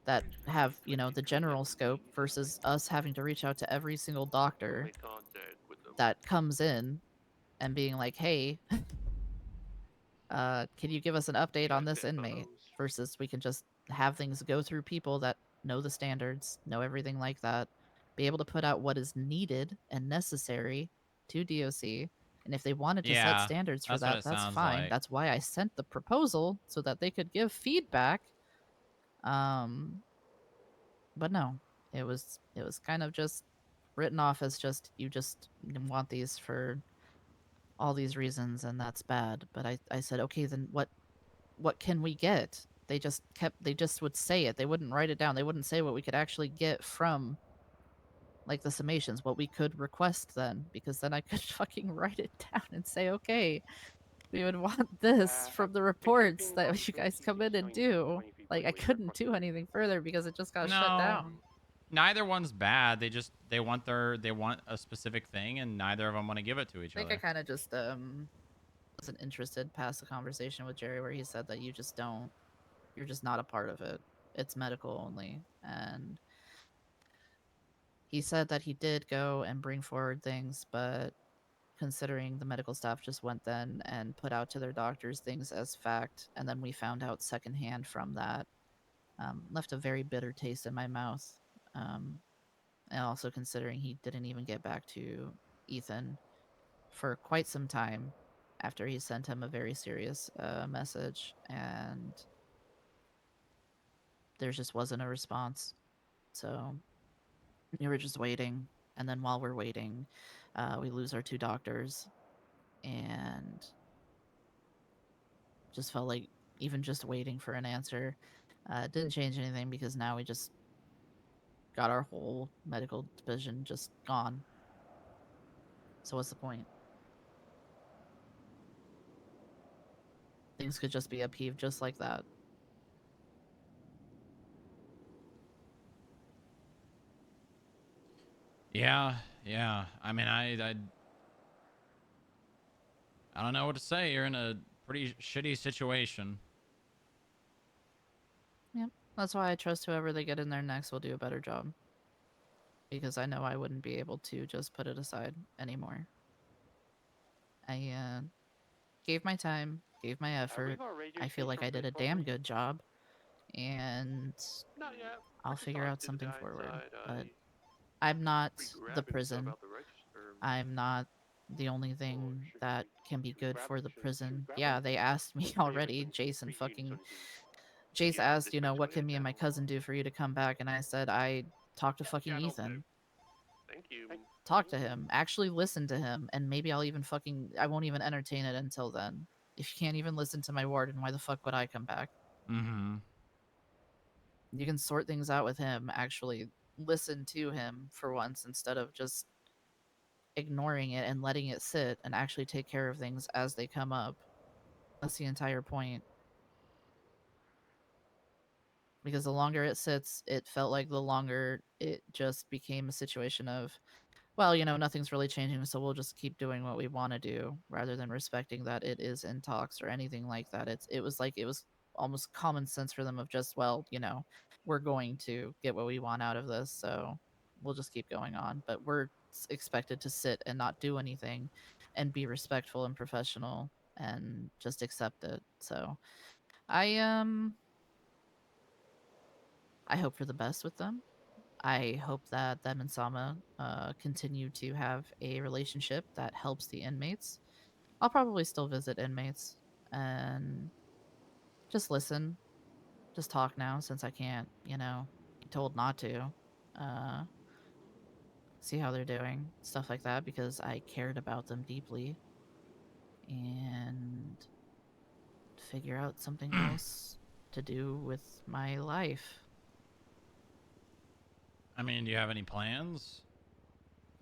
that have, the general scope versus us having to reach out to every single doctor that comes in and being like, hey, can you give us an update on this inmate? Versus we can just have things go through people that know the standards, know everything like that, be able to put out what is needed and necessary to DOC, and And if they wanted to set Yeah, standards for that's what that, it that's sounds fine. like. That's why I sent the proposal so that they could give feedback. But no, it was kind of just written off as just you just want these for all these reasons and that's bad. But I said, okay, then what can we get? They just would say it. They wouldn't write it down. They wouldn't say what we could actually get from like the summations, what we could request then, because then I could fucking write it down and say, okay, we would want this from the reports that you guys come in and do. Like I couldn't do anything further because it just got shut No, down. neither one's bad. They want a specific thing, and neither of them want to give it to each I think I other. kind of just wasn't interested past the conversation with Jerry where he said that you're just not a part of it. It's medical only. And he said that he did go and bring forward things, but considering the medical staff just went then and put out to their doctors things as fact, and then we found out secondhand from that, left a very bitter taste in my mouth. And also considering he didn't even get back to Ethan for quite some time after he sent him a very serious message, and there just wasn't a response. So we were just waiting, and then while we're waiting, we lose our two doctors, and just felt like even just waiting for an answer didn't change anything because now we just got our whole medical division just gone. So what's the point? Things could just be upheaved just like that. Yeah, yeah. I mean, I don't know what to say. You're in a pretty shitty situation. Yep. That's why I trust whoever they get in there next will do a better job. Because I know I wouldn't be able to just put it aside anymore. I gave my time, gave my effort. I feel like I did a damn good job. And Not yet. I'll I can figure talk out to the something guy forward. inside. But I'm not the grabbing stuff prison. out the register. I'm not the only thing that can be good for the prison. Yeah, they asked me already. Jace asked, what can me and my cousin do for you to come back? And I said, I talked to fucking Ethan. Thank you. Talk to him. Actually listen to him. And maybe I won't even entertain it until then. If you can't even listen to my warden, why the fuck would I come back? Mm-hmm. You can sort things out with him. Actually listen to him for once instead of just ignoring it and letting it sit and actually take care of things as they come up. That's the entire point. Because the longer it sits, it felt like the longer it just became a situation of, well, nothing's really changing, so we'll just keep doing what we want to do rather than respecting that it is in talks or anything like that. It was almost common sense for them of just, well, we're going to get what we want out of this, so we'll just keep going on. But we're expected to sit and not do anything and be respectful and professional and just accept it. So I hope for the best with them. I hope that them and Sama continue to have a relationship that helps the inmates. I'll probably still visit inmates and just listen, just talk now since I can't, be told not to. Uh, see how they're doing, stuff like that, because I cared about them deeply. And figure out something else to do with my life. I mean, do you have any plans?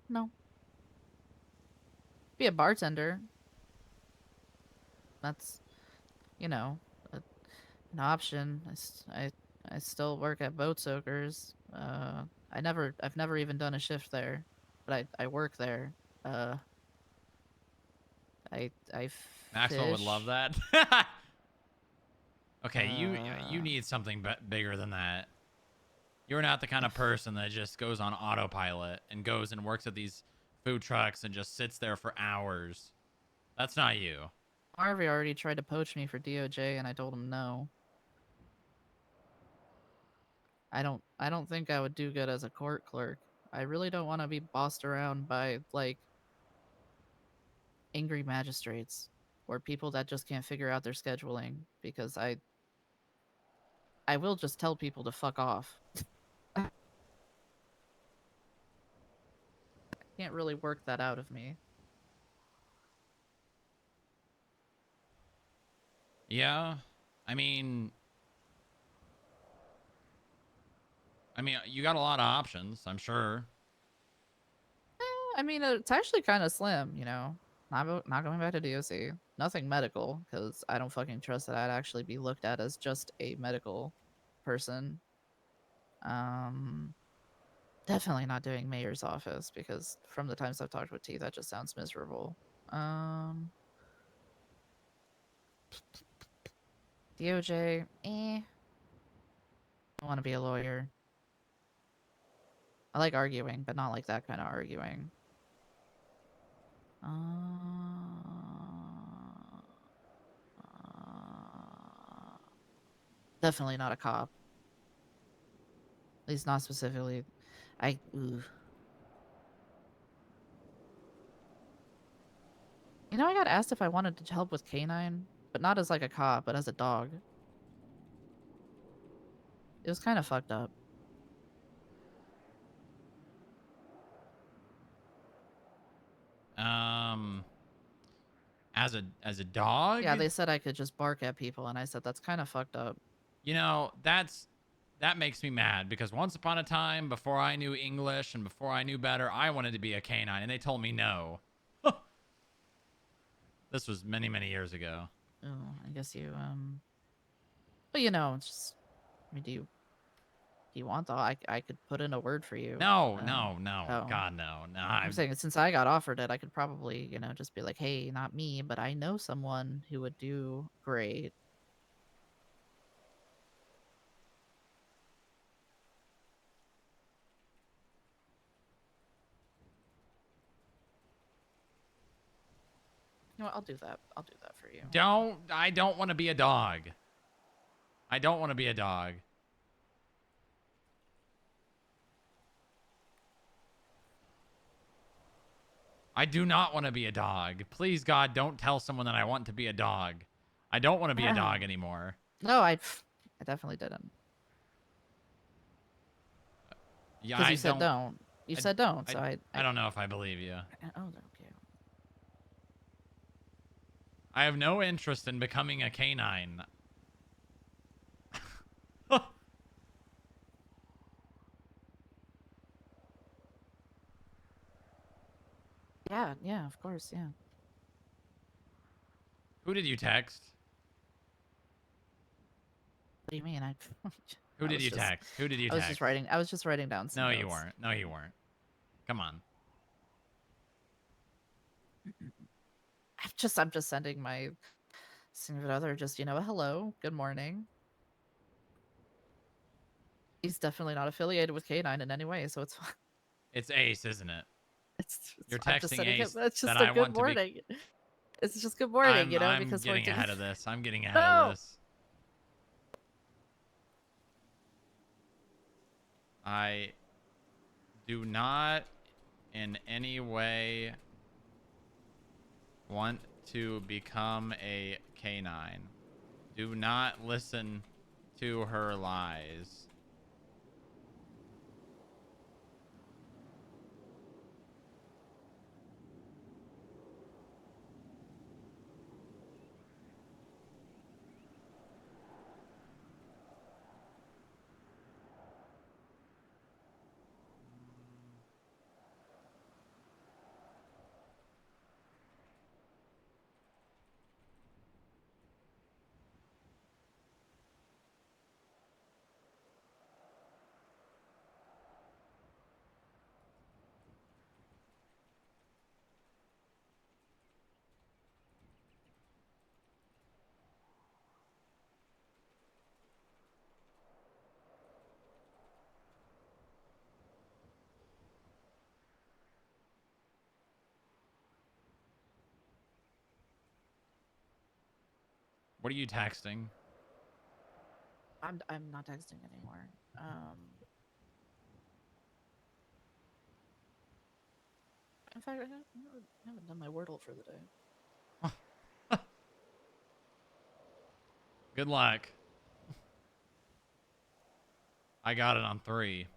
No. Be a bartender. That's, an option. I still work at Boat Soakers. I've never even done a shift there, but I work there. I Maxwell would love fish. that. Okay, you need something bigger than that. You're not the kind of person that just goes on autopilot and goes and works at these food trucks and just sits there for hours. That's not you. Harvey already tried to poach me for DOJ, and I told him no. I don't think I would do good as a court clerk. I really don't want to be bossed around by like angry magistrates or people that just can't figure out their scheduling, because I will just tell people to fuck off. Can't really work that out of me. Yeah, I mean, you got a lot of options, I'm sure. I mean, it's actually kind of slim, you know. Not going back to DOC. Nothing medical, because I don't fucking trust that I'd actually be looked at as just a medical person. Definitely not doing mayor's office, because from the times I've talked with T, that just sounds miserable. DOJ, I want to be a lawyer. I like arguing, but not like that kind of arguing. Definitely not a cop. At least not specifically. Ooh. You know, I got asked if I wanted to help with canine, but not as like a cop, but as a dog. It was kind of fucked up. As a dog? Yeah, they said I could just bark at people, and I said that's kind of fucked up. You know, that makes me mad, because once upon a time, before I knew English and before I knew better, I wanted to be a canine, and they told me no. This was many, many years ago. Oh, I guess you, but you know, it's just, I mean, do you want the, I could put in a word for you. No, Oh. God, no. I'm saying since I got offered it, I could probably, you know, just be like, hey, not me, but I know someone who would do great. You know what, I'll do that. I'll do that for you. I don't want to be a dog. I don't want to be a dog. I do not want to be a dog. Please, God, don't tell someone that I want to be a dog. I don't want to be a dog anymore. No, I definitely didn't. Yeah, Because you said don't. You said don't, so I don't know if I believe you. Oh, okay. I have no interest in becoming a canine. Yeah, of course, yeah. Who did you text? What do you mean? Who did you text? Who did you text? I was just writing down some No, notes. you weren't. No, you weren't. Come on. I'm just sending my significant other just, you know, a hello, good morning. He's definitely not affiliated with K9 in any way, so it's fine. It's Ace, isn't it? You're I'm just texting sending Ace it's just that a I good want morning. to be... It's just good morning, you know, I'm because getting we're ahead of this. I'm getting ahead No! of this. I do not in any way want to become a canine. Do not listen to her lies. What are you texting? I'm not texting anymore. In fact, I haven't done my Wordle for the day. Good luck. I got it on 3.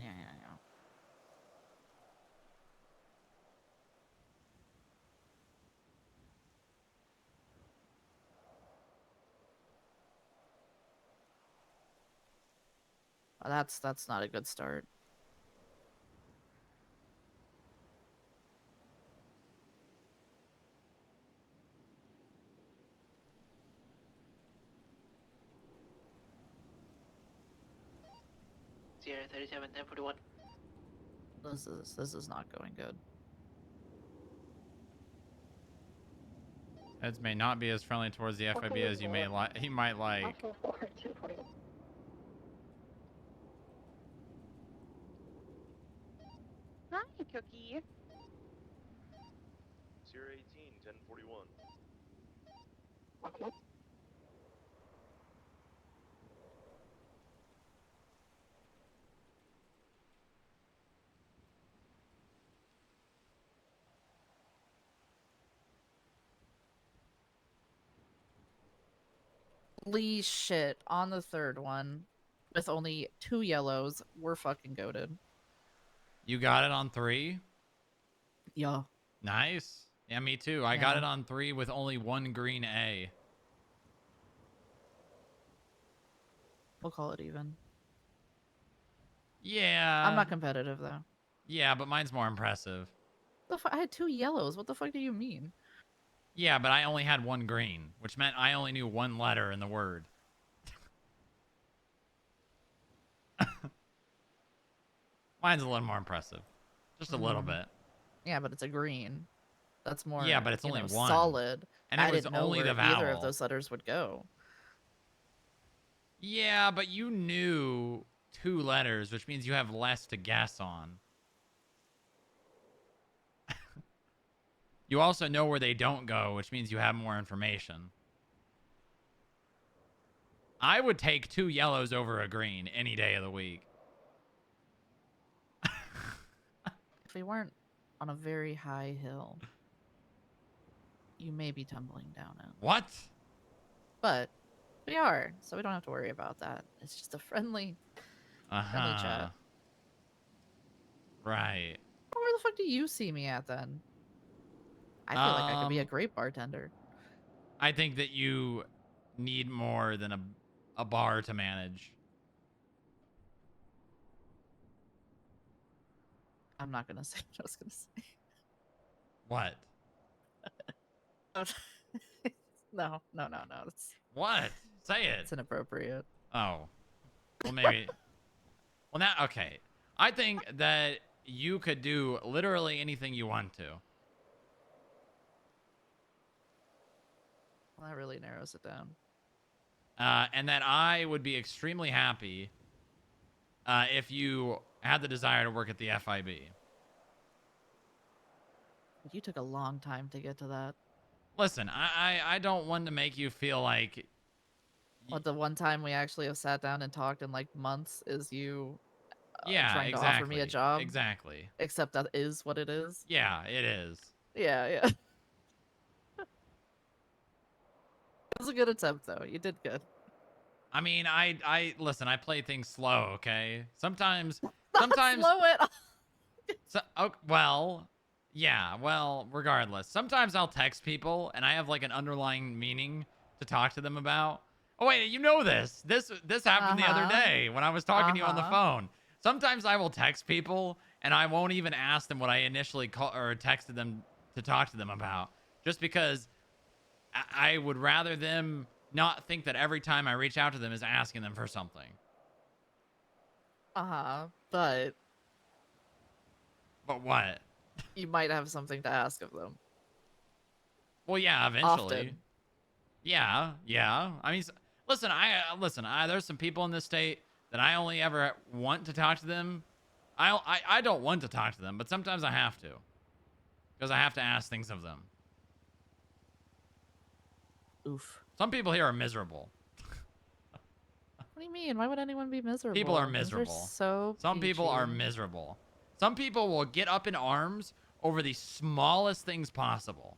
Yeah. Well, that's not a good start. Sierra 37, 1041. This is not going good. Heads may not be as friendly towards the FIB as you might like. Hi, Cookie. Sierra 18, 1041. Holy shit. On the third one, with only 2 yellows, we're fucking goated. You got it on 3? Yeah. Nice. Yeah, me too. I got it on 3 with only 1 green A. We'll call it even. Yeah. I'm not competitive, though. Yeah, but mine's more impressive. I had 2 yellows. What the fuck do you mean? Yeah, but I only had 1 green, which meant I only knew 1 letter in the word. Mine's a little more impressive. Just a little bit. Yeah, but it's a green. That's more, yeah, but it's only 1. solid. And it I was didn't know only where the vowel. either of those letters would go. Yeah, but you knew 2 letters, which means you have less to guess on. You also know where they don't go, which means you have more information. I would take 2 yellows over a green any day of the week. If we weren't on a very high hill, you may be tumbling down it. What? But we are, so we don't have to worry about that. It's just a friendly chat. Right. Where the fuck do you see me at then? I feel like I could be a great bartender. I think that you need more than a bar to manage. I'm not gonna say what I was gonna say. What? No. It's, what? Say it. It's inappropriate. Oh. Well, maybe. Well, now, okay. I think that you could do literally anything you want to. Well, that really narrows it down. And that I would be extremely happy if you had the desire to work at the FIB. You took a long time to get to that. Listen, I don't want to make you feel like... What, the one time we actually have sat down and talked in like months is you trying to offer me a job? Exactly. Except that is what it is? Yeah, it is. Yeah. It was a good attempt, though. You did good. I mean, listen, I play things slow, okay? Sometimes slow it. regardless. Sometimes I'll text people and I have like an underlying meaning to talk to them about. Oh wait, you know this. This happened the other day when I was talking to you on the phone. Sometimes I will text people and I won't even ask them what I initially texted them to talk to them about, just because I would rather them not think that every time I reach out to them is asking them for something. But what? You might have something to ask of them. Well, yeah, eventually. Often. Yeah. I mean, listen, there's some people in this state that I only ever want to talk to them. I don't want to talk to them, but sometimes I have to. Because I have to ask things of them. Oof. Some people here are miserable. What do you mean? Why would anyone be miserable? People are Those miserable. so Some people are peachy. miserable. Some people will get up in arms over the smallest things possible.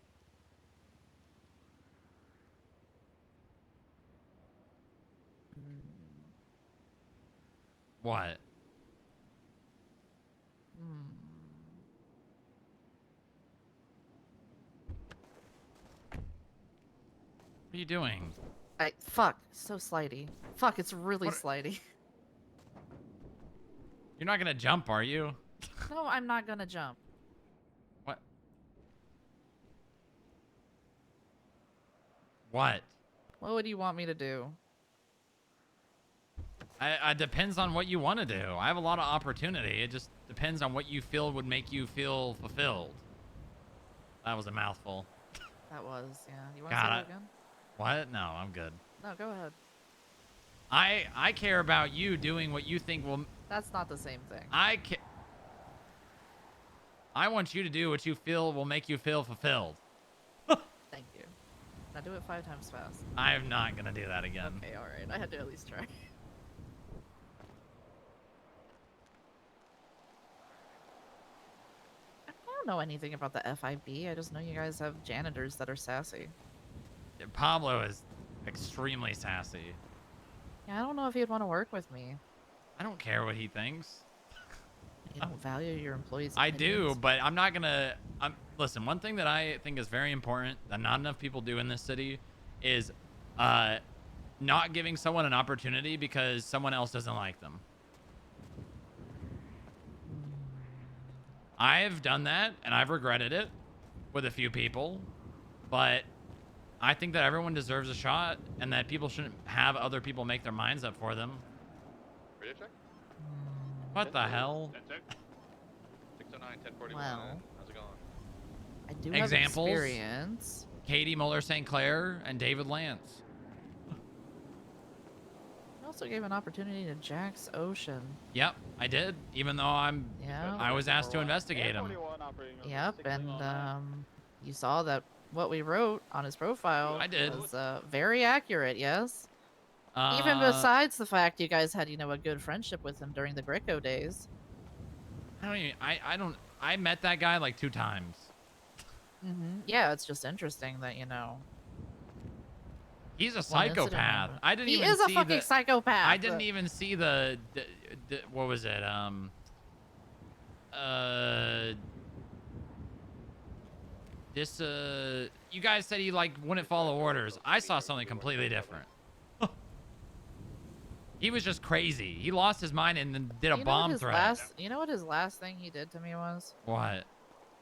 What? What are you doing? Fuck, so slidey. Fuck, it's really slidey. You're not gonna jump, are you? No, I'm not gonna jump. What? What? What would you want me to do? It depends on what you want to do. I have a lot of opportunity. It just depends on what you feel would make you feel fulfilled. That was a mouthful. That was, yeah. You want to say Got that it. again? What? No, I'm good. No, go ahead. I care about you doing what you think will... That's not the same thing. I want you to do what you feel will make you feel fulfilled. Thank you. Now do it 5 times fast. I am not going to do that again. Okay, alright. I had to at least try. I don't know anything about the FIB. I just know you guys have janitors that are sassy. Pablo is extremely sassy. Yeah, I don't know if he'd want to work with me. I don't care what he thinks. You don't value your employees' I do, opinions? but I'm not gonna... listen, one thing that I think is very important that not enough people do in this city is not giving someone an opportunity because someone else doesn't like them. I've done that, and I've regretted it with a few people, but I think that everyone deserves a shot and that people shouldn't have other people make their minds up for them. Ready to check? What the hell? 609, 1041. Well, How's it going? I do Examples? have experience. Katie Muller St. Clair and David Lance. I also gave an opportunity to Jax Ocean. Yep, I did. Even though I was asked to investigate him. Yep, and you saw that what we wrote on his profile I did. was very accurate, yes? Even besides the fact you guys had, a good friendship with him during the Greco days. I met that guy like 2 times. Yeah, it's just interesting that, He's a one incident psychopath. happened. I didn't He even is a see fucking the, psychopath. I didn't even see the what was it? You guys said he wouldn't follow orders. I saw something completely different. He was just crazy. He lost his mind and then did a bomb threat. You know what his last thing he did to me was? What?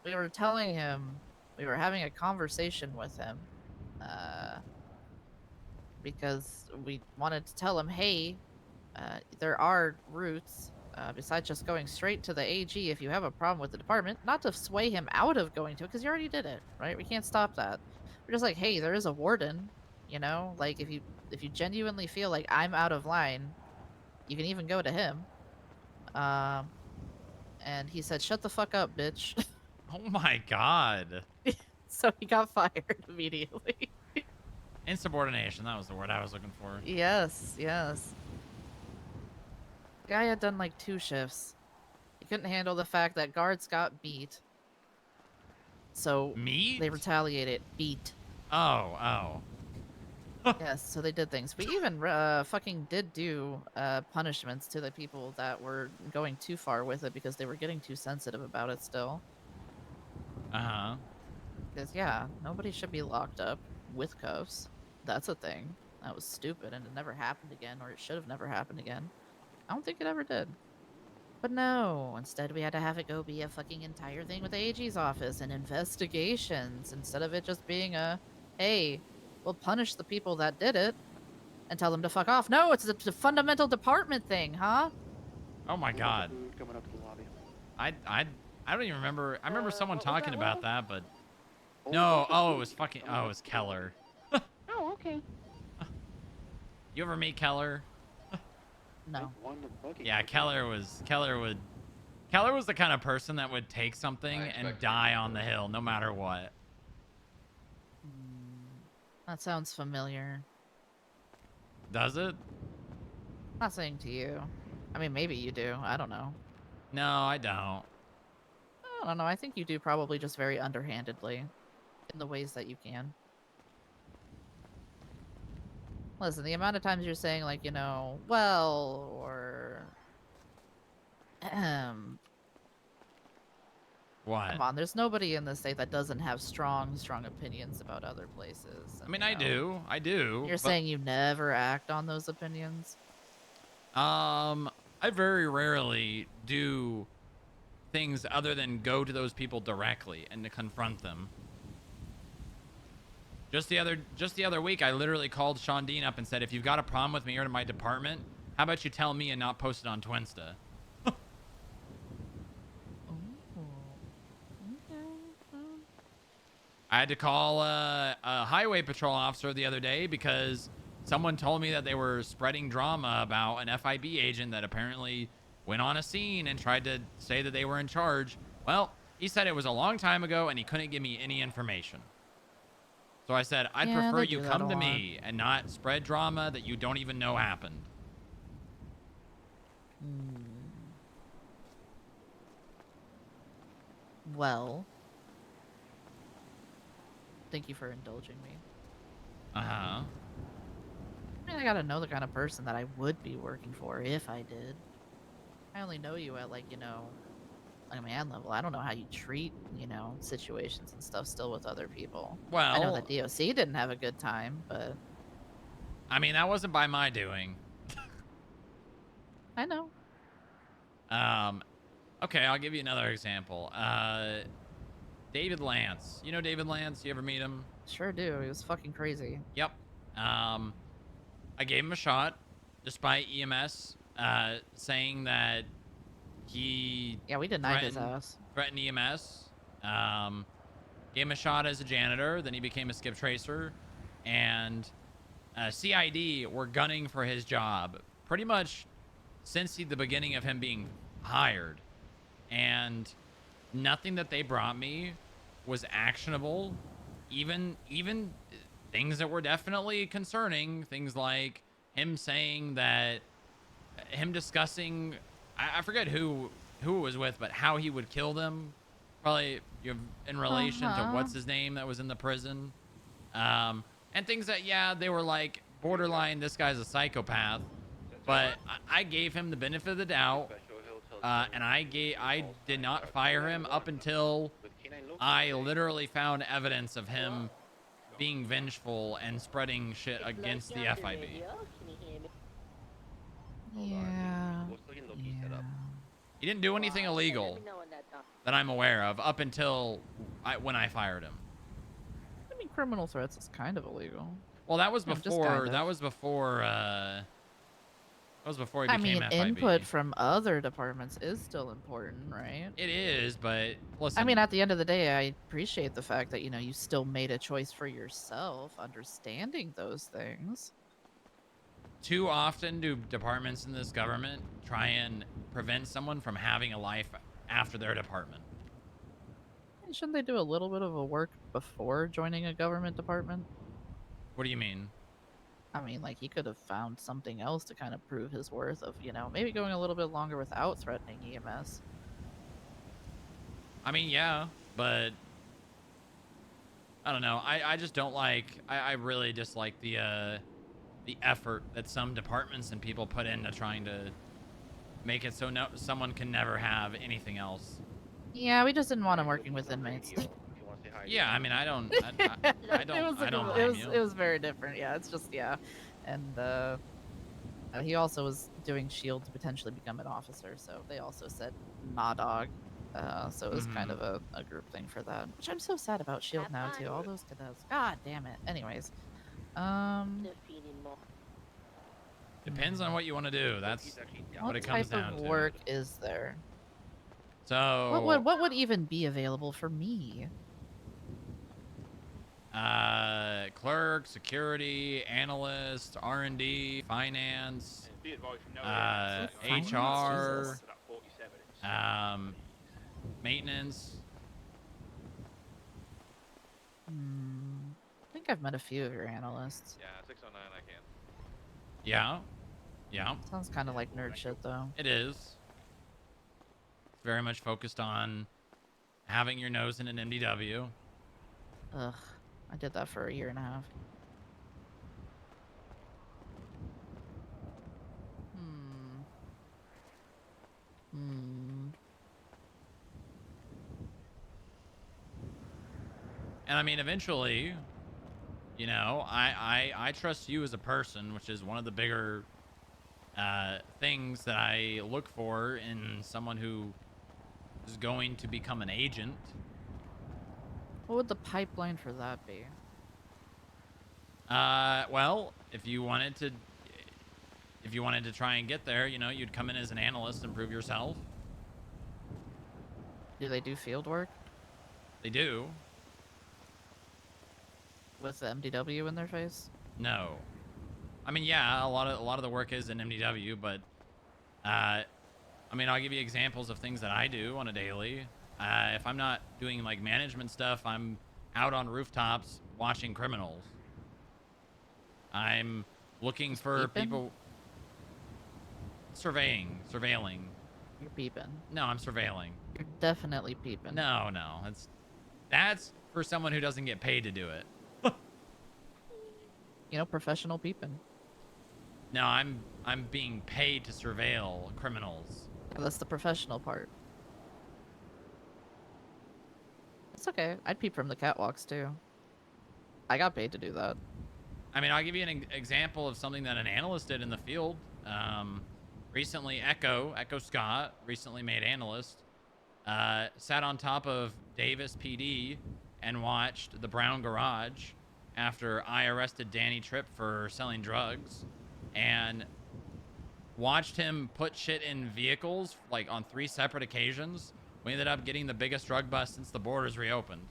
We were telling him, we were having a conversation with him, because we wanted to tell him, hey, there are routes, besides just going straight to the AG if you have a problem with the department, not to sway him out of going to it, because you already did it, right? We can't stop that. We're just like, hey, there is a warden, like if you genuinely feel like I'm out of line, you can even go to him. And he said, shut the fuck up, bitch. Oh my god. So he got fired immediately. Insubordination, that was the word I was looking for. Yes, yes. Guy had done like 2 shifts. He couldn't handle the fact that guards got beat. So they retaliated. Beat. Oh. Yes, so they did things. We even fucking did do punishments to the people that were going too far with it because they were getting too sensitive about it still. Uh-huh. Because, yeah, nobody should be locked up with cuffs. That's a thing. That was stupid and it never happened again, or it should have never happened again. I don't think it ever did. But no, instead we had to have it go be a fucking entire thing with the AG's office and investigations instead of it just being a, hey, we'll punish the people that did it and tell them to fuck off. No, it's a fundamental department thing, huh? Oh my god. Coming up to the lobby. I don't even remember. I remember someone talking about that, but no. Oh, it was fucking. Oh, it was Keller. Oh, okay. You ever meet Keller? No. Yeah, Keller was the kind of person that would take something and die on the hill no matter what. That sounds familiar. Does it? Not saying to you. I mean, maybe you do. I don't know. No, I don't. I don't know. I think you do probably just very underhandedly in the ways that you can. Listen, the amount of times you're saying, like, you know, well, or What? come on, there's nobody in the state that doesn't have strong opinions about other places. I mean, you I know, do. I do. You're but, saying you never act on those opinions? I very rarely do things other than go to those people directly and to confront them. Just the other week, I literally called Sean Dean up and said, if you've got a problem with me or my department, how about you tell me and not post it on Twinsta? I had to call a highway patrol officer the other day because someone told me that they were spreading drama about an FIB agent that apparently went on a scene and tried to say that they were in charge. Well, he said it was a long time ago and he couldn't give me any information. So I said, I'd Yeah, prefer they you do that come a to lot. me and not spread drama that you don't even know happened. Well, thank you for indulging me. Uh-huh. I mean, I gotta know the kind of person that I would be working for if I did. I only know you at, like, you know, a man level. I don't know how you treat, you know, situations and stuff still with other people. I know Well, that DOC didn't have a good time, but I mean, that wasn't by my doing. I know. Okay, I'll give you another example. David Lance. You know David Lance? You ever meet him? Sure do. He was fucking crazy. Yep. I gave him a shot, despite EMS saying that he we denied his ass. threatened EMS. Gave him a shot as a janitor. Then he became a skip tracer, and CID were gunning for his job pretty much since the beginning of him being hired, and nothing that they brought me was actionable. Even things that were definitely concerning, things like him saying that, him discussing, I forget who it was with, but how he would kill them, probably in relation to what's his name that was in the prison, and things that, yeah, they were like borderline, this guy's a psychopath, but I gave him the benefit of the doubt, and I did not fire him up until I literally found evidence of him being vengeful and spreading shit against the FIB. Yeah. He didn't do anything illegal that I'm aware of up until when I fired him. I mean, criminal threats is kind of illegal. Well, that was Yeah, just before. kind of. That was before. That was before he I became mean, FIB. input from other departments is still important, right? It is, but listen. I mean, at the end of the day, I appreciate the fact that, you know, you still made a choice for yourself, understanding those things. Too often do departments in this government try and prevent someone from having a life after their department. And shouldn't they do a little bit of a work before joining a government department? What do you mean? I mean, like, he could have found something else to kind of prove his worth of, you know, maybe going a little bit longer without threatening EMS. I mean, yeah, but I don't know. I just don't like. I really dislike the effort that some departments and people put into trying to make it so someone can never have anything else. Yeah, we just didn't want him working with inmates. Yeah, I mean, I don't blame you. It was very different. Yeah, it's just, yeah. And he also was doing SHIELD to potentially become an officer, so they also said, nah, dog. So it was kind of a group thing for that, which I'm so sad about SHIELD now, too. All those cadets. God damn it. Anyways. Depends on what you want to do. That's what it comes down to. What type of work is there? So What would even be available for me? Clerk, security, analyst, R&D, finance, HR, maintenance. I think I've met a few of your analysts. Yeah, 609 I can. Yeah. Yeah. Sounds kind of like nerd shit, though. It is. It's very much focused on having your nose in an MDW. Ugh, I did that for a year and a half. And I mean, eventually, you know, I trust you as a person, which is one of the bigger things that I look for in someone who is going to become an agent. What would the pipeline for that be? Well, if you wanted to try and get there, you know, you'd come in as an analyst and prove yourself. Do they do field work? They do. With the MDW in their face? No. I mean, yeah, a lot of the work is in MDW, but I mean, I'll give you examples of things that I do on a daily. If I'm not doing like management stuff, I'm out on rooftops watching criminals. I'm looking for peeping? people surveilling. You're peeping. No, I'm surveilling. You're definitely peeping. No, that's for someone who doesn't get paid to do it. You know, professional peeping. No, I'm being paid to surveil criminals. Yeah, that's the professional part. It's okay. I'd peep from the catwalks too. I got paid to do that. I mean, I'll give you an example of something that an analyst did in the field. Recently, Echo Scott, recently made analyst, sat on top of Davis PD and watched the Brown Garage after I arrested Danny Tripp for selling drugs, and watched him put shit in vehicles like on 3 separate occasions. We ended up getting the biggest drug bust since the borders reopened.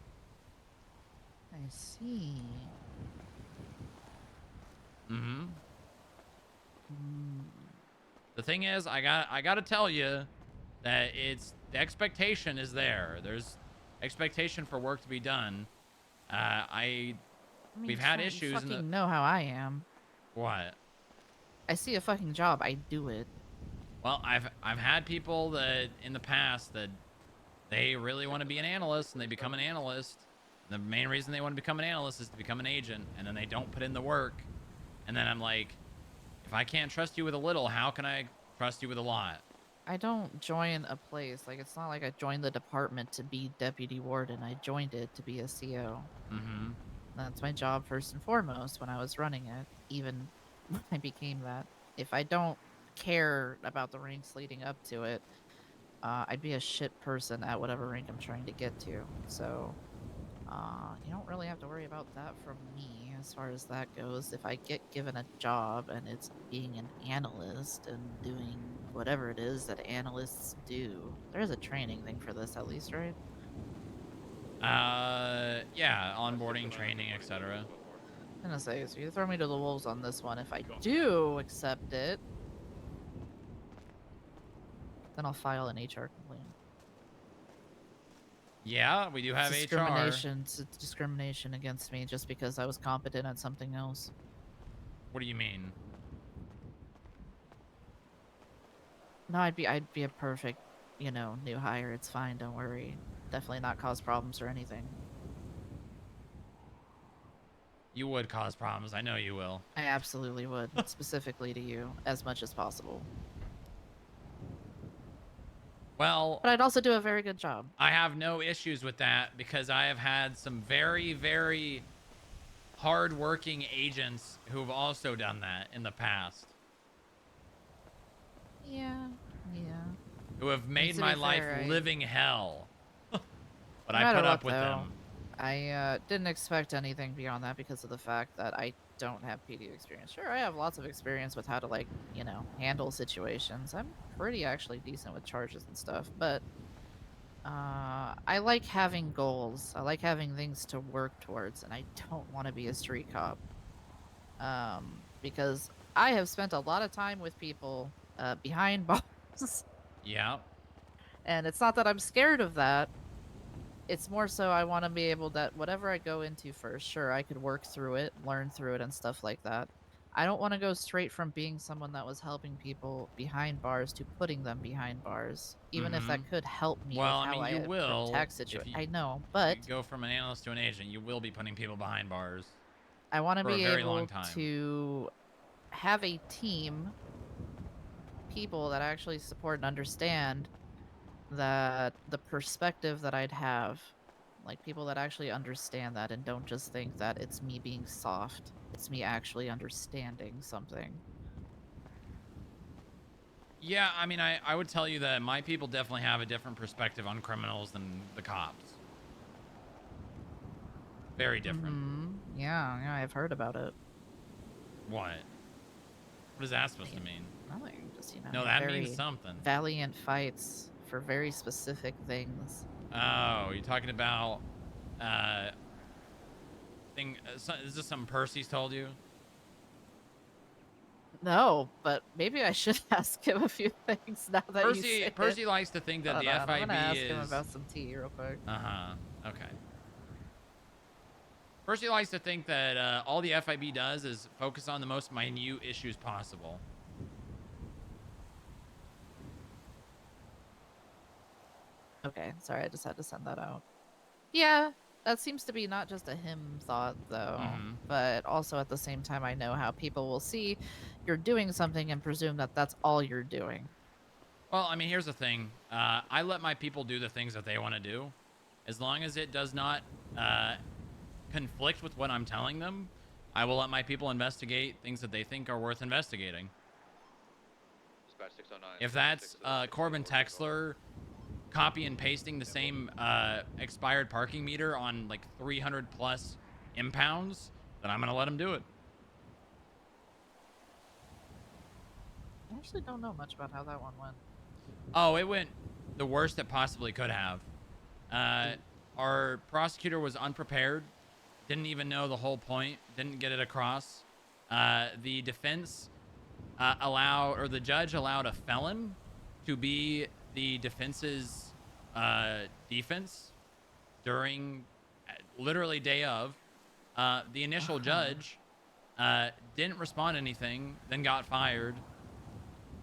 I see. Mm-hmm. The thing is, I gotta tell you that the expectation is there. There's expectation for work to be done. We've had Trent, issues You in fucking know how I am. What? I see a fucking job, I do it. Well, I've had people that in the past that they really want to be an analyst and they become an analyst. The main reason they want to become an analyst is to become an agent, and then they don't put in the work. And then I'm like, if I can't trust you with a little, how can I trust you with a lot? I don't join a place. Like, it's not like I joined the department to be deputy warden. I joined it to be a CO. Mm-hmm. That's my job first and foremost when I was running it, even when I became that. If I don't care about the ranks leading up to it, I'd be a shit person at whatever rank I'm trying to get to. So, you don't really have to worry about that from me as far as that goes. If I get given a job and it's being an analyst and doing whatever it is that analysts do, there's a training thing for this at least, right? Yeah, onboarding, training, etc. I'm gonna say, so you throw me to the wolves on this one. If I do accept it, then I'll file an HR complaint. Yeah, we do have It's HR. discrimination. It's discrimination against me just because I was competent at something else. What do you mean? No, I'd be a perfect, you know, new hire. It's fine. Don't worry. Definitely not cause problems or anything. You would cause problems. I know you will. I absolutely would, specifically to you, as much as possible. Well, but I'd also do a very good job. I have no issues with that because I have had some very, very hard-working agents who have also done that in the past. Yeah. Who have made my life living hell. But No I matter put up what, with though, them. I didn't expect anything beyond that because of the fact that I don't have PD experience. Sure, I have lots of experience with how to, like, you know, handle situations. I'm pretty actually decent with charges and stuff, but I like having goals. I like having things to work towards, and I don't want to be a street cop. Because I have spent a lot of time with people behind bars. Yeah. And it's not that I'm scared of that. It's more so I want to be able that whatever I go into first, sure, I could work through it, learn through it, and stuff like that. I don't want to go straight from being someone that was helping people behind bars to putting them behind bars, even if that could help me Well, with I how mean, you I will. protect If situations. you, I know, if but you go from an analyst to an agent, you will be putting people behind bars I want to for a be very long able time. to have a team, people that actually support and understand that the perspective that I'd have, like people that actually understand that and don't just think that it's me being soft. It's me actually understanding something. Yeah, I mean, I would tell you that my people definitely have a different perspective on criminals than the cops. Very different. Yeah, I've heard about it. What? What is that supposed to mean? Nothing, just, you know, No, that very means something. valiant fights for very specific things. Oh, you're talking about is this something Percy's told you? No, but maybe I should ask him a few things now that you say Percy it. likes to think that Hold the on, I'm FIB gonna ask him is about some tea real quick. Okay. Percy likes to think that all the FIB does is focus on the most minute issues possible. Okay, sorry, I just had to send that out. Yeah, that seems to be not just a him thought, though, but also at the same time, I know how people will see you're doing something and presume that that's all you're doing. Well, I mean, here's the thing. I let my people do the things that they want to do. As long as it does not conflict with what I'm telling them, I will let my people investigate things that they think are worth investigating. Dispatch 609. If that's Corbin Texler copy and pasting the same expired parking meter on like 300 plus impounds, then I'm going to let him do it. I actually don't know much about how that one went. Oh, it went the worst it possibly could have. Our prosecutor was unprepared, didn't even know the whole point, didn't get it across. The defense the judge allowed a felon to be the defense's defense during literally day of. The initial judge didn't respond to anything, then got fired.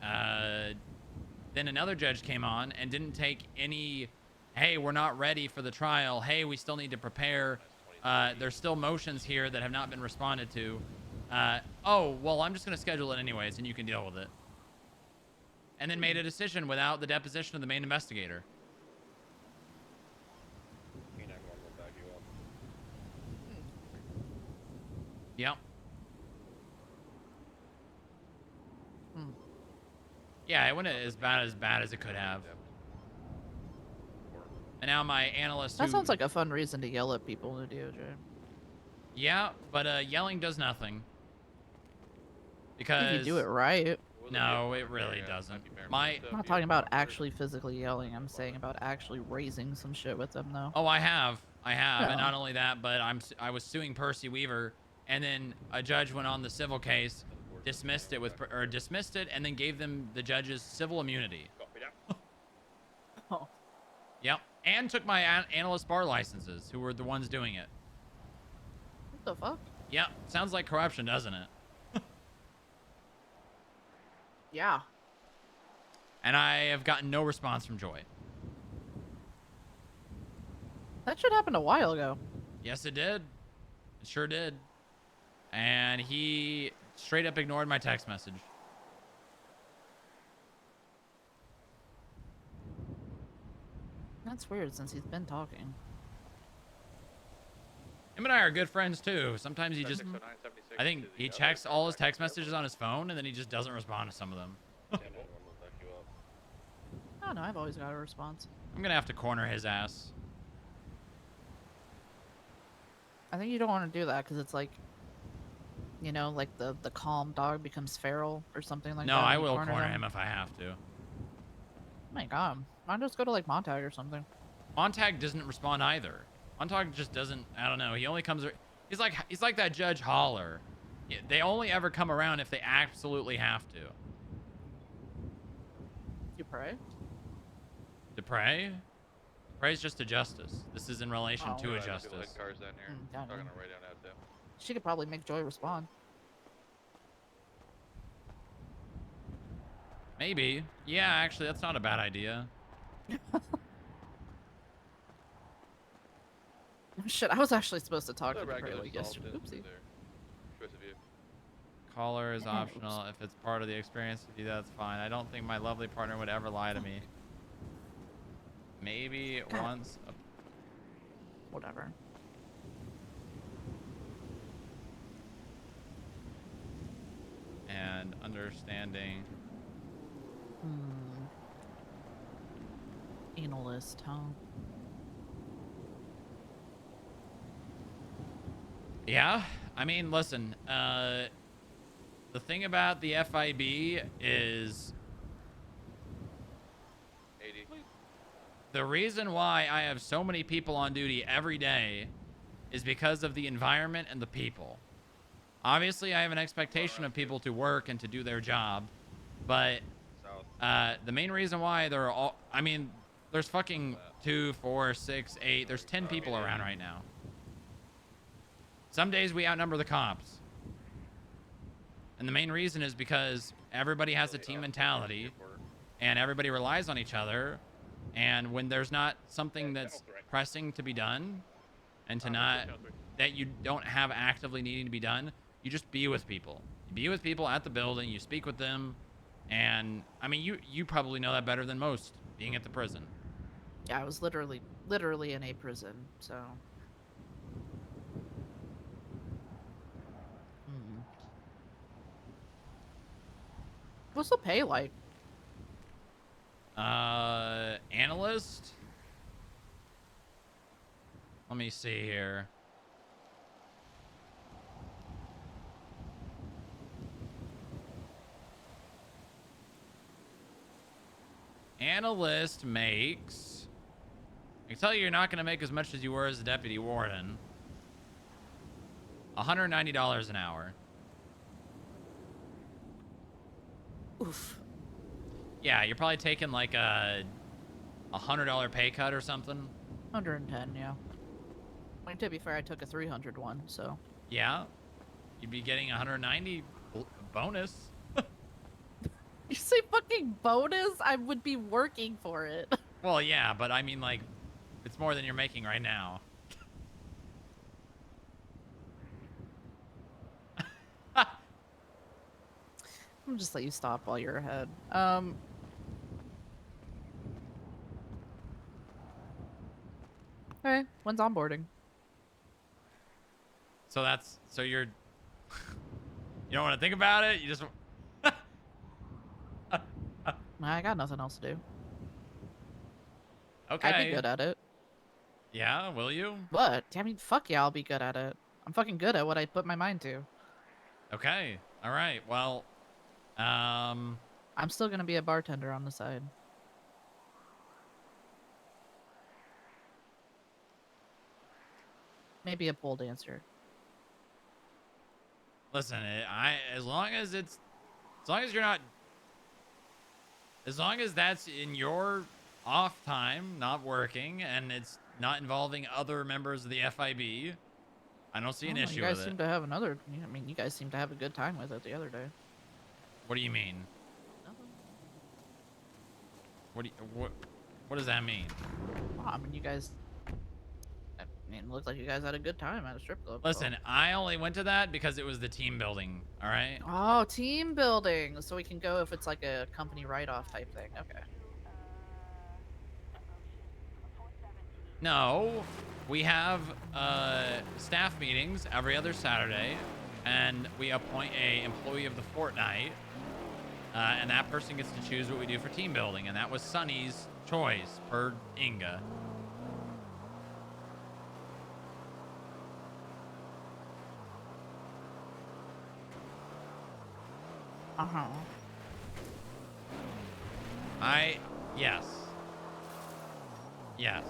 Then another judge came on and didn't take any, hey, we're not ready for the trial. Hey, we still need to prepare. There's still motions here that have not been responded to. Oh, well, I'm just going to schedule it anyways, and you can deal with it. And then made a decision without the deposition of the main investigator. Yep. Yeah, it went as bad as it could have. And now my analyst That sounds like a fun reason to yell at people in the DOJ. Yeah, but yelling does nothing. Because if you do it right. No, it really doesn't. I'm not talking about actually physically yelling. I'm saying about actually raising some shit with them, though. Oh, I have, Yeah. and not only that, but I was suing Percy Weaver, and then a judge went on the civil case, dismissed it, and then gave them the judge's civil immunity. Oh. Yep, and took my analyst bar licenses, who were the ones doing it. What the fuck? Yep, sounds like corruption, doesn't it? Yeah. And I have gotten no response from Joy. That should happen a while ago. Yes, it did. It sure did. And he straight up ignored my text message. That's weird since he's been talking. Him and I are good friends too. Sometimes he just, I think he checks all his text messages on his phone and then he just doesn't respond to some of them. Oh no, I've always got a response. I'm gonna have to corner his ass. I think you don't want to do that because it's like, you know, like the calm dog becomes feral or something like that. No, I when you will corner them. him if I have to. Oh my god. Why not just go to like Montag or something? Montag doesn't respond either. Montag just doesn't, I don't know. He only comes, he's like that Judge Holler. They only ever come around if they absolutely have to. You pray? Dupre? Dupre's just a justice. This is in relation to a justice. She could probably make Joy respond. Maybe. Yeah, actually, that's not a bad idea. Shit, I was actually supposed to talk The to the regular girl yesterday. Salton, Oopsie. their choice of you. Caller is Yeah, optional. If it's part of the experience to do that, that's fine. I don't think my lovely partner would ever lie to me. Maybe God. once. Whatever. And understanding. Analyst, huh? Yeah, I mean, listen. The thing about the FIB is 80. the reason why I have so many people on duty every day is because of the environment and the people. Obviously, I have an expectation of people to work and to do their job, but the main reason why they're all, I mean, there's fucking 2, 4, 6, 8, there's 10 people around right now. Some days we outnumber the cops. And the main reason is because everybody has a team mentality and everybody relies on each other. And when there's not something that's pressing to be done and to not, that you don't have actively needing to be done, you just be with people. You be with people at the building, you speak with them. And I mean, you probably know that better than most being at the prison. Yeah, I was literally in a prison, so. What's the pay like? Analyst? Let me see here. Analyst makes... I can tell you you're not going to make as much as you were as a deputy warden. $190 an hour. Oof. Yeah, you're probably taking like a $100 pay cut or something. 110, yeah. I mean, to be fair, I took a 300 one, so. Yeah, you'd be getting 190 bonus. You say fucking bonus? I would be working for it. Well, yeah, but I mean, like, it's more than you're making right now. I'm just let you stop while you're ahead. Okay, when's onboarding? So you're, you don't want to think about it? You just... I got nothing else to do. Okay. I'd be good at it. Yeah, will you? What? I mean, fuck yeah, I'll be good at it. I'm fucking good at what I put my mind to. Okay. All right. Well, I'm still gonna be a bartender on the side. Maybe a pole dancer. listen, as long as you're not, as long as that's in your off time, not working, and it's not involving other members of the FIB, I don't see an issue You guys with seem it. to have another. I mean, you guys seem to have a good time with it the other day. What do you mean? What does that mean? Oh, I mean, you guys. I mean, it looked like you guys had a good time at a strip club. Listen, I only went to that because it was the team building. All right. Oh, team building. So we can go if it's like a company write-off type thing. Okay. No, we have staff meetings every other Saturday, and we appoint a employee of the fortnight, and that person gets to choose what we do for team building, and that was Sunny's choice per Inga. Uh-huh. Yes. Yes.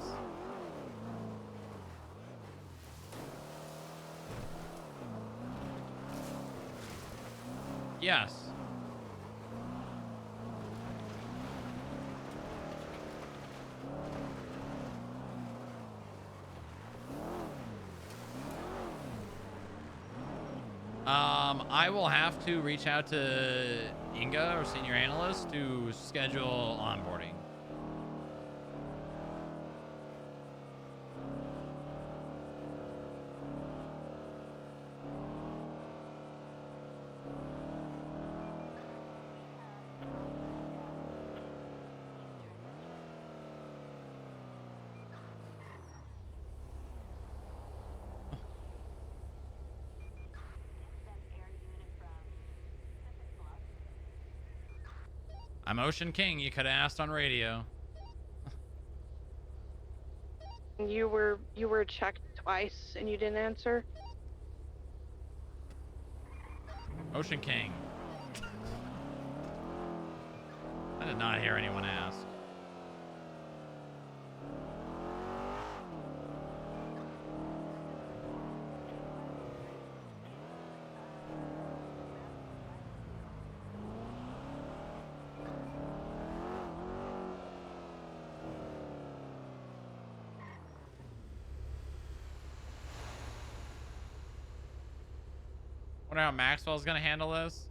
Yes. will have to reach out to Inga, our senior analyst, to schedule onboarding. I'm Ocean King. You could have asked on radio. You were checked twice and you didn't answer. Ocean King. I did not hear anyone ask. Wonder how Maxwell's gonna handle this.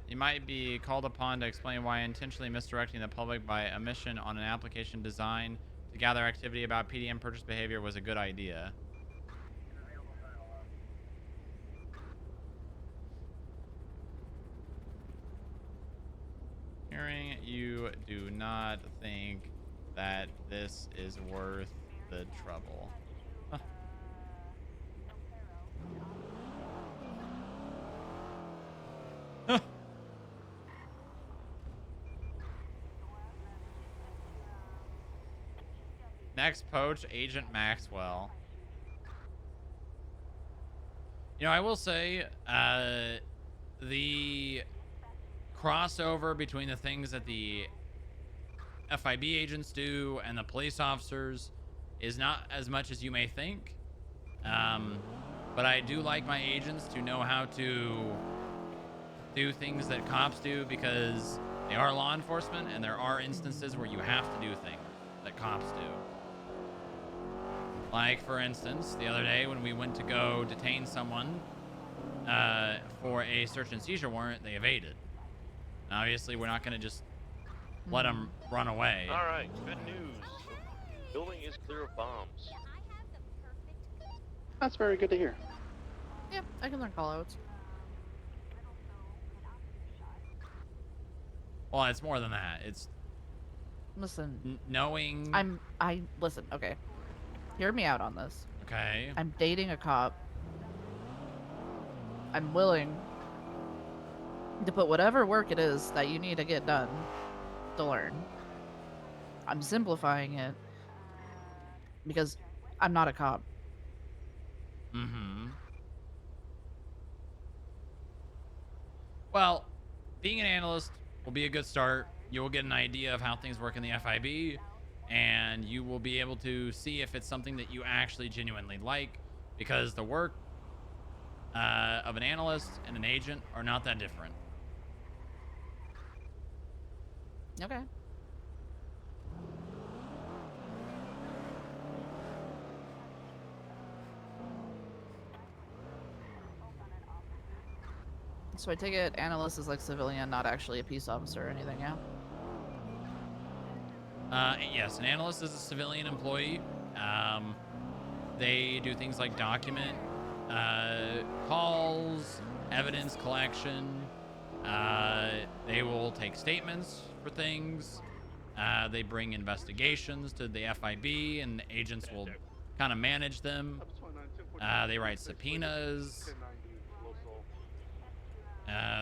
You might be called upon to explain why intentionally misdirecting the public by omission on an application design to gather activity about PDM purchase behavior was a good idea. Hearing you do not think that this is worth the trouble. Huh. Huh. Next poach, Agent Maxwell. You know, I will say, the crossover between the things that the FIB agents do and the police officers is not as much as you may think. But I do like my agents to know how to do things that cops do because they are law enforcement and there are instances where you have to do things that cops do. Like, for instance, the other day when we went to go detain someone for a search and seizure warrant, they evaded. And obviously, we're not going to just let them run away. All right, good news. Building is clear of bombs. That's very good to hear. Yep, I can learn callouts. Well, it's more than that. It's Listen, knowing. Listen. Okay, hear me out on this. Okay. I'm dating a cop. I'm willing to put whatever work it is that you need to get done to learn. I'm simplifying it because I'm not a cop. Mm-hmm. Well, being an analyst will be a good start. You will get an idea of how things work in the FIB, and you will be able to see if it's something that you actually genuinely like, because the work of an analyst and an agent are not that different. Okay. So I take it analyst is like civilian, not actually a peace officer or anything, yeah? Yes, an analyst is a civilian employee. They do things like document calls, evidence collection. They will take statements for things. They bring investigations to the FIB, and the agents will kind of manage them. They write subpoenas.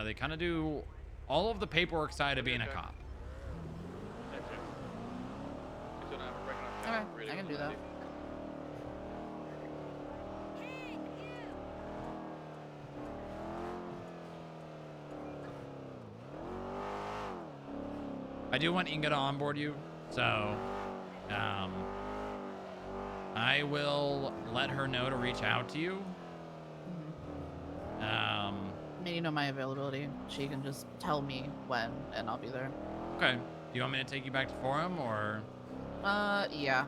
They kind of do all of the paperwork side of being a cop. Okay, I can do that. I do want Inga to onboard you, so I will let her know to reach out to you. I mean, you know my availability. She can just tell me when, and I'll be there. Okay. Do you want me to take you back to Forum, or? Yeah.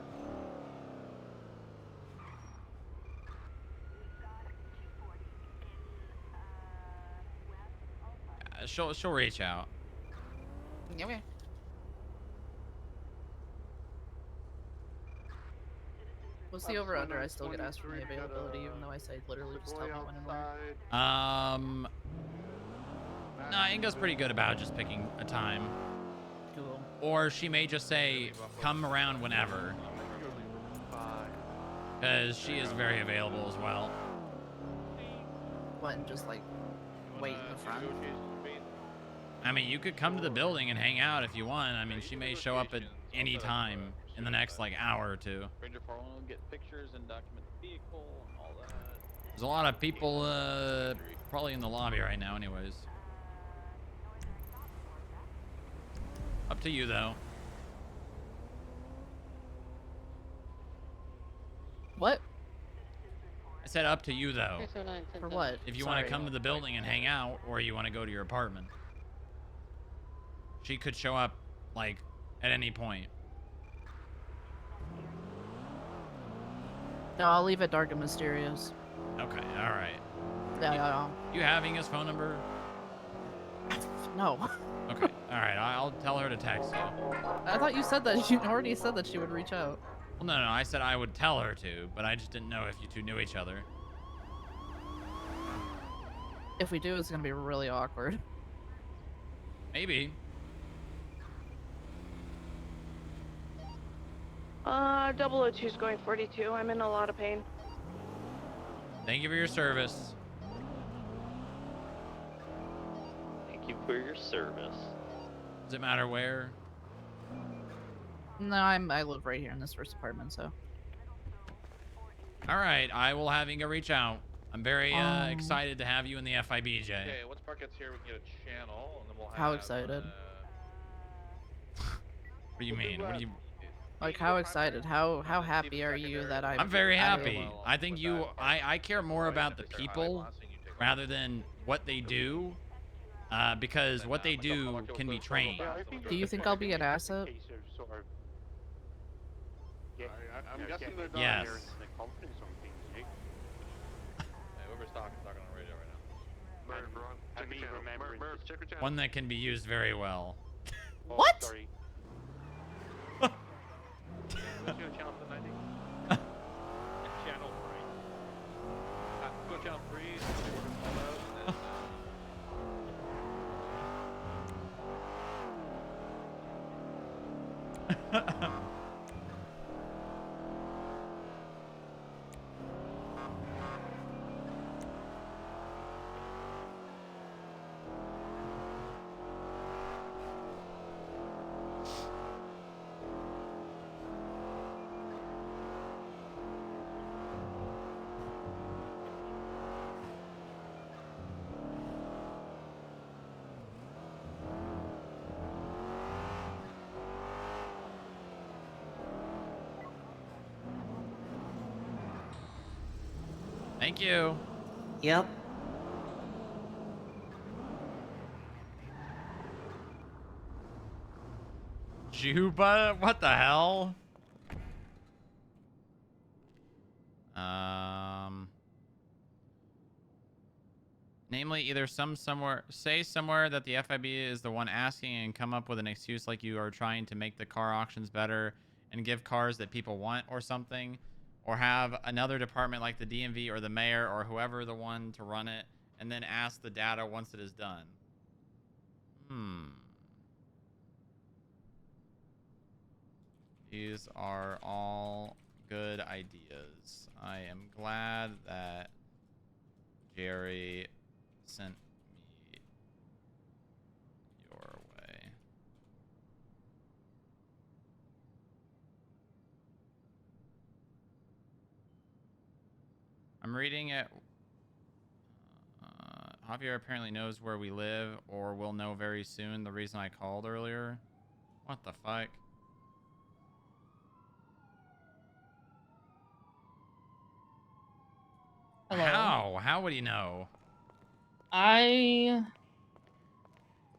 she'll reach out. Okay. What's the over under? I still get asked for my availability, even though I say literally just tell me when and where. No, Inga's pretty good about just picking a time. Cool. Or she may just say, come around whenever. Because she is very available as well. What, and just like wait in the front? I mean, you could come to the building and hang out if you want. I mean, she may show up at any time in the next like hour or two. Ranger 411 get pictures and document the vehicle and all that. There's a lot of people probably in the lobby right now anyways. Up to you though. What? I said up to you though. For what? If you want to come to the building and hang out, or you want to go to your apartment. She could show up like at any point. No, I'll leave it dark and mysterious. Okay, all right. Yeah. You having his phone number? No. Okay, all right. I'll tell her to text you. I thought you said that. You already said that she would reach out. Well, no, I said I would tell her to, but I just didn't know if you two knew each other. If we do, it's gonna be really awkward. Maybe. 002's going 42. I'm in a lot of pain. Thank you for your service. Thank you for your service. Does it matter where? No, I live right here in this first apartment, so. All right, I will have Inga reach out. I'm very excited to have you in the FIBJ. Okay, once Mark gets here, we can get a channel, and then we'll have. How excited? What do you mean? What do you? Like, how excited? How happy are you that I'm very happy. I think I care more about the people rather than what they do, because what they do can be trained. Do you think I'll be an asset? I'm guessing they're down Yes. here in the conference on things, eh? Whoever's talking on the radio right now. Check the channel. Check your channel. One that can be used very well. What? Sorry. What's your channel for the 90? Channel 3. Go channel 3, and then Thank you. Yep. Juba? What the hell? Namely, either say somewhere that the FIB is the one asking and come up with an excuse like you are trying to make the car auctions better and give cars that people want or something. Or have another department like the DMV or the mayor or whoever the one to run it, and then ask the data once it is done. These are all good ideas. I am glad that Jerry sent me your way. I'm reading it. Javier apparently knows where we live or will know very soon. The reason I called earlier. What the fuck? Hello. How? How would he know? I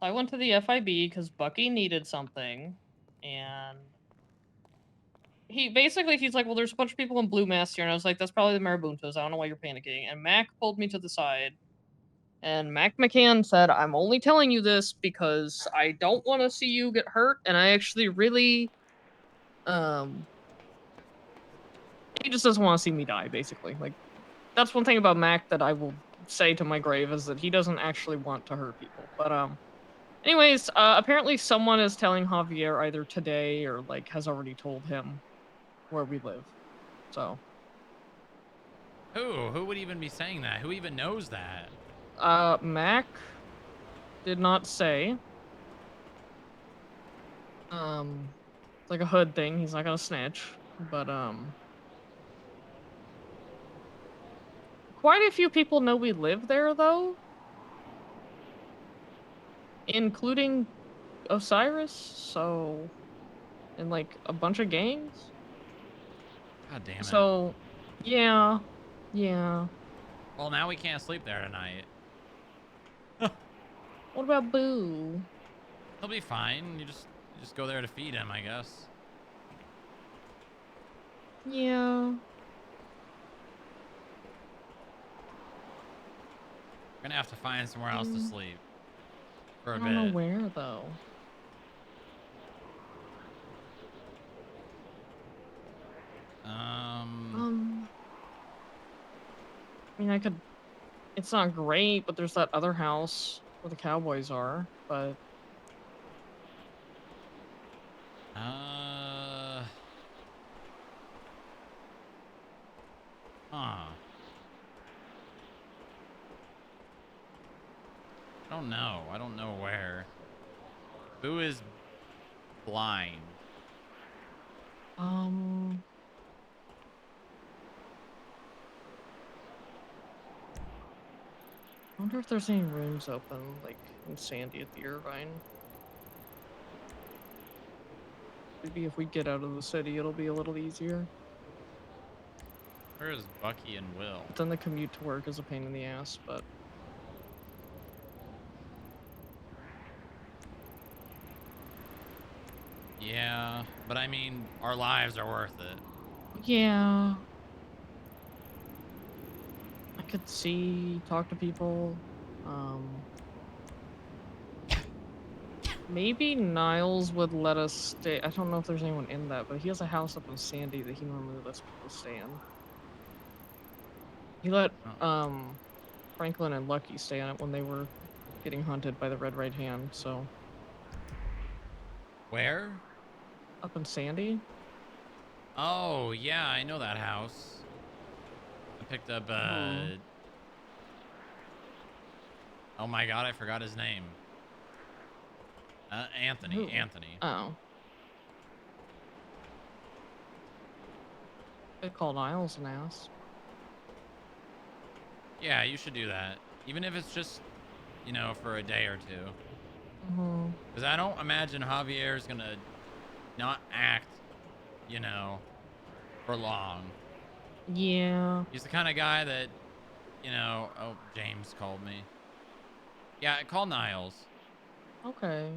went to the FIB because Bucky needed something, and he's like, well, there's a bunch of people in blue masks here, and I was like, that's probably the Marabuntas. I don't know why you're panicking. And Mac pulled me to the side, And Mac McCann said, I'm only telling you this because I don't want to see you get hurt, and I actually really, he just doesn't want to see me die, basically. Like, that's one thing about Mac that I will say to my grave, is that he doesn't actually want to hurt people. But, anyways, apparently someone is telling Javier either today or, like, has already told him where we live. So. Who? Who would even be saying that? Who even knows that? Mac did not say. It's like a hood thing. He's not gonna snitch. But, quite a few people know we live there, though. Including Osiris, so... And, like, a bunch of gangs. God damn it. So, yeah. Yeah. Well, now we can't sleep there tonight. What about Boo? He'll be fine. You just go there to feed him, I guess. Yeah. We're gonna have to find somewhere else to sleep. For a I bit. don't know where, though. I mean, I could... It's not great, but there's that other house where the cowboys are, but... Huh. I don't know. I don't know where. Boo is blind. I wonder if there's any rooms open, like, in Sandy at the Irvine. Maybe if we get out of the city, it'll be a little easier. Where is Bucky and Will? But then the commute to work is a pain in the ass, but... Yeah, but I mean, our lives are worth it. Yeah. I could talk to people. Maybe Niles would let us stay. I don't know if there's anyone in that, but he has a house up in Sandy that he normally lets people stay in. He let, Franklin and Lucky stay on it when they were getting hunted by the Red Right Hand, so. Where? Up in Sandy? Oh, yeah, I know that house. I picked up, Oh my god, I forgot his name. Anthony. Who? Anthony. Oh. They call Niles and ask. Yeah, you should do that. Even if it's just, you know, for a day or two. Because I don't imagine Javier's gonna not act, you know, for long. Yeah. He's the kind of guy that, you know... Oh, James called me. Yeah, call Niles. Okay.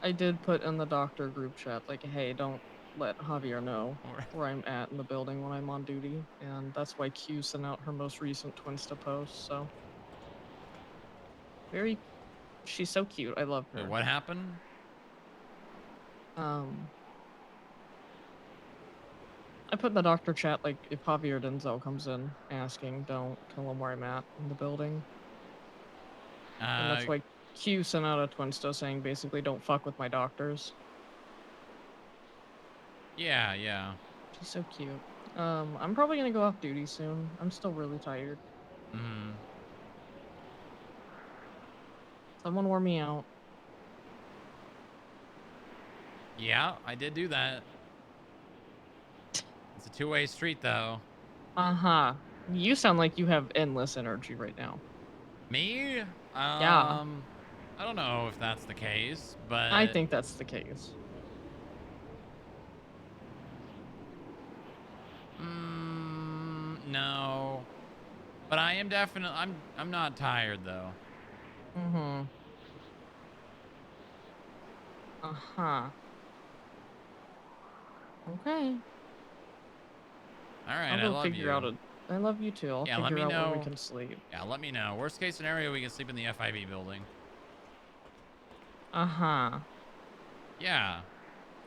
I did put in the doctor group chat, like, hey, don't let Javier know where I'm at in the building when I'm on duty. And that's why Q sent out her most recent Twinsta post, so. She's so cute. I love her. Wait, what happened? I put in the doctor chat, like, if Javier Denzel comes in asking, don't tell him where I'm at in the building. And that's why Q sent out a Twinsta saying, basically, don't fuck with my doctors. Yeah, yeah. She's so cute. I'm probably gonna go off duty soon. I'm still really tired. Someone wore me out. Yeah, I did do that. It's a two-way street, though. Uh-huh. You sound like you have endless energy right now. Me? Yeah. I don't know if that's the case, but... I think that's the case. No. But I am definitely... I'm not tired, though. Uh-huh. Okay. All right, I'll I go love figure you. out I love you too. I'll Yeah, let figure me out where we know. can sleep. Yeah, let me know. Worst case scenario, we can sleep in the FIB building. Uh-huh. Yeah.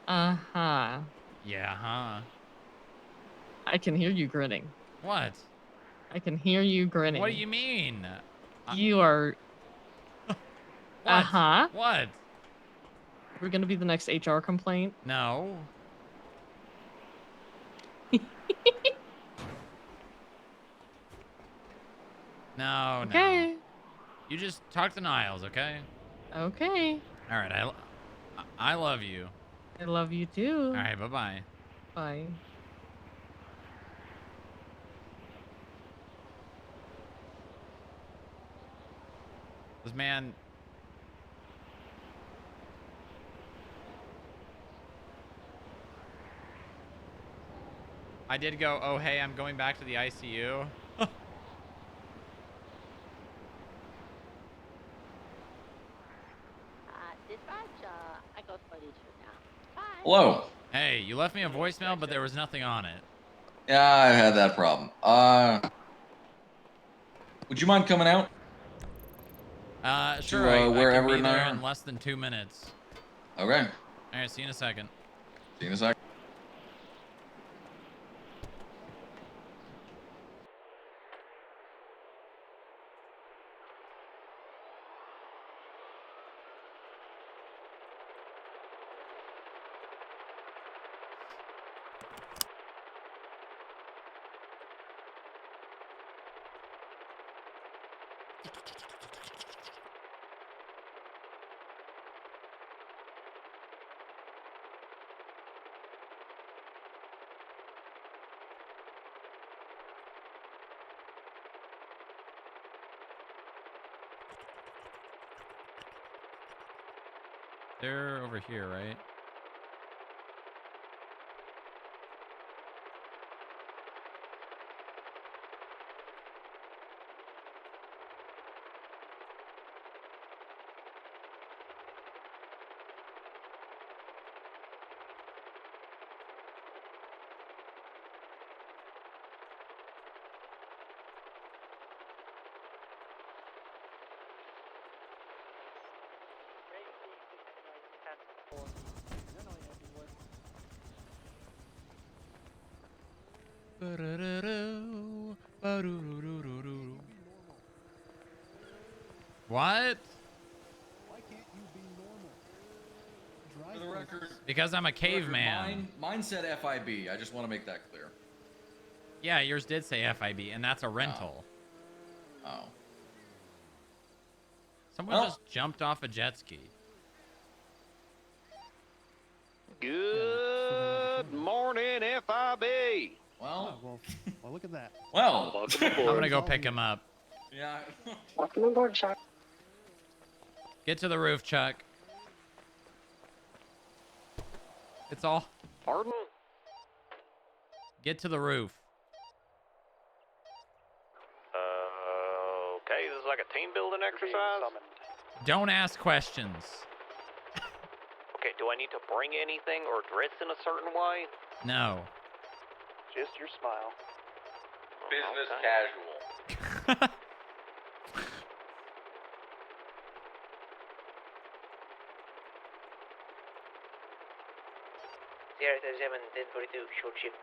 Uh-huh. Yeah, huh? I can hear you grinning. What? I can hear you grinning. What do you mean? You are... What? Uh-huh. What? We're gonna be the next HR complaint? No. No, Okay. no. You just talk to Niles, okay? Okay. All right, I love you. I love you too. All right, bye-bye. Bye. This man... I did go, oh, hey, I'm going back to the ICU. Dispatch, I go for these for now. Bye. Hello. Hey, you left me a voicemail, but there was nothing on it. Yeah, I had that problem. Would you mind coming out? Sure, To, I can wherever be in there there? in less than 2 minutes. Okay. All right, see you in a second. See you in a sec. They're over here, right? What? Why can't you be normal? For the record, Because I'm a caveman. Mine said FIB. I just want to make that clear. Yeah, yours did say FIB, and that's a rental. Oh. Someone just jumped off a jet ski. Good morning, FIB. Well, well, look at that. Well, I'm gonna go pick him up. Yeah. Welcome aboard, Chuck. Get to the roof, Chuck. It's all. Pardon? Get to the roof. Okay, this is like a team building exercise. Don't ask questions. Okay, do I need to bring anything or dress in a certain way? No. Just your smile. Business casual. Sierra 37, 1042, short shift.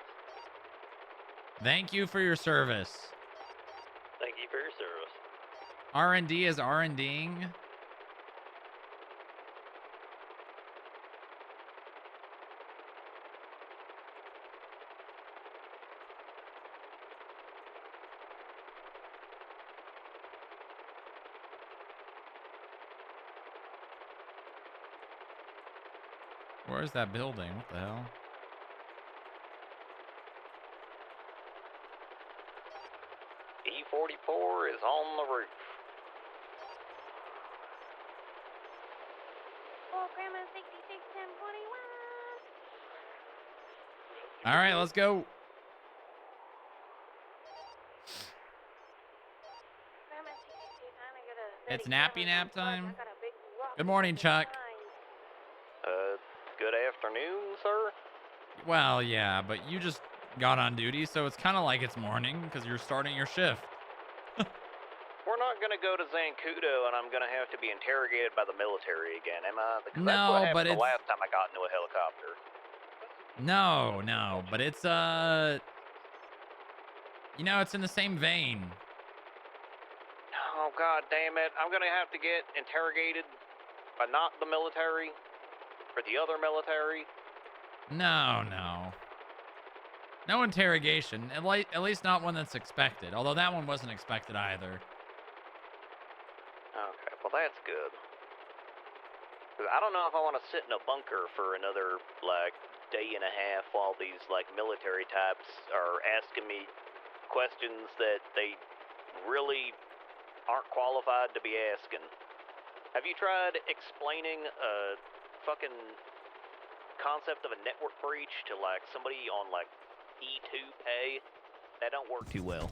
Thank you for your service. Thank you for your service. R&D is R&Ding. Where's that building? What the hell? E44 is on the roof. All right, let's go. It's nappy nap time. Good morning, Chuck. Good afternoon, sir. Well, yeah, but you just got on duty, so it's kind of like it's morning because you're starting your shift. We're not gonna go to Zancudo and I'm gonna have to be interrogated by the military again, am I? Because that's No, what happened but the it's last time I got into a helicopter. no, but it's you know, it's in the same vein. Oh god damn it! I'm gonna have to get interrogated by not the military, or the other military. No interrogation. At least not one that's expected. Although that one wasn't expected either. Okay, well that's good. 'Cause I don't know if I want to sit in a bunker for another, like, day and a half while these, like, military types are asking me questions that they really aren't qualified to be asking. Have you tried explaining a fucking concept of a network breach to, like, somebody on, like, E2 pay? That don't work too well.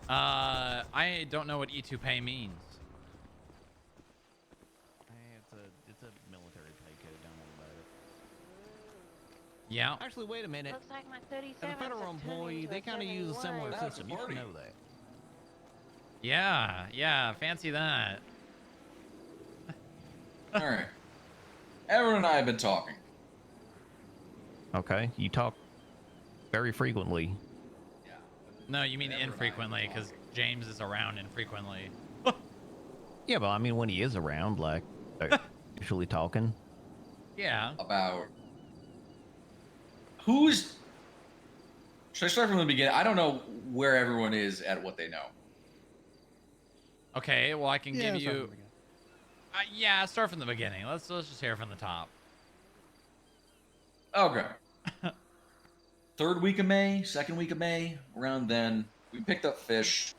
I don't know what E2 pay means. It's a military pay code. Don't worry about it. Yeah. Actually, wait a minute. Looks like my As 37 a federal employee, they kind of use a similar system. You should know that. Yeah, fancy that. All right. Everyone and I have been talking. Okay, you talk very frequently. No, you mean infrequently, because James is around infrequently. Yeah, but I mean when he is around, like, they're usually talking. Yeah. About who's. Should I start from the beginning? I don't know where everyone is at what they know. Okay, well I can Yeah, give start you. from the beginning. Yeah, start from the beginning. Let's just hear from the top. Okay. Third week of May, second week of May, around then, we picked up fish.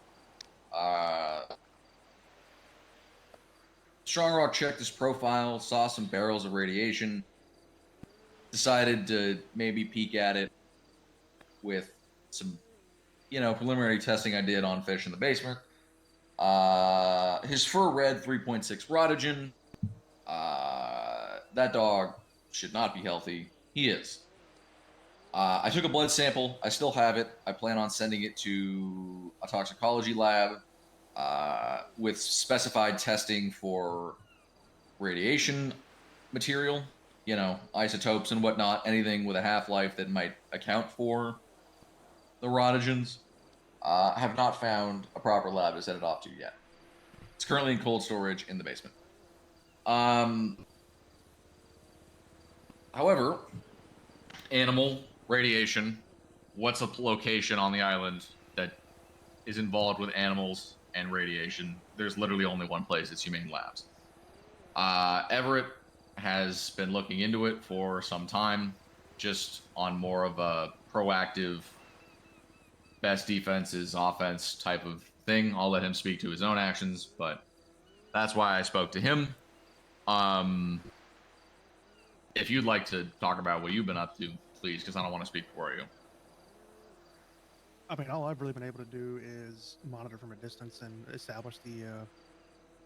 Strong Rock checked his profile, saw some barrels of radiation, decided to maybe peek at it with some, preliminary testing I did on fish in the basement. His fur read 3.6 rotogen. That dog should not be healthy. He is. I took a blood sample. I still have it. I plan on sending it to a toxicology lab with specified testing for radiation material, isotopes and whatnot, anything with a half-life that might account for the rotogens. I have not found a proper lab to send it off to yet. It's currently in cold storage in the basement. However, animal radiation, what's a location on the island that is involved with animals and radiation? There's literally only one place. It's Humane Labs. Everett has been looking into it for some time, just on more of a proactive best defense is offense type of thing. I'll let him speak to his own actions, but that's why I spoke to him. If you'd like to talk about what you've been up to, please, because I don't want to speak for you. I mean, all I've really been able to do is monitor from a distance and establish the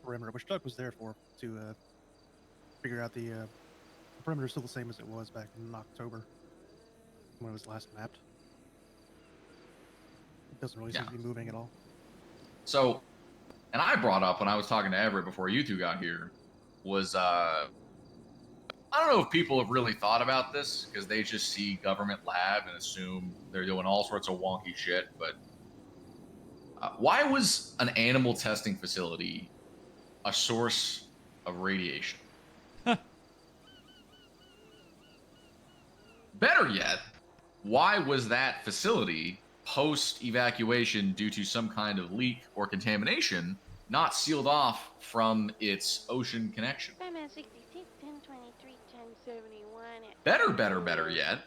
perimeter, which Doug was there for, to figure out the perimeter is still the same as it was back in October when it was last mapped. It doesn't really seem to be moving at all. So, and I brought up when I was talking to Everett before you two got here, was I don't know if people have really thought about this because they just see government lab and assume they're doing all sorts of wonky shit, but why was an animal testing facility a source of radiation? Better yet, why was that facility post-evacuation due to some kind of leak or contamination not sealed off from its ocean connection? Batman 66, 1023, 1071. Better yet.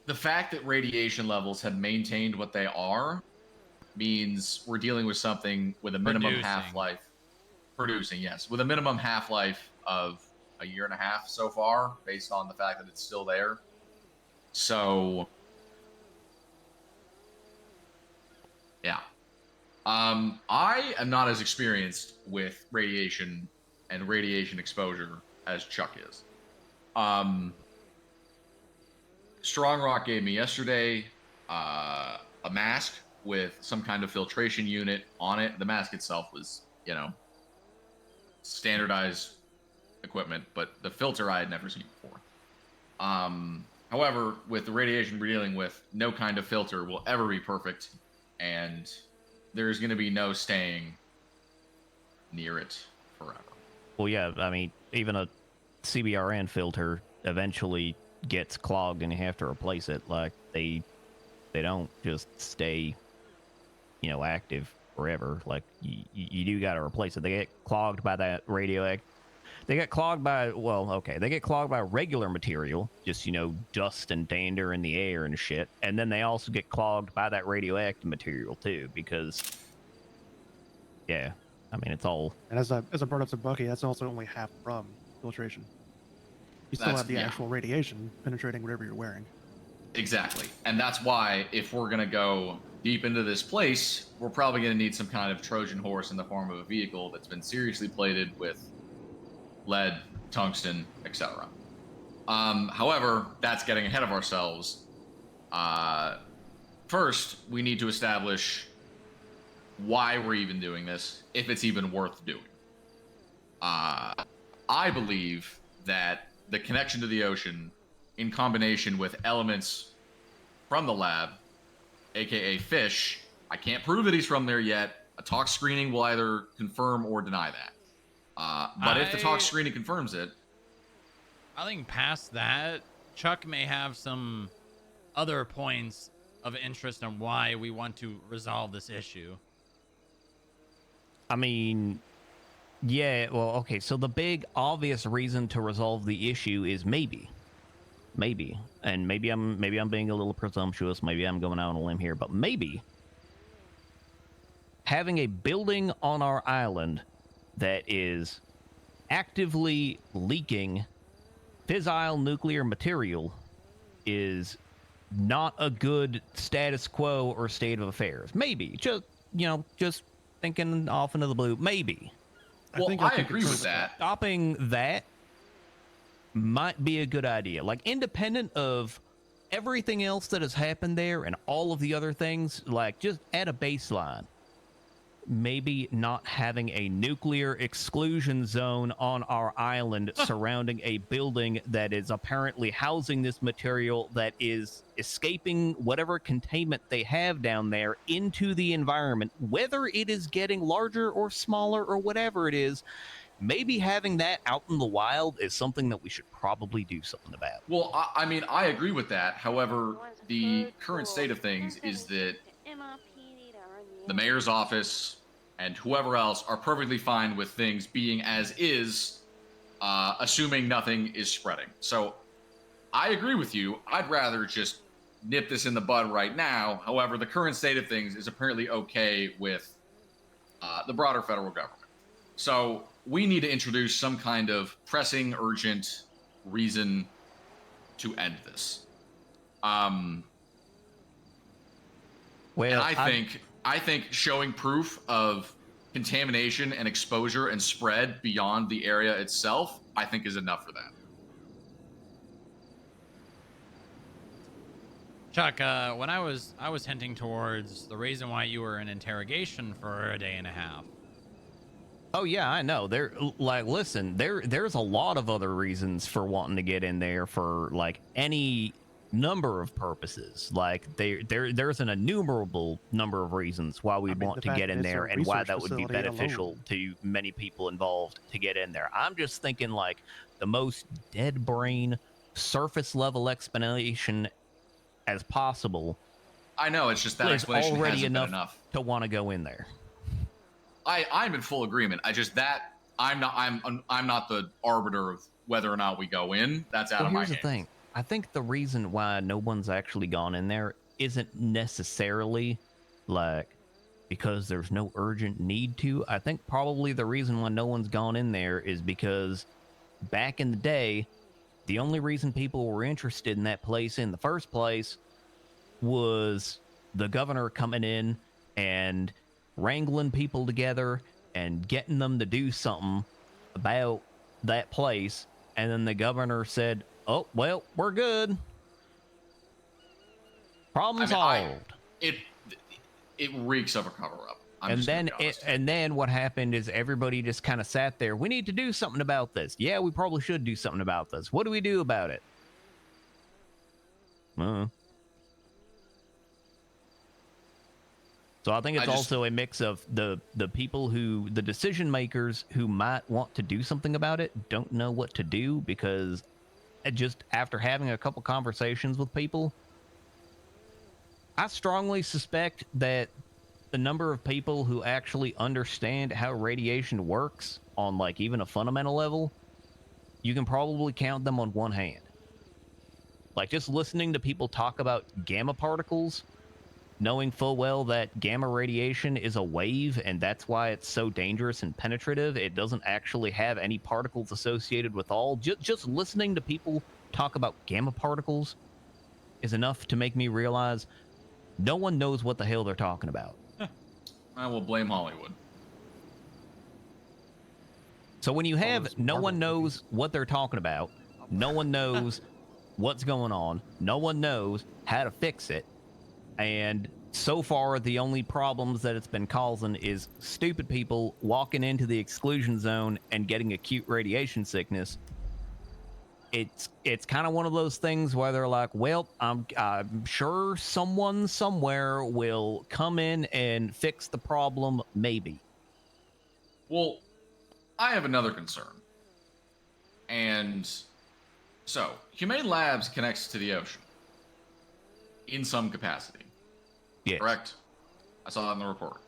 The fact that radiation levels have maintained what they are means we're dealing with something with a minimum half-life. Producing, yes. With a minimum half-life of a year and a half so far, based on the fact that it's still there. So, yeah. I am not as experienced with radiation and radiation exposure as Chuck is. Strong Rock gave me yesterday a mask with some kind of filtration unit on it. The mask itself was, standardized equipment, but the filter I had never seen before. However, with the radiation we're dealing with, no kind of filter will ever be perfect, and there's going to be no staying near it forever. Well, yeah, I mean, even a CBRN filter eventually gets clogged and you have to replace it. Like, they don't just stay, active forever. Like, you do got to replace it. They get clogged by that radioactive. They get clogged by, they get clogged by regular material, just, dust and dander in the air and shit. And then they also get clogged by that radioactive material, too, because, yeah, I mean, it's all... And as I brought up to Bucky, that's also only half from filtration. You still have the actual radiation penetrating whatever you're wearing. Exactly. And that's why, if we're going to go deep into this place, we're probably going to need some kind of Trojan horse in the form of a vehicle that's been seriously plated with lead, tungsten, etc. However, that's getting ahead of ourselves. First, we need to establish why we're even doing this, if it's even worth doing. I believe that the connection to the ocean, in combination with elements from the lab, aka fish, I can't prove that he's from there yet. A tox screening will either confirm or deny that. But if the tox screening confirms it, I think past that, Chuck may have some other points of interest on why we want to resolve this issue. I mean, yeah, well, okay, so the big obvious reason to resolve the issue is maybe, and maybe I'm being a little presumptuous, maybe I'm going out on a limb here, but maybe having a building on our island that is actively leaking fissile nuclear material is not a good status quo or state of affairs. Maybe. Just thinking off into the blue. Maybe. Well, I agree with that. Stopping that might be a good idea. Like, independent of everything else that has happened there and all of the other things, like, just at a baseline, maybe not having a nuclear exclusion zone on our island surrounding a building that is apparently housing this material that is escaping whatever containment they have down there into the environment, whether it is getting larger or smaller or whatever it is. Maybe having that out in the wild is something that we should probably do something about. Well, I mean, I agree with that. However, the current state of things is that the mayor's office and whoever else are perfectly fine with things being as is, assuming nothing is spreading. So I agree with you. I'd rather just nip this in the bud right now. However, the current state of things is apparently okay with the broader federal government. So we need to introduce some kind of pressing, urgent reason to end this. Well, and I think showing proof of contamination and exposure and spread beyond the area itself, I think is enough for that. Chuck, when I was hinting towards the reason why you were in interrogation for a day and a half. Oh yeah, I know. Listen, there's a lot of other reasons for wanting to get in there for like any number of purposes. Like there's an innumerable number of reasons why we want to get in there and why that would be beneficial to many people involved to get in there. I'm just thinking like the most dead brain, surface level explanation as possible. I know, it's just that explanation already hasn't been enough to want to go in there. I'm in full agreement. I'm not the arbiter of whether or not we go in. That's out of my hands. Here's the thing. I think the reason why no one's actually gone in there isn't necessarily like because there's no urgent need to. I think probably the reason why no one's gone in there is because back in the day, the only reason people were interested in that place in the first place was the governor coming in and wrangling people together and getting them to do something about that place. and then the governor said, "Oh, well, we're good. Problem solved." It reeks of a cover-up. And then what happened is everybody just kind of sat there. We need to do something about this. Yeah, we probably should do something about this. What do we do about it? So I think it's also a mix of the people the decision makers who might want to do something about it don't know what to do, because just after having a couple conversations with people, I strongly suspect that the number of people who actually understand how radiation works on like even a fundamental level, you can probably count them on one hand. Like just listening to people talk about gamma particles, knowing full well that gamma radiation is a wave and that's why it's so dangerous and penetrative. It doesn't actually have any particles associated with all. Just listening to people talk about gamma particles is enough to make me realize no one knows what the hell they're talking about. I will blame Hollywood. So when you have no one knows what they're talking about, no one knows what's going on, no one knows how to fix it, and so far the only problems that it's been causing is stupid people walking into the exclusion zone and getting acute radiation sickness, it's kind of one of those things where they're like, well, I'm sure someone somewhere will come in and fix the problem, maybe. Well, I have another concern. And so, Humane Labs connects to the ocean in some capacity. Yes. Correct? I saw that in the report.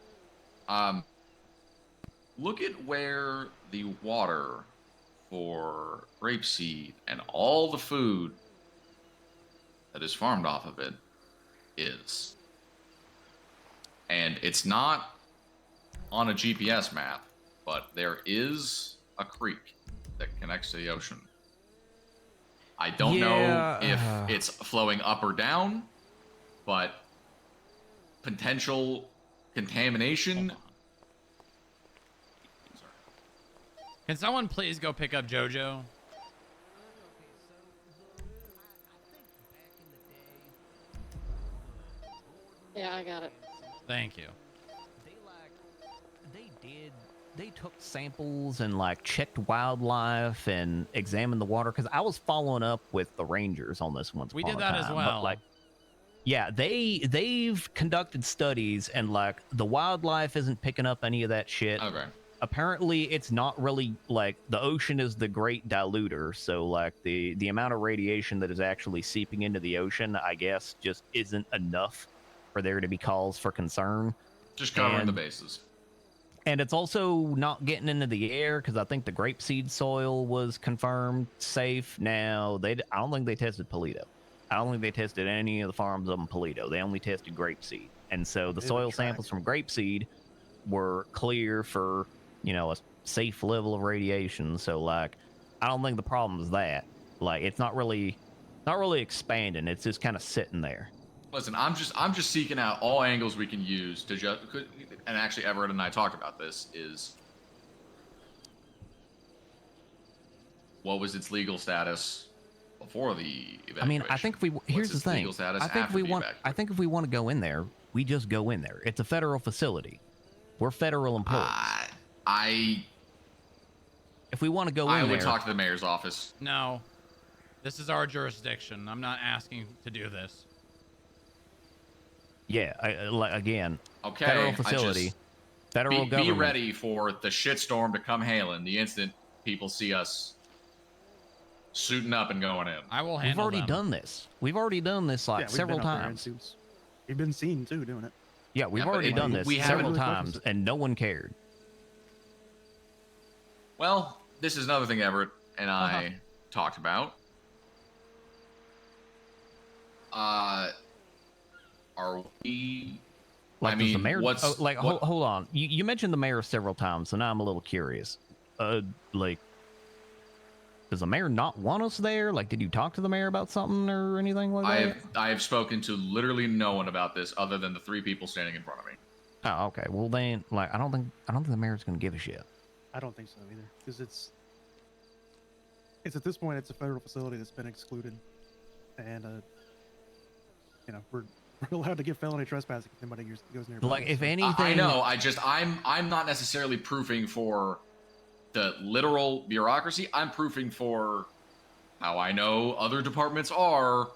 Look at where the water for grapeseed and all the food that is farmed off of it is. And it's not on a GPS map, but there is a creek that connects to the ocean. I don't know if it's flowing up or down, but potential contamination. Can someone please go pick up JoJo? Yeah, I got it. Thank you. They took samples and like checked wildlife and examined the water, because I was following up with the rangers on this once. We did that as well. But, like, yeah, they've conducted studies and like the wildlife isn't picking up any of that shit. Okay. Apparently, it's not really like the ocean is the great diluter, so like the amount of radiation that is actually seeping into the ocean, I guess, just isn't enough for there to be cause for concern. Just covering the bases. And it's also not getting into the air, because I think the grapeseed soil was confirmed safe. Now, I don't think they tested Paleto. I don't think they tested any of the farms up in Paleto. They only tested grapeseed. And so the soil samples from grapeseed were clear for, you know, a safe level of radiation. So, like, I don't think the problem is that. Like, it's not really expanding. It's just kind of sitting there. Listen, I'm just seeking out all angles we can use to just, and actually Everett and I talked about this, is what was its legal status before the evacuation? I mean, I think here's the thing. Legal status I think after the I think if we want to go in there, we just go in there. It's a federal facility. We're federal employees. If we want to go in there, I would talk to the mayor's office. No. This is our jurisdiction. I'm not asking to do this. Yeah, again, Okay, federal facility, federal government. Be ready for the shitstorm to come hailing the instant people see us suiting up and going in. I will We've already done this. We've already done this like several times. We've been seen too doing it. Yeah, we've already done this several times, and no one cared. Well, this is another thing Everett and I talked about. Are we? Like, I mean, does the mayor? what's hold on. You mentioned the mayor several times, so now I'm a little curious. Like, does the mayor not want us there? Like, did you talk to the mayor about something or anything like that? I have spoken to literally no one about this other than the 3 people standing in front of me. Oh, okay. Well, then, like, I don't think the mayor's gonna give a shit. I don't think so either, because it's It's at this point, it's a federal facility that's been excluded, and we're allowed to give felony trespassing if anybody goes nearby. Like, if so- anything, I know. I'm not necessarily proofing for the literal bureaucracy. I'm proofing for how I know other departments are.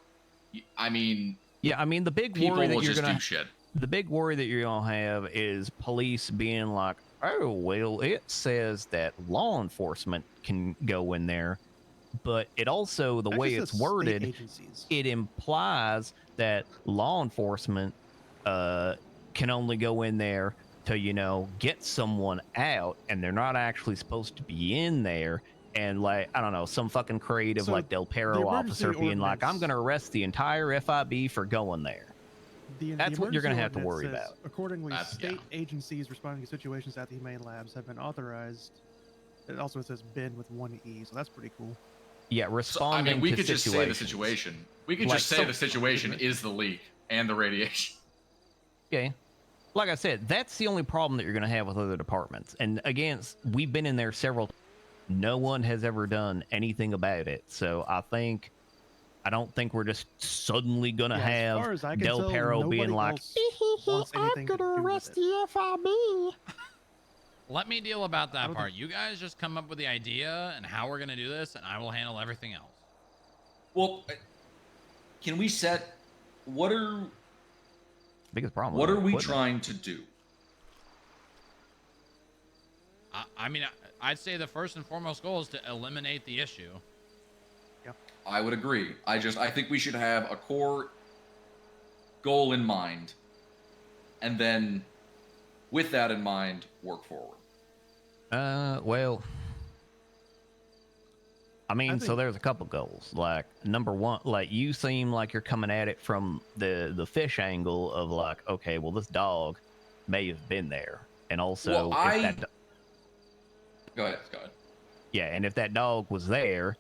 I mean, yeah, I mean, the big people worry that will you're just gonna do shit. the big worry that you're gonna have is police being like, oh well, it says that law enforcement can go in there, but it also, the way Actually it's says state worded, agencies. it implies that law enforcement can only go in there to get someone out, and they're not actually supposed to be in there. And like, I don't know, some fucking creative So, like Del the Perro emergency officer being like, I'm ordinance- gonna arrest the entire FIB for going there. That's what you're gonna have to worry says, about. Accordingly, That's- state yeah. agencies responding to situations at the Humane Labs have been authorized. It also says "been" with one E, so that's pretty cool. Yeah, So, I responding mean, we to could just say the situations. situation. We could Like, just say so- the situation is the leak and the radiation. Okay. Like I said, that's the only problem that you're going to have with other departments. And again, we've been in there several. No one has ever done anything about it. So I don't think we're just suddenly going to Yeah, as far have as I can Del tell, Perro being nobody like, else wants anything to do with it. the FIB. Let me deal about that part. You guys just come up with the idea and how we're gonna do this, and I will handle everything else. Well, can we set what are biggest problem? what with are we equipment. trying to do? I mean, I'd say the first and foremost goal is to eliminate the issue. I would agree. I think we should have a core goal in mind, and then with that in mind, work forward. Well, I mean, so there's a couple goals. Like, number one, like, you seem like you're coming at it from the fish angle of like, okay, well, this dog may have been there, and also Well, if that Go ahead. yeah, and if that dog was there,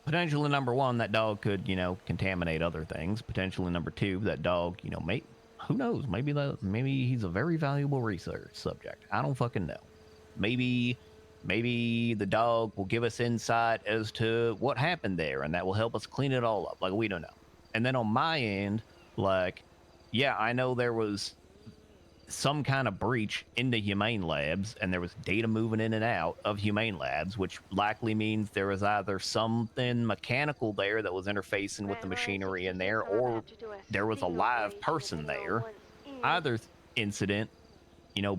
potentially number one, that dog could contaminate other things. Potentially number two, that dog who knows, maybe he's a very valuable research subject. I don't fucking know. Maybe the dog will give us insight as to what happened there, and that will help us clean it all up. Like, we don't know. And then on my end, like, yeah, I know there was some kind of breach in the Humane Labs, and there was data moving in and out of Humane Labs, which likely means there was either something mechanical there that was interfacing with the machinery in there, or there was a live person there. Either incident,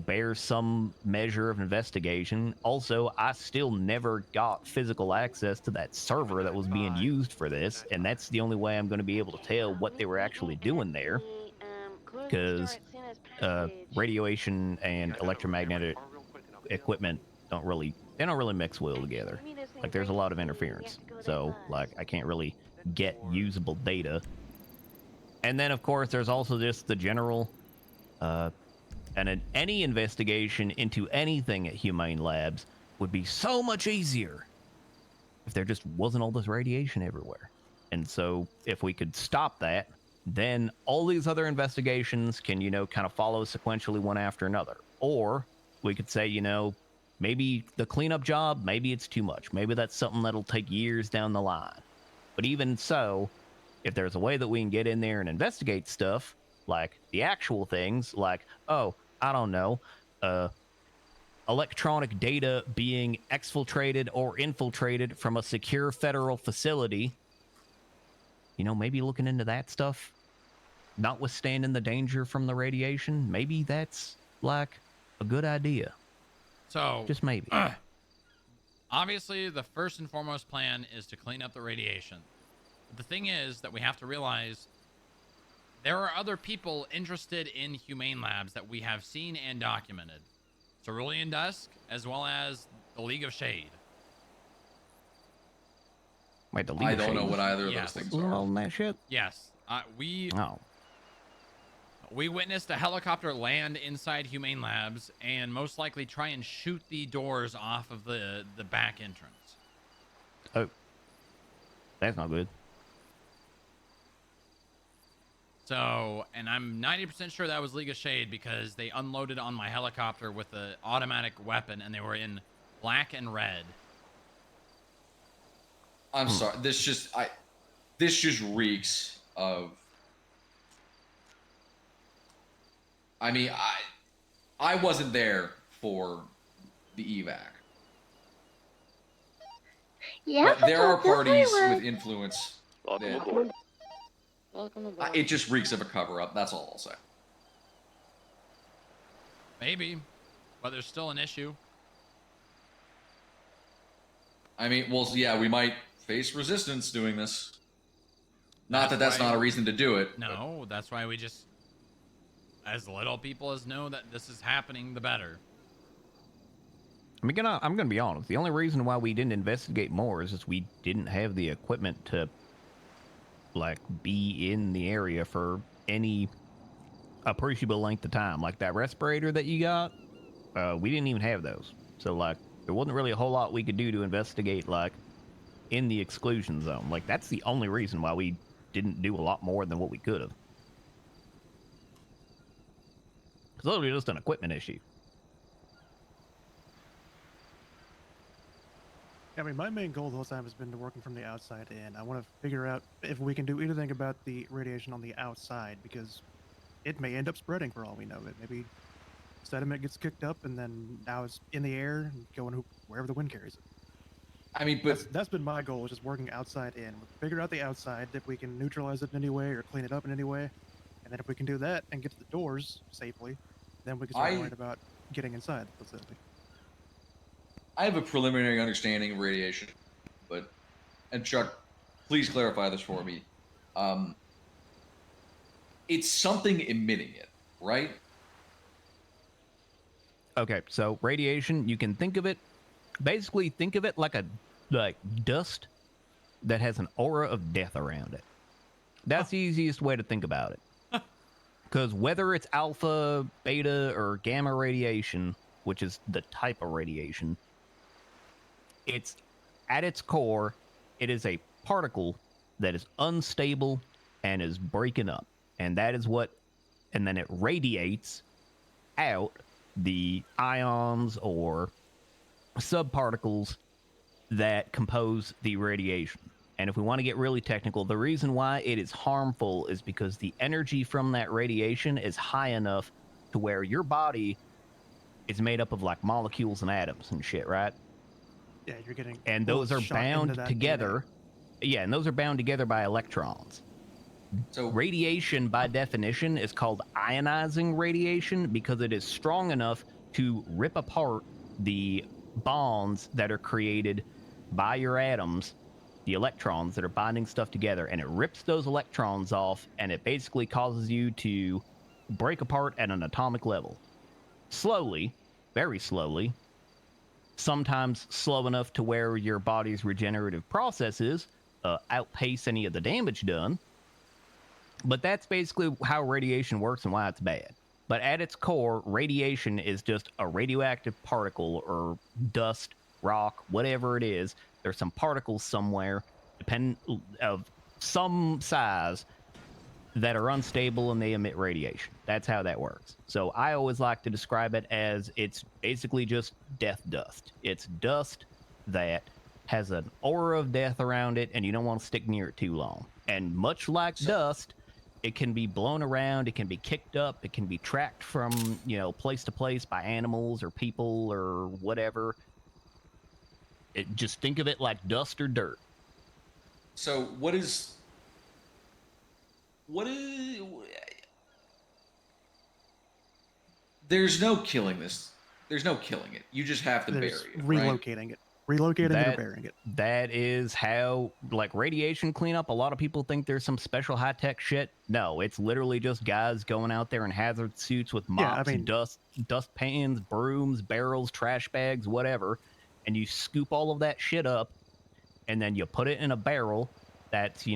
bears some measure of investigation. Also, I still never got physical access to that server that was being used for this, and that's the only way I'm going to be able to tell what they were actually doing there, because radiation and electromagnetic equipment don't really mix well together. Like, there's a lot of interference, so like, I can't really get usable data. And then of course there's also just the general and any investigation into anything at Humane Labs would be so much easier if there just wasn't all this radiation everywhere. And so if we could stop that, then all these other investigations can, kind of follow sequentially one after another. Or we could say, maybe the cleanup job, maybe it's too much. Maybe that's something that'll take years down the line. But even so, if there's a way that we can get in there and investigate stuff, like the actual things, like, oh, I don't know, electronic data being exfiltrated or infiltrated from a secure federal facility, maybe looking into that stuff, notwithstanding the danger from the radiation, maybe that's like a good idea. So just maybe. Obviously, the first and foremost plan is to clean up the radiation. But the thing is that we have to realize there are other people interested in Humane Labs that we have seen and documented. Cerulean Dusk, as well as the League of Shade. Wait, the League I of don't Shade know what either of Yes. those things are. All that shit? Yes. We witnessed a helicopter land inside Humane Labs and most likely try and shoot the doors off of the back entrance. Oh. That's not good. So, and I'm 90% sure that was League of Shade because they unloaded on my helicopter with an automatic weapon and they were in black and red. I'm sorry. This just reeks of. I mean, I wasn't there for the evac. Yeah, But there are parties everywhere. with influence. Welcome that- aboard. Welcome aboard. It just reeks of a cover-up. That's all I'll say. Maybe, but there's still an issue. I mean, well, yeah, we might face resistance doing this. Not that that's why- not a reason to do it. No, that's why we just, as little people as know that this is happening, the better. I'm gonna be honest. The only reason why we didn't investigate more is just we didn't have the equipment to, like, be in the area for any appreciable length of time. Like that respirator that you got, we didn't even have those. So, like, there wasn't really a whole lot we could do to investigate, like, in the exclusion zone. Like, that's the only reason why we didn't do a lot more than what we could have. It's literally just an equipment issue. I mean, my main goal the whole time has been to working from the outside in. I want to figure out if we can do anything about the radiation on the outside, because it may end up spreading for all we know. It maybe sediment gets kicked up and then now it's in the air and going wherever the wind carries it. I mean, but that's been my goal, is just working outside in. Figure out the outside, if we can neutralize it in any way or clean it up in any way, and then if we can do that and get to the doors safely, then we can start worrying about getting inside the facility. I have a preliminary understanding of radiation, and Chuck, please clarify this for me. It's something emitting it, right? Okay, so radiation, you can think of it like dust that has an aura of death around it. That's the easiest way to think about it. Because whether it's alpha, beta, or gamma radiation, which is the type of radiation, it's at its core, it is a particle that is unstable and is breaking up. And that is and then it radiates out the ions or subparticles that compose the radiation. And if we want to get really technical, the reason why it is harmful is because the energy from that radiation is high enough to where your body is made up of like molecules and atoms and shit, right? Yeah, you're getting. And those are bound together. Yeah, and those are bound together by electrons. So radiation, by definition, is called ionizing radiation because it is strong enough to rip apart the bonds that are created by your atoms, the electrons that are binding stuff together, and it rips those electrons off, and it basically causes you to break apart at an atomic level. Slowly, very slowly, sometimes slow enough to where your body's regenerative processes outpace any of the damage done. But that's basically how radiation works and why it's bad. But at its core, radiation is just a radioactive particle or dust, rock, whatever it is. There's some particles somewhere, of some size, that are unstable and they emit radiation. That's how that works. So I always like to describe it as it's basically just death dust. It's dust that has an aura of death around it, and you don't want to stick near it too long. And much like dust, it can be blown around, it can be kicked up, it can be tracked from, place to place by animals or people or whatever. Just think of it like dust or dirt. So what is there's no killing this. There's no killing it. You just have to bury it. Relocating it. Relocating it or burying it. That is how, like, radiation cleanup, a lot of people think there's some special high-tech shit. No, it's literally just guys going out there in hazard suits with mops, dust pans, brooms, barrels, trash bags, whatever, and you scoop all of that shit up, and then you put it in a barrel that's,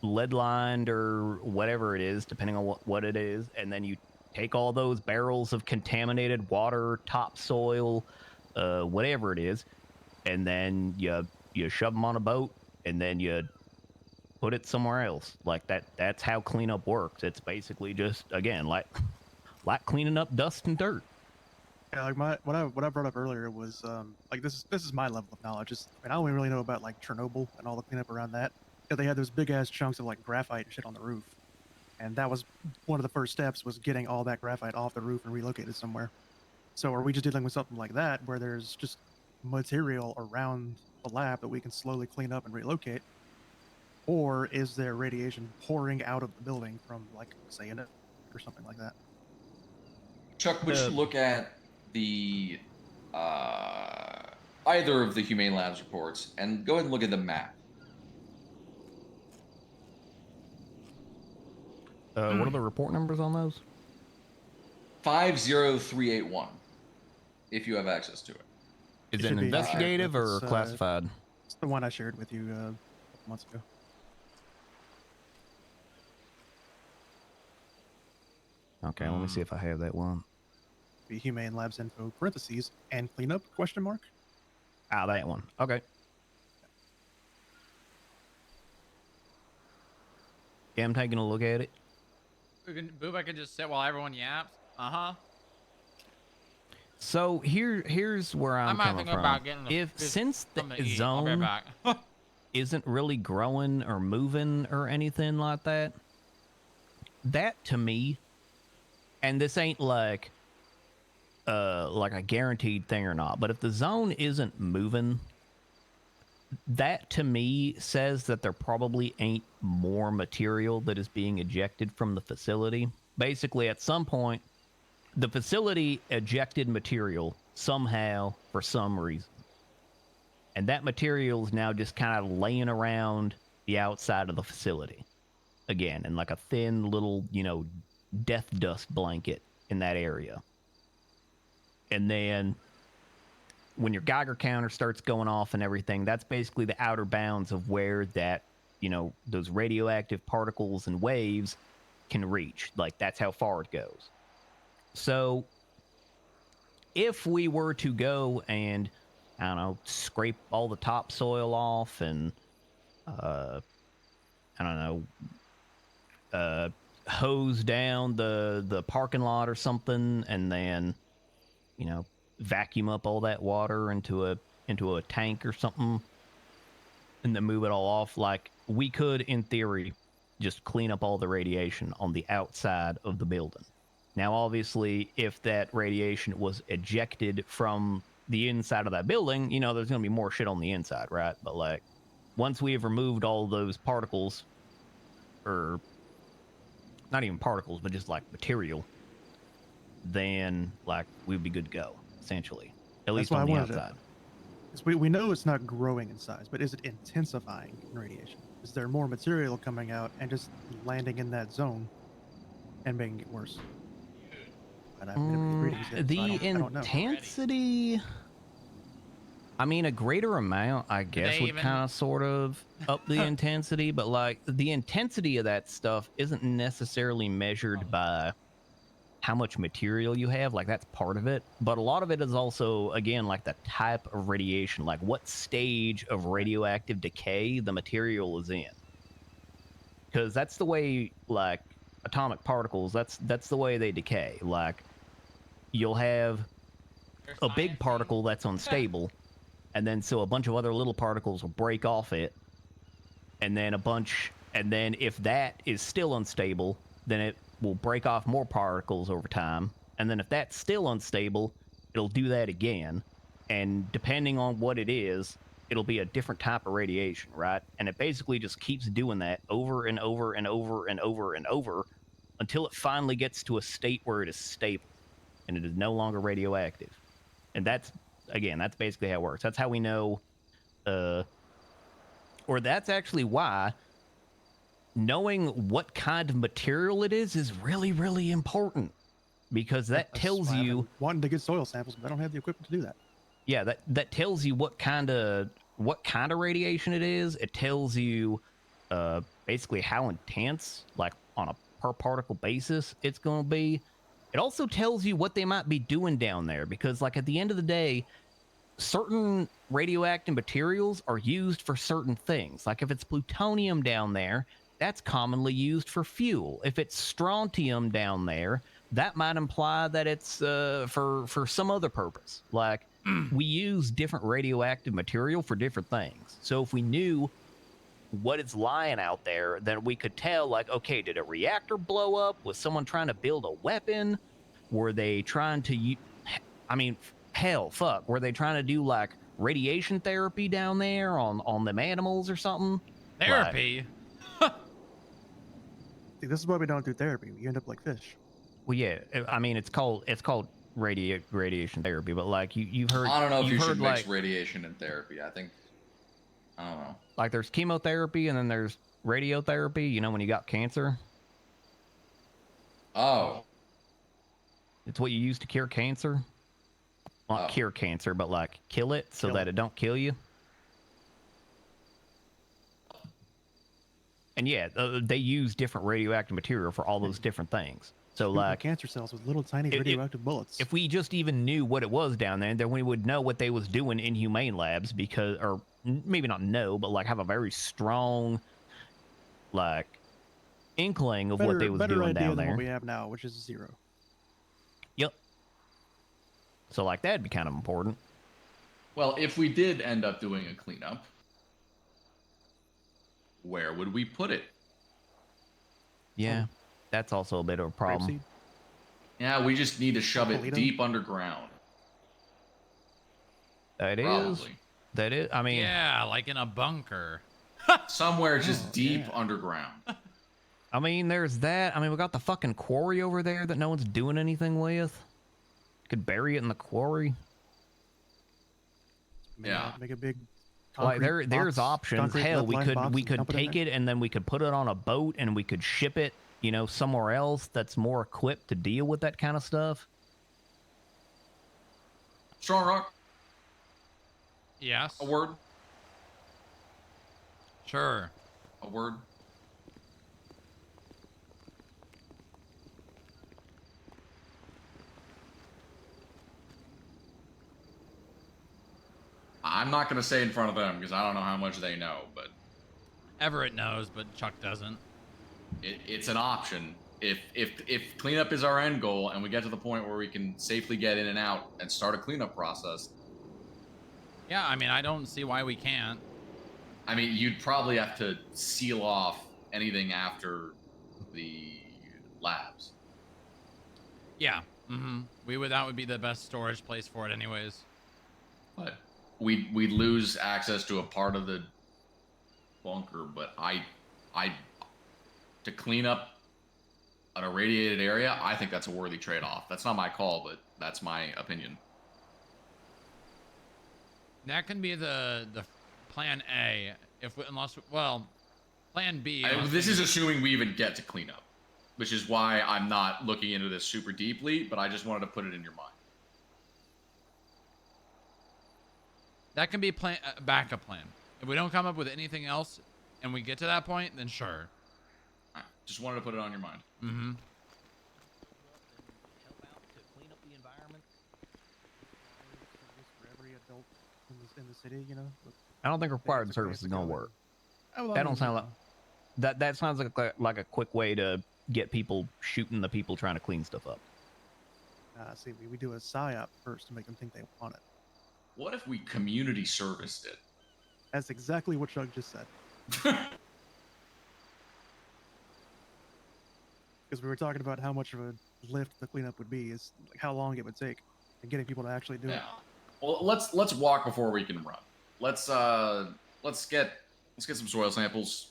lead-lined or whatever it is, depending on what it is, and then you take all those barrels of contaminated water, topsoil, whatever it is, and then you shove them on a boat, and then you put it somewhere else. Like that's how cleanup works. It's basically just, again, like cleaning up dust and dirt. Yeah, like what I brought up earlier was like this is my level of knowledge. I only really know about like Chernobyl and all the cleanup around that. Yeah, they had those big ass chunks of like graphite and shit on the roof, and that was one of the first steps was getting all that graphite off the roof and relocated somewhere. So are we just dealing with something like that where there's just material around the lab that we can slowly clean up and relocate, or is there radiation pouring out of the building from like say an or something like that? Chuck, would you look at the either of the Humane Labs reports and go ahead and look at the map? What are the report numbers on those? 50381, if you have access to it. Is it an investigative or classified? It's the one I shared with you a couple months ago. Okay, let me see if I have that one. Be Humane Labs info parentheses and cleanup question mark. Ah, that one. Okay. Yeah, I'm taking a look at it. Boob, can just sit while everyone yaps. So here's where I'm might coming think from. about getting the If fish since the something to eat. I'll be zone back. isn't really growing or moving or anything like that, that to me, and this ain't like a guaranteed thing or not, but if the zone isn't moving, that to me says that there probably ain't more material that is being ejected from the facility. Basically, at some point, the facility ejected material somehow for some reason. And that material is now just kind of laying around the outside of the facility. Again, in like a thin little, death dust blanket in that area. And then when your Geiger counter starts going off and everything, that's basically the outer bounds of where that, those radioactive particles and waves can reach. Like, that's how far it goes. So if we were to go and, I don't know, scrape all the topsoil off and, hose down the parking lot or something, and then, vacuum up all that water into a tank or something, and then move it all off, like, we could, in theory, just clean up all the radiation on the outside of the building. Now, obviously, if that radiation was ejected from the inside of that building, there's going to be more shit on the inside, right? But, like, once we have removed all those particles, or not even particles, but just, like, material, then, like, we'd be good to go, essentially. At least on the outside. We know it's not growing in size, but is it intensifying in radiation? Is there more material coming out and just landing in that zone and making it worse? And I've never been reading yet, The so I don't know. intensity, I mean, a greater amount, I guess, would kind of sort of up the intensity, but like the intensity of that stuff isn't necessarily measured by how much material you have. Like, that's part of it, but a lot of it is also, again, like the type of radiation, like what stage of radioactive decay the material is in, because that's the way, like, atomic particles, that's the way they decay. Like, you'll have a big particle that's unstable, and then so a bunch of other little particles will break off it, and then if that is still unstable, then it will break off more particles over time, and then if that's still unstable, it'll do that again, and depending on what it is, it'll be a different type of radiation, right? And it basically just keeps doing that over and over and over and over and over until it finally gets to a state where it is stable and it is no longer radioactive. And that's basically how it works. That's how we know, or that's actually why knowing what kind of material it is really, really important, because that tells you, wanting to get soil samples, but I don't have the equipment to do that. Yeah, that tells you what kind of radiation it is. It tells you basically how intense, like on a per particle basis, it's going to be. It also tells you what they might be doing down there, because, like, at the end of the day, certain radioactive materials are used for certain things. Like, if it's plutonium down there, that's commonly used for fuel. If it's strontium down there, that might imply that it's for some other purpose. Like we use different radioactive material for different things. So if we knew what is lying out there, then we could tell, like, okay, did a reactor blow up? Was someone trying to build a weapon? Were they trying to I mean, hell, fuck, were they trying to do like radiation therapy down there on them animals or something? Therapy? See, this is why we don't do therapy. We end up like fish. Well, yeah, I mean, it's called radiation therapy, but like you've heard. I don't know if you've you heard, should mix like, radiation and therapy. I don't know. Like there's chemotherapy and then there's radiotherapy. You know, when you got cancer. Oh. It's what you use to cure cancer. Not cure cancer, but like kill it so that it don't kill you. And yeah, they use different radioactive material for all those different things. So Shoot the like cancer cells with little tiny radioactive bullets. if we just even knew what it was down there, then we would know what they was doing in humane labs, because, or maybe not know, but like have a very strong like inkling of what they was better doing idea down than there. what we have now, which is 0. Yep. So like that'd be kind of important. Well, if we did end up doing a cleanup, where would we put it? Yeah, that's also a bit of a problem. Yeah, we just need to shove it Toledo? deep underground. That is. Probably. That is. I mean, Yeah, like in a bunker. Somewhere just deep underground. I mean, there's that. I mean, we got the fucking quarry over there that no one's doing anything with. Could bury it in the quarry. Yeah. Make a big. Like there's options. Hell, we could dump it in take there. it and then we could put it on a boat and we could ship it, you know, somewhere else that's more equipped to deal with that kind of stuff. Strong Rock. Yes. A word. Sure. A word. I'm not going to say in front of them because I don't know how much they know, but Everett knows, but Chuck doesn't. it's an option. If cleanup is our end goal and we get to the point where we can safely get in and out and start a cleanup process, Yeah, I mean, I don't see why we can't. I mean, you'd probably have to seal off anything after the labs. Yeah. That would be the best storage place for it anyways. But we'd lose access to a part of the bunker, but I to clean up an irradiated area, I think that's a worthy trade-off. That's not my call, but that's my opinion. That can be the plan A plan B. This is assuming we even get to cleanup, which is why I'm not looking into this super deeply, but I just wanted to put it in your mind. That can be a backup plan. If we don't come up with anything else and we get to that point, then sure. Just wanted to put it on your mind. Mm-hmm. For every adult in the city, you know. I don't think required service is gonna work. That don't sound like that sounds like a quick way to get people shooting the people trying to clean stuff up. See, we do a psyop first to make them think they want it. What if we community serviced it? That's exactly what Chuck just said. Because we were talking about how much of a lift the cleanup would be, is like how long it would take, and getting people to actually do it. Well, let's walk before we can run. Let's get some soil samples.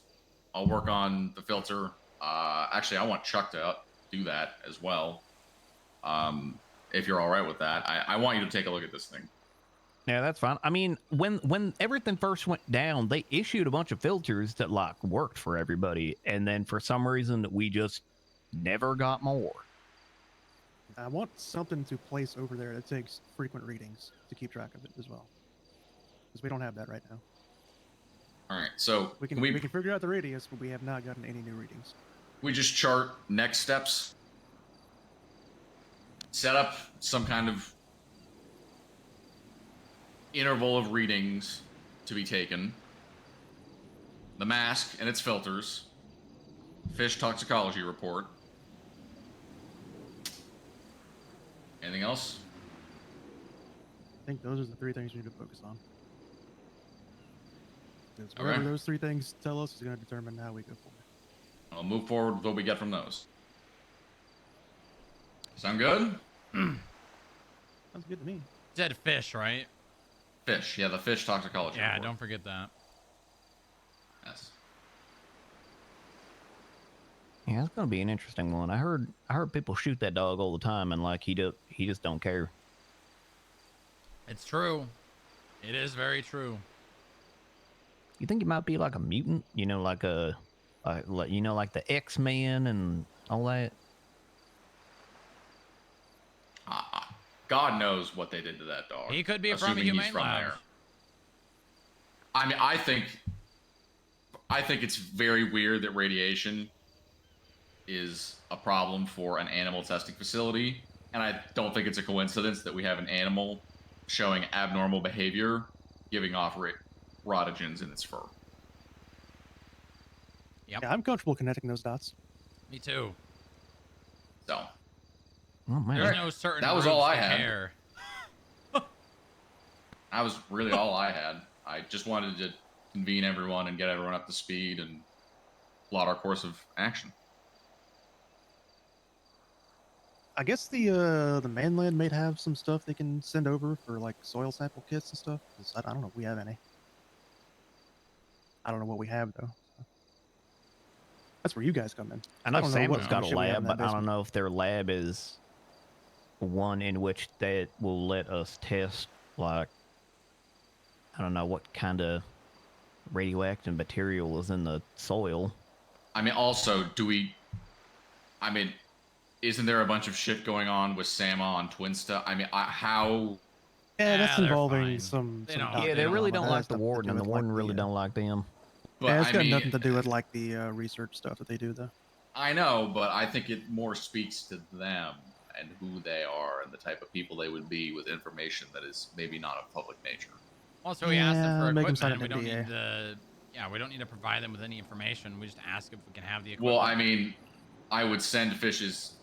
I'll work on the filter. Actually, I want Chuck to do that as well. If you're all right with that, I want you to take a look at this thing. Yeah, that's fine. I mean, when everything first went down, they issued a bunch of filters that like worked for everybody, and then for some reason we just never got more. I want something to place over there that takes frequent readings to keep track of it as well, because we don't have that right now. All right, so we can figure out the radius, but we have not gotten any new readings. We just chart next steps. Set up some kind of interval of readings to be taken. The mask and its filters. Fish toxicology report. Anything else? I think those are the 3 things we need to focus on. Because Okay. whatever those 3 things tell us is going to determine how we go forward. I'll move forward with what we get from those. Sound good? Sounds good to me. Dead fish, right? Fish. Yeah, the fish toxicology. Yeah, report. don't forget that. Yes. Yeah, it's gonna be an interesting one. I heard people shoot that dog all the time, and like he just don't care. It's true. It is very true. You think he might be like a mutant? You know, like like the X-Men and all that. God knows what they did to that dog. He could be from a assuming humane he's from lab. there. I mean, I think it's very weird that radiation is a problem for an animal testing facility, and I don't think it's a coincidence that we have an animal showing abnormal behavior, giving off rotogens in its fur. Yep. Yeah, I'm comfortable connecting those dots. Me too. So. Oh man. There's no certain. That was all I had. Care. That was really all I had. I just wanted to convene everyone and get everyone up to speed and plot our course of action. I guess the mainland may have some stuff they can send over for like soil sample kits and stuff. 'Cause I don't know if we have any. I don't know what we have though. That's where you guys come in. I know don't know what Samuel's got a shit we have in lab, that but I don't basement. know if their lab is one in which that will let us test, like, I don't know what kind of radioactive material is in the soil. I mean, also, isn't there a bunch of shit going on with Sama on Twinsta? I mean, how... Yeah, that's they're involving fine. some. They some don't- doc- Yeah, they really don't that like has the nothing to warden, do and the with, warden like, really don't like them. But yeah, it's I got mean, nothing to do with like the research stuff that they do though. I know, but I think it more speaks to them and who they are and the type of people they would be with information that is maybe not of public nature. Also, we asked them Yeah, for make 'em sign equipment. an We don't NDA. need the. Yeah, we don't need to provide them with any information. We just ask if we can have the equipment. Well, I mean, I would send Fish's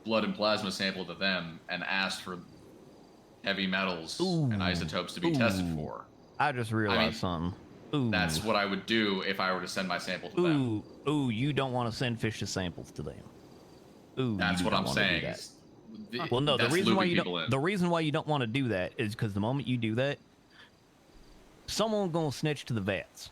blood and plasma sample to them and ask for heavy metals and isotopes to be tested for. I just realized something. Ooh. That's what I would do if I were to send my sample to them. Ooh, you don't want to send Fish's samples to them. Ooh, That's you what don't I'm wanna do saying. that. Well, no, the That's reason why looping you people don't in. the reason why you don't want to do that is because the moment you do that, someone's gonna snitch to the vets.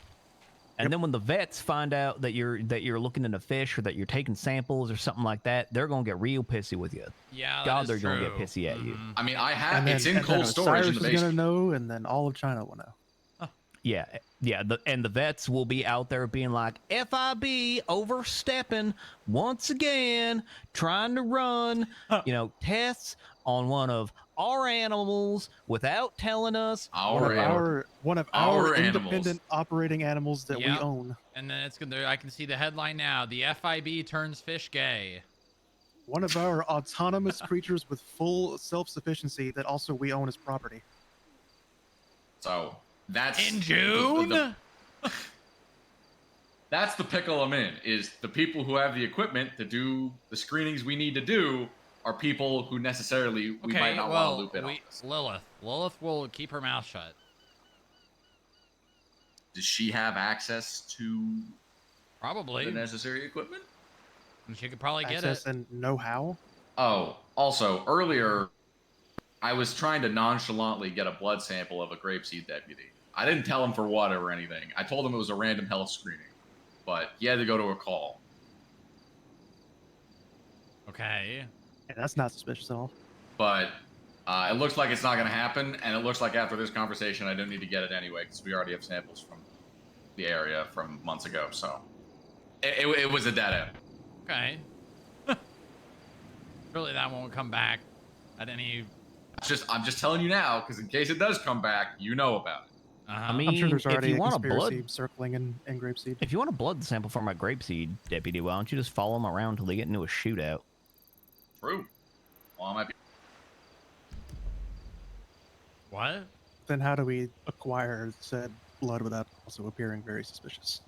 And then when the vets find out that you're looking into fish or that you're taking samples or something like that, they're gonna get real pissy with you. Yeah, God, they're gonna get pissy at you. I mean, I have And then, it's in and cold then storage in Osiris the is gonna basement. know, and then all of China will know. Yeah. And the vets will be out there being like, FIB overstepping once again, trying to run, tests on one of our animals without telling us. One of our independent operating animals that we Yep. own. And then it's gonna. I can see the headline now. The FIB turns fish gay. One of our autonomous creatures with full self-sufficiency that also we own as property. So that's in June. That's the pickle I'm in. Is the people who have the equipment to do the screenings we need to do are people who necessarily we might not want to loop in on this. Lilith will keep her mouth shut. Does she have access to Probably the necessary equipment? And she could probably get Access it. and know-how. Oh, also earlier, I was trying to nonchalantly get a blood sample of a grapeseed deputy. I didn't tell him for what or anything. I told him it was a random health screening, but he had to go to a call. Okay. Yeah, that's not suspicious at all. But it looks like it's not going to happen, and it looks like after this conversation, I don't need to get it anyway because we already have samples from the area from months ago. So it was a dead end. Okay. Really, that won't come back at any. I'm just telling you now because in case it does come back, you know about it. I mean, I'm sure there's if already you a want a conspiracy blood, circling in grapeseed. if you want a blood sample from a grapeseed deputy, why don't you just follow them around until they get into a shootout? True. Well, I might be. What? Then how do we acquire said blood without also appearing very suspicious?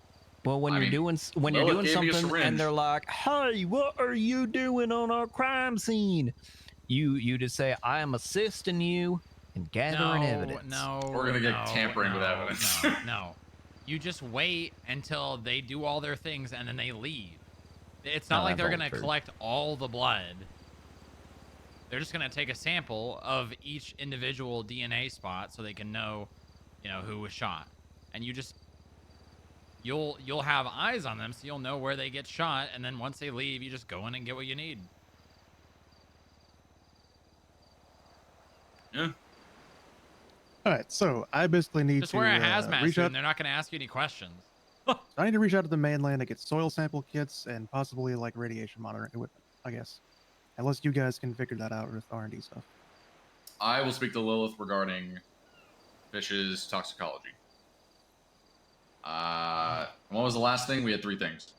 Well, when you're doing Lilith gave me a something syringe. and they're like, "Hey, what are you doing on our crime scene?" You just say, I am assisting you in gathering evidence. No, We're gonna get tampering with no, evidence. No. You just wait until they do all their things and then they leave. It's not No, like that's they're all gonna true. collect all the blood. They're just gonna take a sample of each individual DNA spot so they can know, who was shot. And you'll have eyes on them, so you'll know where they get shot. And then once they leave, you just go in and get what you need. Yeah. All right, so I basically need Just to wear a hazmat reach suit, out. and they're not gonna ask you any questions. I need to reach out to the mainland to get soil sample kits and possibly like radiation monitoring equipment, I guess. Unless you guys can figure that out with R&D stuff. I will speak to Lilith regarding Fish's toxicology. What was the last thing? We had 3 things.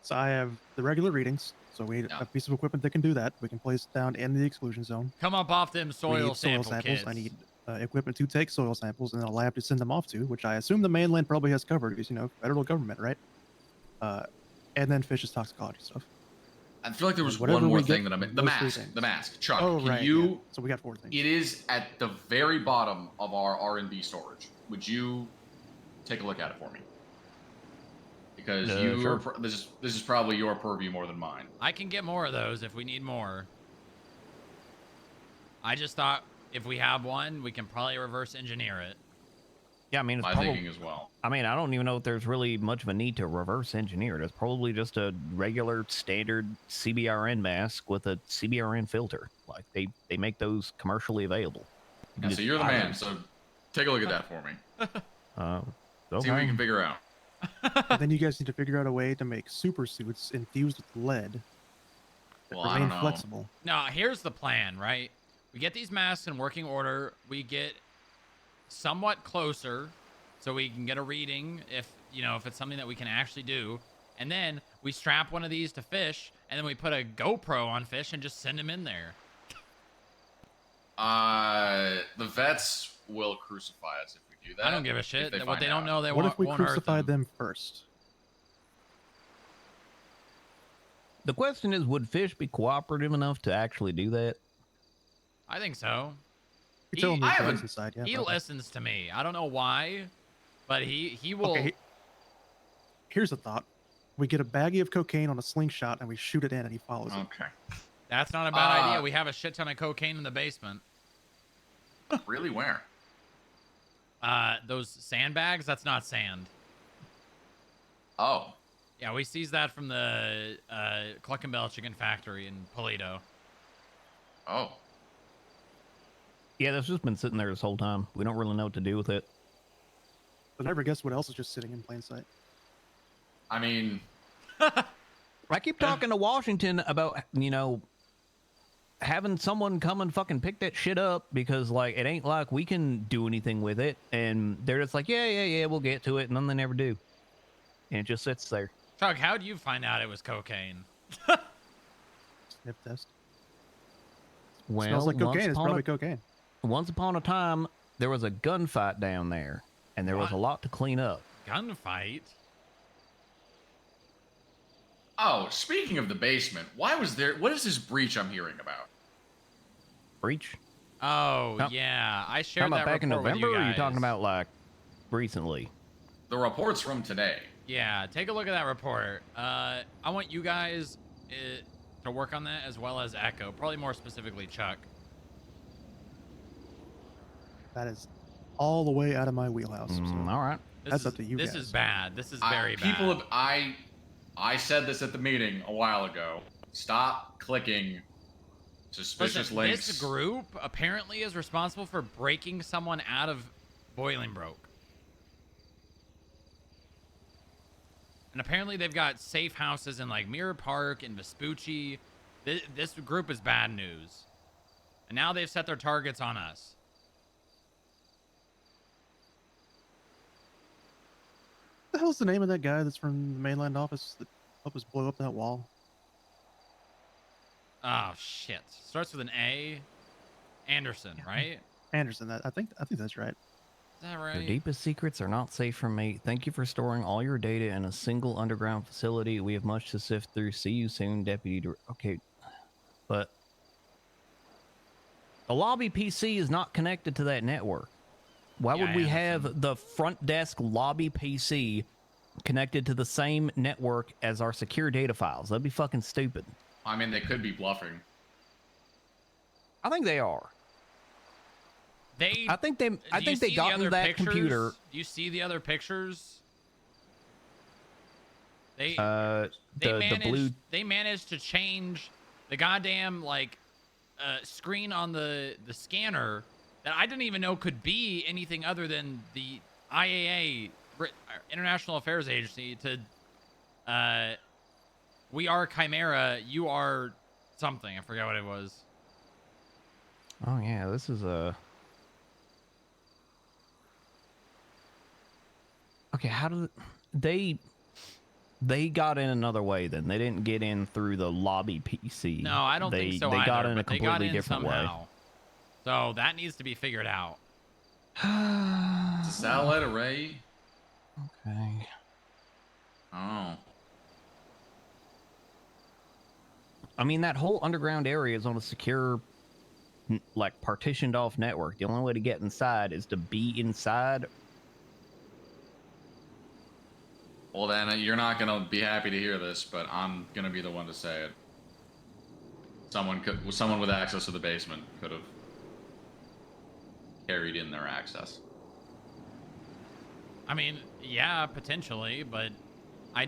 So I have the regular readings. So we need a piece of equipment that can do that. We can place it down in the exclusion zone. Come up off them We soil need soil sample samples. kits. I need equipment to take soil samples and a lab to send them off to, which I assume the mainland probably has covered because, federal government, right? And then Fish's toxicology stuff. I feel like there was Whatever one more we get thing that I from meant. The those 3 mask. things. The mask. Chuck, Oh, can right, you... yeah. So we got 4 things. It is at the very bottom of our R&D storage. Would you take a look at it for me? Because sure. this is probably your purview more than mine. I can get more of those if we need more. I just thought if we have one, we can probably reverse engineer it. Yeah, I mean, it's My probably, thinking as well. I mean, I don't even know if there's really much of a need to reverse engineer it. It's probably just a regular standard CBRN mask with a CBRN filter. Like they make those commercially available. Yeah, so you're the man. So take a look at that for me. See what you can figure out. And then you guys need to figure out a way to make super suits infused with lead that Well, I remain don't know. flexible. Now, here's the plan, right? We get these masks in working order. We get somewhat closer so we can get a reading if it's something that we can actually do. And then we strap one of these to Fish, and then we put a GoPro on Fish and just send him in there. The vets will crucify us if we do that. I don't give a shit. What they don't know, they What won't, if we won't hurt crucified them. them first? The question is, would Fish be cooperative enough to actually do that? I think so. You tell him the intelligence side, yeah. He probably. listens to me. I don't know why, but he will. Okay, here's a thought. We get a baggie of cocaine on a slingshot and we shoot it in and he follows it. Okay. That's not a bad idea. We have a shit ton of cocaine in the basement. Really? Where? Those sandbags, that's not sand. Oh. Yeah, we seized that from the Cluck and Bell Chicken Factory in Polito. Oh. Yeah, that's just been sitting there this whole time. We don't really know what to do with it. But never guess what else is just sitting in plain sight. I mean... I keep talking to Washington about, having someone come and fucking pick that shit up because, like, it ain't like we can do anything with it. And they're just like, yeah, we'll get to it. And then they never do. And it just sits there. Chuck, how'd you find out it was cocaine? Sniff test. Well, Smells like cocaine. It's probably cocaine. Once upon a time, there was a gunfight down there. And there was a lot to clean up. Gunfight? Oh, speaking of the basement, what is this breach I'm hearing about? Breach? Oh, yeah. I shared Talking about that back in report with November, you or are you guys. talking about, like, recently? The report's from today. Yeah, take a look at that report. I want you guys to work on that as well as Echo. Probably more specifically Chuck. That is all the way out of my wheelhouse. So all right. That's up to you This guys. is bad. This is very People bad. I said this at the meeting a while ago. Stop clicking suspicious Listen, links. this group apparently is responsible for breaking someone out of Bolingbroke. And apparently they've got safe houses in like Mirror Park and Vespucci. This group is bad news. And now they've set their targets on us. What the hell's the name of that guy that's from the mainland office that helped us blow up that wall? Oh shit. Starts with an A. Anderson, right? Anderson. I think that's right. Is that Your right? deepest secrets are not safe from me. Thank you for storing all your data in a single underground facility. We have much to sift through. See you soon, Deputy. Okay, but The lobby PC is not connected to that network. Why Yeah, would we Anderson. have the front desk lobby PC connected to the same network as our secure data files? That'd be fucking stupid. I mean, they could be bluffing. I think they are. They. I think they got in that computer. Do you see the other pictures? They The blue. They managed to change the goddamn screen on the scanner that I didn't even know could be anything other than the IAA, International Affairs Agency, to we are Chimera, you are something. I forgot what it was. Oh yeah, this is a. Okay, how did they got in another way? Then they didn't get in through the lobby PC. No, I don't think so They either, got in a but they got completely in different somehow. So that needs to be figured out. It's a satellite array. Okay. Oh. I mean, that whole underground area is on a secure, like, partitioned off network. The only way to get inside is to be inside. Well, then you're not gonna be happy to hear this, but I'm gonna be the one to say it. Someone with access to the basement could have carried in their access. I mean, yeah, potentially, but I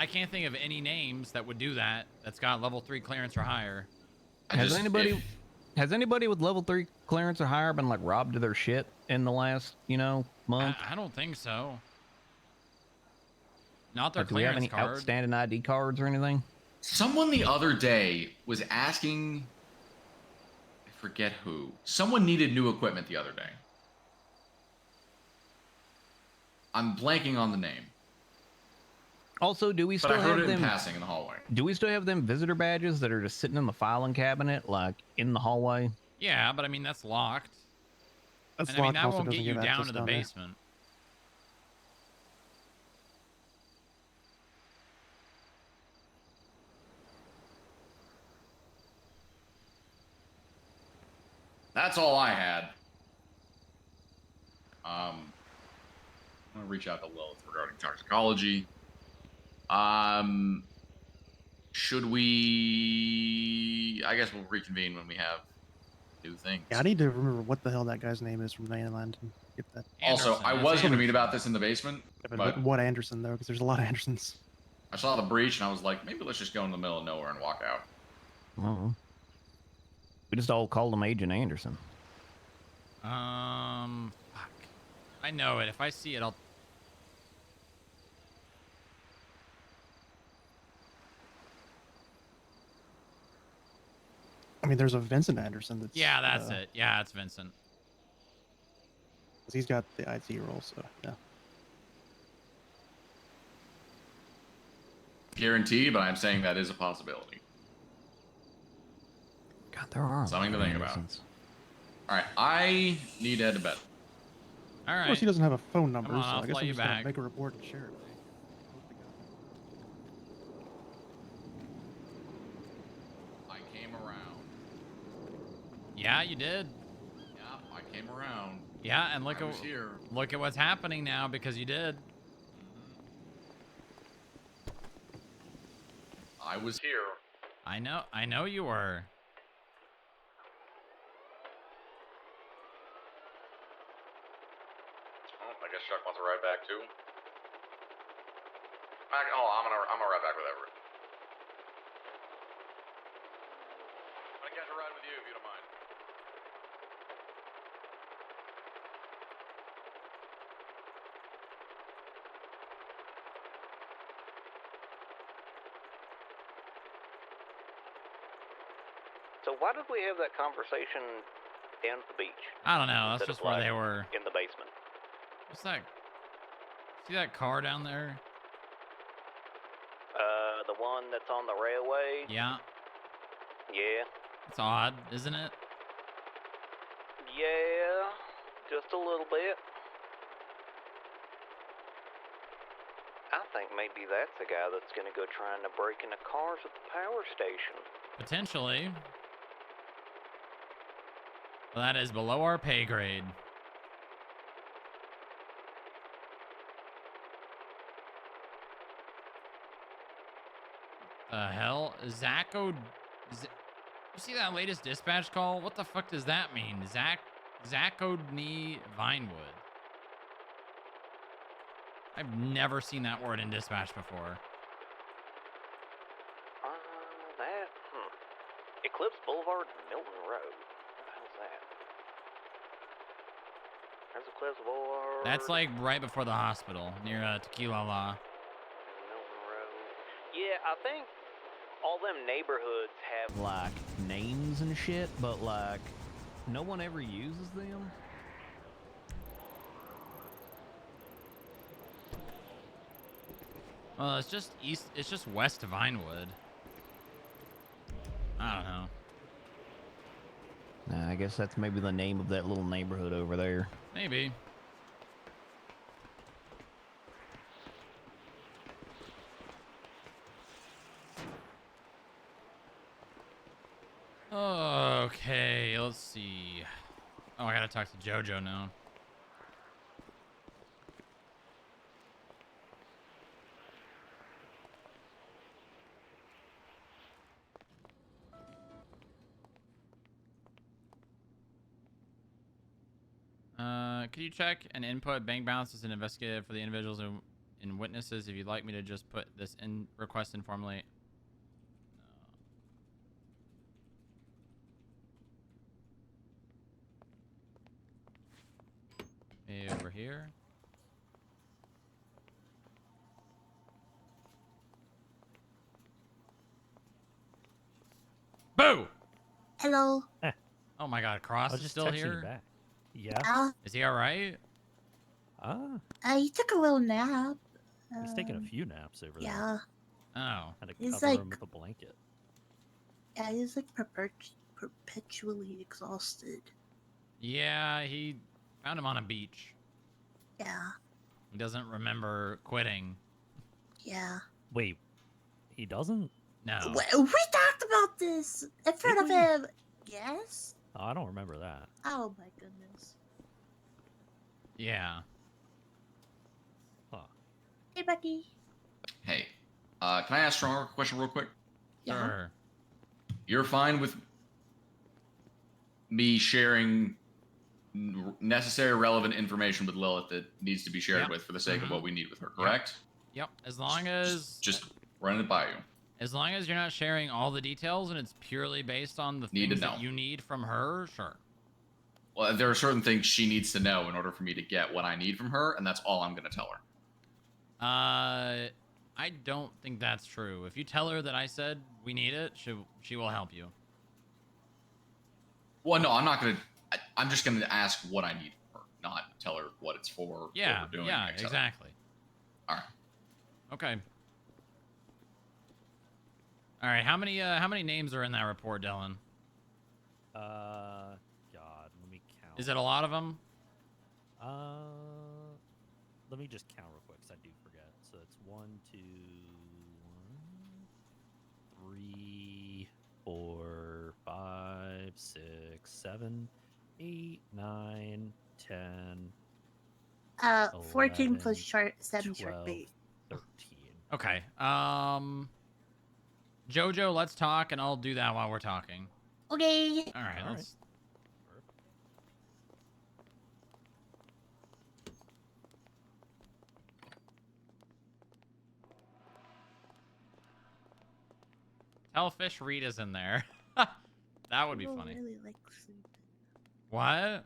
can't think of any names that would do that. That's got level 3 clearance or higher. Has anybody with level 3 clearance or higher been like robbed of their shit in the last, month? I don't think so. Not their Like, do we have clearance any card. outstanding ID cards or anything? Someone the other day was asking, I forget who. Someone needed new equipment the other day. I'm blanking on the name. Also, do we But still I heard have it in them passing in the hallway. Do we still have them visitor badges that are just sitting in the filing cabinet, like in the hallway? Yeah, but I mean that's locked. That's and I mean locked, that also won't get doesn't you give down access to the down there. basement. That's all I had. I'm gonna reach out to Lilith regarding toxicology. Should we? I guess we'll reconvene when we have new things. Yeah, I need to remember what the hell that guy's name is from Mainland and get that. Also, I was going to meet about this in the basement, Yeah, but what Anderson though? Because there's a lot of Andersons. I saw the breach and I was like, maybe let's just go in the middle of nowhere and walk out. Oh. We just all called him Agent Anderson. Fuck. I know it. If I see it, I'll. I mean, there's a Vincent Anderson that's. Yeah, that's it. Yeah, it's Vincent. 'Cause he's got the IT role, so yeah. Guaranteed, but I'm saying that is a possibility. God, there are something to think about. All right, I need to head to bed. All right. Of course, he doesn't have a phone number, Come on, so I'll I guess fly I'm you just gonna back. make a report and share it. I came around. Yeah, you did. Yeah, I came around. Yeah, and look I at was here. look at what's happening now because you did. I was here. I know you were. Oh, I guess Chuck wants to ride back too. I'm gonna ride back with Everett. I'm gonna catch a ride with you if you don't mind. So why did we have that conversation down at the beach? I don't know. That's instead just of, where like, they were. in the basement. What's that? See that car down there? The one that's on the railway. Yeah. Yeah. It's odd, isn't it? Yeah. Just a little bit. I think maybe that's the guy that's gonna go trying to break into cars at the power station. Potentially. Well, that is below our pay grade. The hell? You see that latest dispatch call? What the fuck does that mean? Zacodney Vinewood. I've never seen that word in dispatch before. Eclipse Boulevard, Milton Road. What the hell's that? That's Eclipse Boulevard. That's like right before the hospital, near Tequila La. Milton Road. Yeah, I think all them neighborhoods have Like names and shit, but like no one ever uses them. Well, it's just west of Vinewood. I don't know. Nah, I guess that's maybe the name of that little neighborhood over there. Maybe. Okay, let's see. Oh, I gotta talk to JoJo now. Could you check and input bank balances and investigate for the individuals and witnesses if you'd like me to just put this in request informally? No. Maybe over here. Boo! Hello. Oh my god, Cross is still here? Yeah. Is he alright? He took a little nap. He's taking a few naps over there. Yeah. Oh. Had to He's cover him like- with a blanket. Yeah, he's like perpetually exhausted. Yeah, he found him on a beach. Yeah. He doesn't remember quitting. Yeah. Wait, he doesn't? No. We talked about this in front of him. Yes. Oh, I don't remember that. Oh my goodness. Yeah. Hey, Becky. Hey, can I ask Strong a question real quick? Yeah. Sure. You're fine with me sharing necessary, relevant information with Lilith that needs to be shared Yep. with for the sake of Mhm. what we need with her, correct? Yep. As long as Just running it by you. As long as you're not sharing all the details and it's purely based on the Need to things that know. you need from her, sure. Well, there are certain things she needs to know in order for me to get what I need from her, and that's all I'm going to tell her. I don't think that's true. If you tell her that I said we need it, she will help you. Well, no, I'm not going to. I'm just going to ask what I need from her, not tell her what it's for. Yeah, what we're doing, yeah, etc. exactly. All right. Okay. All right, how many names are in that report, Dylan? God, let me count. Is it a lot of them? Let me just count real quick, because I do forget. So it's 1, 2, 3, 4, 5, 6, 7, 8, 9, 10. 14 plus 11, sharp 7 sharp 12, 8. 13. Okay. Jojo, let's talk, and I'll do that while we're talking. Okay. All right. All Let's. Tell Fish Rita's in there. That would be People funny. really like sleeping. What?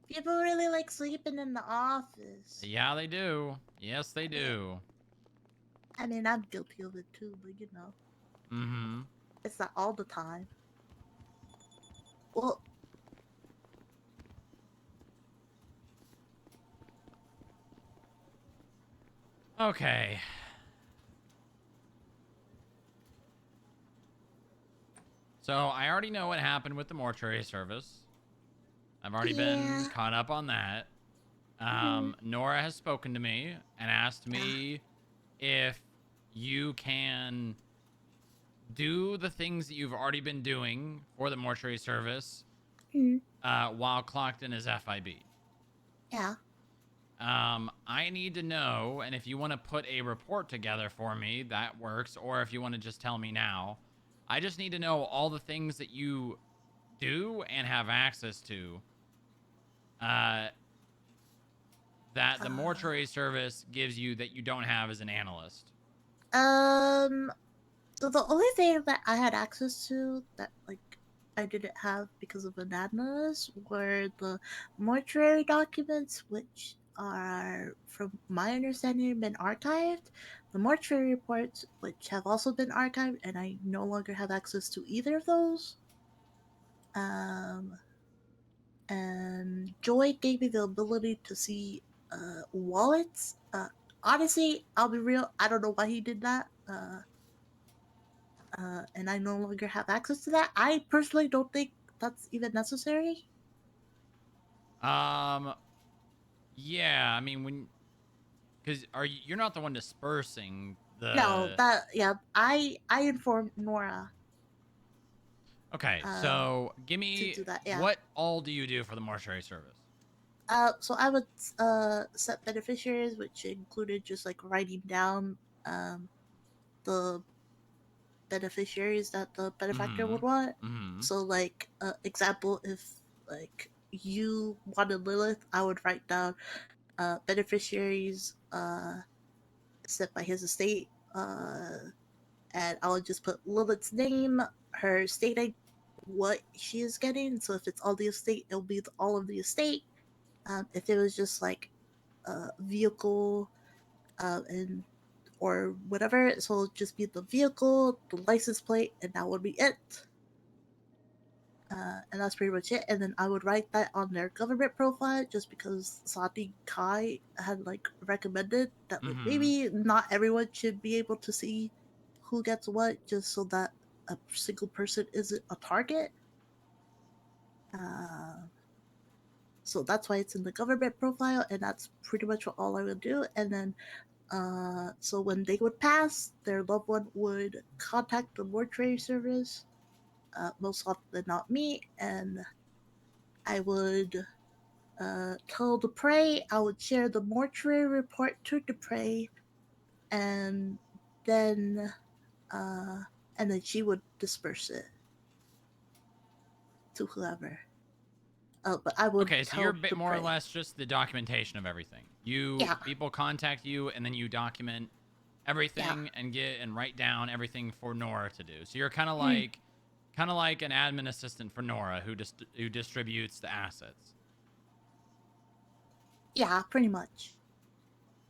People really like sleeping in the office. Yeah, they do. Yes, they do. I mean, I'm guilty of it too, but you know, Mm-hmm. it's not all the time. Well, Okay. So I already know what happened with the mortuary service. I've already been caught up on that. Nora has spoken to me and asked me if you can do the things that you've already been doing for the mortuary service Mhm. while clocked in as FIB. Yeah. I need to know, and if you want to put a report together for me, that works, or if you want to just tell me now, I just need to know all the things that you do and have access to, that the mortuary service gives you that you don't have as an analyst. So the only thing that I had access to that like I didn't have because of an analyst were the mortuary documents, which are, from my understanding, been archived. The mortuary reports, which have also been archived, and I no longer have access to either of those. Um, and Joy gave me the ability to see wallets. Honestly, I'll be real. I don't know why he did that. And I no longer have access to that. I personally don't think that's even necessary. Yeah, I mean, because you're not the one dispersing No, the. that yeah. I informed Nora. Okay, Um, so give to me do that. Yeah. what all do you do for the mortuary service? So I would set beneficiaries, which included just like writing down the beneficiaries that the benefactor would want. Mm-hmm. So like example, if like you wanted Lilith, I would write down beneficiaries set by his estate, and I would just put Lilith's name, her estate, what she is getting. So if it's all the estate, it'll be all of the estate. If it was just like a vehicle, and or whatever, so it'll just be the vehicle, the license plate, and that would be it. And that's pretty much it. And then I would write that on their government profile, just because Sati Kai had like recommended that like, maybe not everyone should be able to see who gets what, just so that a single person isn't a target. So that's why it's in the government profile, and that's pretty much what all I would do. And then, so when they would pass, their loved one would contact the mortuary service, most often than not me, and I would tell Dupre I would share the mortuary report to Dupre, and then uh, and then she would disperse it to whoever. But I would Okay, so tell you're more or Dupre. less just the documentation of everything. Yeah. People contact you, and then you document everything and get and write down everything for Nora to do. So you're kind of like an admin assistant for Nora who distributes the assets. Yeah, pretty much.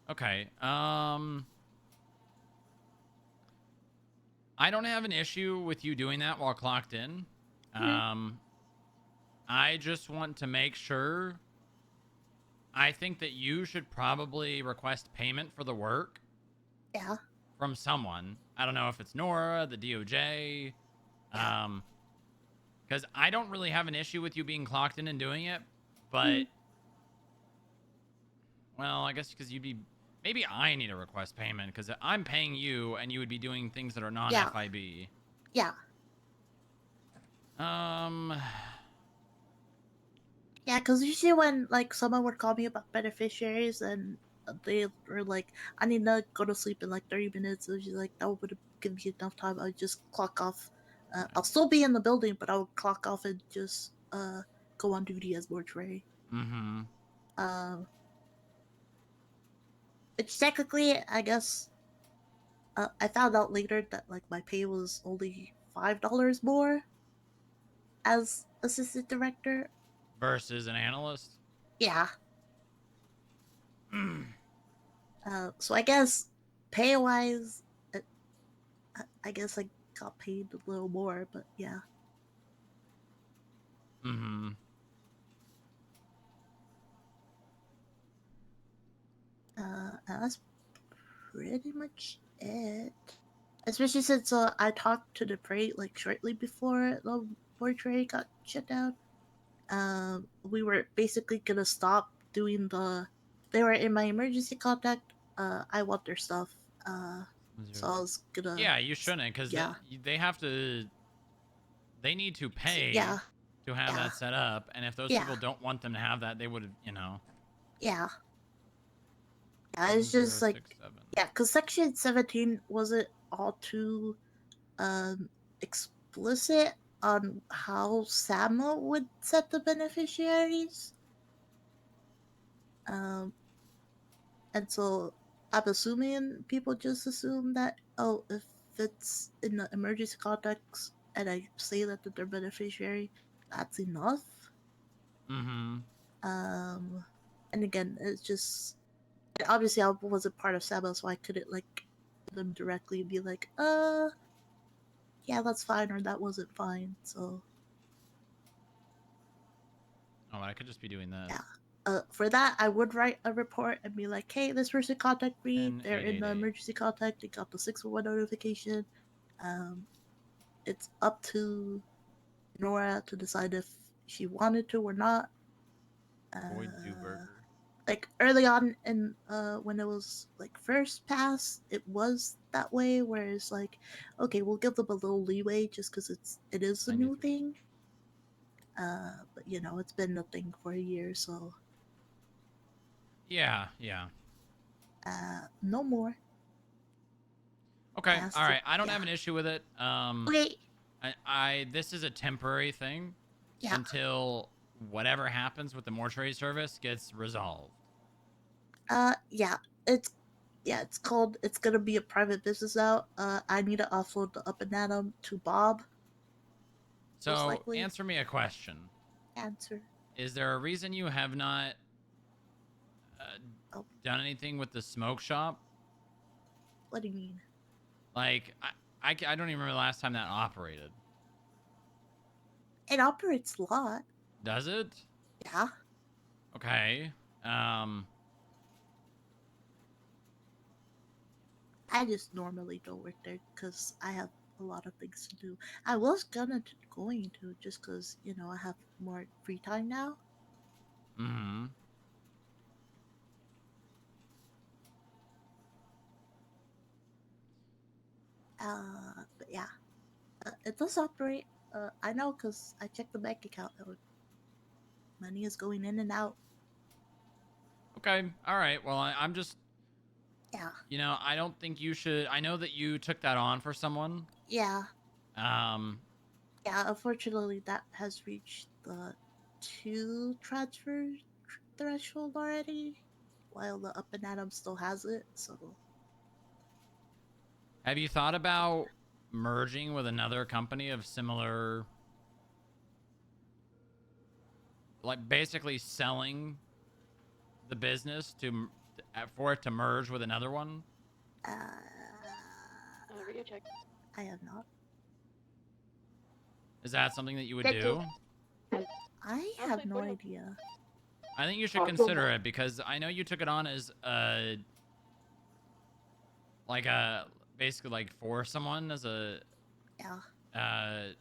Okay. I don't have an issue with you doing that while clocked in. I just want to make sure. I think that you should probably request payment for the work. Yeah. From someone. I don't know if it's Nora, the DOJ. Because I don't really have an issue with you being clocked in and doing it, but well, I guess because you'd be. Maybe I need to request payment because I'm paying you and you would be doing things that are non FIB. Yeah. Yeah, because usually when like someone would call me about beneficiaries and they were like, "I need to go to sleep in like 30 minutes," and she's like, "That would give me enough time." I would just clock off. I'll still be in the building, but I would clock off and just go on duty as mortuary. Which technically, I guess, I found out later that like my pay was only $5 more as assistant director versus an analyst. Yeah. So I guess pay wise, I guess I got paid a little more, but yeah. That's pretty much it. Especially since I talked to the Prey like shortly before the portrait got shut down. We were basically gonna stop doing the. They were in my emergency contact. I want their stuff. So I was gonna. Yeah, you shouldn't because Yeah. they have to. They need to pay Yeah. to have Yeah. that set up, and if those Yeah. people don't want them to have that, they would, you know. Yeah. Yeah, it's just like 7067. yeah, because Section 17 wasn't all too explicit on how SAMA would set the beneficiaries. And so I'm assuming people just assume that, oh, if it's in the emergency context and I say that they're beneficiary, that's enough. Mm-hmm. And again, it's just obviously I wasn't part of SAMA, so I couldn't like them directly be like, yeah, that's fine, or that wasn't fine. So Oh, I could just be doing this. for that, I would write a report and be like, hey, this person contacted me. They're in the 888. emergency contact. They got the 611 notification. It's up to Nora to decide if she wanted to or not. Boyd Dewberger. Like early on in when it was like first passed, it was that way. Where it's like, okay, we'll give them a little leeway just because it is a new thing. But you know, it's been a thing for a year, so Yeah. no more. Okay. Has All to- right. I don't yeah. have an issue with it. Okay. I this is a temporary thing Yeah. until whatever happens with the mortuary service gets resolved. Yeah, it's called. It's gonna be a private business now. I need to offload the Up and Atom to Bob. Most So likely. answer me a question. Answer. Is there a reason you have not done anything with the smoke shop? What do you mean? Like, I don't even remember the last time that operated. It operates a lot. Does it? Yeah. Okay. I just normally don't work there because I have a lot of things to do. I was going to just because you know I have more free time now. Mm-hmm. But yeah, it does operate. I know because I checked the bank account. Money is going in and out. Okay. All right. Well, I'm just. Yeah. You know, I don't think you should. I know that you took that on for someone. Yeah. Yeah, unfortunately, that has reached the 2 transfer threshold already, while the Up and Atom still has it, so. Have you thought about merging with another company of similar. Like, basically selling the business for it to merge with another one? Radio check. I have not. Is that something that you would Thank do? I have no idea. I think you should consider it because I know you took it on as basically like for someone as a Yeah. I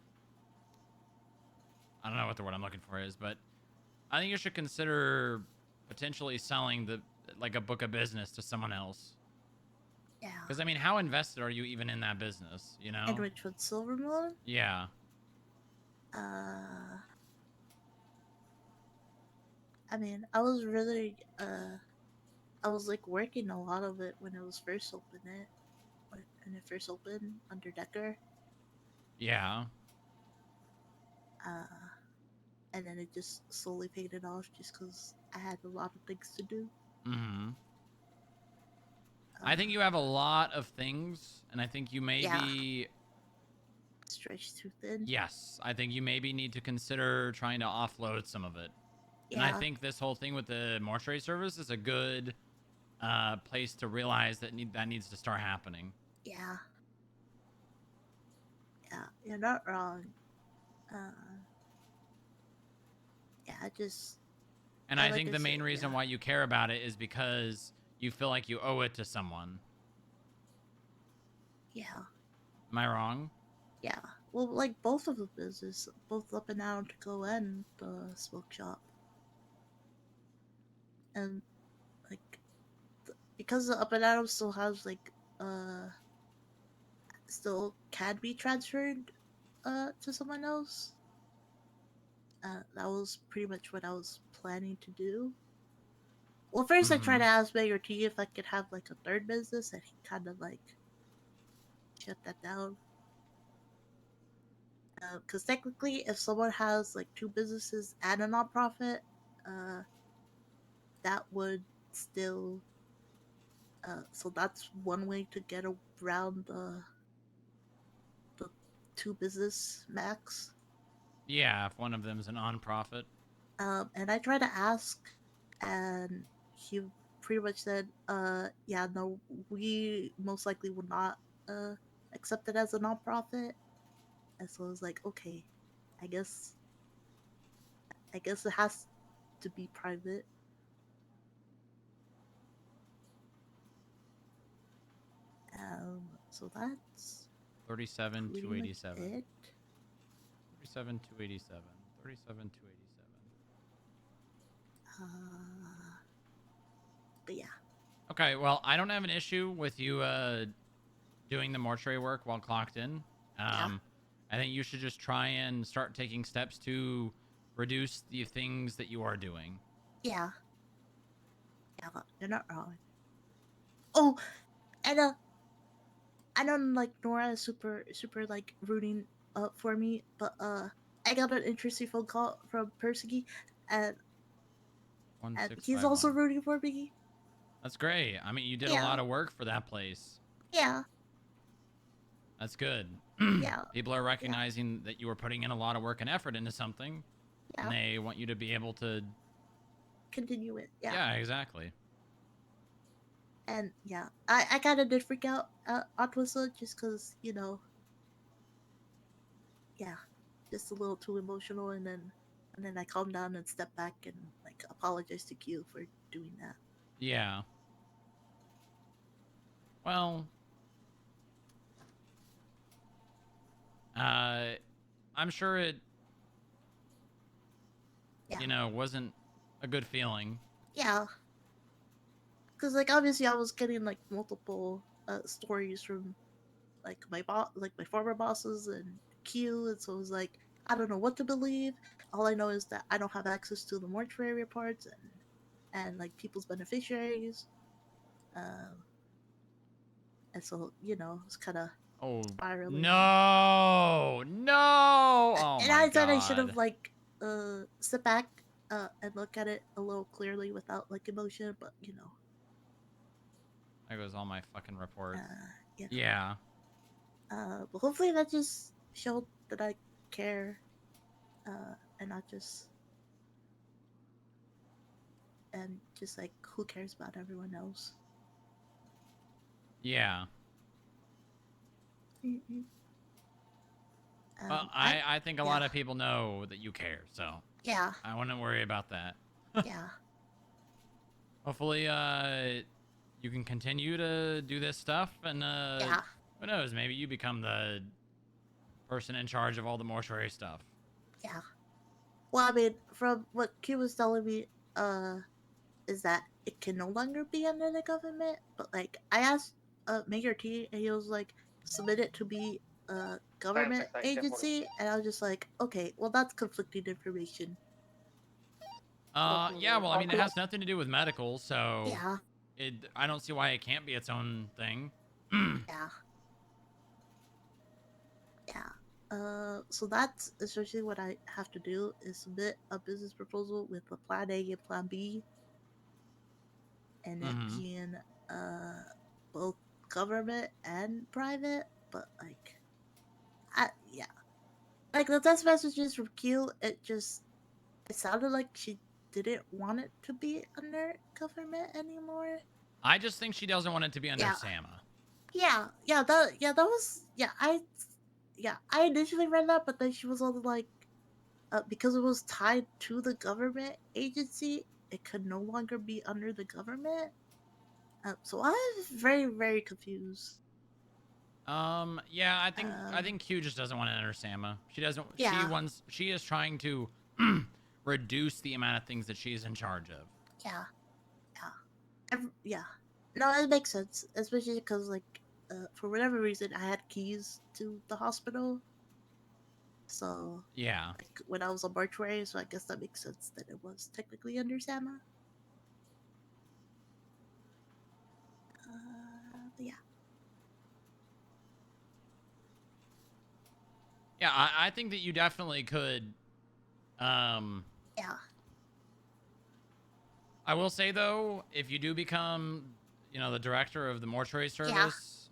don't know what the word I'm looking for is, but I think you should consider potentially selling like a book of business to someone else. Yeah. Because I mean, how invested are you even in that business? You know? In Richwood Silvermoon? Yeah. I mean, I was really I was like working a lot of it when it was first opened when it first opened under Decker. Yeah. And then it just slowly faded off just because I had a lot of things to do. Mm-hmm. I think you have a lot of things, and I think you may be stretched too thin. Yes, I think you maybe need to consider trying to offload some of it. And I think this whole thing with the mortuary service is a good place to realize that that needs to start happening. Yeah. Yeah, you're not wrong. Yeah, I just. And I think the main reason why you care about it is because you feel like you owe it to someone. Yeah. Am I wrong? Yeah. Well, like both of the business, both Up and Down to Go and the smoke shop. And like because the Up and Down still has like still can be transferred to someone else. That was pretty much what I was planning to do. Well, first I tried Mhm. to ask Mayor T if I could have like a third business, and he kind of like shut that down. Because technically, if someone has like two businesses and a nonprofit, uh, that would still. So that's one way to get around the two business max. Yeah, if one of them's a nonprofit. And I tried to ask, and he pretty much said, yeah, no, we most likely will not accept it as a nonprofit. And so I was like, okay, I guess, I guess it has to be private. So that's 37 pretty much 287. it. 37 287. 37 287. But yeah. Okay, well, I don't have an issue with you doing the mortuary work while clocked in. I think you should just try and start taking steps to reduce the things that you are doing. Yeah. Yeah, you're not wrong. Oh, and I know like Nora is super like rooting for me, but I got an interesting phone call from Persky, and he's also 1651. rooting for me. That's great. I mean, you did a Yeah. lot of work for that place. Yeah. That's good. Yeah. People are recognizing that you were putting in a lot of work and effort into something, and they want you to be able to continue it. Yeah. Yeah, exactly. And yeah, I kind of did freak out on Twister just because, you know, yeah, just a little too emotional, and then I calmed down and stepped back and like apologized to Q for doing that. Yeah. Well, I'm sure it, you know, wasn't a good feeling. Yeah. Because like obviously I was getting like multiple stories from like my like my former bosses and Q, and so it was like I don't know what to believe. All I know is that I don't have access to the mortuary reports and like people's beneficiaries. And so you know it's kind of spiraling. No, oh And my I thought I should god. have like sit back and look at it a little clearly without like emotion, but you know. There goes all my fucking reports. Yeah. Yeah. But hopefully that just showed that I care, and not just and just like who cares about everyone else. Yeah. Mm-mm. Well, I think a lot of people know that you care, so Yeah. I wouldn't worry about that. Yeah. Hopefully, you can continue to do this stuff, and who knows, maybe you become the person in charge of all the mortuary stuff. Yeah. Well, I mean, from what Q was telling me, is that it can no longer be under the government. But like, I asked Mayor T, and he was like, submit it to be a government agency, and I was just like, okay, well that's conflicting information. Yeah, well, I mean, it has nothing to do with medical, so Yeah. I don't see why it can't be its own thing. Yeah. Yeah. So that's essentially what I have to do is submit a business proposal with a plan A and plan B, and it being both government and private. But like, yeah, like the text messages from Q, it sounded like she didn't want it to be under government anymore. I just think she doesn't want it to be under Yeah. SAMA. That was I initially read that, but then she was all like, because it was tied to the government agency, it could no longer be under the government. So I was very very confused. Yeah, I think Q just doesn't want it under SAMA. She doesn't. Yeah. She is trying to reduce the amount of things that she's in charge of. Yeah. No, it makes sense, especially because like for whatever reason I had keys to the hospital, So Yeah. like, when I was a mortuary, so I guess that makes sense that it was technically under SAMA. But yeah. Yeah, I think that you definitely could. Yeah. I will say though, if you do become, the director of the mortuary service,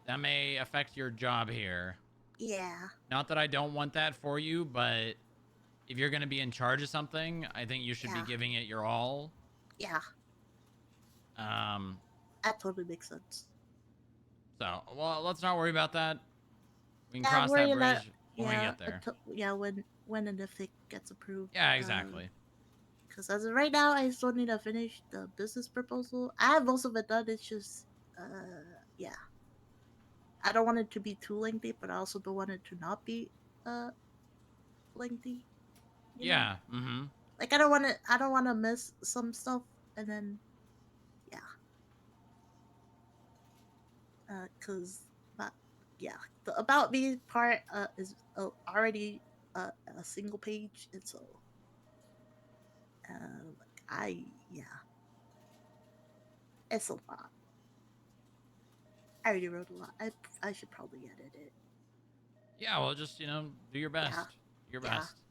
that may affect your job here. Yeah. Not that I don't want that for you, but if you're going to be in charge of something, I think you should be Yeah. giving it your all. Yeah. That totally makes sense. So, well, let's not worry about that. We can Yeah, I'm cross that worrying bridge that. when we Yeah. get there. When and if it gets approved. Yeah, exactly. Because as of right now, I still need to finish the business proposal. I have most of it done. It's just, yeah. I don't want it to be too lengthy, but I also don't want it to not be, lengthy. You know? Yeah. Mm-hmm. Like I don't want to miss some stuff, and then, yeah. Cause, but yeah, the about me part is already a single page, and so, yeah, it's a lot. I already wrote a lot. I should probably edit it. Yeah, well, just, do your best. Yeah. Do your Yeah. best.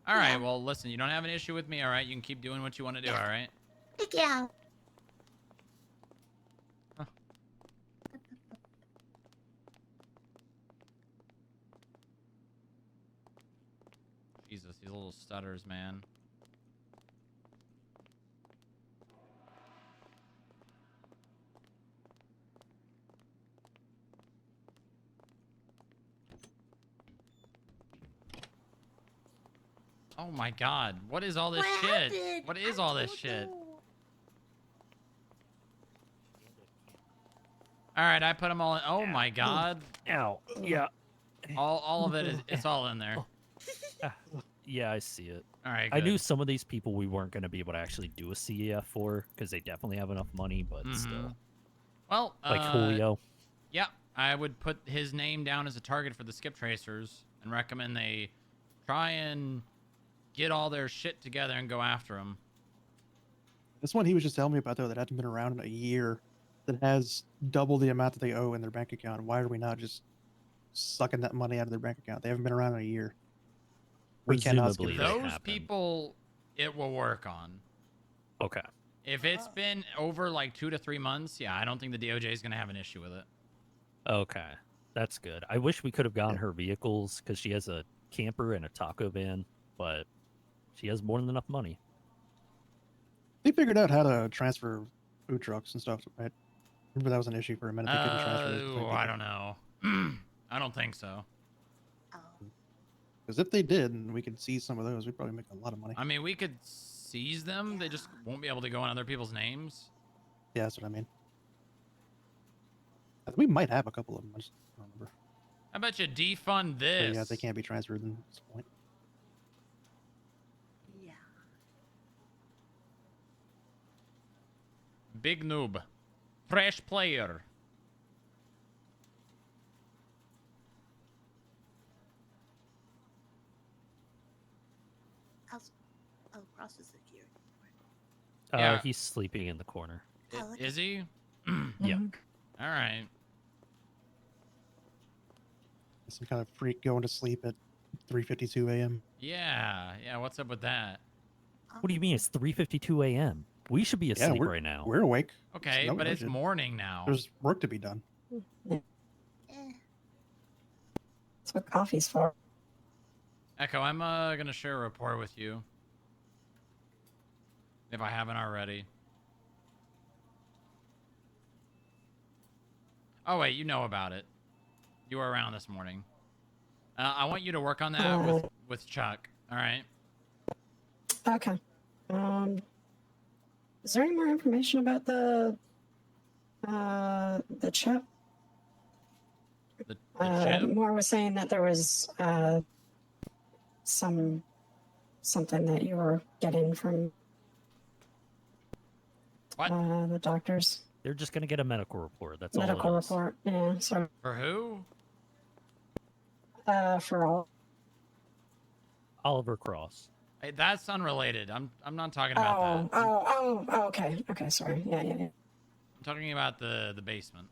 All right, Yeah. well, listen, you don't have an issue with me, all right? You can keep doing what you want to do, all right? Yeah. Jesus, these little stutters, man. Oh my god, what is all this shit? What is all this shit? All right, I put them all in. Oh my god. Ow. Yeah. All of it is, it's all in there. Yeah, I see it. All right, I knew good. some of these people we weren't going to be able to actually do a CEF for because they definitely have enough money, but still. Well, Like Julio. Yeah, I would put his name down as a target for the skip tracers and recommend they try and get all their shit together and go after him. This one he was just telling me about though that hasn't been around in a year, that has double the amount that they owe in their bank account. Why are we not just sucking that money out of their bank account? They haven't been around in a year. We cannot skip Presumably they those happen. people. It will work on. Okay. If it's been over like 2 to 3 months, yeah, I don't think the DOJ is gonna have an issue with it. Okay. That's good. I wish we could have gotten her vehicles because she has a camper and a taco van, but she has more than enough money. They figured out how to transfer food trucks and stuff, right? Remember that was an issue for a minute. They couldn't transfer. Oh, I don't know. I don't think so. Because if they did, and we could see some of those, we'd probably make a lot of money. I mean, we could seize them. They just won't be able to go on other people's names. Yeah, that's what I mean. We might have a couple of them. I just don't remember. I bet you defund But this. yeah, they can't be transferred at this point. Yeah. Big noob. Fresh player. Cross is here. Yeah. He's sleeping in the corner. Is he? Yeah. All right. Some kind of freak going to sleep at 3:52 a.m. Yeah. Yeah. What's up with that? What do you mean? It's 3:52 a.m. We should be asleep right now. We're awake. Okay, but it's morning now. There's work to be done. That's what coffee's for. Echo, I'm gonna share a report with you. If I haven't already. Oh wait, you know about it. You were around this morning. I want you to work on that with Chuck. All right. Okay. Is there any more information about the chip? The chip? Moore was saying that there was something that you were getting from the doctors. They're just going to get a medical report. That's Medical all it is. report. Yeah. So For who? for all. Oliver Cross. Hey, that's unrelated. I'm not talking about that. Okay. Okay, sorry. Yeah. I'm talking about the basement.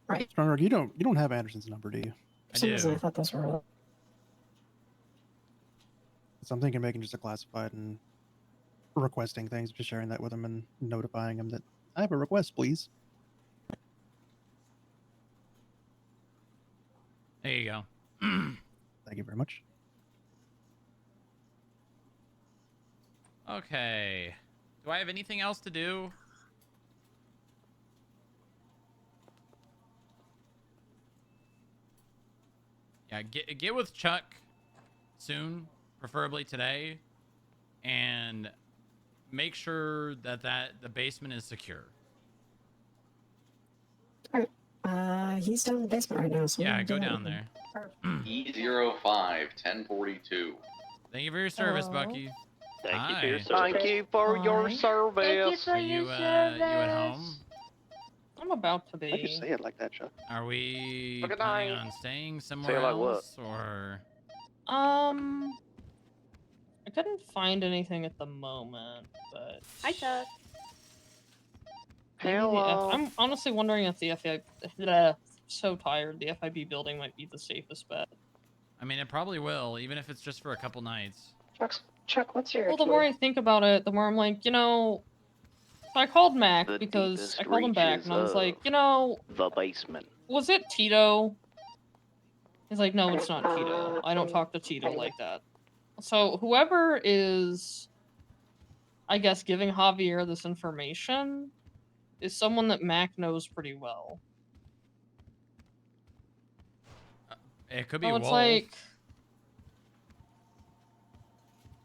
Right. Strong, you don't have Anderson's number, do you? I do. I thought those were. So I'm thinking making just a classified and requesting things, just sharing that with him and notifying him that I have a request, please. There you go. Thank you very much. Okay. Do I have anything else to do? Yeah, get with Chuck soon, preferably today, and make sure that the basement is secure. He's down in the basement right now. So Yeah, go down there. E05 1042. Thank you for your service, Bucky. Thank you for Hi. your service. Thank you for your Thank you service. for Are your you service. at home? I'm about to I just be. say it like that, Chuck. Are we Good planning night. on staying Say somewhere it like what? else, or? I couldn't find anything at the moment, but Hi, Chuck. maybe Hello. I'm honestly wondering if the FIB. So tired. The FIB building might be the safest bet. I mean, it probably will, even if it's just for a couple nights. Chuck, what's your? Well, the more I think about it, the more I'm like, I called Mac The because deepest I called him back reaches and I was like, of the basement. was it Tito? He's like, no, it's not Tito. I don't talk to Tito like that. So whoever is, I guess, giving Javier this information is someone that Mac knows pretty well. It could be So Wolf. it's like,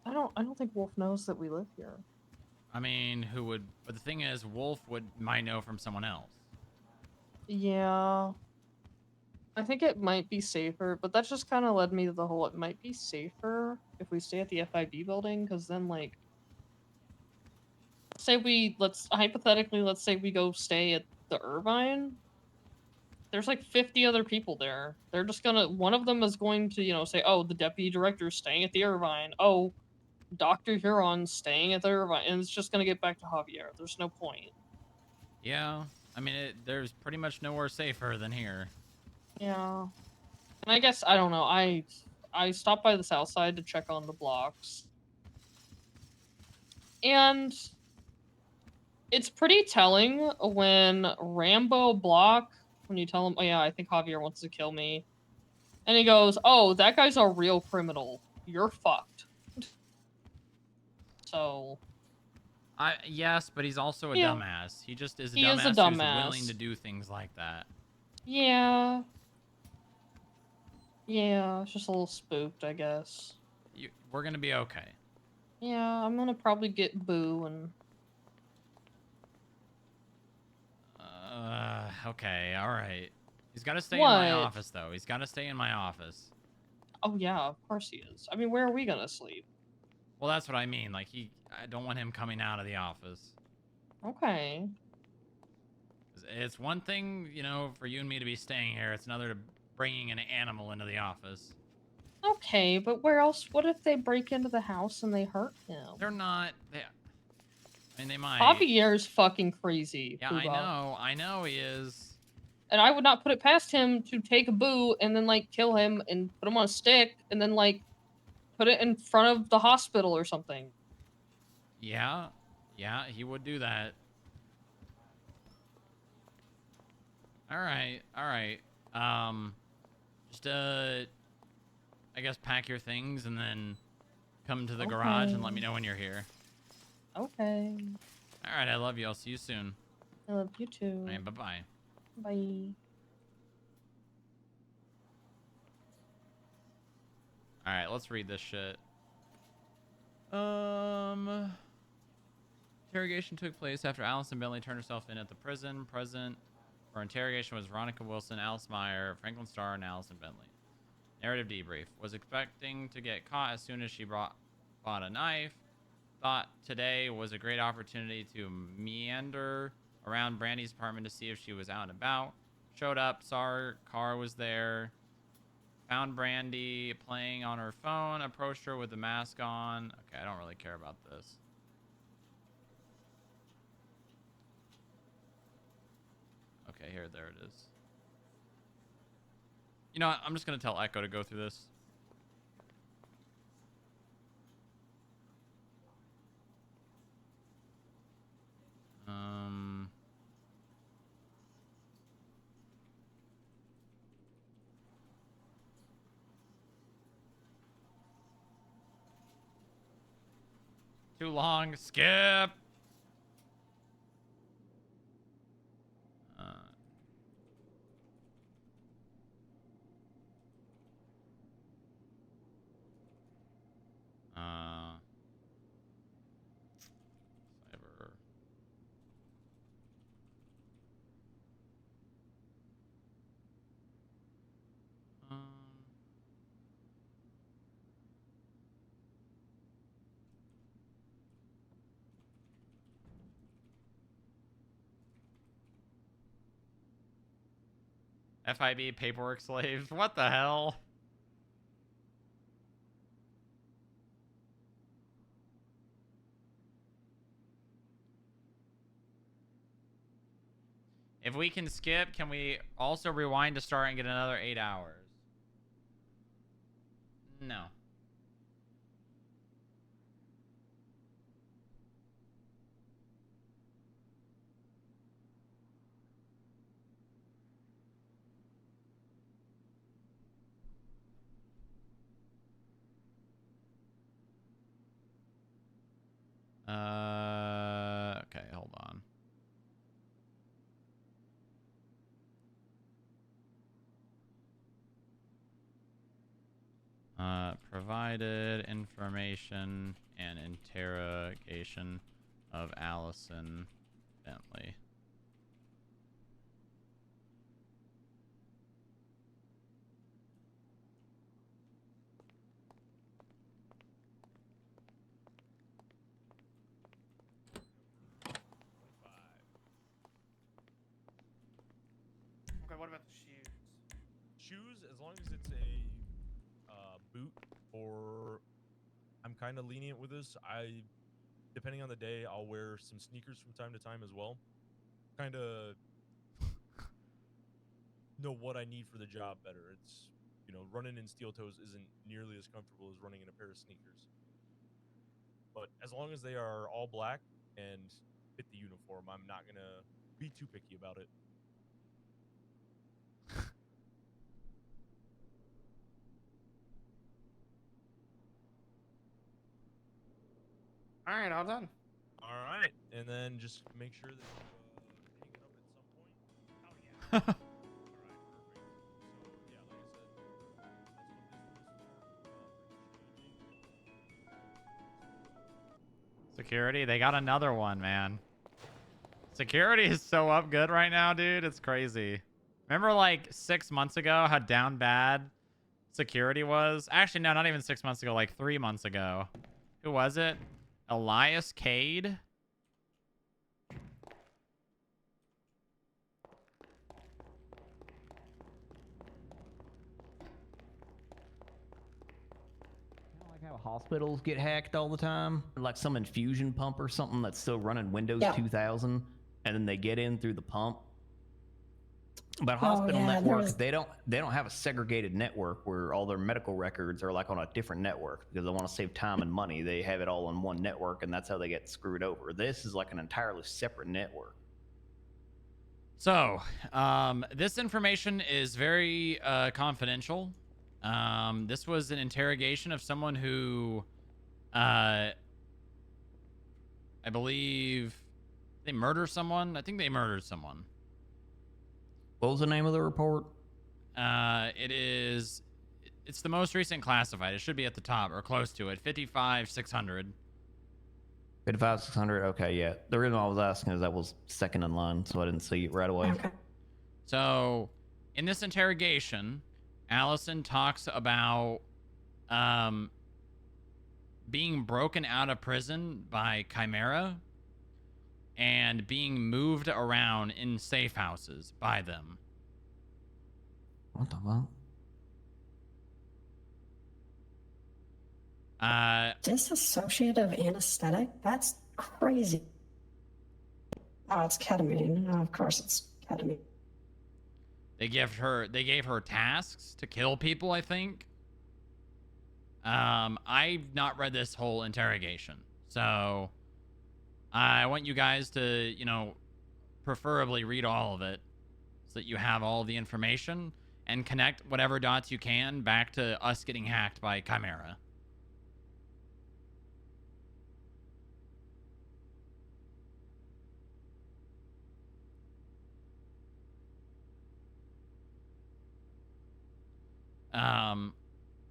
I don't think Wolf knows that we live here. I mean, who would? But the thing is, Wolf might know from someone else. Yeah. I think it might be safer, but that just kind of led me to the whole, it might be safer if we stay at the FIB building, because then, like, hypothetically, let's say we go stay at the Irvine. There's like 50 other people there. They're just gonna, one of them is going to, say, oh, the deputy director's staying at the Irvine. Oh, Dr. Huron's staying at the Irvine. And it's just gonna get back to Javier. There's no point. Yeah, I mean, there's pretty much nowhere safer than here. Yeah. And I guess, I don't know, I stopped by the south side to check on the blocks. And it's pretty telling when Rambo Block, when you tell him, oh yeah, I think Javier wants to kill me. And he goes, oh, that guy's a real criminal. You're fucked. So... Yes, but he's also a dumbass. He just is a He is dumbass a dumbass. who's willing to do things like that. Yeah. Yeah, it's just a little spooked, I guess. We're gonna be okay. Yeah, I'm gonna probably get Boo and... Okay, alright. He's gotta stay in my What? office, though. He's gotta stay in my office. Oh yeah, of course he is. I mean, where are we gonna sleep? Well, that's what I mean. Like, I don't want him coming out of the office. Okay. It's one thing, for you and me to be staying here. It's another to bringing an animal into the office. Okay, but where else? What if they break into the house and they hurt him? They're not... I mean, they might. Javier's fucking crazy. Yeah, Poobah. I know he is. And I would not put it past him to take a Boo and then, like, kill him and put him on a stick and then, like, put it in front of the hospital or something. Yeah, he would do that. All right. Just I guess pack your things and then come to the garage and let me know when you're here. Okay. All right, I love you. I'll see you soon. I love you too. All right, bye-bye. Bye. All right, let's read this shit. Interrogation took place after Allison Bentley turned herself in at the prison. Present for interrogation was Veronica Wilson, Alice Meyer, Franklin Starr, and Allison Bentley. Narrative debrief. Was expecting to get caught as soon as she bought a knife. Thought today was a great opportunity to meander around Brandy's apartment to see if she was out and about. Showed up, saw her car was there. Found Brandy playing on her phone. Approached her with the mask on. Okay, I don't really care about this. Okay, there it is. You know what? I'm just going to tell Echo to go through this. Too long. Skip. Cyber. FIB paperwork slaves. What the hell? If we can skip, can we also rewind to start and get another 8 hours? No. Okay, hold on. Provided information and interrogation of Allison Bentley. Okay, what about the shoes? Shoes, as long as it's a boot, or I'm kind of lenient with this. Depending on the day, I'll wear some sneakers from time to time as well. Kind of know what I need for the job better. It's, running in steel toes isn't nearly as comfortable as running in a pair of sneakers. But as long as they are all black and fit the uniform, I'm not going to be too picky about it. All right, all done. All right, and then just make sure that you hang it up at some point. Oh yeah. All right, perfect. So yeah, like I said, that's what this one is for. Security, they got another one, man. Security is so up good right now, dude. It's crazy. Remember like 6 months ago how down bad security was? Actually, no, not even 6 months ago, like 3 months ago. Who was it? Elias Cade? Like how hospitals get hacked all the time, like some infusion pump or something that's still running Windows Yeah. 2000, and then they get in through the pump. But Oh, hospital yeah, there network, was- they don't have a segregated network where all their medical records are like on a different network because they want to save time and money. They have it all on one network, and that's how they get screwed over. This is like an entirely separate network. So, this information is very confidential. This was an interrogation of someone who, I believe, they murdered someone. I think they murdered someone. What was the name of the report? It's the most recent classified. It should be at the top or close to it. 55,600. 55,600. Okay, yeah. The reason I was asking is that was second in line, so I didn't see it right away. Okay. So, in this interrogation, Allison talks about being broken out of prison by Chimera and being moved around in safe houses by them. What the fuck? Dissociative anesthetic? That's crazy. Oh, it's ketamine. Oh, of course it's ketamine. They gave her tasks to kill people, I think. I've not read this whole interrogation, so I want you guys to, preferably read all of it so that you have all the information and connect whatever dots you can back to us getting hacked by Chimera.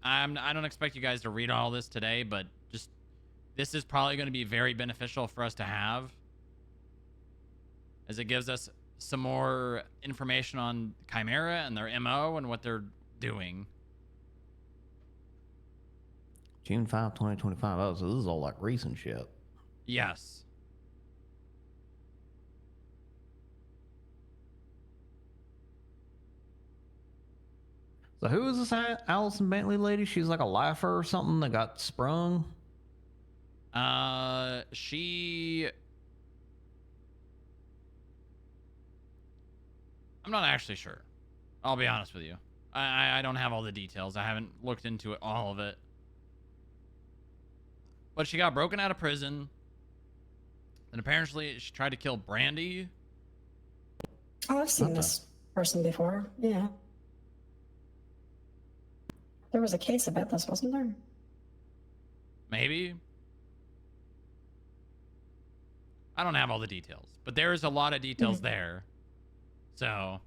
I don't expect you guys to read all this today, but just this is probably going to be very beneficial for us to have, as it gives us some more information on Chimera and their MO and what they're doing. June 5, 2025. Oh, so this is all like recent shit. Yes. So who is this Allison Bentley lady? She's like a lifer or something that got sprung? I'm not actually sure. I'll be honest with you. I don't have all the details. I haven't looked into it, all of it. But she got broken out of prison. And apparently she tried to kill Brandy. Oh, I've seen this person before. Yeah. There was a case about this, wasn't there? Maybe. I don't have all the details, but there is a lot of details there. So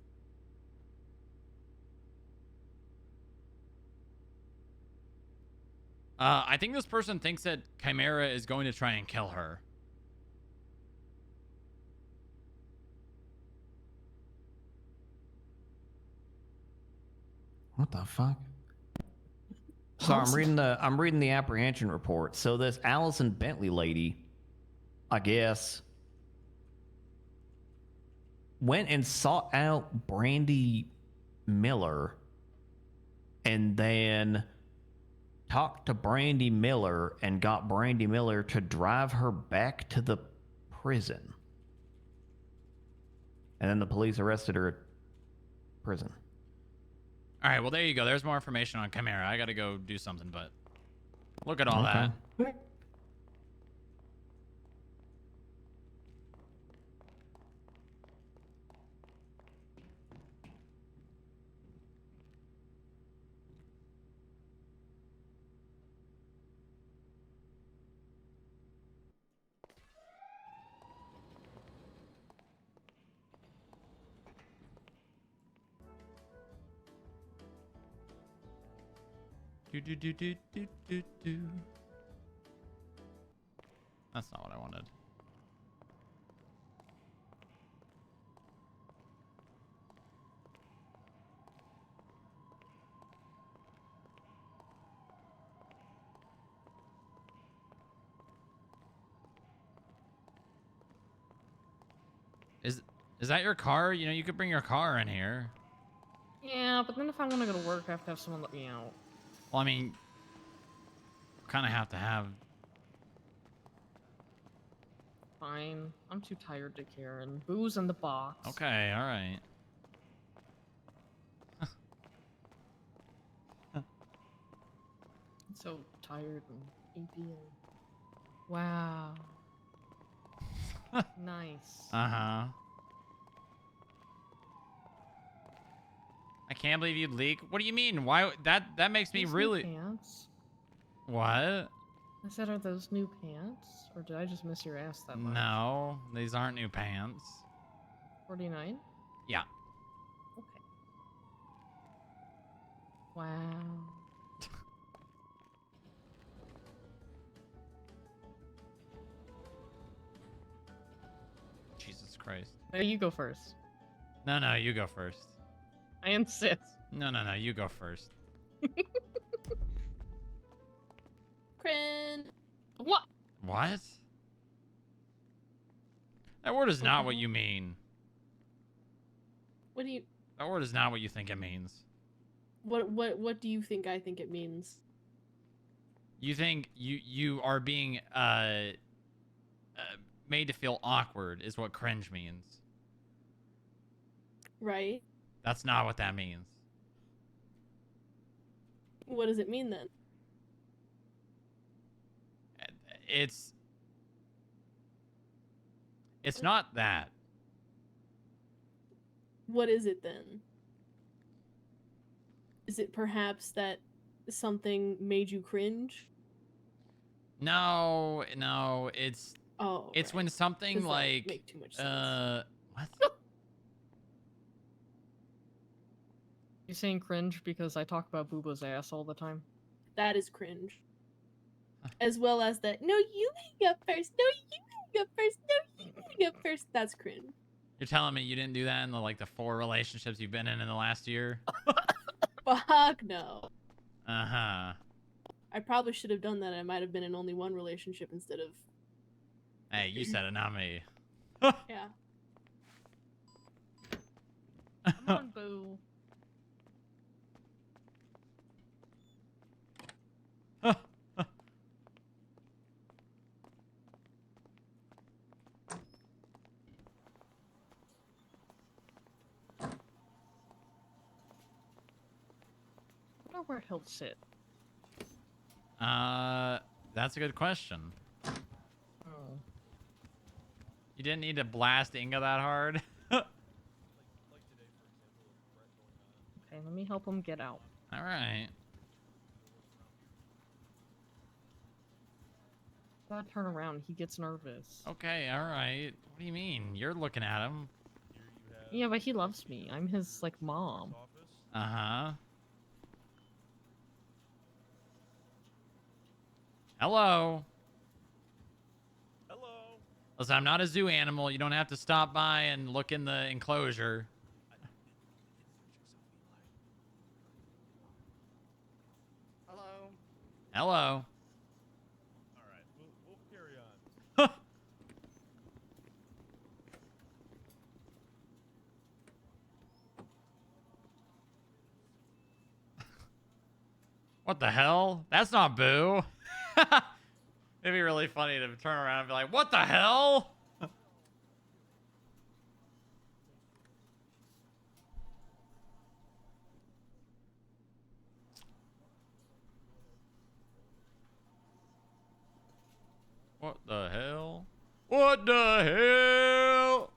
I think this person thinks that Chimera is going to try and kill her. What the fuck? So I'm reading the apprehension report. So this Allison Bentley lady, I guess, went and sought out Brandy Miller and then talked to Brandy Miller and got Brandy Miller to drive her back to the prison. And then the police arrested her at prison. All right, well, there you go. There's more information on Chimera. I got to go do something, but look at all that. Do. That's not what I wanted. Is that your car? You know, you could bring your car in here. Yeah, but then if I want to go to work, I have to have someone let me out. Well, I mean, kind of have to have. Fine. I'm too tired to care. And booze in the box. Okay, all right. I'm so tired and sleepy. Wow. Nice. Uh-huh. I can't believe you'd leak. What do you mean? Why? That makes me Those really. New pants? What? I said, are those new pants? Or did I just miss your ass that much? No, these aren't new pants. 49? Yeah. Okay. Wow. Jesus Christ. No, you go first. No, you go first. I insist. No, you go first. Crin. What? What? That word is not what you mean. What do you? That word is not what you think it means. What do you think I think it means? You think you are being made to feel awkward is what cringe means. Right. That's not what that means. What does it mean then? It's not that. What is it then? Is it perhaps that something made you cringe? No, it's right. when 'Cause something that would like make too much sense. what? You saying cringe because I talk about Booba's ass all the time? That is cringe. As well as that, no, you hang up first. No, you hang up first. No, you hang up first. That's cringe. You're telling me you didn't do that in the 4 relationships you've been in the last year? Fuck no. Uh-huh. I probably should have done that. I might have been in only one relationship instead of. Hey, you said it, not me. Yeah. Come on, Boo. I wonder where he'll sit. That's a good question. Oh. You didn't need to blast Inga that hard. Okay, let me help him get out. All right. Gotta turn around. He gets nervous. Okay, all right. What do you mean? You're looking at him. Yeah, but he loves me. I'm his, like, mom. Uh-huh. Hello. Hello. Listen, I'm not a zoo animal. You don't have to stop by and look in the enclosure. Hello. Hello. All right, we'll carry on. What the hell? That's not Boo. It'd be really funny to turn around and be like, what the hell? What the hell? What the hell?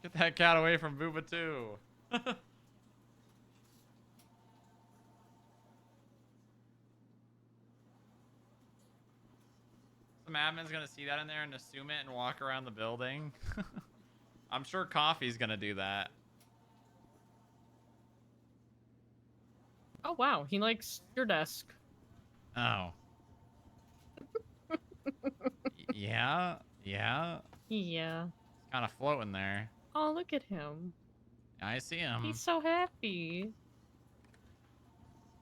Get that cat away from Booba too. Some admin's gonna see that in there and assume it and walk around the building. I'm sure Coffee's gonna do that. Oh, wow. He likes your desk. Oh. Yeah? Yeah? Yeah. It's kind of floating there. Oh, look at him. I see him. He's so happy.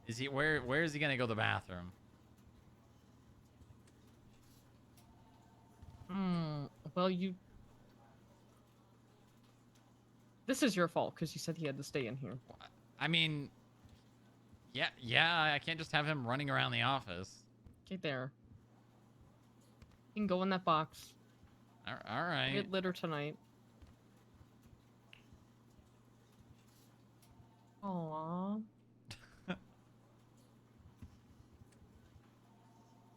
Is he where is he gonna go to the bathroom? Well, this is your fault because you said he had to stay in here. I mean, yeah, I can't just have him running around the office. Get there. You can go in that box. All right. Get litter tonight. Aww.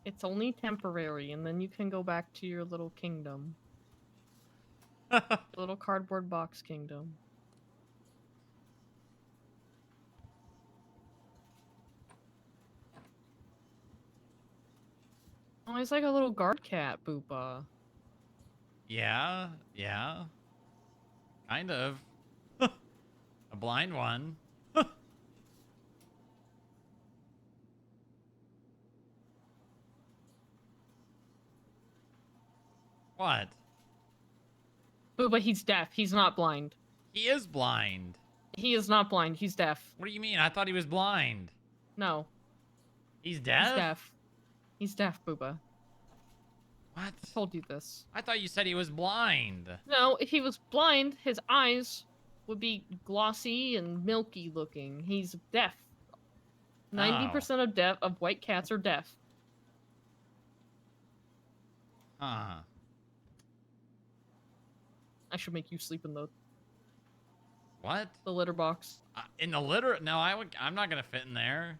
It's only temporary, and then you can go back to your little kingdom. Little cardboard box kingdom. Oh, he's like a little guard cat, Boopa. Yeah. Kind of. A blind one. What? Boopa, he's deaf. He's not blind. He is blind. He is not blind. He's deaf. What do you mean? I thought he was blind. No. He's deaf? He's deaf. He's deaf, Boopa. What? I told you this. I thought you said he was blind. No, if he was blind, his eyes would be glossy and milky looking. He's deaf. 90% of white cats are deaf. Huh. I should make you sleep in the What? the litter box. In the litter? No, I'm not gonna fit in there.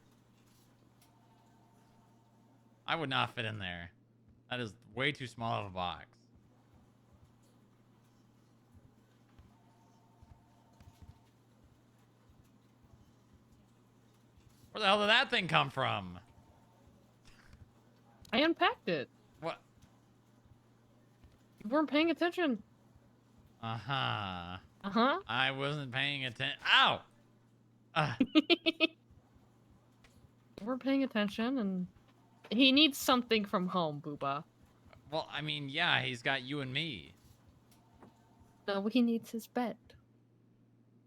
I would not fit in there. That is way too small of a box. Where the hell did that thing come from? I unpacked it. What? You weren't paying attention. Uh-huh. Uh-huh. I wasn't paying attention. Ow! You weren't paying attention, and he needs something from home, Booba. Well, I mean, yeah, he's got you and me. No, he needs his bed.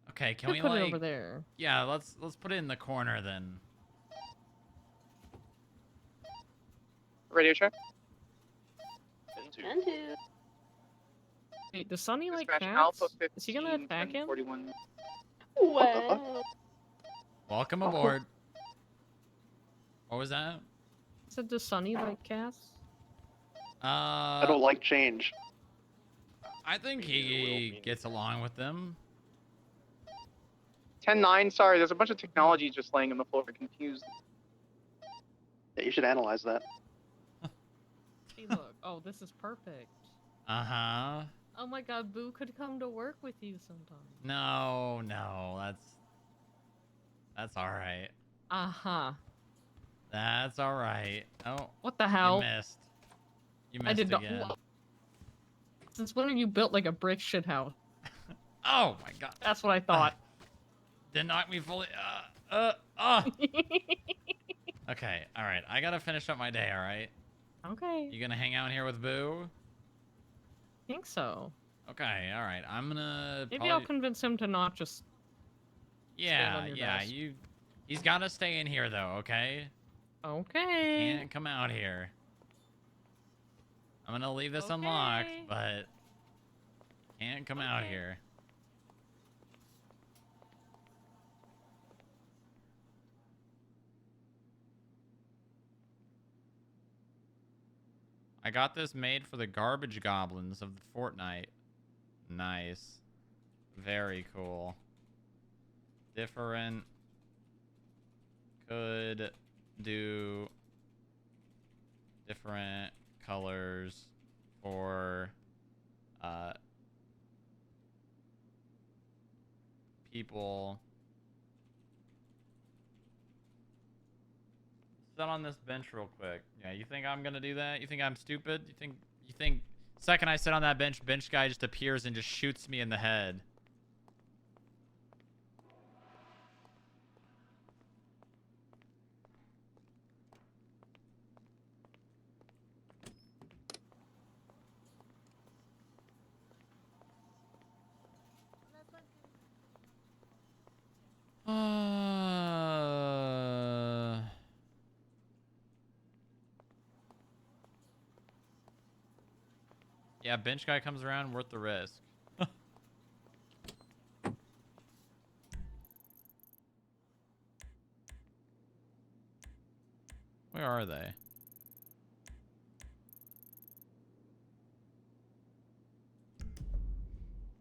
Okay, can we put like... it over there? Yeah, let's put it in the corner then. Radio check. Wait, does Sonny like Dispatch cats? Alpha Is he gonna attack him? 41. Wow. Welcome aboard. What was that? Said, does Sonny like cats? I don't like change. I think he gets along with them. 10-9, sorry, there's a bunch of technology just laying on the floor. Confused. Yeah, you should analyze that. Hey, look. Oh, this is perfect. Uh-huh. Oh my god, Boo could come to work with you sometime. No, that's all right. Uh-huh. That's all right. Oh. What the hell? You missed. You missed I did not. again. Since when have you built like a brick shit house? Oh my god. That's what I thought. Didn't knock me fully. Okay, all right. I gotta finish up my day, all right? Okay. You gonna hang out here with Boo? I think so. Okay, all right. I'm gonna Maybe I'll convince him to not just stand on your desk. He's gotta stay in here though, okay? Okay. Can't come out here. I'm gonna leave this unlocked, but can't come out here. I got this made for the garbage goblins of the Fortnite. Nice. Very cool. Different. Could do different colors for people. Sit on this bench real quick. Yeah, you think I'm gonna do that? You think I'm stupid? You think second I sit on that bench guy just appears and just shoots me in the head. Yeah, bench guy comes around, worth the risk. Where are they?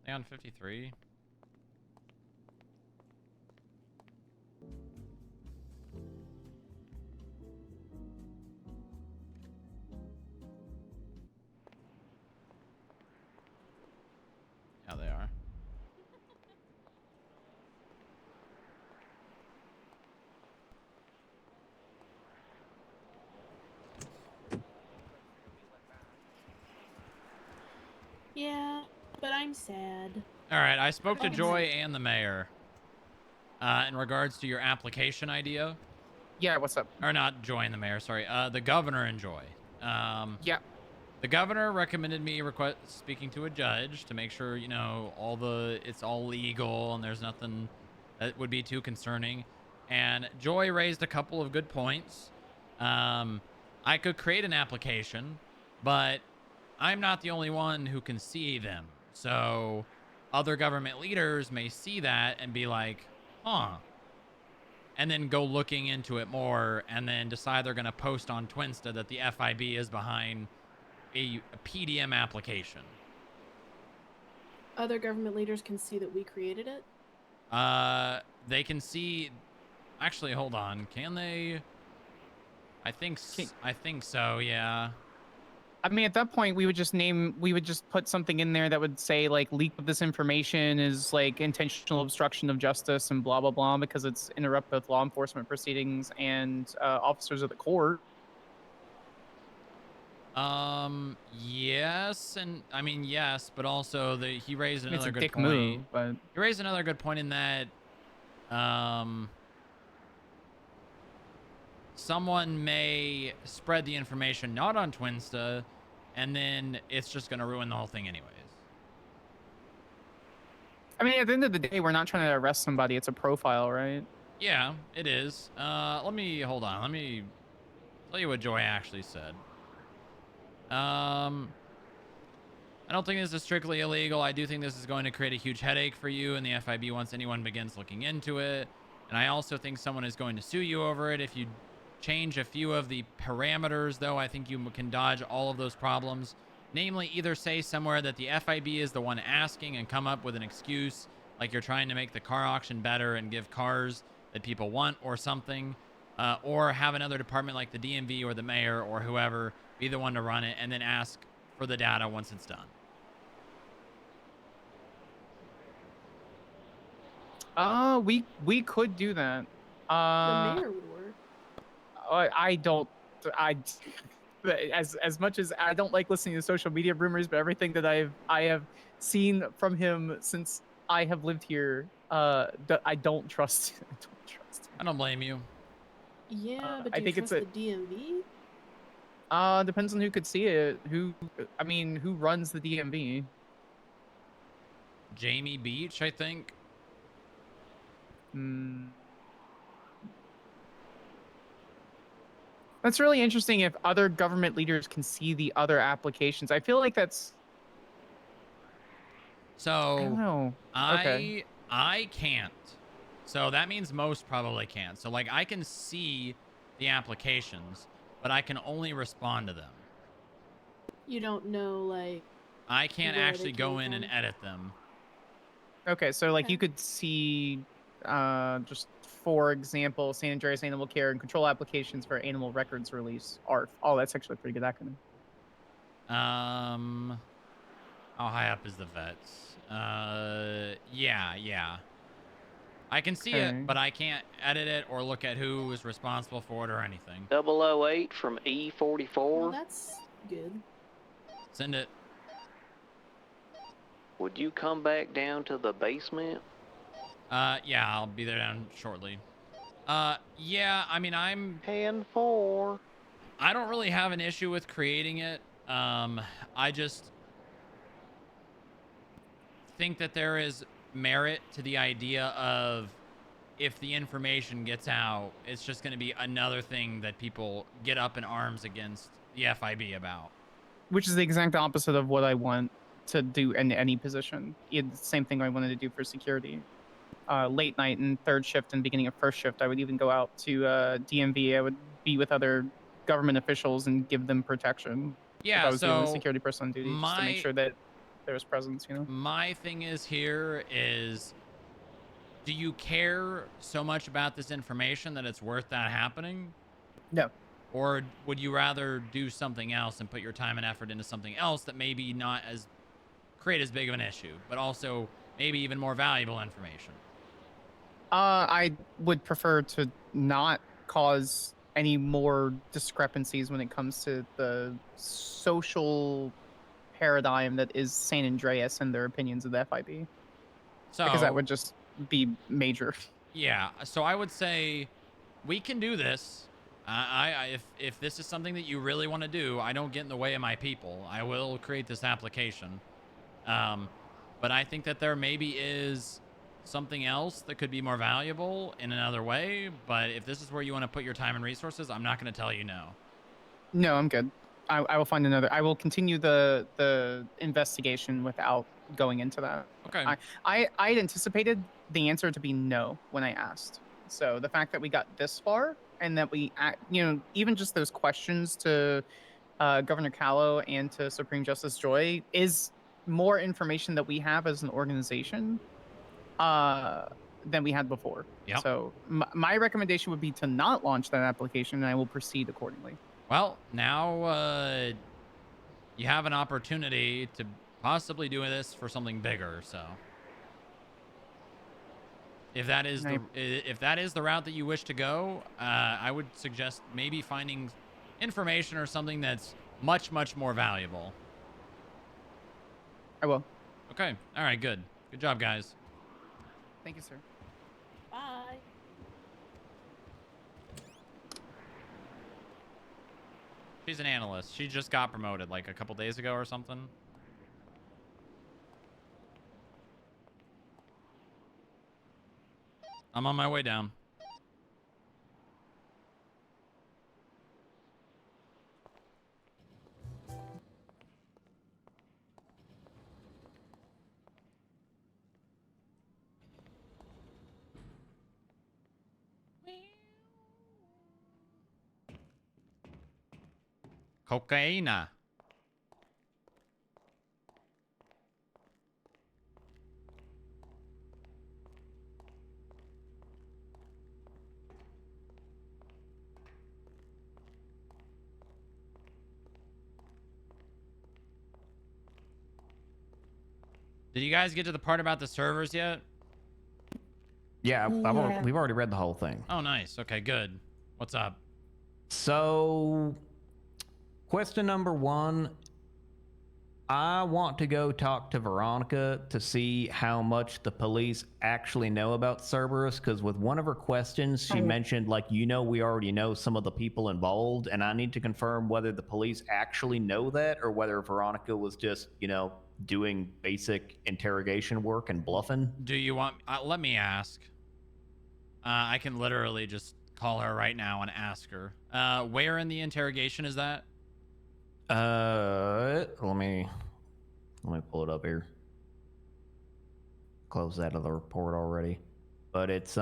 They on 53? Yeah, they are. Yeah, but I'm sad. All right, I spoke to Joy and the mayor in regards to your application idea. Yeah, what's up? Or not Joy and the mayor, sorry. The governor and Joy. Yeah. The governor recommended me speaking to a judge to make sure, you know, it's all legal and there's nothing that would be too concerning. And Joy raised a couple of good points. I could create an application, but I'm not the only one who can see them. So other government leaders may see that and be like, huh, and then go looking into it more and then decide they're going to post on Twinsta that the FIB is behind a PDM application. Other government leaders can see that we created it. They can see. Actually, hold on. Can they? I think so. Yeah. I mean, at that point, we would just put something in there that would say like leak of this information is like intentional obstruction of justice and blah blah blah because it's interrupt both law enforcement proceedings and officers of the court. Yes, and I mean yes, but also he raised It's another a good dick point. move, but He raised another good point in that, someone may spread the information not on Twinsta, and then it's just gonna ruin the whole thing anyways. I mean, at the end of the day, we're not trying to arrest somebody. It's a profile, right? Yeah, it is. Let me hold on. Let me tell you what Joy actually said. I don't think this is strictly illegal. I do think this is going to create a huge headache for you and the FIB once anyone begins looking into it. And I also think someone is going to sue you over it. If you change a few of the parameters, though, I think you can dodge all of those problems. Namely, either say somewhere that the FIB is the one asking and come up with an excuse, like you're trying to make the car auction better and give cars that people want or something. Or have another department like the DMV or the mayor or whoever be the one to run it and then ask for the data once it's done. We could do that. The mayor would work. As much as I don't like listening to social media rumors, but everything that I have seen from him since I have lived here, that I don't trust. I don't trust him. I don't blame you. Yeah, but I do you think it's trust the DMV? Depends on who could see it. Who runs the DMV? Jamie Beach, I think. That's really interesting if other government leaders can see the other applications. I feel like that's... So, I don't know. Okay. I can't. So that means most probably can't. So, like, I can see the applications, but I can only respond to them. You don't know, like... I can't where they actually go came in and from? edit them. Okay, so like you could see, just for example, San Andreas Animal Care and Control applications for animal records release. ARF. Oh, that's actually a pretty good acronym. How high up is the vets? Yeah. I can see Okay. it, but I can't edit it or look at who is responsible for it or anything. 008 from E44. Well, that's good. Send it. Would you come back down to the basement? Yeah, I'll be there down shortly. Yeah, I mean, I'm... 10-4. I don't really have an issue with creating it. I just think that there is merit to the idea of if the information gets out, it's just going to be another thing that people get up in arms against the FIB about. Which is the exact opposite of what I want to do in any position. It's the same thing I wanted to do for security. Late night and third shift and beginning of first shift, I would even go out to DMV. I would be with other government officials and give them protection. Yeah, if I was the only so security person on duty, just to make sure that there's presence, you know? My thing is here is, do you care so much about this information that it's worth that happening? No. Or would you rather do something else and put your time and effort into something else that maybe not create as big of an issue, but also maybe even more valuable information? I would prefer to not cause any more discrepancies when it comes to the social paradigm that is San Andreas and their opinions of the FIB. Because that would just be major. Yeah, so I would say we can do this. If this is something that you really want to do, I don't get in the way of my people. I will create this application. But I think that there maybe is something else that could be more valuable in another way. But if this is where you want to put your time and resources, I'm not going to tell you no. No, I'm good. I will find another. I will continue the investigation without going into that. Okay. I had anticipated the answer to be no when I asked. So the fact that we got this far and that we, even just those questions to Governor Callow and to Supreme Justice Joy is more information that we have as an organization than we had before. Yep. So my recommendation would be to not launch that application, and I will proceed accordingly. Well, now you have an opportunity to possibly do this for something bigger. So, if that is the route that you wish to go, I would suggest maybe finding information or something that's much more valuable. I will. Okay. All right. Good job, guys. Thank you, sir. Bye. She's an analyst. She just got promoted like a couple days ago or something. I'm on my way down. Cocaina. Did you guys get to the part about the servers yet? Yeah, we've already read the whole thing. Oh, nice. Okay, good. What's up? So, question number 1. I want to go talk to Veronica to see how much the police actually know about Cerberus, because with one of her questions, she mentioned, like, we already know some of the people involved, and I need to confirm whether the police actually know that or whether Veronica was just, doing basic interrogation work and bluffing. Do you want... let me ask. I can literally just call her right now and ask her. Where in the interrogation is that? Let me pull it up here. Close that of the report already. But it's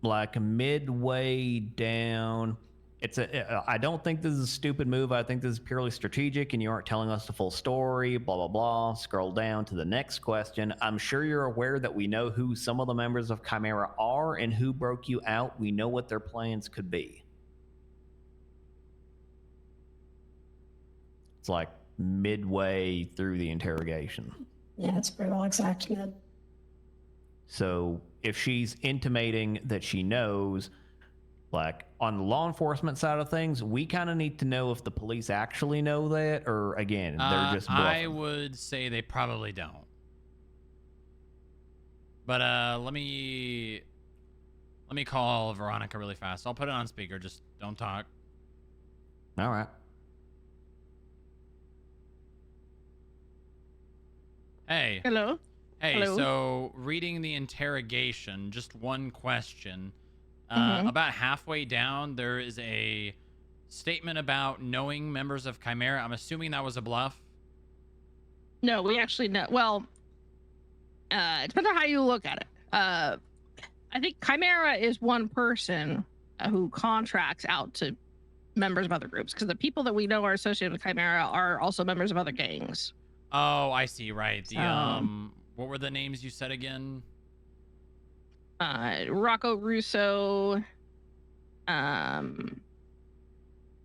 like midway down. I don't think this is a stupid move. I think this is purely strategic, and you aren't telling us the full story, blah, blah, blah. Scroll down to the next question. I'm sure you're aware that we know who some of the members of Chimera are and who broke you out. We know what their plans could be. It's like midway through the interrogation. Yeah, it's pretty well exact mid. So if she's intimating that she knows, like on the law enforcement side of things, we kind of need to know if the police actually know that, or again, they're just bluffing. I would say they probably don't. But let me call Veronica really fast. I'll put it on speaker. Just don't talk. All right. Hey. Hello. Hey, Hello. So reading the interrogation, just one question. Mhm. About halfway down, there is a statement about knowing members of Chimera. I'm assuming that was a bluff. No, we actually know. Well, it depends on how you look at it. I think Chimera is one person who contracts out to members of other groups, because the people that we know are associated with Chimera are also members of other gangs. Oh, I see. Right. The what were the names you said again? Rocco Russo,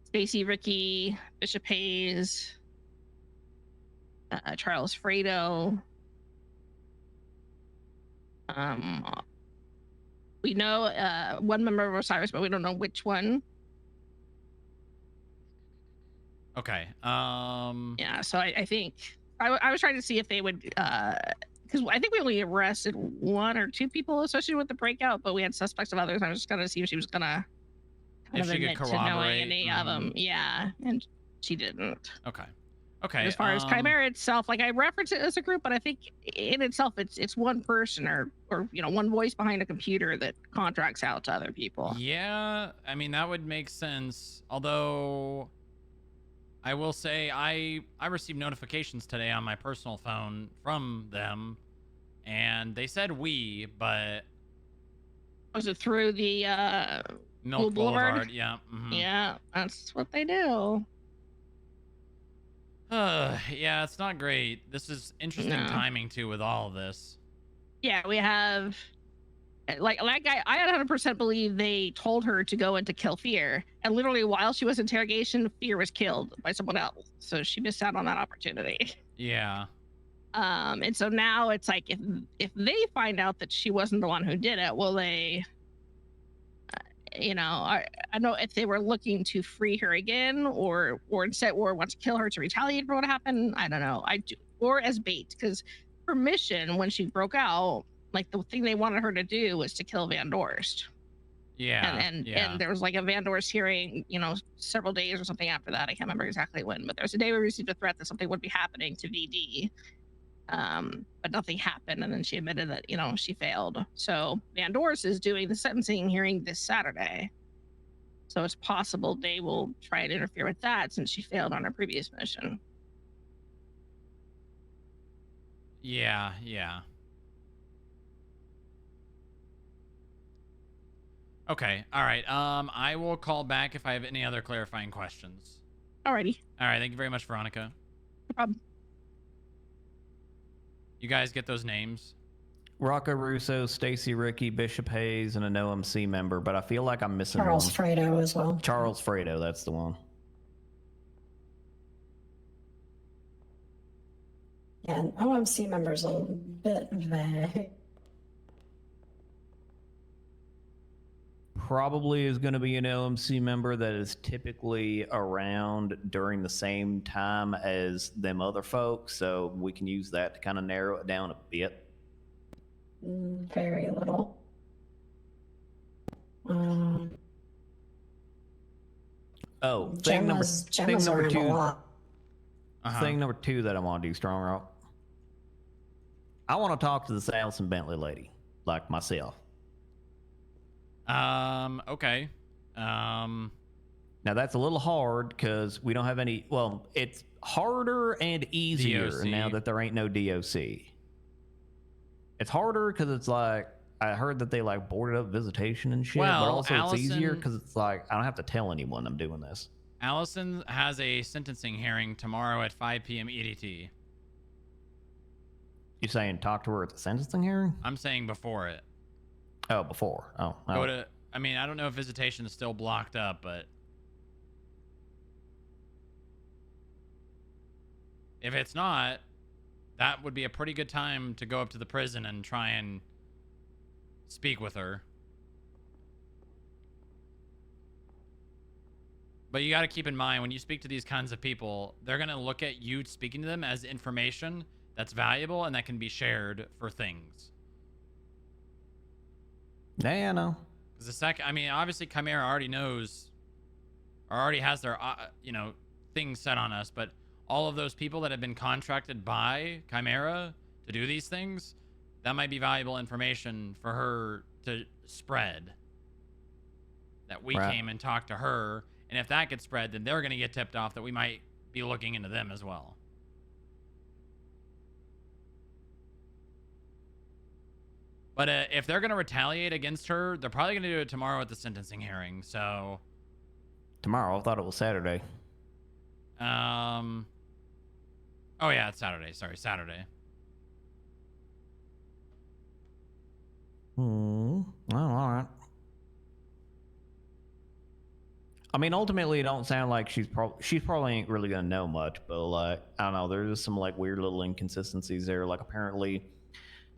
Stacy Ricky, Bishop Hayes, Charles Fredo. We know one member of Osiris, but we don't know which one. Okay. Yeah, so I think I was trying to see if they would, because I think we only arrested 1 or 2 people associated with the breakout, but we had suspects of others. I was just gonna see if she was gonna kind of admit to knowing any of them. Yeah, and she didn't. Okay. Okay. As far as Chimera itself, like I reference it as a group, but I think in itself it's one person or one voice behind a computer that contracts out to other people. Yeah, I mean that would make sense. Although I will say I received notifications today on my personal phone from them, and they said we, but Was it through the Milk Blue Boulevard? Boulevard, yeah. Yeah, that's what they do. Yeah, it's not great. This is interesting No. timing too with all of this. Yeah, we have like I 100% believe they told her to go in to kill Fear, and literally while she was in interrogation, Fear was killed by someone else, so she missed out on that opportunity. Yeah. And so now it's like if they find out that she wasn't the one who did it, will they? You know, I know if they were looking to free her again, or instead, or want to kill her to retaliate for what happened. I don't know. I do, or as bait, because her mission when she broke out, like the thing they wanted her to do was to kill Van Dorst. Yeah. And there was like a Van Dorst hearing, you know, several days or something after that. I can't remember exactly when, but there was a day we received a threat that something would be happening to VD. But nothing happened, and then she admitted that, you know, she failed. So Van Dorst is doing the sentencing hearing this Saturday. So it's possible they will try and interfere with that since she failed on her previous mission. Yeah, yeah. Okay, all right. I will call back if I have any other clarifying questions. Alrighty. All right, thank you very much, Veronica. No problem. You guys get those names? Rocco Russo, Stacy Ricky, Bishop Hayes, and an OMC member, but I feel like I'm missing Charles one. Fredo as well. Charles Fredo, that's the one. Yeah, and OMC members a bit vague. Probably is going to be an OMC member that is typically around during the same time as them other folks, so we can use that to kind of narrow it down a bit. Very little. Oh, thing number Gemma's two. around a lot. Thing number two that I want to do, Strong Rock. I want to talk to this Allison Bentley lady, like myself. Okay. Now that's a little hard because we don't have any. Well, it's harder and easier DOC. now that there ain't no DOC. It's harder because it's like I heard that they like boarded up visitation and shit, Well, but also it's easier Allison- because it's like I don't have to tell anyone I'm doing this. Allison has a sentencing hearing tomorrow at 5 p.m. EDT. You saying talk to her at the sentencing hearing? I'm saying before it. Oh, before. Oh, Go to. I mean, I don't know if visitation is still blocked up, but if it's not, that would be a pretty good time to go up to the prison and try and speak with her. But you got to keep in mind, when you speak to these kinds of people, they're going to look at you speaking to them as information that's valuable and that can be shared for things. Yeah, I know. Because the second, I mean, obviously Chimera already knows, or already has their, you know, things set on us, but all of those people that have been contracted by Chimera to do these things, that might be valuable information for her to spread. That we Right. came and talked to her, and if that gets spread, then they're going to get tipped off that we might be looking into them as well. But if they're going to retaliate against her, they're probably going to do it tomorrow at the sentencing hearing. So, Tomorrow. I thought it was Saturday. oh yeah, it's Saturday. Sorry, Saturday. Oh, all right. I mean, ultimately, it don't sound like she's probably ain't really gonna know much, but like I don't know, there's some like weird little inconsistencies there. Like apparently,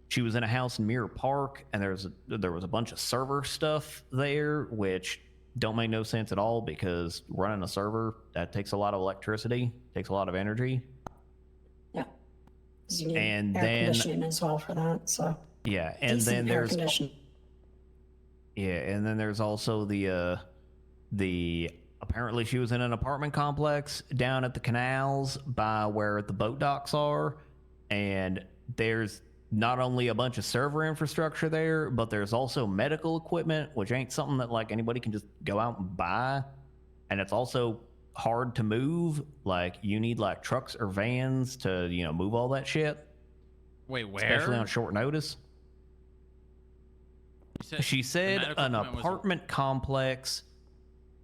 she was in a house in Mirror Park, and there was a bunch of server stuff there, which don't make no sense at all because running a server that takes a lot of electricity, takes a lot of energy. Yeah. 'Cause you need And air then- conditioning as well for that. So Yeah, and decent then air there's conditioning. and then there's also the apparently she was in an apartment complex down at the canals by where the boat docks are, and there's not only a bunch of server infrastructure there, but there's also medical equipment, which ain't something that like anybody can just go out and buy, and it's also hard to move. Like you need like trucks or vans to, you know, move all that shit. Wait, where? Especially on short notice. She said medical an equipment was- apartment complex.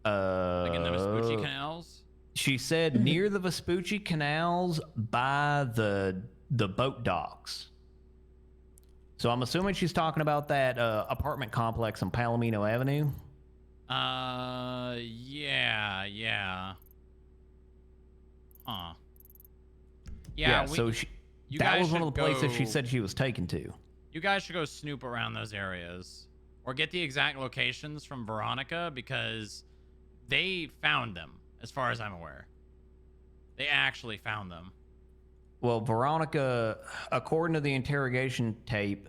Like in the Vespucci canals? She said near the Vespucci canals by the boat docks. So I'm assuming she's talking about that apartment complex on Palomino Avenue. Yeah. Huh. So that was one of the places she said she was taken to. You guys should go snoop around those areas. Or get the exact locations from Veronica, because they found them, as far as I'm aware. They actually found them. Well, Veronica, according to the interrogation tape,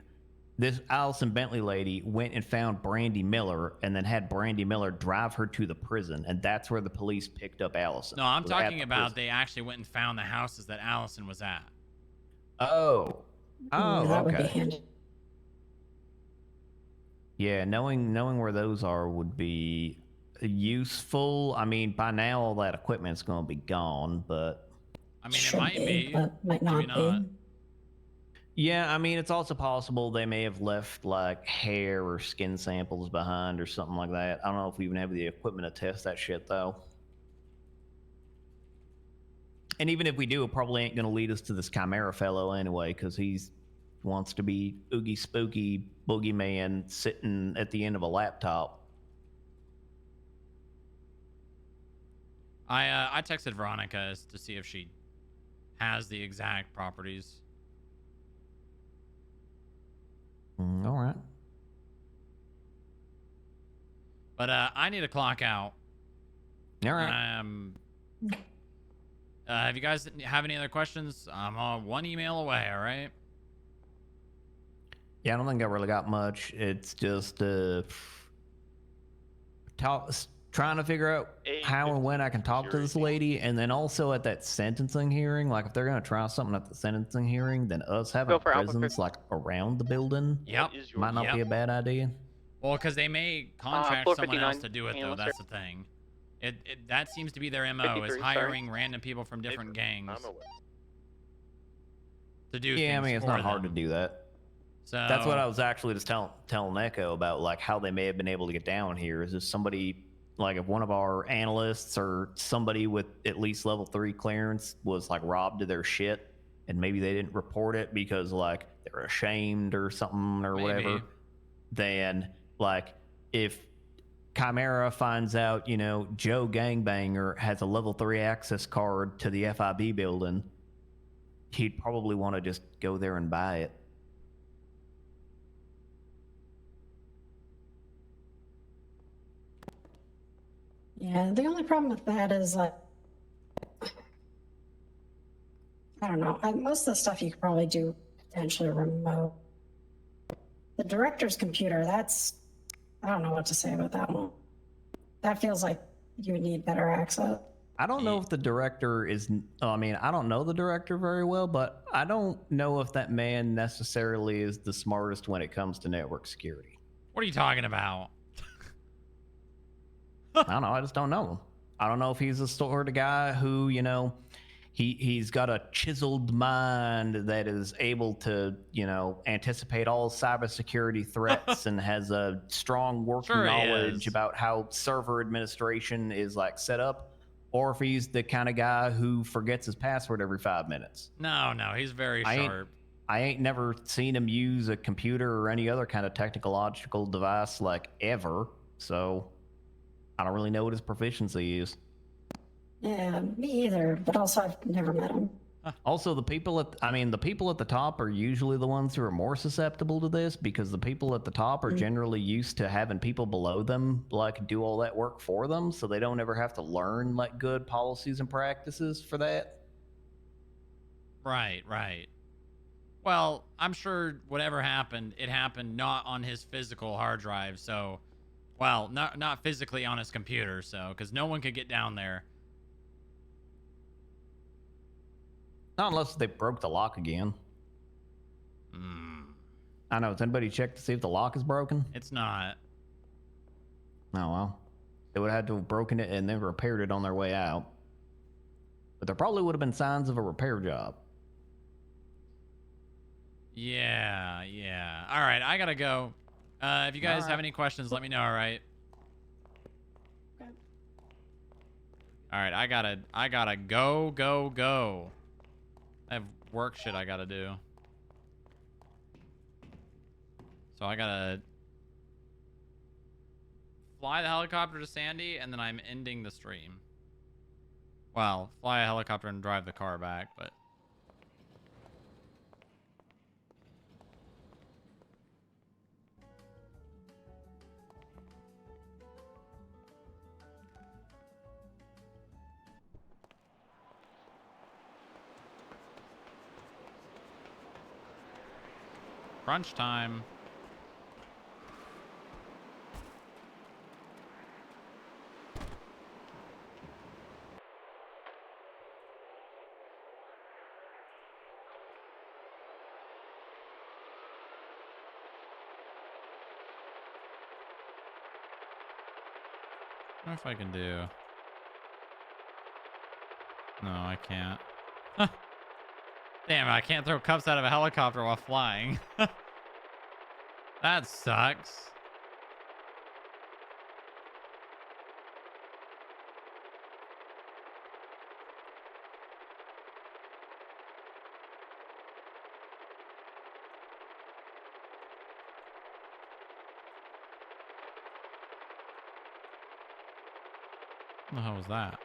this Allison Bentley lady went and found Brandy Miller and then had Brandy Miller drive her to the prison, and that's where the police picked up Allison. No, I'm was at talking the about prison. they actually went and found the houses that Allison was at. Oh, that would be okay. handy. Yeah, knowing where those are would be useful. I mean, by now all that equipment's going to be gone, but I mean, it might be, but might maybe not be. not. Yeah, I mean, it's also possible they may have left like hair or skin samples behind or something like that. I don't know if we even have the equipment to test that shit though. And even if we do, it probably ain't gonna lead us to this Chimera fellow anyway, because he's wants to be oogie spooky boogeyman sitting at the end of a laptop. I texted Veronica to see if she has the exact properties. All right. But I need to clock out. All right. Have you guys have any other questions? I'm one email away. All right. Yeah, I don't think I really got much. It's just trying to figure out how and when I can talk to this lady, and then also at that sentencing hearing, like if they're gonna try something at the sentencing hearing, then us having a Go for Alpha presence 50. like around the building, Yep. might not be a bad idea. Well, because they may contract someone else 459 to do it, though. analyst, That's sir. the thing. That seems to be their MO, is 53, hiring random people from different gangs to do Yeah, I things mean, it's for not hard to them. do that. So That's what I was actually just telling Echo about, like how they may have been able to get down here. Is if somebody, like if one of our analysts or somebody with at least level 3 clearance was like robbed of their shit, and maybe they didn't report it because like they're ashamed or something or whatever, then like if Chimera finds out, you know, Joe Gangbanger has a level 3 access card to the FIB building, he'd probably want to just go there and buy it. Yeah, the only problem with that is like, I don't know. Most of the stuff you could probably do potentially remote. The director's computer, I don't know what to say about that one. That feels like you would need better access. I don't know if the director is, I mean, I don't know the director very well, but I don't know if that man necessarily is the smartest when it comes to network security. What are you talking about? I don't know. I just don't know him. I don't know if he's the sort of guy who, you know, he's got a chiseled mind that is able to, you know, anticipate all cybersecurity threats and has a strong working Sure he knowledge is. about how server administration is like set up, or if he's the kind of guy who forgets his password every 5 minutes. No, he's very I sharp. ain't never seen him use a computer or any other kind of technological device like ever, so I don't really know what his proficiency is. Yeah, me either, but also I've never met him. Also, the people at the top are usually the ones who are more susceptible to this, because the people at the top are generally used to having people below them like do all that work for them, so they don't ever have to learn like good policies and practices for that. Right. Well, I'm sure whatever happened, it happened not on his physical hard drive, so, well, not physically on his computer, so, because no one could get down there. Not unless they broke the lock again. I don't know. Has anybody checked to see if the lock is broken? It's not. Oh, well. They would have had to have broken it and then repaired it on their way out. But there probably would have been signs of a repair job. Yeah, yeah. All right, I gotta go. If you guys have any questions, let me know. All right. All right, I gotta go. I have work shit I gotta do. So I gotta fly the helicopter to Sandy, and then I'm ending the stream. Well, fly a helicopter and drive the car back, but... Crunch time. I wonder if I can do... No, I can't. Damn, I can't throw cups out of a helicopter while flying. That sucks. What the hell was that?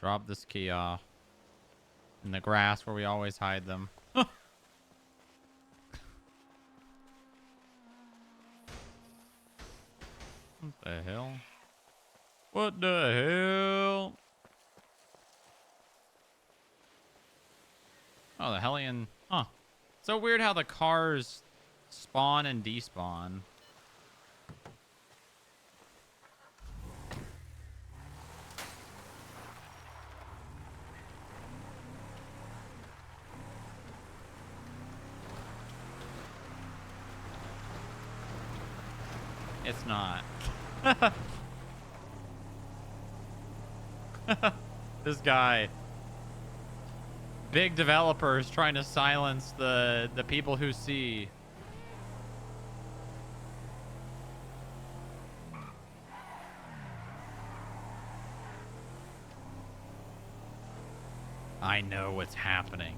Drop this key off in the grass where we always hide them. What the hell? What the hell? Oh, the Hellion. Huh. So weird how the cars spawn and despawn. It's not. This guy. Big developers trying to silence the people who see. I know what's happening.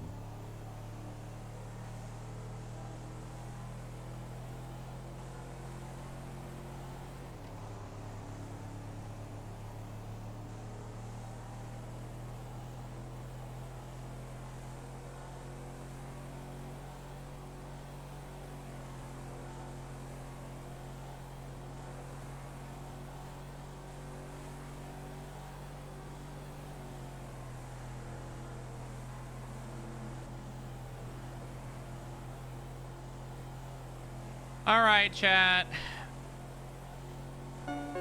All right, chat.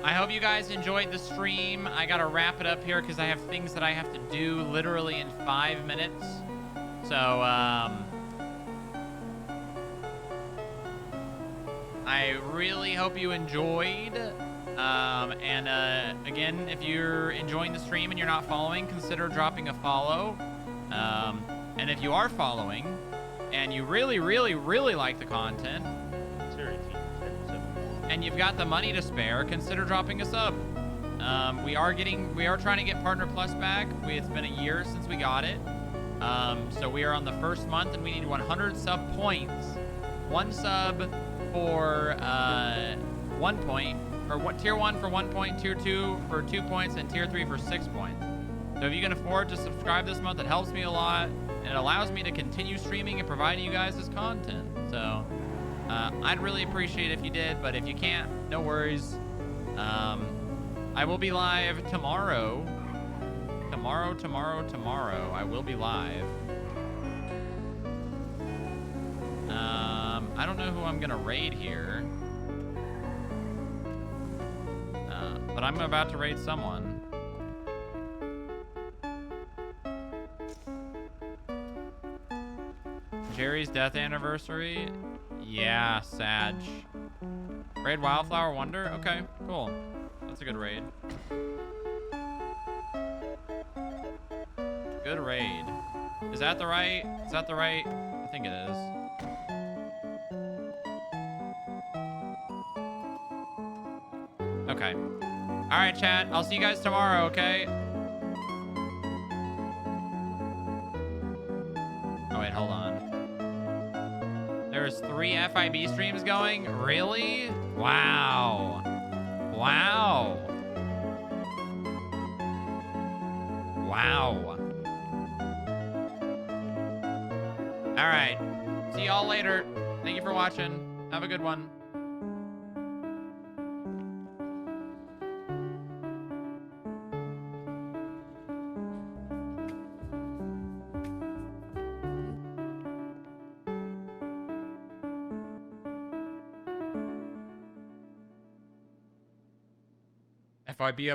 I hope you guys enjoyed the stream. I gotta wrap it up here because I have things that I have to do literally in 5 minutes. So, I really hope you enjoyed. Again, if you're enjoying the stream and you're not following, consider dropping a follow. And if you are following and you really, really, really like the content, and you've got the money to spare, consider dropping a sub. We are trying to get Partner Plus back. It's been a year since we got it. So we are on the first month, and we need 100 sub points. 1 sub for 1 point, or tier 1 for 1 point, tier 2 for 2 points, and tier 3 for 6 points. So if you can afford to subscribe this month, it helps me a lot, and it allows me to continue streaming and providing you guys this content. So I'd really appreciate it if you did, but if you can't, no worries. I will be live tomorrow. Tomorrow. I will be live. I don't know who I'm gonna raid here. But I'm about to raid someone. Jerry's death anniversary? Yeah, Sag. Raid Wildflower Wonder? Okay, cool. That's a good raid. Good raid. Is that the right? I think it is. Okay. All right, chat. I'll see you guys tomorrow, okay? Oh, wait, hold on. There's 3 FIB streams going? Really? Wow. Wow. Wow. All right. See y'all later. Thank you for watching. Have a good one. FIB